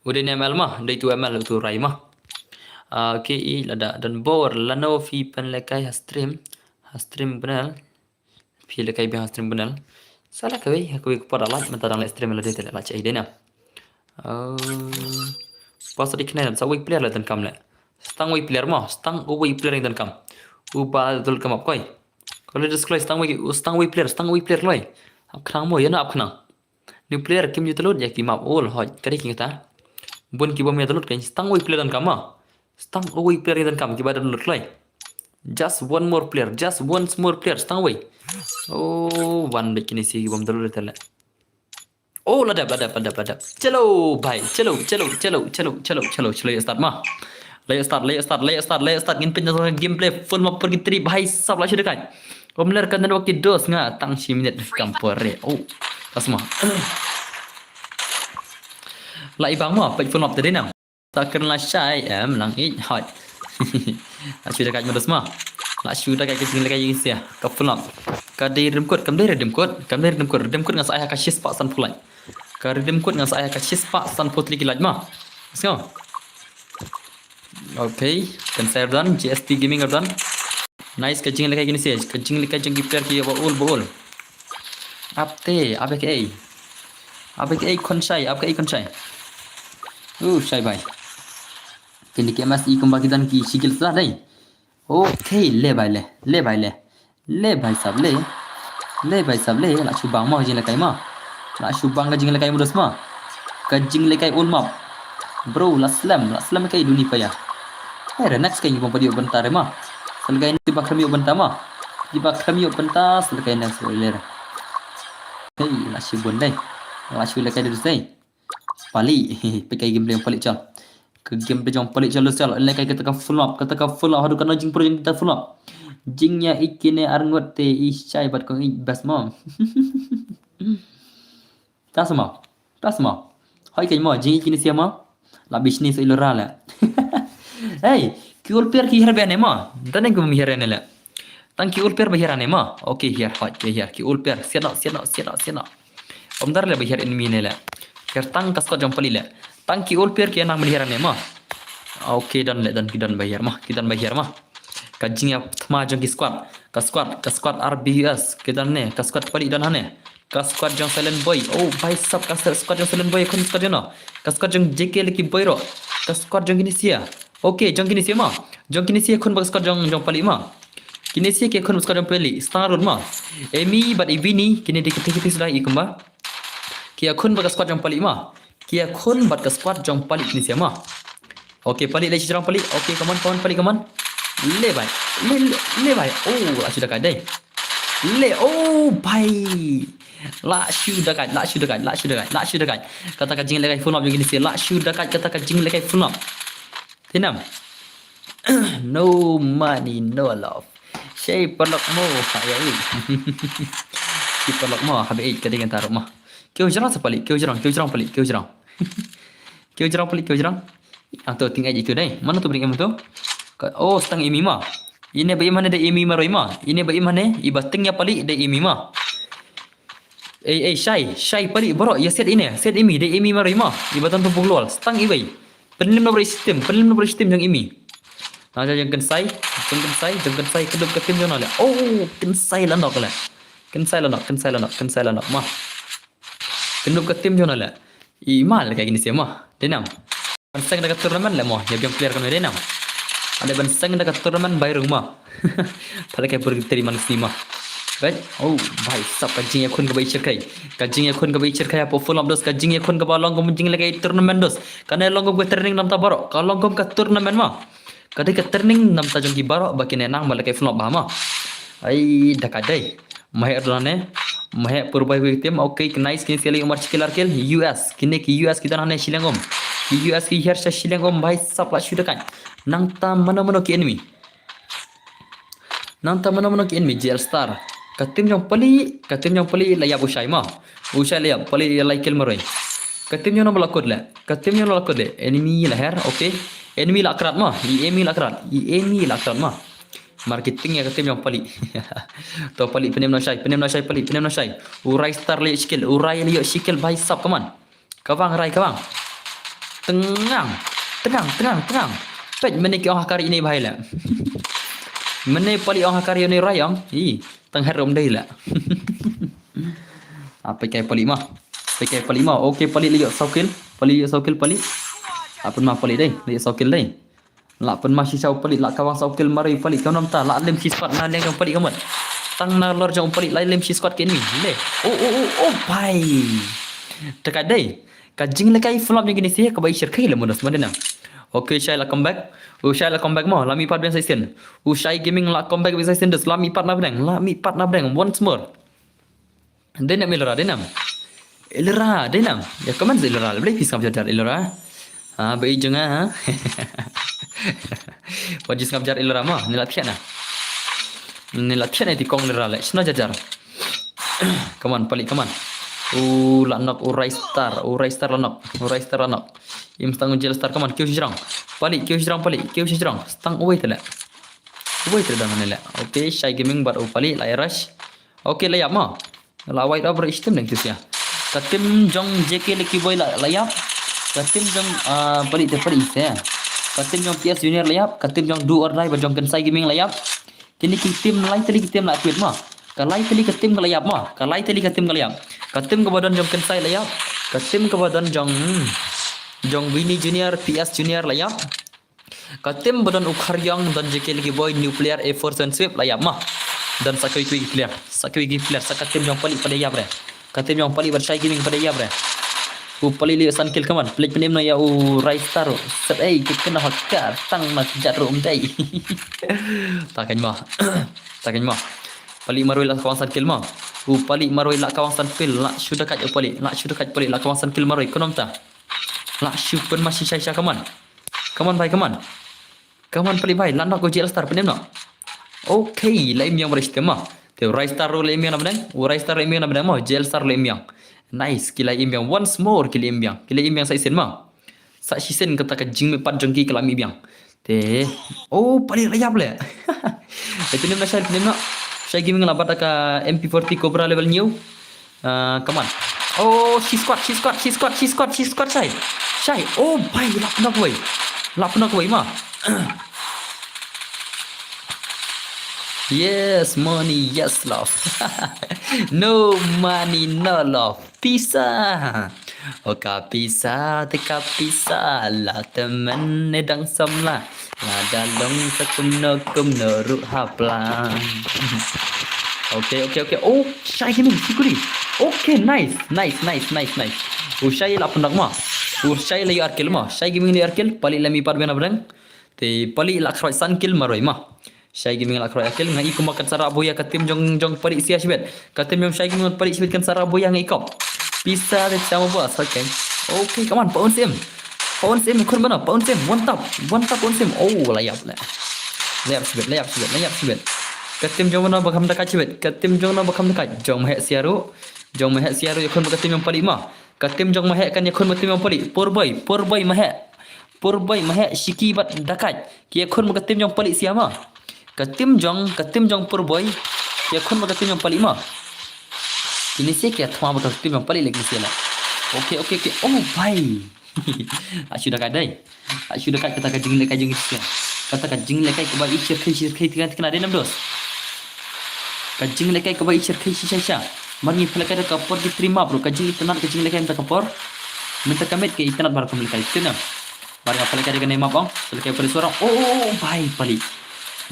udah DML ma đây tu ML utu rai ma ki là dan bor lano fi pen lekai stream benal fi lekai bi stream benal salah koi pada like mata dang stream la dete la chai dena pas di kena sa week player la dan kam le stang week player player dan kam uba dul kam koi kalau disclose stang week player loi khang mo yana khang new player kim yutlot ya ki map all hoj kari ki ta bun ki bom yutlot kan stang we player dan kama stang we player dan kam ki badan lut lai just one more player stang we one bikini si bom dalur tele ladap chalo bhai chalo start ma start ngin pin gameplay full map pergi tri bhai sab la dekat Omler kan waktu dos nga tang si minute kampore tasma la ibang mo pag full up tadi na tak kena syai lang hot sudah kat modus ma la sudah kat kecil lagi sia ka full up ka di redeem code ngas saya ka shis pak san pulai ka redeem code ngas saya ka shis pak san putli kilaj ma so okay kan saya dan GST gaming dan nice kacing lekai gini sih kacing lekai jengki player ki baul APK konsai syai bhai kini ke MSI kembali dan ki sikil salah dai Okay, ले भाई ले भाई साहब ले भाई साहब ले la chubang mo jing lekai ma la chubang ka jing lekai mo dos ma ka jing lekai un ma bro la slam kai duni pa ya era next kai bang padi bentar ma selgai ni ba kami bentar ma di ba kami bentar selgai next le hey la chubun dai la chu lekai dos dai pali pakai game yang pali chal ke game jong pali chal chal lekai kata full up hadu kana jing pro jing kita full up jingnya ikine arngot te isai bat ko bas mo ta sama hoi kai mo jing ikine siama la business ilora la hey kiul per ki herbe ne ma tane ko mi herene la tang kiul per bahirane ma okay here hot here kiul per siana om dar le bahir enemy ne la her tang kaskot jong pali la tang kiul per ki nang bahirane ma okay dan kidan bahir ma kajing ya thma jong ki squad ka squad RBS kidan ne ka squad pali dan hane ka squad jong silent boy oh bhai sab ka squad jong silent boy kon squad no ka squad jong JK leki boy ro ka squad jong kinisia okay jong kinisia kon bag squad jong pali ma kinisia ke kon squad jong pali star run ma emi but evini kini dikit sudah ikamba kia kon bag squad jong pali ma kia kon bag squad jong pali kinisia ma okay pali lagi jong pali okay come on pali come on ले भाई oh la sudah kadai le oh भाई la sudah kai kata kajing lekai full up begini sih la sudah kai kata kajing lekai full up tinam no money no love shay perlok mo ya ini si perlok mo habe kadai kan taruh mah kau jarang sepali kau jarang atau tinggal itu deh mana tu beri tu oh stang imi ma ini ba imane de imi ma roima ini ba imane ibating ya pali de imi ma shy pali bro ya set imi de imi ma roima ibatan tu buglol stang ibai penim nomor sistem yang imi ada yang kensai kedua ketim jona le oh kensai la nok ma kedua ketim jona le imal kayak gini sih mah denam pensang dekat turnamen le mo ya yang player kan denam ada bansang dekat turnamen bayar rumah pada kayak pergi terima nasi mah right oh bhai sab kajing yakun ke bai cerkai apa full up dos kajing yakun ke balong kom jing lagi turnamen dos karena long kom ke training nam ta baro kalau kom ke turnamen mah kadai ke training nam ta jong ki baro bakin enang malai full up bah mah ai dakadai mahe ardane mahe purbai hui tim okay nice kini sekali umar cikilar kel US kini ki US kita nane silangom US ki her silangom bhai sab la sudah kan nang ta mana ki enemy JL Star katim jong pali la ya usai la ya pali la kill maroi katim jong lakod le enemy la her okay enemy la akrat ma marketing ya katim jong pali to pali penem no shai urai star le skill bhai sab kaman kawang tenang pet mene ki oh kari ini bhai la mene pali oh kari ini rayang tang herom dai la apa kai pali mah okay pali liyo saukil pali apun mah pali dai liyo saukil dai la pun masih sau pali la kawang saukil mari pali kau nam ta la lem si squad na leng pali kamat tang na lor jong pali la lem si squad ke ni le oh bhai dekat dai kajing lekai flop yang gini sih ke bai shirkai le monos mana okay Shai la comeback mo lami part ben season Shai gaming la comeback ben season des lami part na beng once more denam denam ya kaman ilera boleh fiskam jajar ilera bai jenga wajis ngabjar ilera mo ni latihan di kong ilera le sna jajar come on pali come on la nok urai star la nok im stang JL Star come on kyo sirang pali stang wait dan le okay Shai gaming bar pali la rush okay la yap ma la white over system deng sia katim jong JK leki boy la yap katim jong pali se katim jong PS junior la yap katim jong do or die ba jong Shai gaming la yap kini ki tim lai tali ki tim la tweet ma kalai tali ka tim ka layap ma katim ka badan jong Shai la yap katim ka badan jong Winnie Junior PS Junior la yap Katim badan ukharyang dan JK lagi boy nuclear A4 and sweep layap mah. Dan sakui clear. Sakui clear sakatim yang paling pada yap re. Katim yang paling bersai gaming pada yap re. Paling lihat sun kill kaman. Play penim na ya rise star. Set kena hakar tang mas jarum dai. Takan mah. Takan mah. Paling maroi lah kawasan kill mah. Paling maroi lah kawasan kill. Nak sudah kat paling. Nak sudah kat paling lah kawasan kill maroi. Konom ta. Nak syukur masih syai kaman. Kaman bhai kaman. Kaman paling bhai. Nak go JL star penim nak. Okay, laim yang beristem mah. Te rise star laim yang namanya. Rise star laim yang namanya mah. JL star laim yang. Nice, kila imbiang once more kila imbiang sai sen mah. Sa sen kata ka jing me pat jengki kala mi biang. Te paling layap le. Itu ni masai ni nak. Saya gaming lah pada ka MP40 Cobra level new. Come on. Oh, she squad sai. Sai. Oh, bhai lap nak wei. Lap nak wei mah. Yes, money, yes, love. No money, no love. Pisah. Oka pisah, teka pisah. La teman nedang samla. La dalong sakum no ruh hapla. Okay. Oh, Syai gaming, sikuri. Okay, nice. Oh, Syai lah pendak mah. Oh, Syai lagi arkil mah. Syai gaming lagi arkil. Palik lami par bena berang. Te palik lah kroy sun kill maroi mah. Syai gaming lah kroy akil ngai ku makan sarap boya katim jong palik sia sibet. Katim yang Syai gaming palik sibet kan sarap boya ngai kop. Bisa de sama bos. Okay, come on, pound sim. Pound sim kun mana? Pound sim. One tap pound sim. Oh, layap. Layap sibet. Katim jong mana bakam dekat sibet. Katim jong mana bakam dekat. Jong mahek siaru yakun katim yang palik mah. Katim jong mahek kan yakun katim yang palik. Porboy mahek shiki bat dekat. Yakun katim yang palik sia mah. Katim jong porboy yakun katim yang palik mah. Ini sih kayak thama betul tim yang paling lagi sila. Okay. Oh, bhai. Sudah kadai. Sudah kat kata kajing lekai jeng itu. Kata kajing lekai ke bayi cerkai kena ada 6 dos. Kajing lekai ke bayi cerkai sisa. Mari pelakai dah kapor diterima bro. Kajing lekai minta kapor. Minta kamit ke internet baru kembali itu na. Baru pelakai dengan nama bang. Pelakai pada suara. Oh, bhai pali.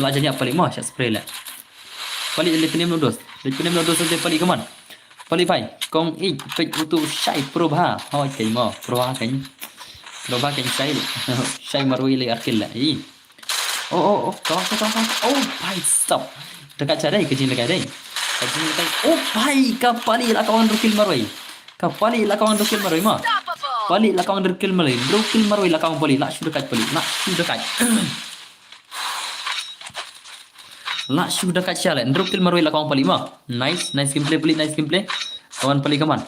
Lajanya pali mah saya spray lah. Pali lepenim 6 dos. Lepenim 6 dos saja pali keman. Pali bhai, kong pek untuk Syai Probha. Oh, kay mo, Probha kay Syai. Syai marui le arkil la. Oh, kawan. Oh, bhai, stop. Dekat cadai kejing dekat dai. Oh, bhai, kapali la kawan rukil marui. Kapali la kawan rukil marui ma. Pali la kawan rukil marui. Rukil marui la kawan pali. Nak sudah kat pali. Nak sudah kat. Nak sudah kat sialan. Rukil marui la kawan pali ma. Nice gameplay pali, nice gameplay. Kawan pali kaman.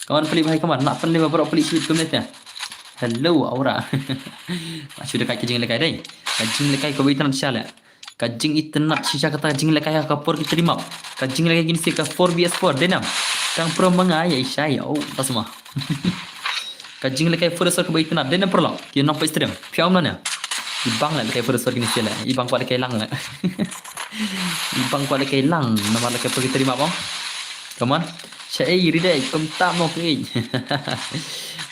Kawan pali bhai kaman. Nak pandai beberapa pali sweet kemennya. Hello aura. Nak sudah kat kejing lekai dai. Kajing lekai kau internet sialan. Kajing internet sisa kata kajing lekai kapor kita terima. Kajing lekai gini sih ke 4vs4 denam. Kang pro mengaya Syai. Oh, tak semua. Kajing lekai first ke internet denam perlo. Kita nampak stream. Piam mana? Ibang lah lekai first gini sialan. Ibang kuat lekai lang lah. Ibang kuat lekai lang. Nama lekai pergi terima bang. Come on. Syai ridai kum tak mau ke.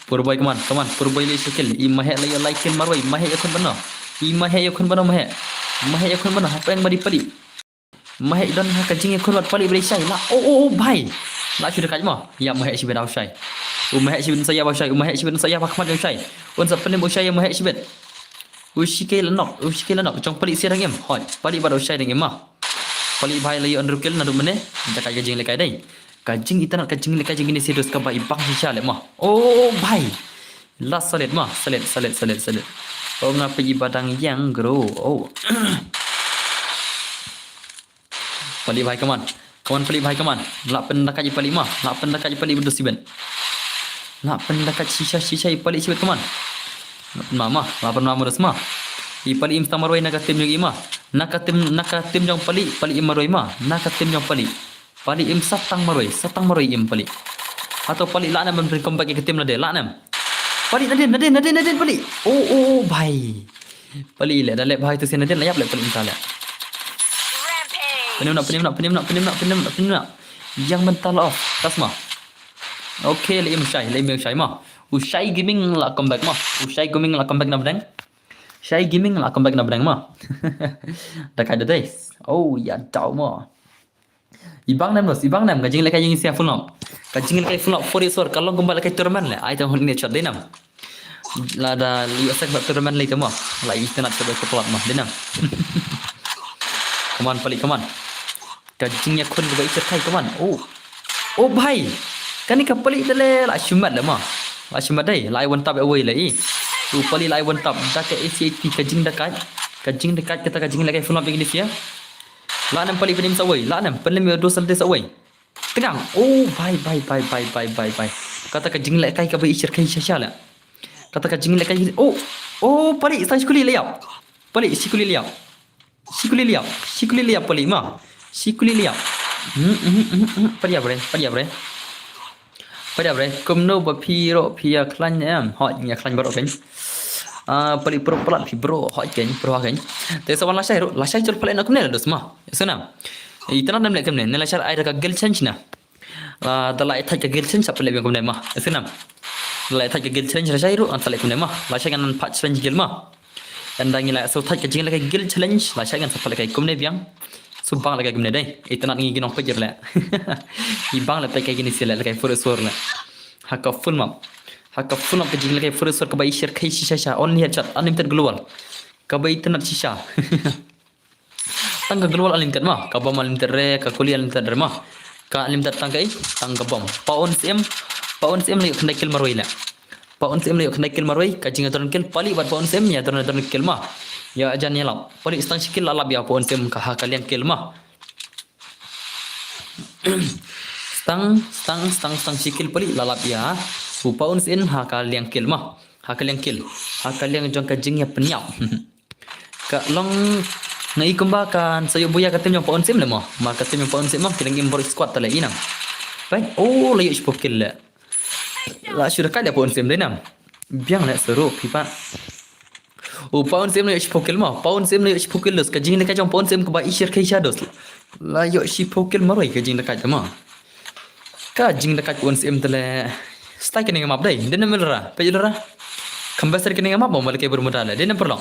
Purboy come on. Purboy le skill. Imahek la like marwai. Mahek yakun benar. Imahek yakun benar mahek. Mahek yakun benar. Apa yang badi. Mahek dan kajing yakun buat pali beri Syai. Lah. Oh, bhai. Lah sudah kat mah. Ya mahek sibet au Syai. Mahek sibet saya au Syai. Mahek sibet saya pakmat au Syai. Un sapen bo Syai mahek sibet. Ushike lanok. Jong pali sia game. Hoi. Pali pada Syai dengan mah. Pali bhai lagi under kill nadu mene. Dekat kajing lekai dai. Kajing internet kajing lekai jing ini serius ka bai bang sisa le mah. Oh, bhai. Last salit mah. Salit. Oh, ngapa ibadang yang grow. Oh. Pali bhai kaman. Kawan pali bhai kaman. Lak pendakat je pali mah. Lak pendakat je pali berdua siben. Lak pendakat sisa pali siben kaman. Mama, lapan mama resma. Pali im tamaroi nakatim yung ima. Nakatim yung pali imaroi ma. Nakatim yung pali. Pali im satang maroi im pali. Atau pali laknam memberi comeback ke tim nade laknam. Pali naden pali. Oh, bhai. Pali le dalek bhai tu sen naden layap le pali intala. Penim nak. Yang mental off. Tasma. Okay, le im Syai ma. Syai gaming lah comeback mah. Syai gaming lah comeback na bedang. Shay gaming lah comeback na benang mah. Dah kada days. Oh ya tau mah. Ibang nam gajing lekai yang siap full up. Gajing lekai full up for isor kalau kembali lekai tournament le. Ai tang ni chat denam. La da li asak bat tournament le mah. La internet coba kepelak mah denam. Come on palik come on. Gajingnya kun coba ikat kai come on. Oh bhai. Kan ni kapalik dale la shumat le mah. La shumat dai. La one tap away le. Tu pali la one tap dah ke ACT gajing dekat. Gajing dekat kata gajing lekai full up begini sia. La nam pali penim sawai. La nam penim dos santai sawai. Tenang. Oh, bye. Kata gajing lekai ka bai ishir kai syasha la. Kata gajing lekai oh pali sang sikuli liap. Pali sikuli liap. Sikuli liap pali mah. Sikuli liap. Pali apa bre? Kumno ba piro pia klan em. Hot nya klan baru kan. Pali pro pelat pi bro hot kan pro kan. Te sawan la syai jol pala nak kumne dos mah. Sana. Itana nam lek kumne nela syar ai ka gel change na. Dala ithai ka gel change apa lebih kumne mah. Sana. Dala ithai ka gel change la syai ru antale kumne mah. La syai kan pat challenge gel mah. Dandangi la so thai ka jing la ka gel challenge la syai kan sapala kai kumne biang. Sumpang la kai kumne dai. Itana ngi ginong pejer la. Ibang la kai gini sila la kai for sor la. Hakka full map. Haka full up jing lagi first ka bai share kai shisha only headshot unlimited global ka bai tenat shisha tangga global unlimited mah ka bom unlimited re ka kuliah unlimited re mah ka unlimited tangga bom paon sim lagi kena kill marwai la paon sim lagi kena kill marwai ka jing aton kill pali bat paon sim ya aton kill mah ya ajan ya lam pali stang skill la ya paon sim ka ha kalian kill mah stang skill pali la ya Paun sin hakal yang kill mah. Hakal yang jong kajing ya peniap. Ka long ngai kumbakan sayo buya katim yang paun sim le mah. Ma katim yang paun sim mah kilang import squad tale inam. Baik. Oh layu spokil le. La sudah kada paun sim le nam. Biang le seru pipa. Paun sim le spokil mah. Paun sim le spokil los kajing le kajong paun sim ka ba ishir kai shadows. Layu spokil maroi kajing dekat mah. Kajing dekat paun sim tale Stai kena ngamap dai, dia nak melera, pejudara. Kembasar kena ngamap, mau balik bermuda lah. Dia nak perlu.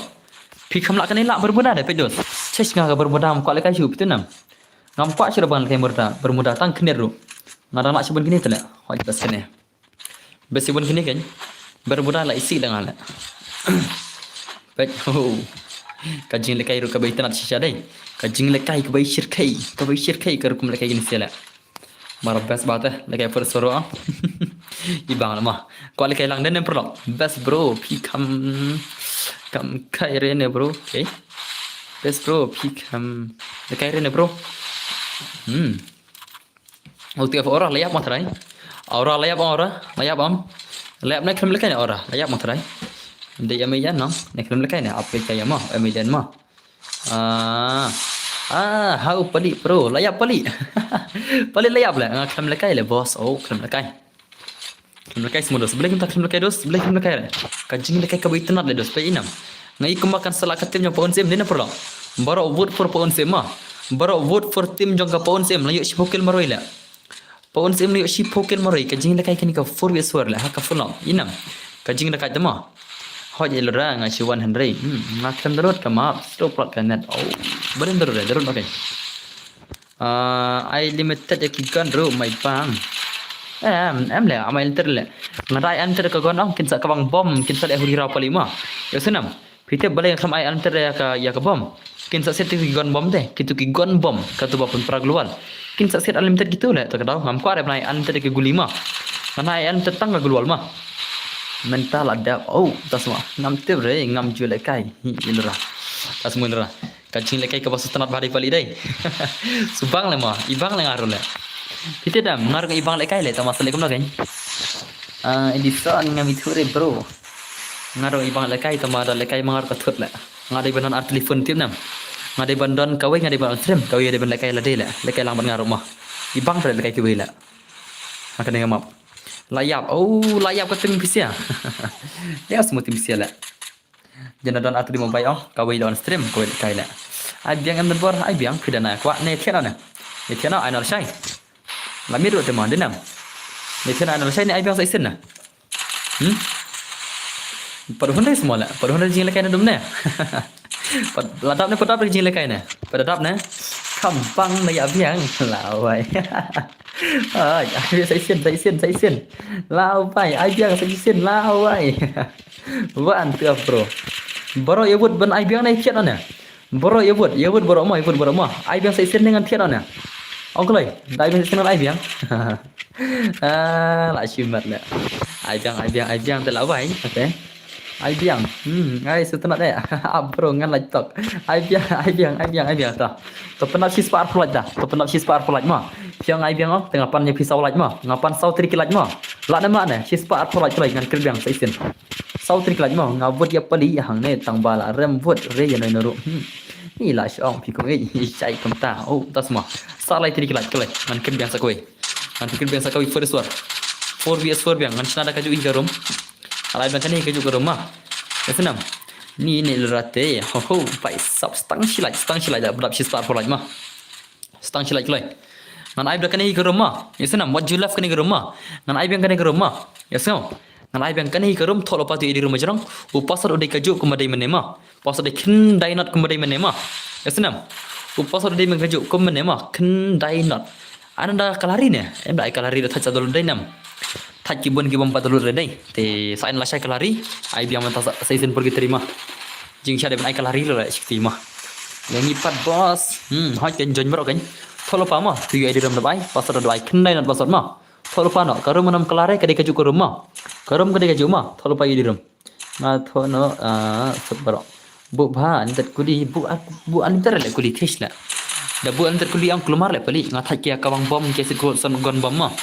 Pikam lak kena lak bermuda dah, pejud. Ces ngah bermuda, muka lekai hidup tu nam. Ngampak sudah bang lekai bermuda, tang kena ru. Ngadang lak sebun kini tu lah, hoi bas kena. Bas sebun kini kan, bermuda lah isi dengan lah. Pej, kajing lekai ru kabai tanat sisa dai. Kajing lekai kabai syirkai kerukum lekai gini sila. Marah best banget lekai first soro ah. Ibang mah. Kau lekai lang dan perlu. Best bro, pi kam kai rene bro. Okay. Best bro, pi kam lekai rene bro. Ulti apa orang layap materai. Layap am. Layap nak kelem lekai orang layap materai. Dia amijan no. Nak kelem lekai ni apa kaya mah amijan mah. Hau pali bro, layap pali. Pali layap lah. Kelem lekai le bos. Oh, kelem lekai. Kelem lekai semua dos. Boleh kita kelem lekai dos? Boleh kelem lekai le. Kajing lekai kabai tenat le dos. Pai inam. Ngai kemakan salah katim yang paun sim dia nak perlu. Baru vote for paun sim mah. Baru vote for tim jong ka paun sim. Layu si pokil maroi le. Paun sim layu si pokil maroi. Kajing lekai kini ka 4 way sword le. Haka full up. Inam. Kajing lekai tu mah. Hot je lura ngasih 100. Nak kelem darut ka maaf. Stop plot ka net. Oh. Beren darut okay. I limited ikan ru my bang. Em le amai enter le. Ngarai enter ka gonong kin sa kabang bom kin sa le hurira palima. Yo senam. Pite balai kam ai enter ya ka bom. Kin sa set ki gon bom deh. Kitu ki gon bom ka tu bapun pra global. Kin sa set unlimited gitu le tak tahu ngam ko are nai enter ki gulima. Nai enter tang ka global mah. Mental ada. Oh, tas semua. Ngam te bre ngam ju lekai. Ilra. Tas semua ilra. Kacing lekai ke basu tanat bahari pali dai. Subang le mah. Ibang le ngaruh le. Kita dah mengaruh ibang lekai le tamas le kumna kan. Ini soal ngam itu bro. Ngaruh ibang lekai tamada lekai mengaruh ketut le. Ngadai banan art telefon tim nam. Ngadai bandon kawai ngadai bandon stream. Kawai ada ban lekai le dai le. Lekai lang ban ngaruh mah. Ibang le lekai kawai le. Makan dengan map. Layap. Oh, layap ke tim pisia. Ya semua tim pisia le. Jangan don art di mobile oh. Kawai don stream kawai lekai le. Ai biang am bor ai biang pidana kwa ne thiana ne. Ne thiana ai nal sai. Lami ru teman denam. Ne thiana nal sai ne ai biang sai sin na. Pada Honda semua lah. Pada Honda jing lekai na dum ne. Ladap ne pada jing lekai na. Pada dap ne. Kampang na ya biang lawai. Ai sai sen. Lawai ai biang sai sen lawai. Wan tu bro. Bro ya buat ban ai biang na chat na. Bro ya buat bro ma. Ai biang sai sen dengan chat na. Ông có lời, đại bên xem ai biếng, lại chìm mật nè, ai biếng từ lão vậy, ok, ai biếng, ai sự tenat deh, bro ngan lagi tok, ai biếng ta, tu penat si spar flight dah, tu penat si spar flight mah, siang ai biếng oh, tengah pan nyepi sau flight mah, ngapan sau tri kilat mah, lak nama ne, si spar flight kelai ngan kerbiang seisin, sau tri kilat mah, ngabut ya peli hang ne tang bala rem vut re ya noi noru, ni lah siang pikung cai kemta, oh tas mah. Salai tadi kelat kelai man ken biasa koi man ken biasa koi first war 4vs4 biang man sana kaju in garum alai bang kani kaju garum mah senam ni lerate ho pai sap stang silai dah berap si start for like mah stang silai kelai man ai bang kani garum mah senam what you love kani garum mah man ai bang kani garum mah senam man ai bang kani garum tholo patu di rumah jarang upasar udai kaju kumadai menema pasar de ken dai not kumadai menema senam Upasar dia mengajuk komen ni mah kendai not. Anda kalari ni, dah kalari dah tajam dulu nam. Taj kibun 4 dulu redai. Te sain lah saya kalari, ai biang mentah saya pergi terima. Jing saya dengan ai kalari lah sikti mah. Yang ipat bos, hai kan jon berok kan. Tholo pa mah, tu ai di dalam dabai, pasar dabai kendai not pasar mah. Tholo pa no, karum menam kalari kadai kaju ke rumah. Karum kadai kaju mah, tholo pa di dalam. Nah thono seberok. Bu ba antar kuli bu antar le kuli kesh la da bu antar kuli ang keluar le pali ngathak kia kawang bom ke sikro son gon bom ma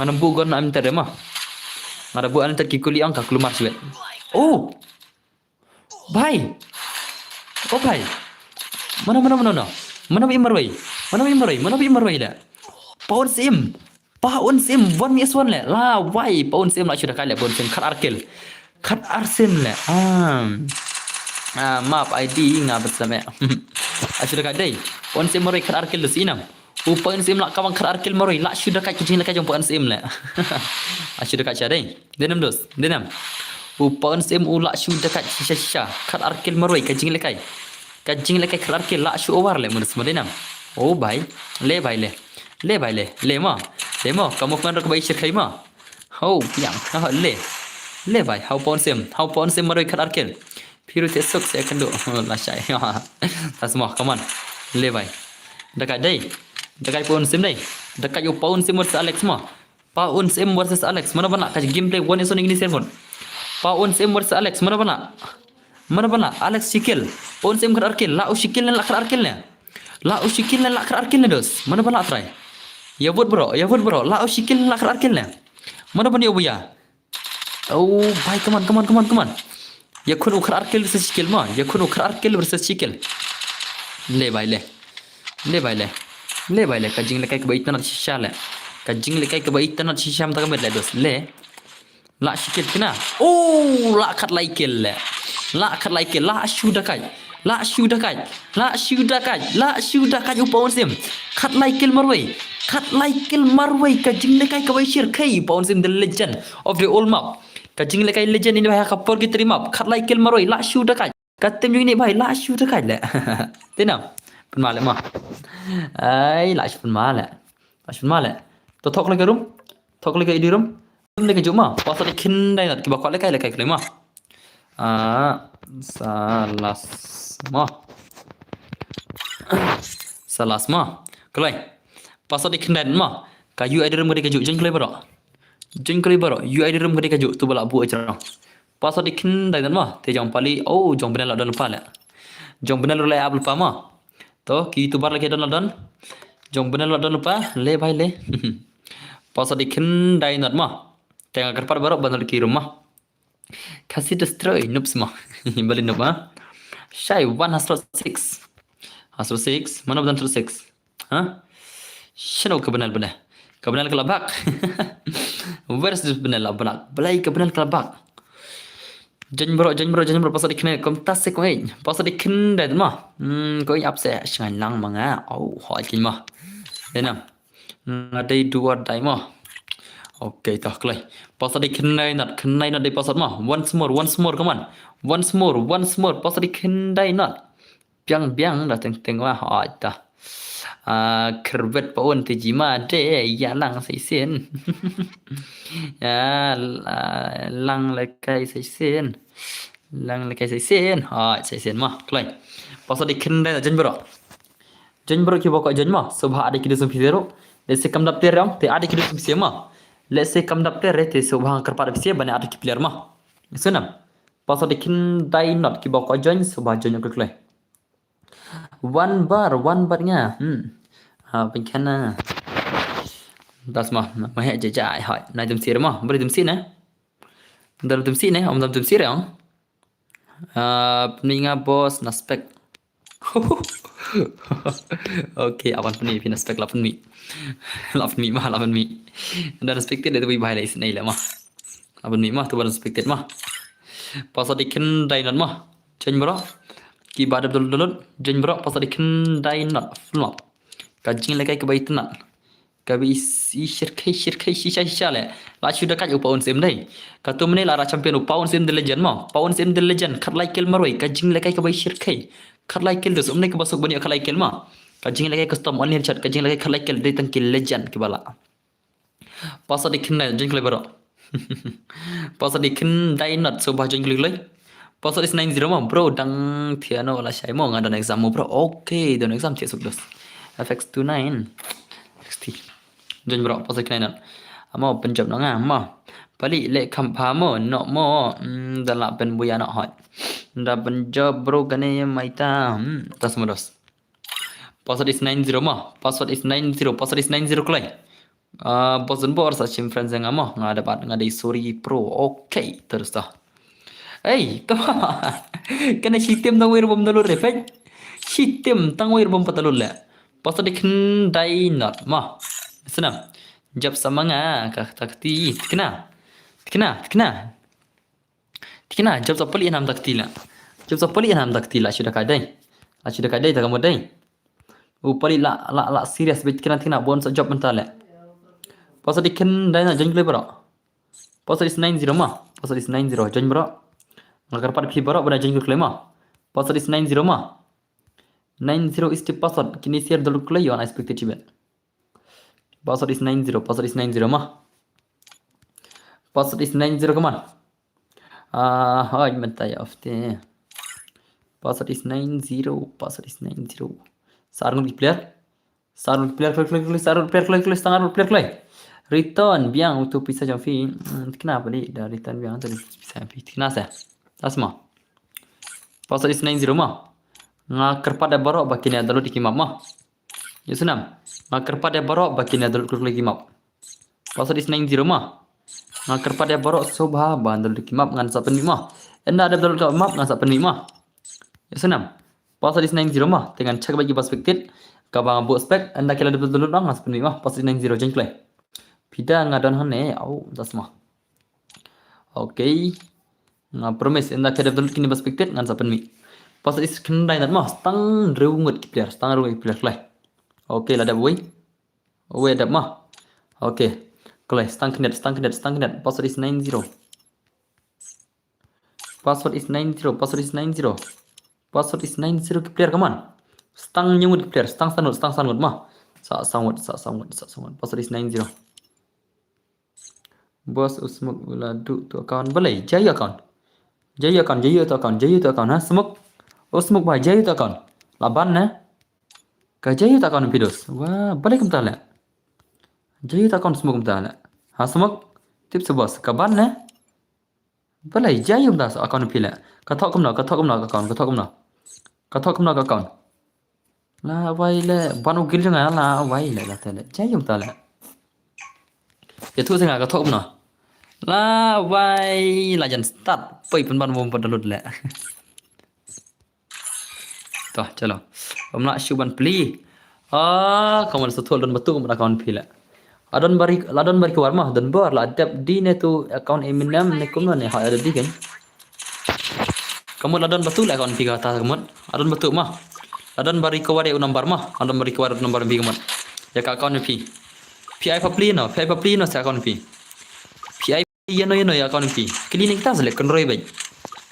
mana bu gon antar ma ngada bu antar ki kuli ang ka keluar suet oh bhai bhai mana bi marwai da paun sim 1vs1 le la wai paun sim la sudah kali paun sim khat arsim le maaf ID ngah bersama. Sudah kadai. Pon sim moroi kar arkil sinam. Upon sim lak kawang kar arkil moroi lak sudah kat kucing lak jom pon sim la. Sudah kat cadai. Denam dos. Denam. Upon sim ulak sudah kat sisa kar arkil moroi kajing lekai. Kajing lekai kar arkil lak su over le mun semua denam. Oh bhai. Le bhai le. Le ma. Kamu kan rak bai shirkai ma. Oh piang. Le. Le bhai. Hau pon sim moroi kar arkil. Piru tesok saya kendo lasai. Tas semua, come on. Le bhai. Dekat dai. Dekat paun sim dai. Dekat yo paun sim versus Alex mah. Paun sim versus Alex. Mana bana kaj gameplay one is on ini sermon. Paun sim versus Alex mana bana. Alex sikil. Paun sim kar arkil. La usikil la kar arkil ne. La usikil la kar arkil ne dos. Mana bana try. Ya buat bro. La usikil la kar arkil ne. Mana bana yo buya. Oh, bhai come on. Yakun ukar arkil versus sikil mah. Yakun ukar arkil versus sikil. Le bhai le. Kajing lekai kebaitan nak shisha le. Kajing lekai kebaitan nak shisha mata kamet le dos. Le. La sikil kena. Oh, la kat laikil le. La syudah kai. Upon sim. Kat laikil marwai. Kajing lekai kebaishir kai. Upon sim the legend of the old map. Kajing lekai legend ini bahaya kapal kita terima. Kat laikil maroi la shu dekat. Katem ini bahaya la shu dekat le. Tenang. Penmal mah. Ai la shu penmal. To thok lagi rum. Di rum. Rum lagi juma. Pasal ikin dai nak kibak lekai kelima. Salas mah. Kelai. Pasal ikin dai mah. Kayu ada rum mereka juk jeng kelai berok. Jengkali baru, you ada rum ketika juk tu balak buat cerang. Pasal dikin dah mah, te jang pali, oh jang benar dah lupa lah. Jang benar lu ab lupa mah. To ki tu bar lagi don. Jang benar dah lupa, le bhai le. Pasal dikin dah mah. Tengah kerpar baru benar ki rumah. Kasih destroy noob semua. Balik noob ah. Shy 106. 106, mana benar 106? Hah? Shano kebenar. Kebenar kelabak. Where's this benar labak? Belai kebenar kelabak. Jangan bro pasal dikena komtas ko ai. Pasal dikena dah mah. Ko ai upset sangat lang manga. Oh, hoi kin mah. Denam. Ngadai dua dai mah. Okay, tah kelai. Pasal di kendai not di pasal mah. Once more, come on. Once more. Pasal di kendai not. Biang dah teng wah hoi tah. Kerbet paun tejima de ya lang sai sen. Ya lang lekai sai sen. Lang lekai sai sen. Hoi sai sen mah kelai. Pasal di kendai jen bro. Jen bro ki bokok jen mah. Subha ada kidu sumpi zero. Let's say kam dap ter te ada kidu sumpi mah. Let's say kam dap ter te subha kerpada pisia bani ada ki player mah. Sunam. Pasal di kendai not ki bokok jen subha jen yok kelai. One bar nya. Bên khăn das mà hệ chạy chạy hỏi này tụm xí mà bơi tụm xí nè đợt tụm xí nè ông tụm xí rồi không Ninga boss na spec ok awan puni pina spec la puni mah la puni dan spected itu bahaya lagi sini lah mah la puni mah tu baru spected mah pasal diken dainan mah change bro ki badab dulu change bro pasal diken dainan full kajing lekai ke bayi tenan kabi isi shirkai shisha le la sudah kat upaun sim dai katu mene la champion upaun sim the legend ma paun sim the legend khat like kel maroi kajing lekai ke bayi shirkai khat like kel dus umne ke basuk bani khat like kel ma kajing lekai custom only chat kajing lekai khat like kel dai tangkil legend ke bala pasa dikin jing le baro pasa dikin dai not so ba jing le pasa is 90 ma bro dang thiano la shai mo ngadan exam mo bro okay don exam thi suk dos FX29 60 Jun bro pasal kena amo penjab no nga mo pali le khampa mo no mo dala pen buya no hot da penjab bro kane maita tas modos password is 90 mo password is 90 klai bosun bor sa chim friends nga mo nga dapat nga dei sorry pro okay terus dah hey come on kena sistem tang wir bom dalur refek sistem tang wir bom patalul le pasal dikendai not mah senam jab samanga takti kena jab sapali enam takti la sudah kadai tak kamu dai upali la serius bet kena bon sa job mental le pasal dikendai na jeng bro pasal is 90 mah pasal is 90 jeng bro ngagar pat phi bro bana jeng mah pasal is 90 mah 90 is the password kini share dulu klay on expected event password is 90 mah password is 90 come on hai mentai of the password is 90 sarung player klay return biang untuk bisa jam fee kenapa ni dah return biang tadi bisa fee kenapa asma password is 90 mah nga kerpada barok bakini adalu dikimap mah ya sunam nga kerpada barok bakini adalu kurlagi map pasal is 90 mah nga kerpada barok sobha bandal dikimap ngan sapen mah enda ada adalu map ngan sapen mah ya sunam pasal is 90 mah dengan cek bagi perspektif kabang bu spek enda kala adalu ngan sapen mah pasal is 90 jengklai pida ngadon hane au dasmah okay nga promise enda kala adalu kini perspektif ngan sapen mah pasal is kendai nat mah stang reungut player klai okay la da boy we da mah okay klai stang kenet password is 90 password is 90 player come on stang nyungut player stang sanut mah sa sangut password is 90 bos usmuk uladu tu account balai jai account ha smuk ba jai tu account laban na ka jai tu account videos wah balik kemtala jai tu account smuk kemtala ha smuk tip sebos ka ban na balai jai um das account pila ka thok kumna account la wai le banu gil janga la wai le la tele jai um tala ya tu senga ka thok kumna la wai la jan start poi pen ban bom padalut le toh chalo हमला शुबन plea kamu setul dan betul kamu account pila ladon bari keluar mah dan bar la adap di ne tu account Eminem ne kumno ne ha ada di kan kamu ladon betul account pila ta kamu ladon betul mah ladon bari keluar de nomor mah ladon bari keluar nomor bi kamu ya ka account pi pi ai papli no sa account pi Iya no ya account pi. Klinik kita selek kendroi baik.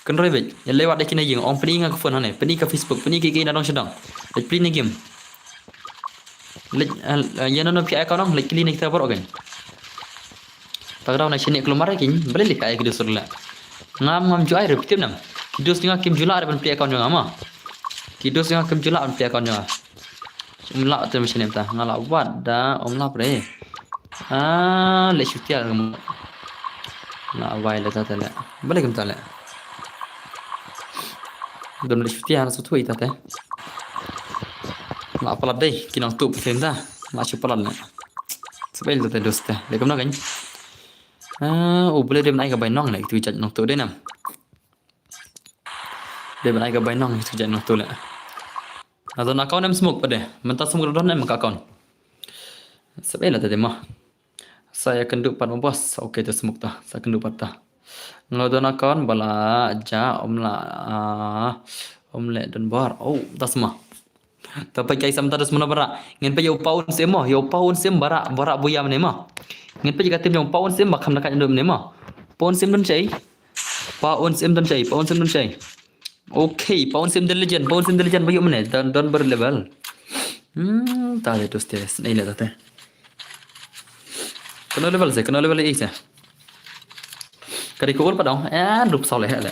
Kendroi baik. Ya lewat dah kena yang orang pening ke phone hane, pening ke Facebook, pening ke nadong sedang. Lek pening game. Lek ya no pi account nong lek klinik kita borok kan. Tak tahu nak sini keluar lagi, boleh lek ay kido surla. Ngam ju ay repetim nam. Kido singa kim jula ada pi account yang ama. Kido singa kim jula pi account yang. Umla tu macam ni ta. Ngala wad dah umla pre. Lek syutia kamu. Nak awal lah tata lah. Boleh ke tak lah? Don lek syutia nak suatu itu teh. Nak apa deh? Kina tu persen dah. Nak cuba lah. Sebab itu teh dos teh. Lek kamu nak kan? Boleh dia naik ke bainong lah. Itu ijat nak tu deh nam. Dia naik ke bainong itu ijat nak tu lah. Atau nak kau nam smoke pada. Mentah smoke dah nam kau. Sebab itu teh mah. Saya kenduk pat bos. Okey tu smoke dah. Saya kenduk pat dah. Ngodon akon bala ja omlet dan bar. Tas mah. Tapi kai sam terus mana bara. Ngin pe yo paun sem mah. Yo paun sem bara buyam ne mah. Ngin pe jika tim yo paun sem makam nak ndom ne mah. Paun sem dan cai. Paun sem dan cai. Paun sem dan cai. Okey, paun sem dan legend. Paun sem dan legend bayu mana? Dan berlevel. Tak ada tu stres. Ini lah teh. Kena level saya, kena level lagi saya. Kali kau pada orang, rup soleh lah.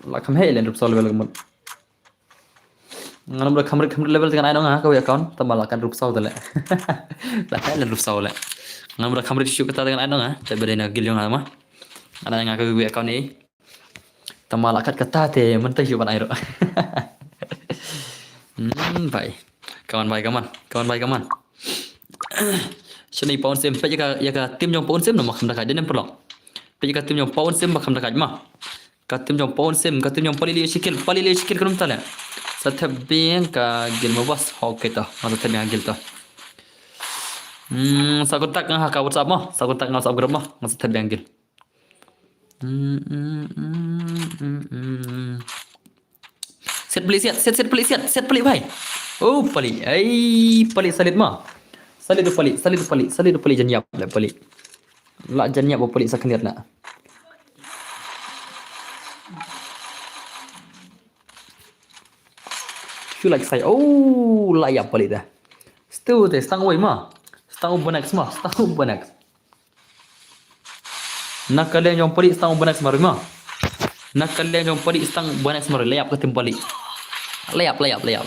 Lah kami helen rup soleh level kamu. Ngalam dah kami level dengan anak orang kau ya kawan, tambah lah kan rup soleh lah. Lah helen rup soleh. Ngalam dah kami syuk kata dengan anak orang, jadi berdena gil yang apa? Anak yang aku ya kawan ni, tambah lah kata teh, mentah syuk pada air. Baik. Kawan baik kaman. Sini pound sim pe jaka tim jong pound sim no makam dak den pelok. Pe jaka tim jong pound sim makam dak mah. Ka tim jong pound sim ka tim jong pali sikil kunum tala. Satabeng ka gil mabas hoke ta. Masa tanya gil ta. Sakontak ngah ka WhatsApp mah, sakontak ngah WhatsApp grup mah, masa tabeng gil. Set beli bhai. Pali. Pali salit mah. Salit tu pali janyap lah pali. Lah janyap apa pali sakniat nak. Feel like saya. Layak pali dah. Stu teh stang oi mah. Stang bonax mah, stang bonax. Nak kalian yang pali stang bonax mari mah. Nak kalian yang pali stang bonax mari layap ke tim pali. Layap. Layap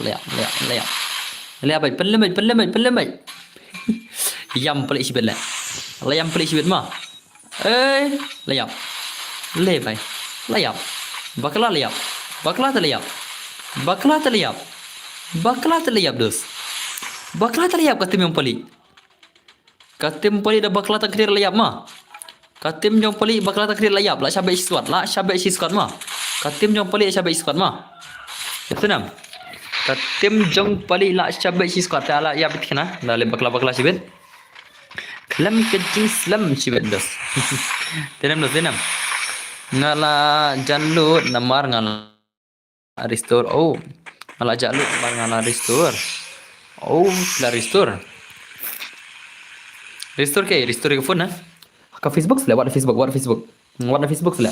baik, pelan baik. Yam pelik sibet lah. Layam pelik sibet mah. Layap. Lebai. Layap. Bakla layap. Bakla terlayap dos. Bakla terlayap katim yang pelik. Katim pelik dah bakla tak kira layap mah. Katim yang pelik bakla tak kira layap. Lah syabek squad mah. Katim yang pelik syabek squad mah. Itu nam. Katim jong pali la syabek squad ala ya bit kena. Dalam bakla sibet. Kelam kecing slam sibet dos. Tenam. Ngala jalut namar ngala restore. Ngala jalut namar ngala restore. La restore. Restore ke phone nah. Ke Facebook sila, buat Facebook sila.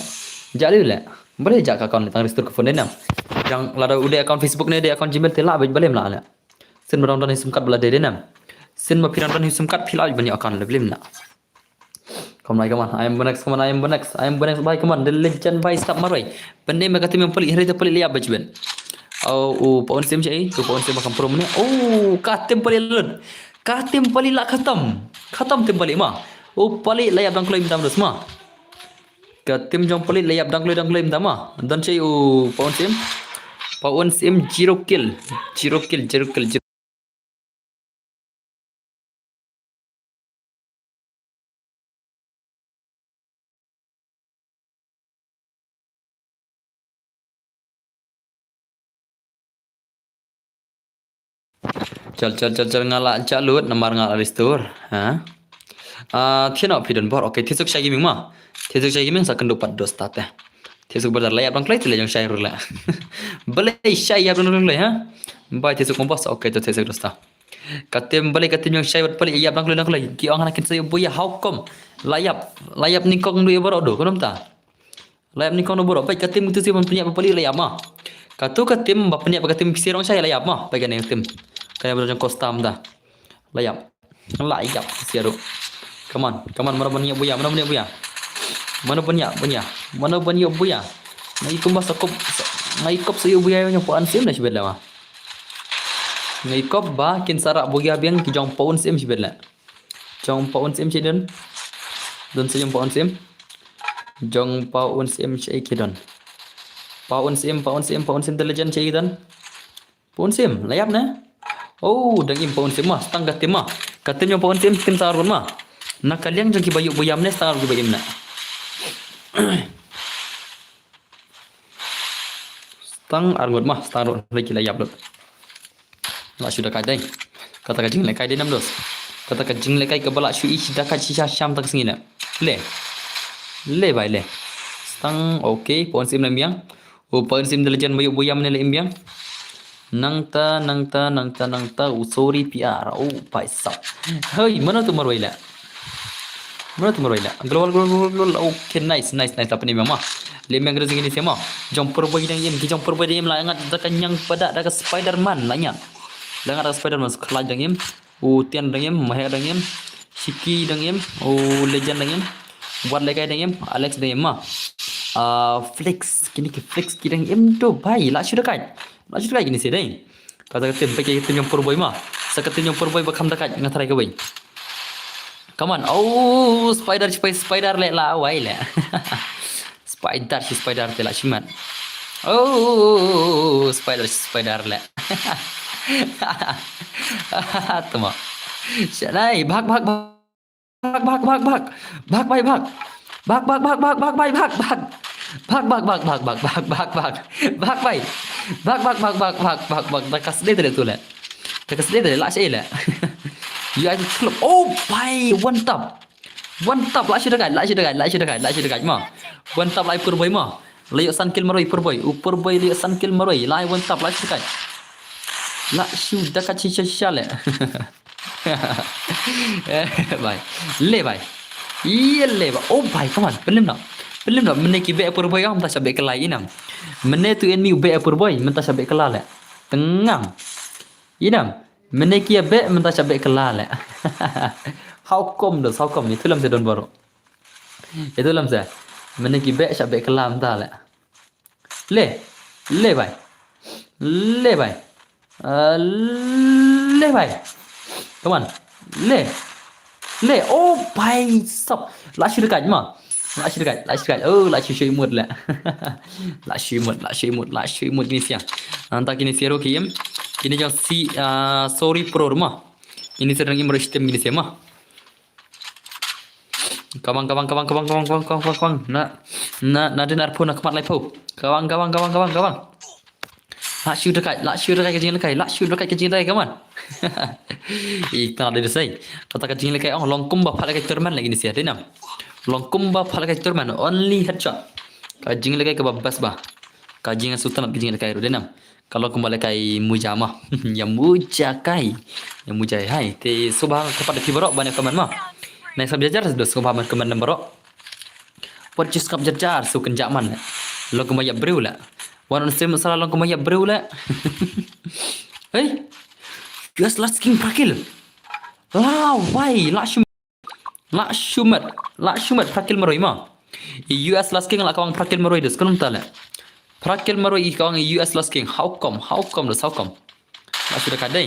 Jalu lah. Boleh jak account tang restore ke phone nam. Yang lada udah account Facebook ni dia account Gmail telah boleh lah. Sen berang dan SIM card bela dia nam. Sen mapiran dan SIM card pilih banyak account boleh nak. Come on. I am Bonex. Bye come on. The legend by stop marai. Pandai mereka tim yang pelik hari tu pelik liap bajuan. Paun SIM cai. Tu paun SIM makan pro ni. Katim pelik lud. Katim pelik lah khatam tim pelik mah. Pelik layap dan klaim tam dos mah. Katim jong pelik layap dan klaim tam mah. Dan cai Paun SIM 0 kill. Cal ngala calut namar ngala restore. Tiada pidon bor. Okey, tisuk saya gaming mah. Tisuk saya gaming saya kenduk 4 dos tat. Tisuk berdar layap bang klay tu yang saya rula. Boleh saya rula ha. Baik tisuk kompas. Okey tu tisuk dos ta. Katim balik katim yang syai balik iyap nang lagi. Ki orang nak saya buya hukum. Layap ni kong du borok do konom ta. Layap ni kong du borok baik katim itu sih punya balik layap mah. Katu katim bapnya katim sirong saya layap mah baik kan katim. Kayak berjang kostam dah. Layap. Layap siaru. Come on, mana punya buya, mana punya buya. Mana punya buya. Ngai kumbas sakop ngai kop sayo buya yang puan sim dah sebetulnya mah. Ngai kop ba kin sarak buya biang ki jong paun sim sebetulnya. Jong paun sim cedon. Don sayong paun sim. Jong paun sim cai kidon. Paun sim the legend cai kidon. Paun sim layap na. Oh, dang im paun sim mah, stang gatim mah. Katim yang paun sim tim sarun mah. Nak kalian jong ki bayu buyam ne stang ki bayim na. Stang argut mah, stang lagi layap dot. Lah sudah kadai. Kata kajing lekai dia nam dos. Kata kajing lekai ke balak shui dah kaci syam tak sengina. Le bai le. Stang okay, paun sim lembiang. Oh, paun sim the legend bayu buyam ne lembiang. Nang ta sorry PR. Oh, paisap. Hei, mana tu marwai la? Global. Okay, nice. Apa ni memang. Lem yang rezeki ni semua. Jumper boy yang lah ingat dekat yang pada dekat Spiderman lah ingat. Langat dekat Spiderman sekolah dengim. Tian dengim, Mahir dengim, Shiki dengim, Legend dengim, buat lekai dengim, Alex dengim mah. Flex dengim tu baik lah sudah kan. Lah sudah gini sih deng. Kata pakai tim jumper boy mah. Seketim jumper boy bakam dekat ngatrai ke boy. Come on. Oh, spider le lah awai le. Spider te lah cimat. Oh, spider le. Tama. Shalai, bhag. Takas dia tu le. Lah saya le. You ada club. Oh, bye. One tap. Lah sudah dekat mah. One tap lah upper boy mah. Layuk sun kill maroi upper boy layuk sun kill maroi. Lah one tap lah sudah dekat. Lah sudah dekat sisa le. Bye. Le bye. Iya le bye. Oh bye, come on. Belum nak. Menaiki back upper boy am tak sabek kelai inam. Menaik tu enemy back upper boy mentah sabek kelai le. Tengang. Inam. Menaiki back mentah sabek kelai le. How come itu lam saya don baru. Itu lam saya. Menaiki back sabek kelai mentah le. Le bye. Come on. Le. Oh, bye. Stop. Lah sudah dekat mah. Lah sudah. Oh, lah sudah imut lah. Lah sudah imut gini siang. Nanti kini siaro kiem. Kini jauh sorry pro mah. Ini sedang imut sistem gini siang mah. Kawang. Na denar pun nak mat lai pau. Kawang. Lah sudah dekat kejing lekai kawan. Ikna ada desai. Kata kejing lekai longkum ba phala kai turman lagi ni sia denam. Longkum ba phala kai turman only headshot. Kejing lekai ke babas ba. Kejing sultan kejing lekai ru denam. Kalau kembali kai mujamah. Yang mujai hai. Te subah kepada fiborok banyak kaman mah. Naik sab jajar sudah subah man kaman nambarok. Purchase kap jajar su kenjaman. Lo kembali breu la. Wan stream salah lo kembali breu la. Hey. US last king prakil. Lah, why? Lak shumat prakil maroi mah. US last king lah kawang prakil maroi des kunum tala. Prakil maroi kawang US last king. How come? Lah sudah kadai.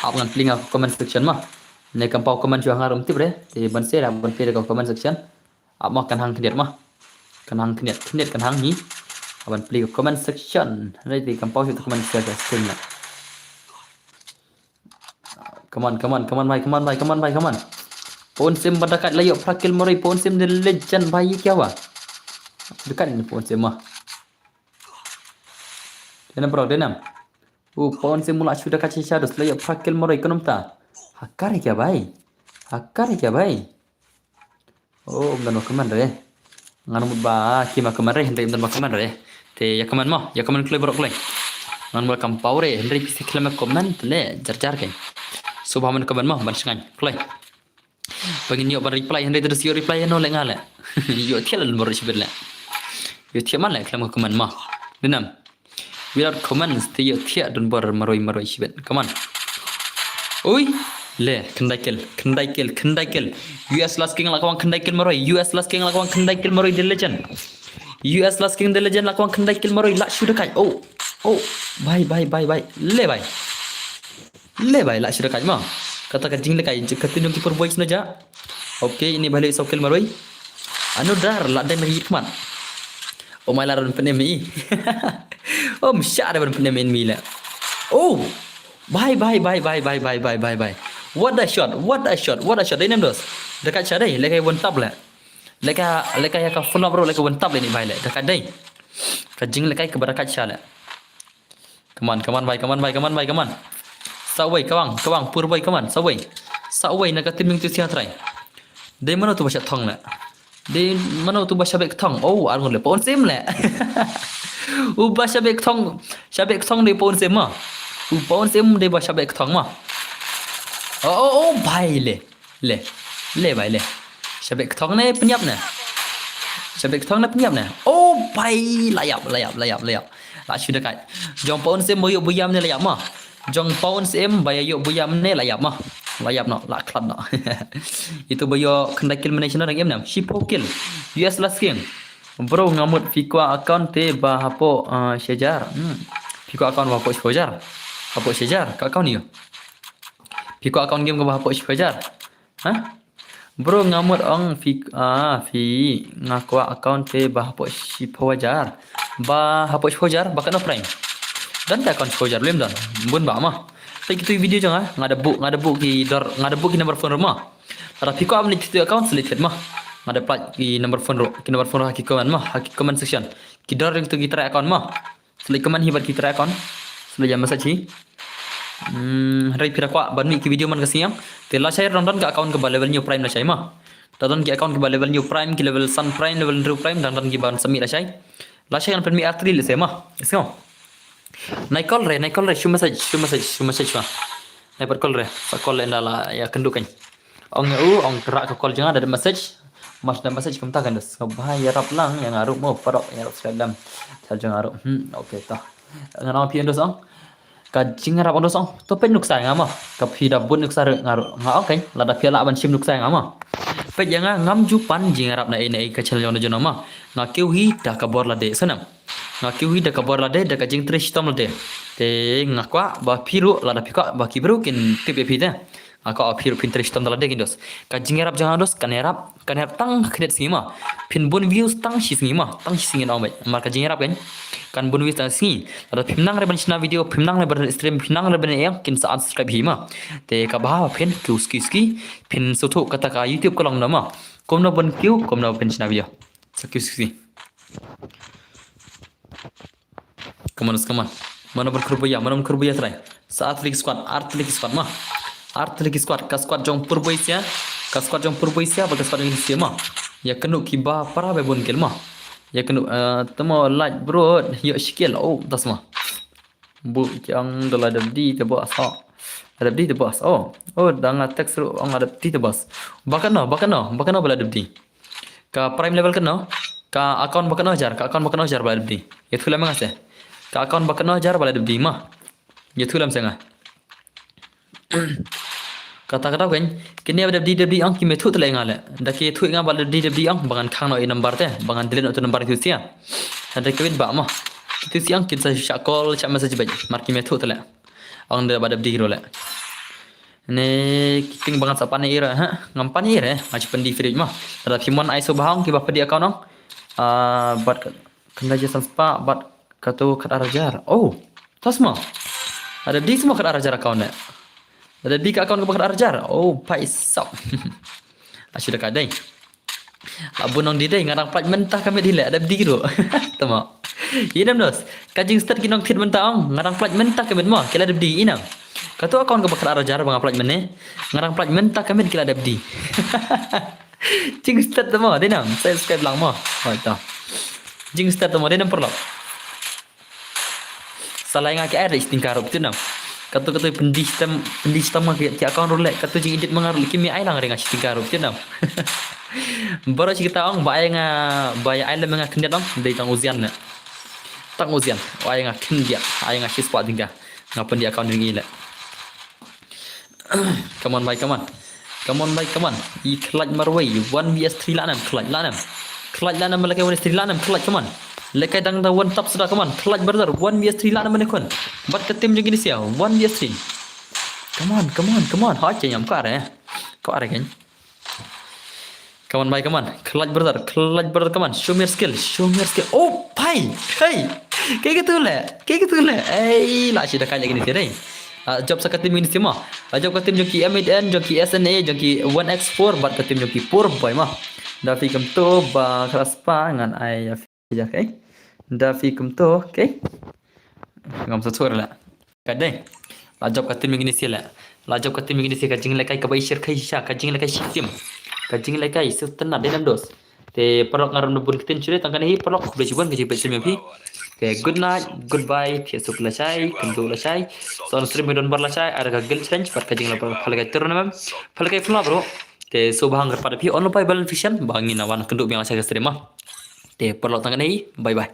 Ngan pling aku comment section mah. Nek kampau comment juang harum tip deh. Di ban share ban page ke comment section. Mah kan hang keniat mah. Kan hang keniat kan hang ni. Ban page ke comment section. Nanti kampau itu comment section lah. Come on. Phone sim berdekat layuk prakil maroi phone sim the legend bayi kiawa. Dekat ni phone sim mah. Denam. Phone sim mula sudah kaci shadows layuk prakil maroi kunum ta. Hakar kya bhai. Oh, mdan kaman re. Nganum ba kima kaman re hentai mdan kaman re. Te ya kaman mah, ya kaman klay borok klay. ngan welcome power Henry pisi kelama comment le jar kan subah man comment mah ban sengan play pengen yo ban reply Henry terus yo reply no le ngale yo tiel mor sibel yo tiel man le kelama comment mah denam without comments ti yo tiel don bor maroi sibel come on oi le kendaikel US last king lakawang kendaikel maroi US last king lakawang kendaikel maroi the legend US last king the legend lakawang kendaikel maroi la sudah kai oh bye le bye la sudah kai mah kata kajing le kai ketinung kiper boys naja okay ini balik sokel maroi anu dar la dan hikmat oh my laran penemi oh msyar ban penemi mi la oh bye what a shot ini dos dekat cadai lekai one tap la lekai ya ka full bro lekai one tap ni bye la dekat dai kajing lekai kebarakat syala come on bye sawai kawang purbai come on sawai nak timing tu sia try dai mana tu basya thong la dai mana tu basya bek thong oh argon le pon sim la basya bek thong dai pon sim ma pon sim dai basya bek thong ma oh bye le bye le syabek thong ne penyap ne oh bye layap la sudah kai jong pon sim boyo buyam ne layap ma jong pon sim bayo buyam ne layap ma layap no la klat no itu boyo kendakil national game nam shipokil US last game bro ngamut fikwa account te bahapo syajar fikwa account bahapo syajar ka account ni fikwa account game ke bahapo syajar bro ngamut ong fi ngakwa account te bahapo syajar bakat no prime dan tak account syajar lem dan bun ba mah tapi itu video jangan ngada book ki number phone rumah ada fikwa amni itu account selected mah ngada plat ki number phone haki comment section ki dor itu kita account mah selek comment hibat kita account selek jam masa ci hari pira kwa ban mi ki video man kasih yang telah share ronton ke account ke level new prime la shai mah tonton ki account ke level new prime ki level sun prime level new prime dan ki ban semi la shai kan pen mi r3 le se mah isko naikol re show message mah naik call re call endala ya kendukan ong gerak ke call jangan ada message mas dan message kum takan des bahaya rap lang yang ngaruh mau parok ya rap sedam sajang ngaruh okey tah ngana pian dos ong kajing rap dos ong to pen nuk sai ngama ka phida bun nuk sar ngaruh nga okey lada piala ban sim nuk sai ngama pe jangan ngam jupan jing rap na ini ka chel jono jono ma nga keu hi da ka bor la de sanam nga keu hi da ka bor la de da ka jing trish tom la de te ngakwa ba piru lada pika ba kibru kin tip epida ako apir Pinterest tam dalade kindos kajing erap jangan dos kan erap tang kret singima pin bun views tang si singima tang si singin omai mar kajing erap kan bun views tang singi ada pimnang reban china video pimnang reban stream pimnang reban yang kin saat subscribe hima te ka bah pin ski pin soto kata ka YouTube kolong nama komno bun kiu komno pin china video ski come on mana berkerbuya try saat lagi squad art lagi squad mah art lagi squad ka squad jong purboisia baga squad ini sema ya kenu kiba para bebon kelma ya kenu temo like bro yo skill oh tasma bu yang dala dabdi te bos dabdi te bos oh danga text ru ong dabdi te bos bakano bala dabdi ka prime level keno ka account bakano jar bala dabdi ya thulam ngase ka account bakano jar bala dabdi mah ya thulam senga kata-kata kan kini ada di ang kimi thu tele ngale daki thu nga bal di ang bangan khang no i number te bangan delete no number tu sia ada kewit ba ma tu siang kin sa call chat message ba mar kimi thu tele ang de bad di role ne kiting bangan sapa ne ira ngampan ira macam pendi fridge mah ada pimon iso bahang ki ba pedi account ong bat kena je spa bat katu kat arajar tasma ada di semua kat arajar account ne ada di account ke bakal arjar paisap sudah kadai abun nong didai ngarang plat mentah kami dile ada di gitu tama inam dos kajing start kinong thit mentah ong ngarang plat mentah kami mo kila ada di inam katu account ke bakal arjar bang plat mene ngarang plat mentah kami kila ada di jing start tama denam subscribe lang mo ta jing start tama denam perlo salah yang akhir ada istingkar tu nam. Kata pendistam ngaki akon rolek kata jing edit mengaruh kimi ai lang ringa istingkar tu nam. Baru kita orang bayang ai lemang kendia dong dari tang uzian na. Tang uzian, ai nga kendia, ai nga siswa tingga. Ngapan dia akon ringi le. Come on, bye, come on. Come on, bye, come on. I clutch marway. 1 vs 3 lanam. Clutch lanam. Clutch lanam malakai 1 vs 3 lanam. Clutch, come on. Lekai dang da one top sudah, come on. Clutch brother. 1 vs 3 lanam menekun. Bat ke tim jadi sia. 1 vs 3. Come on, come on, come on. Hot nyam kau ada. Kau ada kan? Come on, bye, come on. Clutch brother, come on. Show me your skill. Show me your skill. Oh, bye. Hey. Kayak gitu le. Eh, lah sudah kayak gini sih, deh. Job sa katim ini semua. Job katim joki M8N, joki SNA, joki 1X4, bat katim joki pur boy mah. Da fikum to ba keras pangan ai ya fijak eh. Da fikum to, okay? Ngam sa suara lah. Kadai. La job katim ini sila. La job katim ini sila kajing lekai kabai shir kai sha, kajing lekai shitim. Kajing lekai sutena denam dos. Te perok ngaram nubun kitin curi tangkan hi perok boleh cuban kaji betul mimpi. Okay, good night, goodbye, tiasuk lasai, kentu lasai, soal stream don bar lasai, ada gagel challenge, bar kajing lapar, palakai turun memang, palakai full bro. Okay, so bahang pada pi on lupa balance vision, bahangin awan kentu biang lasai ke stream mah. Okay, perlu tangan ini, bye bye.